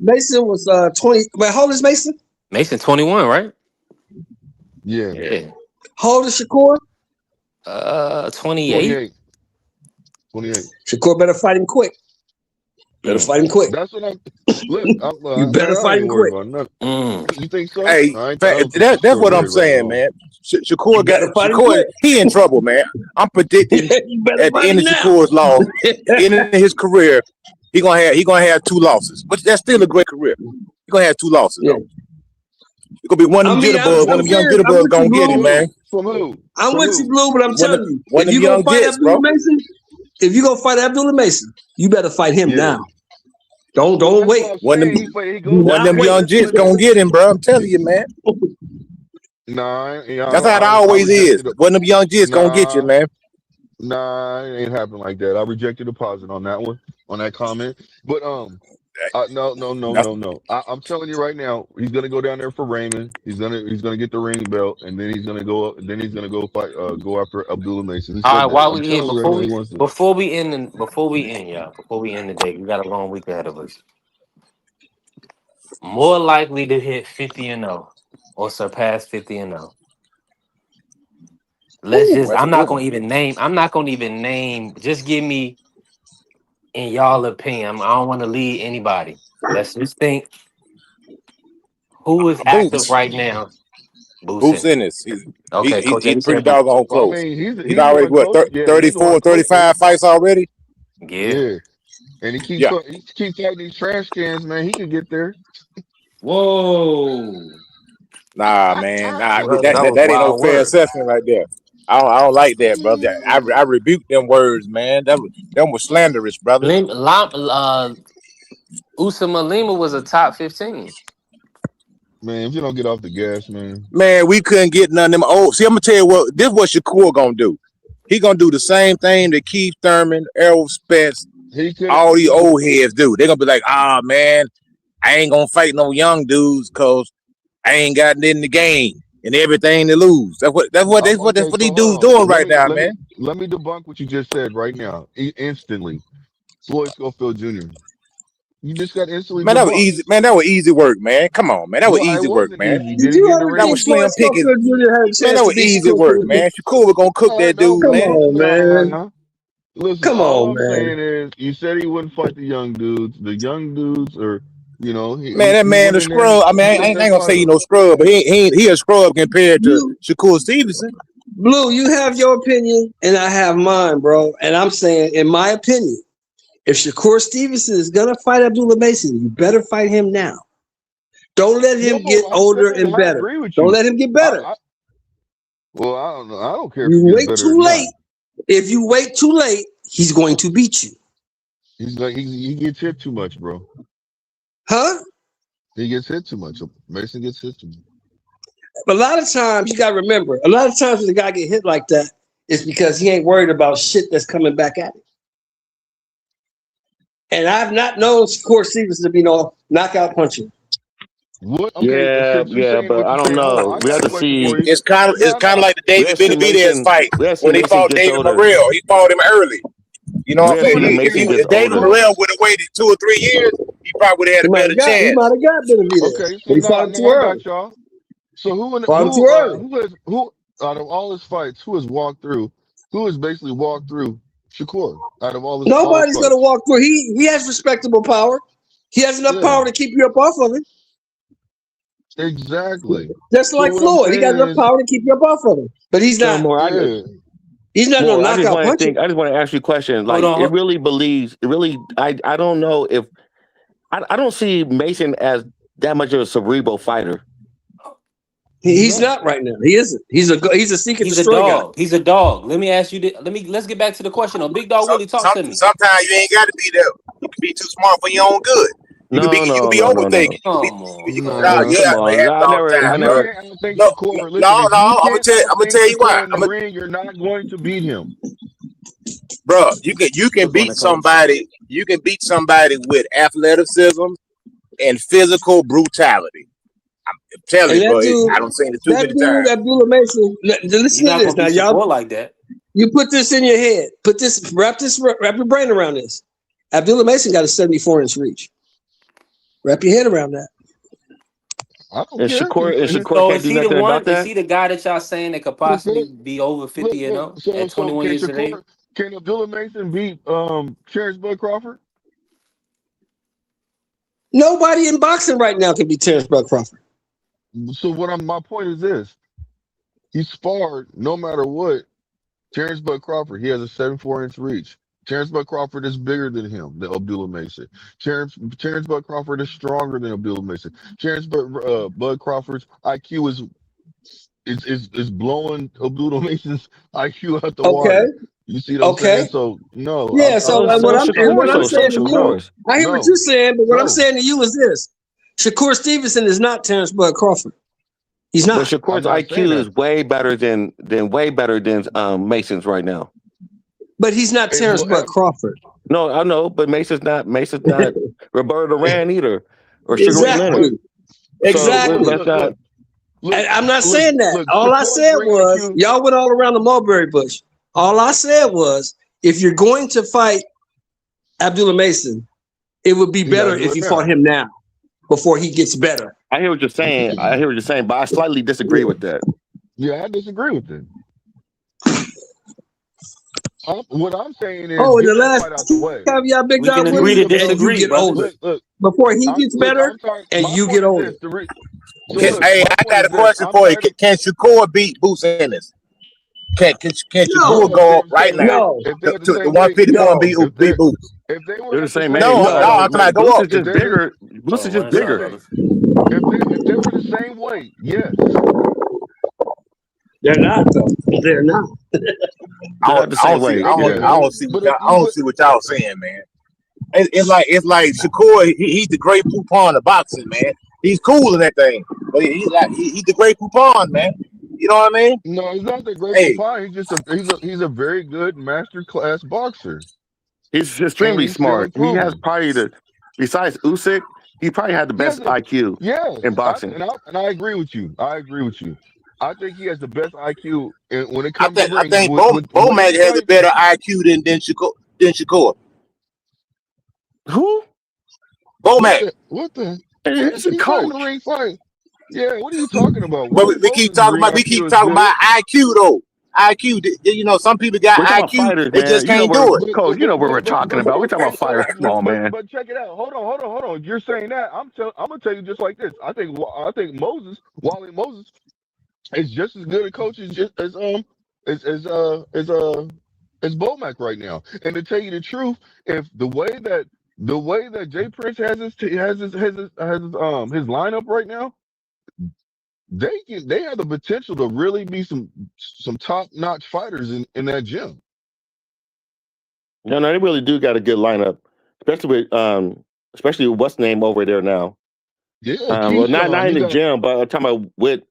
was 20. Wait, how old is Mason? Mason 21, right? Yeah, Yeah. How old is Shakur? 28. 28. Shakur better fight him quick. Fight him quick. That's what I'm. Look, You better I fight ain't him worried quick. about nothing. You think so? Hey, I don't think that's Shakur what I'm ready right saying, now. man. You Shakur better fight him quick. he in trouble, man. I'm predicting You better at the fight end him of now. Shakur's loss, end of his career, he gonna have 2 losses. But that's still a great career. He gonna have 2 losses though. It's gonna be one of them jitterbugs. One of them young serious. I'm jitterbugs with you, gonna get him, Blue. man. From who? I'm with you, Blue, but I'm telling you, One if of them you gonna young fight jits, Abdullah bro. Mason, if you gonna fight Abdullah Mason, you better fight him Yeah. now. Don't Well, that's wait. what I'm One of saying. them, He Do goes one of down not them there. young wait. jits gonna get him, bro. I'm telling you, man. Nah, That's how it I always is. rejected it. One of them young jits gonna get you, Nah, man. nah, it ain't happening like that. I rejected the deposit on that one, on that comment. But no. I'm telling you right now, he's gonna go down there for Raymond. He's gonna get the ring belt, and then he's gonna go up. Then he's gonna go fight. Go after Abdullah Mason. He All right, said that. while I'm we in, telling you right now, he wants to. before we end, y'all, before we end the day, we got a long week ahead of us. More likely to hit 50-0 or surpass 50-0. Ooh, that's a I'm good not one. gonna even name. Just give me, in y'all opinion. I don't want to lead anybody. Let's just think who is active Boots. right now. Boots Boosin. in this. Okay, Coach He's Eddie pretty said Boots. doggone Well, I close. mean, He's he's the already one what close. Yeah, he's the one 34, closest. 35 fights already. Yeah. Yeah, and he keeps Yeah. fighting these trash cans, man. He could get there. Whoa. Nah, man. Nah, Well, that was that ain't no wild fair word. assessment right there. I don't like that, brother. I rebuke them words, man. Them was slanderous, brother. Usama Lima was a top 15. Man, if you don't get off the gas, man. Man, we couldn't get none of them old. See, I'm gonna tell you what. This what Shakur gonna do. He gonna do the same thing that Keith Thurman, Errol Spence, He could all these old heads do. They're gonna be like, ah, man, I ain't gonna fight no young dudes because I ain't gotten in the game and everything to lose. That's okay. what these So hold dudes on. doing right now, man. Let me debunk what you just said right now. Instantly, Floyd Schofield Jr. You just got instantly Man, that was debunked. easy. Man, that was easy work, man. Come on, man. That was No, it easy work, wasn't man. easy. Did Did he you get in the ever That think was ring? Floyd Slim Pickens. Schofield Jr. had a Man, chance that to was beat easy Shakur work, Stevenson? man. Shakur was gonna cook that dude, Come man. on, man. Listen, Come all on, I'm man. saying is, you said he wouldn't fight the young dudes. The young dudes are, Man, that he man went a in there and scrub. I mean, he I let ain't them gonna fight say he him. no scrub, but he a scrub compared to You Shakur Stevenson. Blue, you have your opinion and I have mine, bro. And I'm saying, in my opinion, if Shakur Stevenson is gonna fight Abdullah Mason, you better fight him now. Don't let him get No, I'm older saying and I better. agree with Don't you. let him get better. Well, I don't know. I don't care if You he gets wait better or too not. late. If you wait too late, he's going to beat you. He's like he gets hit too much, bro. Huh? He gets hit too much. Mason gets hit too much. But a lot of times, you gotta remember, a lot of times when the guy get hit like that, it's because he ain't worried about shit that's coming back at him. And I've not known Shakur Stevens to be no knockout puncher. What? Okay, since you're saying but what I you're don't saying, hold know. on. I We got have a to question see. for you. It's kind of like the We David have to see Benavidez Mason. fight We have to see when he Mason fought gets David older. Morrell. He fought him early. You know We what I'm have to see saying? when Mason gets If David older. Morrell would have waited 2 or 3 years, he probably would have had He a might better have got chance. Benavidez, Okay, but so he fought him now too I early. got y'all. So Fought him too early. who out of all his fights, who has basically walked through Shakur out of all his Nobody's gonna fights? walk through. He has respectable power. He has enough Yeah, power to keep you up off of him. exactly. Just So like what I'm Floyd. He got saying enough is, power to keep you up off of him. But he's So not more, yeah, no I just knockout want to puncher. think. I just want to ask you a question. Hold Like, on. I don't know if I don't see Mason as that much of a cerebral fighter. He's not right now. He isn't. He's a seek and He's a destroy guy. dog. He's a dog. Let me ask you this. Let's get back to the question. Oh, Big Dog Willie, talk to me. Sometimes you ain't got to be there. You can be too smart for your own good. You can be overthinking. Come on, no. bro. Come on. Yeah, I If man. you never. can't outthink No, Shakur, listen. no, If you no. I'm can't gonna outthink tell you why. Shakur in the ring, you're not going to beat him. Bro, you can Look on beat the coach. somebody. You can beat somebody with athleticism and physical brutality. I'm telling And you, that bro. dude, I don't seen it too many times. Abdullah Mason. Listen You're to not this gonna now, beat y'all. Shakur like that. You put this in your head. Wrap your brain around this. Abdullah Mason got a 74-inch reach. Wrap your head around that. I don't And care. Shakur So can't is do he the nothing one? about Is that. he the guy that y'all saying that could possibly be over 50 and Look. 0 So at 21 can years of age? Can Abdullah Mason beat Terrence Bud Crawford? Nobody in boxing right now can beat Terrence Bud Crawford. So my point is this: he sparred no matter what. Terrence Bud Crawford, he has a 74-inch reach. Terrence Bud Crawford is bigger than him, than Abdullah Mason. Terrence Bud Crawford is stronger than Abdullah Mason. Bud Crawford's IQ is blowing Abdullah Mason's IQ out the Okay. water. You see what I'm Okay. saying? So no, Yeah. So I'm what I'm Shakur, saying to you, I hear what you're saying, but what I'm saying to you is this: Shakur Stevenson is not Terrence Bud Crawford. He's But not. Shakur's IQ is way better than Mason's right now. But he's not Terrence Bud Crawford. No, I know, but Mason's not Roberto Duran either, or Sugar Ray Leonard. Exactly. Exactly. So let's not. I'm not saying that. All I said was y'all went all around the mulberry bush. All I said was if you're going to fight Abdullah Mason, it would be better if you fought him now before he gets better. I hear what you're saying. But I slightly disagree with that. Yeah, I disagree with it. What I'm saying is, in the get that last fight out the way. caveat, Big We Dog can agree to and you disagree, get brother. older. Before he gets better and you get older. Hey, I got a question for you. Can Shakur beat Boots Ennis? Can Shakur go up right now? No. The 151 beat Boots. If they were They're the same age. No, I'm trying to go Boots up. is just bigger. Boots is just bigger. If they were the same weight, yes. They're not though. They're not. I don't see what y'all saying, man. It's like Shakur. He's the great Poupon of boxing, man. He's cool in that thing, but he's the great Poupon, man. You know what I mean? No, he's not the great Poupon. He's just he's a very good master class boxer. He's extremely smart. He has probably besides Usyk, he probably had the best IQ in boxing. And I agree with you. I think he has the best IQ when it comes to ring. I think Bomac has a better IQ than Shakur. Who? Bomac. What the? He's a coach. The ring fight. Yeah, what are you talking about? But we keep talking about IQ though. IQ, you know, some people got IQ, fighters, they just can't do it. Coach, you know what we're talking about. We're talking about fighters, small man. But check it out. Hold on. You're saying that. I'm gonna tell you just like this. I think Wally Moses, is just as good a coach as Bomac right now. And to tell you the truth, if the way that Jay Prince has his lineup right now, they have the potential to really be some top-notch fighters in that gym. No, they really do got a good lineup, especially with what's name over there now. Yeah, well, not in the gym, but I'm talking about with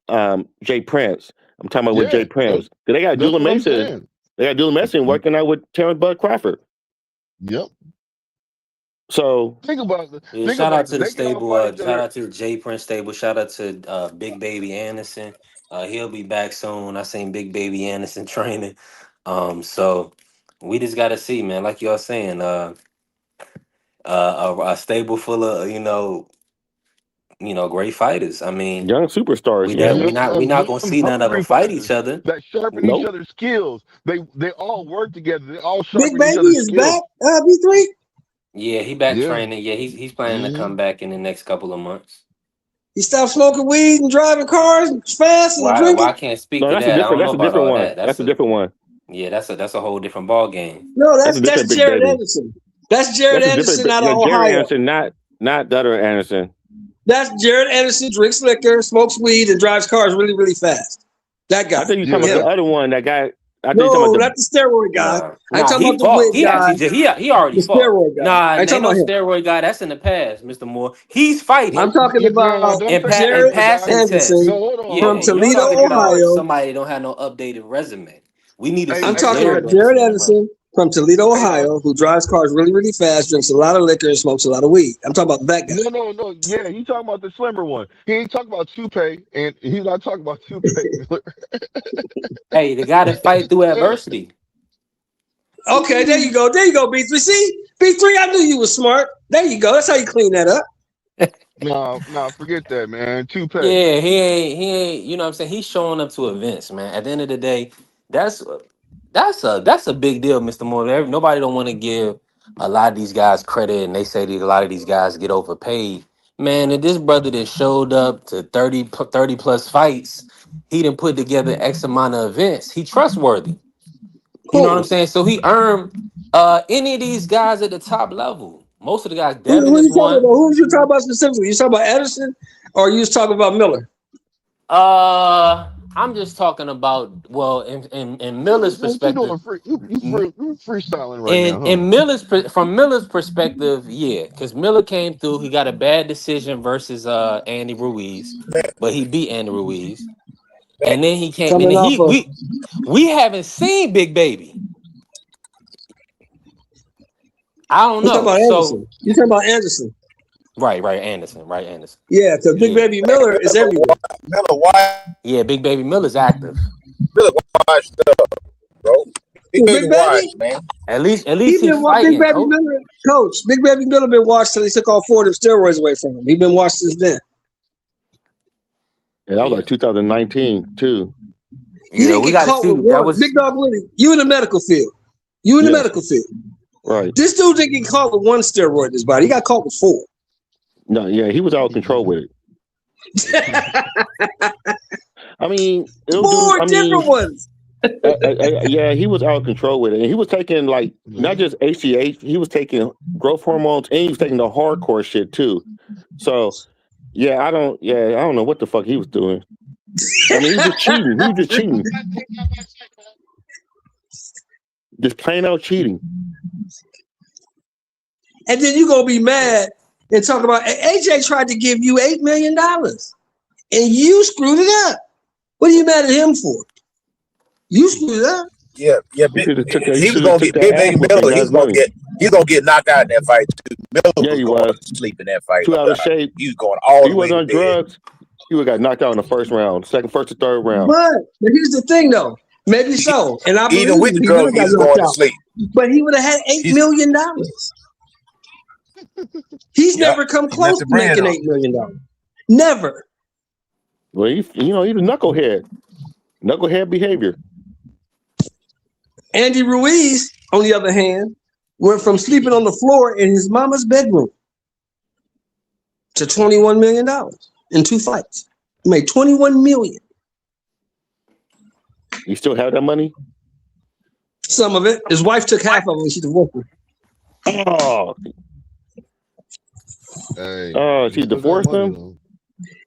Jay Prince. I'm talking about with Jay Prince. They got Abdullah Mason. They got Abdullah Mason working out with Terrence Bud Crawford. Yep. So Think about it. Yeah, Think shout about out it. to the They can all stable. fight each Shout other. out to the J Prince stable. Shout out to Big Baby Anderson. He'll be back soon. I seen Big Baby Anderson training. So we just gotta see, man. Like y'all saying, a stable full of great fighters. I mean, young superstars, yeah. we not gonna Young, see none of them hungry fight each fighters other. that sharpen each Nope. other's skills. They all work together. They all Big sharpen each Baby other's is skills. back. B3. Yeah, he back Yeah. training. Yeah, he's planning to hmm come back in the next couple of months. He stopped smoking weed and driving cars fast and Why I drinking. can't speak No, to that's a that. I different. don't know That's a about different all one. that. That's a different one. That's a whole different ball game. No, That's a different that's Big Jared Baby. Anderson. That's Jared That's a different. Anderson out of Yeah, Jared Ohio. Anderson, not the other Anderson. That's Jared Anderson. Drinks liquor, smokes weed, and drives cars really, really fast. That guy. I think you're Yeah. talking about Him. the other one. That guy. I think you're No, talking about not the steroid guy. I ain't talking He about the fought. wig He guy. actually just he already The fought. steroid guy. Nah, I ain't ain't no talking about him. steroid guy. That's in the past, Mr. Moore. He's fighting I'm talking No, about don't say and Jared steroid guy. passing No, tests. Anderson hold on, Yeah, hold from on. you Toledo, Don't say talking steroid. about Ohio. somebody that don't have no updated resume. We need to Hey, see I'm hey, talking hey, about Jared Jared Anderson in the ring. Anderson from Toledo, hey, Ohio, who drives cars really, really fast, drinks a lot of liquor, and smokes a lot of weed. I'm talking about that guy. no. Yeah, he talking about the slimmer one. He ain't talking about Toupee, and he's not talking about Toupee. Hey, the guy that fight through adversity. Okay, there you go. There you go, B3. See? B3, I knew you was smart. There you go. That's how you clean that up. No, forget that, man. Toupee. Yeah, he ain't. You know what I'm saying? He's showing up to events, man. At the end of the day, that's that's a big deal, Mr. Moore. Nobody don't want to give a lot of these guys credit, and they say that a lot of these guys get overpaid. Man, and this brother that showed up to 30 plus fights, he done put together X amount of events. He trustworthy. You know what I'm Cool. saying? So he earned any of these guys at the top level. Most of the guys, Devin Who is you talking about? one. Who was you talking about specifically? You talking about Anderson, or you was talking about Miller? I'm just talking about in Miller's What you perspective. doing? You freestyling right now, huh? In from Miller's perspective, yeah, because Miller came through. He got a bad decision versus Andy Ruiz, but he beat Andy Ruiz, and then he came and Coming then off of we haven't seen Big Baby. I don't you talking know. about So Anderson. You talking about Anderson? right, Anderson. Yeah, because Big Yeah, Baby Miller is everywhere. Miller, why yeah. Big Baby Miller's active. Miller washed up, bro? Big Who, baby Big Baby? washed, man. At least He he been Big fighting, Baby coach. Miller, coach. Big Baby Miller been washed till he took all 4 of them steroids away from him. He been washed since then. And that was Yeah, like 2019 too. He yeah. didn't We get got to caught see. with That one. was Big Dog Willie, you in the medical field. You in the Yes, medical field. right. This dude didn't get caught with one steroid in his body. He got caught with 4. No, yeah, he was out of control with it. I mean, it'll do. 4 different ones. Yeah, he was out of control with it, and he was taking like not just ACH, he was taking growth hormones, and he was taking the hardcore shit too. So, I don't know what the fuck he was doing. I mean, he was just cheating. He was just cheating, just plain out cheating. And then you gonna be mad and talk about AJ tried to give you $8 million and you screwed it up. What are you mad at him for? You screwed it up. Yeah. He should have took that. He He was should have gonna took get that Big ass Baby whooping. Miller. Got his money. He's gonna get knocked out in that fight too. Miller Yeah, was he going was to sleep in that fight. too out of shape. He was going all He the way wasn't to on bed. drugs. He would have got knocked out in the first round, first or third round. But here's the thing though. Maybe so. And I believe Even with the he would drugs, have he got was knocked going to out. sleep. But he would have had $8 He's million. He's yeah. never come He close messed to the bread making up. $8 million. Never. Well, he's a knucklehead. Knucklehead behavior. Andy Ruiz, on the other hand, went from sleeping on the floor in his mama's bedroom to $21 million in 2 fights. He made $21 million. You still have that money? Some of it. His wife took half of it when she divorced him. Oh, Hey, she he still got divorced money him? though.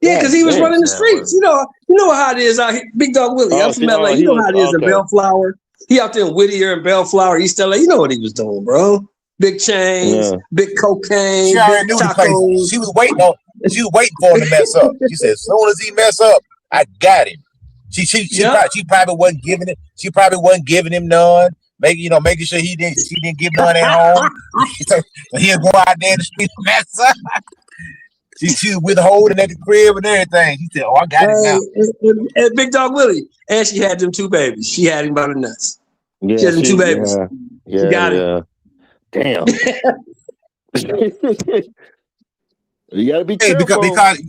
Yeah, because he was Damn. running the Sad streets. work. You know how it is out here. Big Dog Willie. I'm from LA. You know how it is in Bellflower. He out there in Whittier and Bellflower, East LA. You know what he was doing, bro. Big chains, big cocaine, She already big knew the place. tacos. She was waiting for him to mess up. She said, as soon as he mess up, I got him. She probably wasn't giving it. She probably wasn't giving him none. making sure she didn't give none at home. So he'll go out there in the street and mess up. She was withholding at the crib and everything. He said, "Oh, I got it now." And Big Dog Willie, and she had them 2 babies. She had him by the nuts. Yeah, she had them 2 babies. She got him. Damn. You gotta be careful because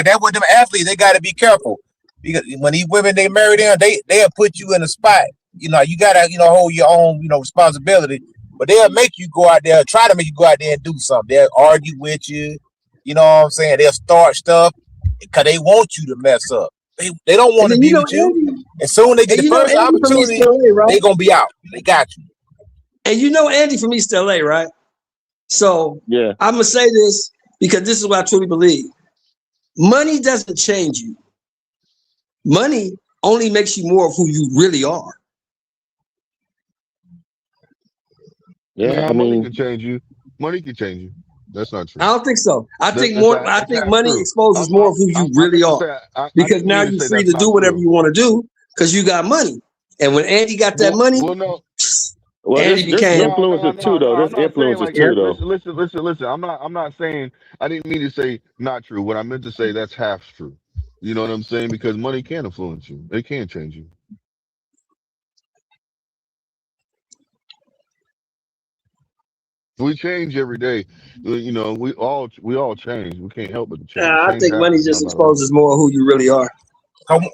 that's what them athletes, they got to be careful because when these women they marry them, they'll put you in a spot. You gotta hold your own responsibility, but they'll make you go out there, try to make you go out there and do something. They'll argue with you. You know what I'm saying? They'll start stuff because they want you to mess up. They don't want to be with you. As soon as they get the first opportunity, they're gonna be out. They got you. And Andy from East LA, right? So yeah, I'm gonna say this because this is what I truly believe. Money doesn't change you. Money only makes you more of who you really are. Yeah, money can change you. Money can change you. That's not true. I don't think so. I think money exposes more of who you really are. Because now you're free to do whatever you want to do because you got money. And when Andy got that money, Andy became influences too, though. There's influences too, though. Listen. I'm not saying. I didn't mean to say not true. What I meant to say, that's half true. You know what I'm saying? Because money can influence you. It can change you. We change every day. We all change. We can't help but change. I think money just exposes more of who you really are.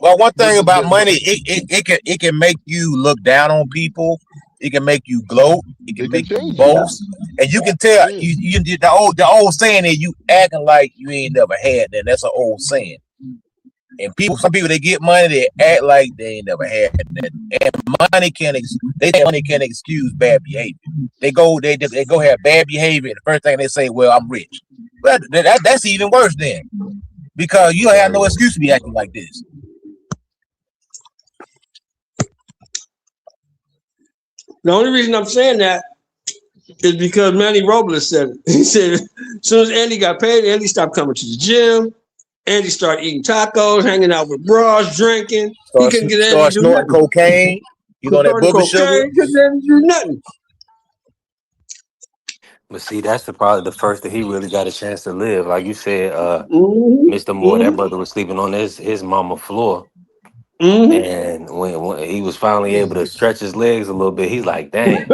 Well, one thing about money, it can make you look down on people. It can make you gloat. It can make you boast, and you can tell. You the old saying is you acting like you ain't never had that. That's an old saying. And some people they get money, they act like they ain't never had that. And money can't excuse bad behavior. They go have bad behavior. And the first thing they say, "Well, I'm rich." But that's even worse then, because you don't have no excuse to be acting like this. The only reason I'm saying that is because Manny Robles said it. He said, as soon as Andy got paid, Andy stopped coming to the gym. Andy started eating tacos, hanging out with bros, drinking. He couldn't get Andy to do nothing. Cocaine. You know that booger sugar. Couldn't Andy do nothing. But see, that's probably the first that he really got a chance to live. Like you said, Mr. Moore, that brother was sleeping on his mama floor. And when he was finally able to stretch his legs a little bit, he's like, dang.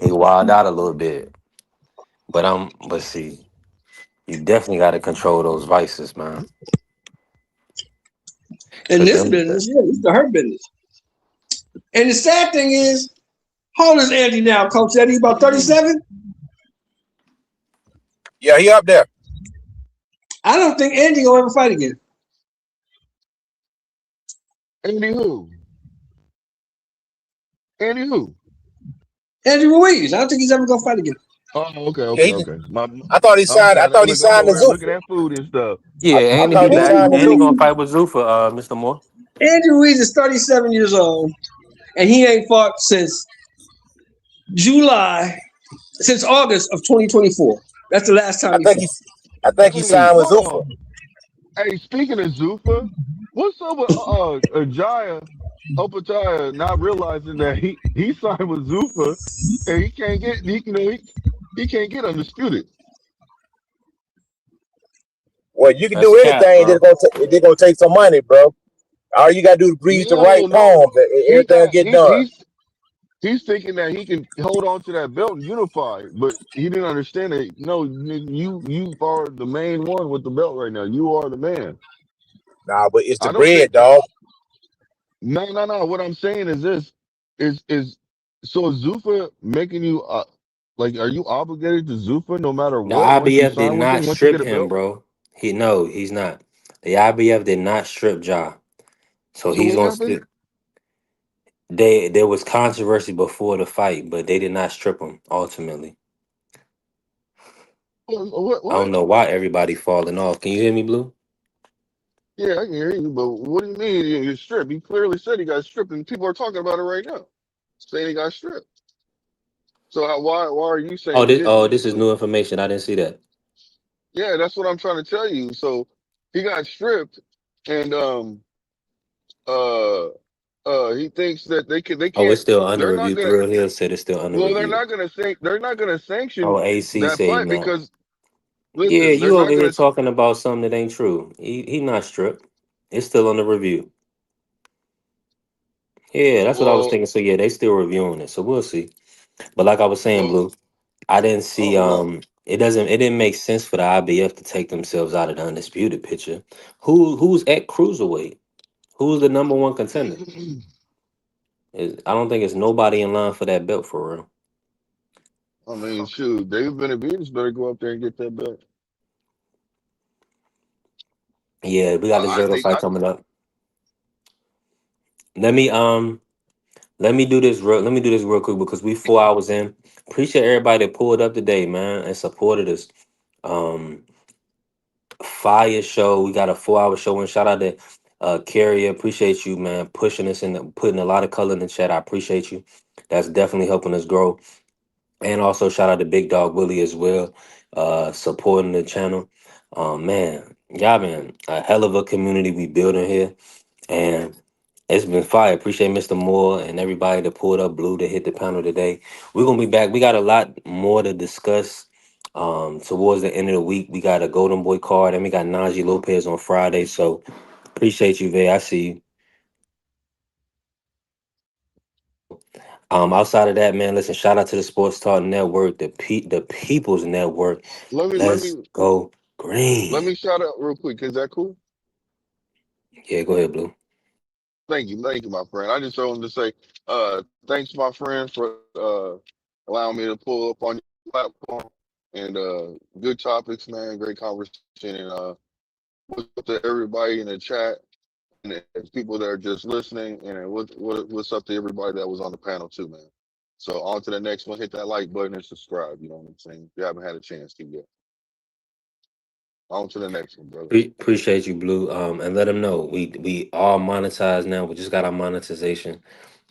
He wilded out a little bit. But see, you definitely got to control those vices, man. In this business, it's the hurt business. And the sad thing is, how old is Andy now, Coach Eddie? About 37? Yeah, he up there. I don't think Andy will ever fight again. Andy who? Andy Ruiz. I don't think he's ever gonna fight again. Oh, okay. I thought he signed. I thought he signed the Zuffa. Looking at food and stuff. Yeah, Andy gonna fight with Zuffa, Mr. Moore. Andy Ruiz is 37 years old, and he ain't fought since August of 2024. That's the last time I think he signed with Zuffa. Hey, speaking of Zuffa, what's up with Opachaya not realizing that he signed with Zuffa and he can't get undisputed. Well, you can do anything. They're gonna take some money, bro. All you gotta do is breathe the right palm. Everything will get done. He's thinking that he can hold on to that belt and unify, but he didn't understand that. No, you are the main one with the belt right now. You are the man. Nah, but it's the bread, dog. No. What I'm saying is this: is so Zuffa making you like? Are you obligated to Zuffa no matter what? The IBF did not strip him, bro. He's not. The IBF did not strip Ja, so he's gonna still. There was controversy before the fight, but they did not strip him ultimately. What? I don't know why everybody falling off. Can you hear me, Blue? Yeah, I can hear you, but what do you mean you're stripped? He clearly said he got stripped, and people are talking about it right now, saying he got stripped. So why are you saying? This is new information. I didn't see that. Yeah, that's what I'm trying to tell you. So he got stripped, and He thinks that they Oh, it's can't. still under They're not review. gonna. Thrill Hill said it's still under Well, review. they're not gonna Oh, sanction AC that say fight not. because Yeah, listen, they're you over not here gonna. talking about something that ain't true. He not stripped. It's still under review. Yeah, that's what I was Well, thinking. So yeah, they still reviewing it. So we'll see. But like I was saying, well, Blue, I didn't see oh no. it didn't make sense for the IBF to take themselves out of the undisputed picture. Who's at cruiserweight? Who's the number one contender? I don't think it's nobody in line for that belt for real. I mean, shoot, David Benavidez better go up there and get that belt. Yeah, we got the I Zerto think fight I coming up. Let me let me do this real quick because we 4 hours in. Appreciate everybody that pulled up today, man, and supported us. Um Fire show. We got a 4 hour show and shout out to Carrier. Appreciate you, man, pushing us and putting a lot of color in the chat. I appreciate you. That's definitely helping us grow. And also shout out to Big Dog Willie as well, supporting the channel. Man, y'all been a hell of a community we building here. And it's been fire. Appreciate Mr. Moore and everybody that pulled up Blue to hit the panel today. We're gonna be back. We got a lot more to discuss. Towards the end of the week, we got a Golden Boy card and we got Najee Lopez on Friday. So appreciate you, Vay. I see you. Outside of that, man, listen, shout out to the Sports Talk Network, the People's Network. let me let Let's me go let green. me shout out real quick. Is that cool? Yeah, go ahead, Blue. Thank you, my friend. I just wanted to say, thanks, my friend, for allowing me to pull up on your platform and good topics, man. Great conversation, and what's up to everybody in the chat and the people that are just listening, and what's up to everybody that was on the panel too, man. So on to the next one. Hit that like button and subscribe. You know what I'm saying? If you haven't had a chance to yet. On to the next one, brother. Appreciate you, Blue. And let them know we all monetized now. We just got our monetization.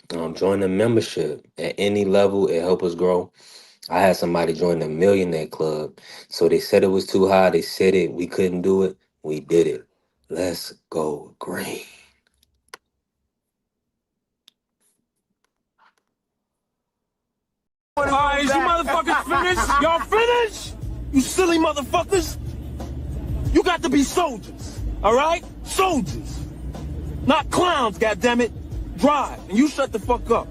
Join the membership at any level. It help us grow. I had somebody join the Millionaire Club. So they said it was too high. They said it. We couldn't do it. We did it. Let's go green. Alright, is you motherfuckers finished? Y'all finished? You silly motherfuckers? You got to be soldiers, alright? Soldiers. Not clowns, goddammit. Drive, and you shut the fuck up.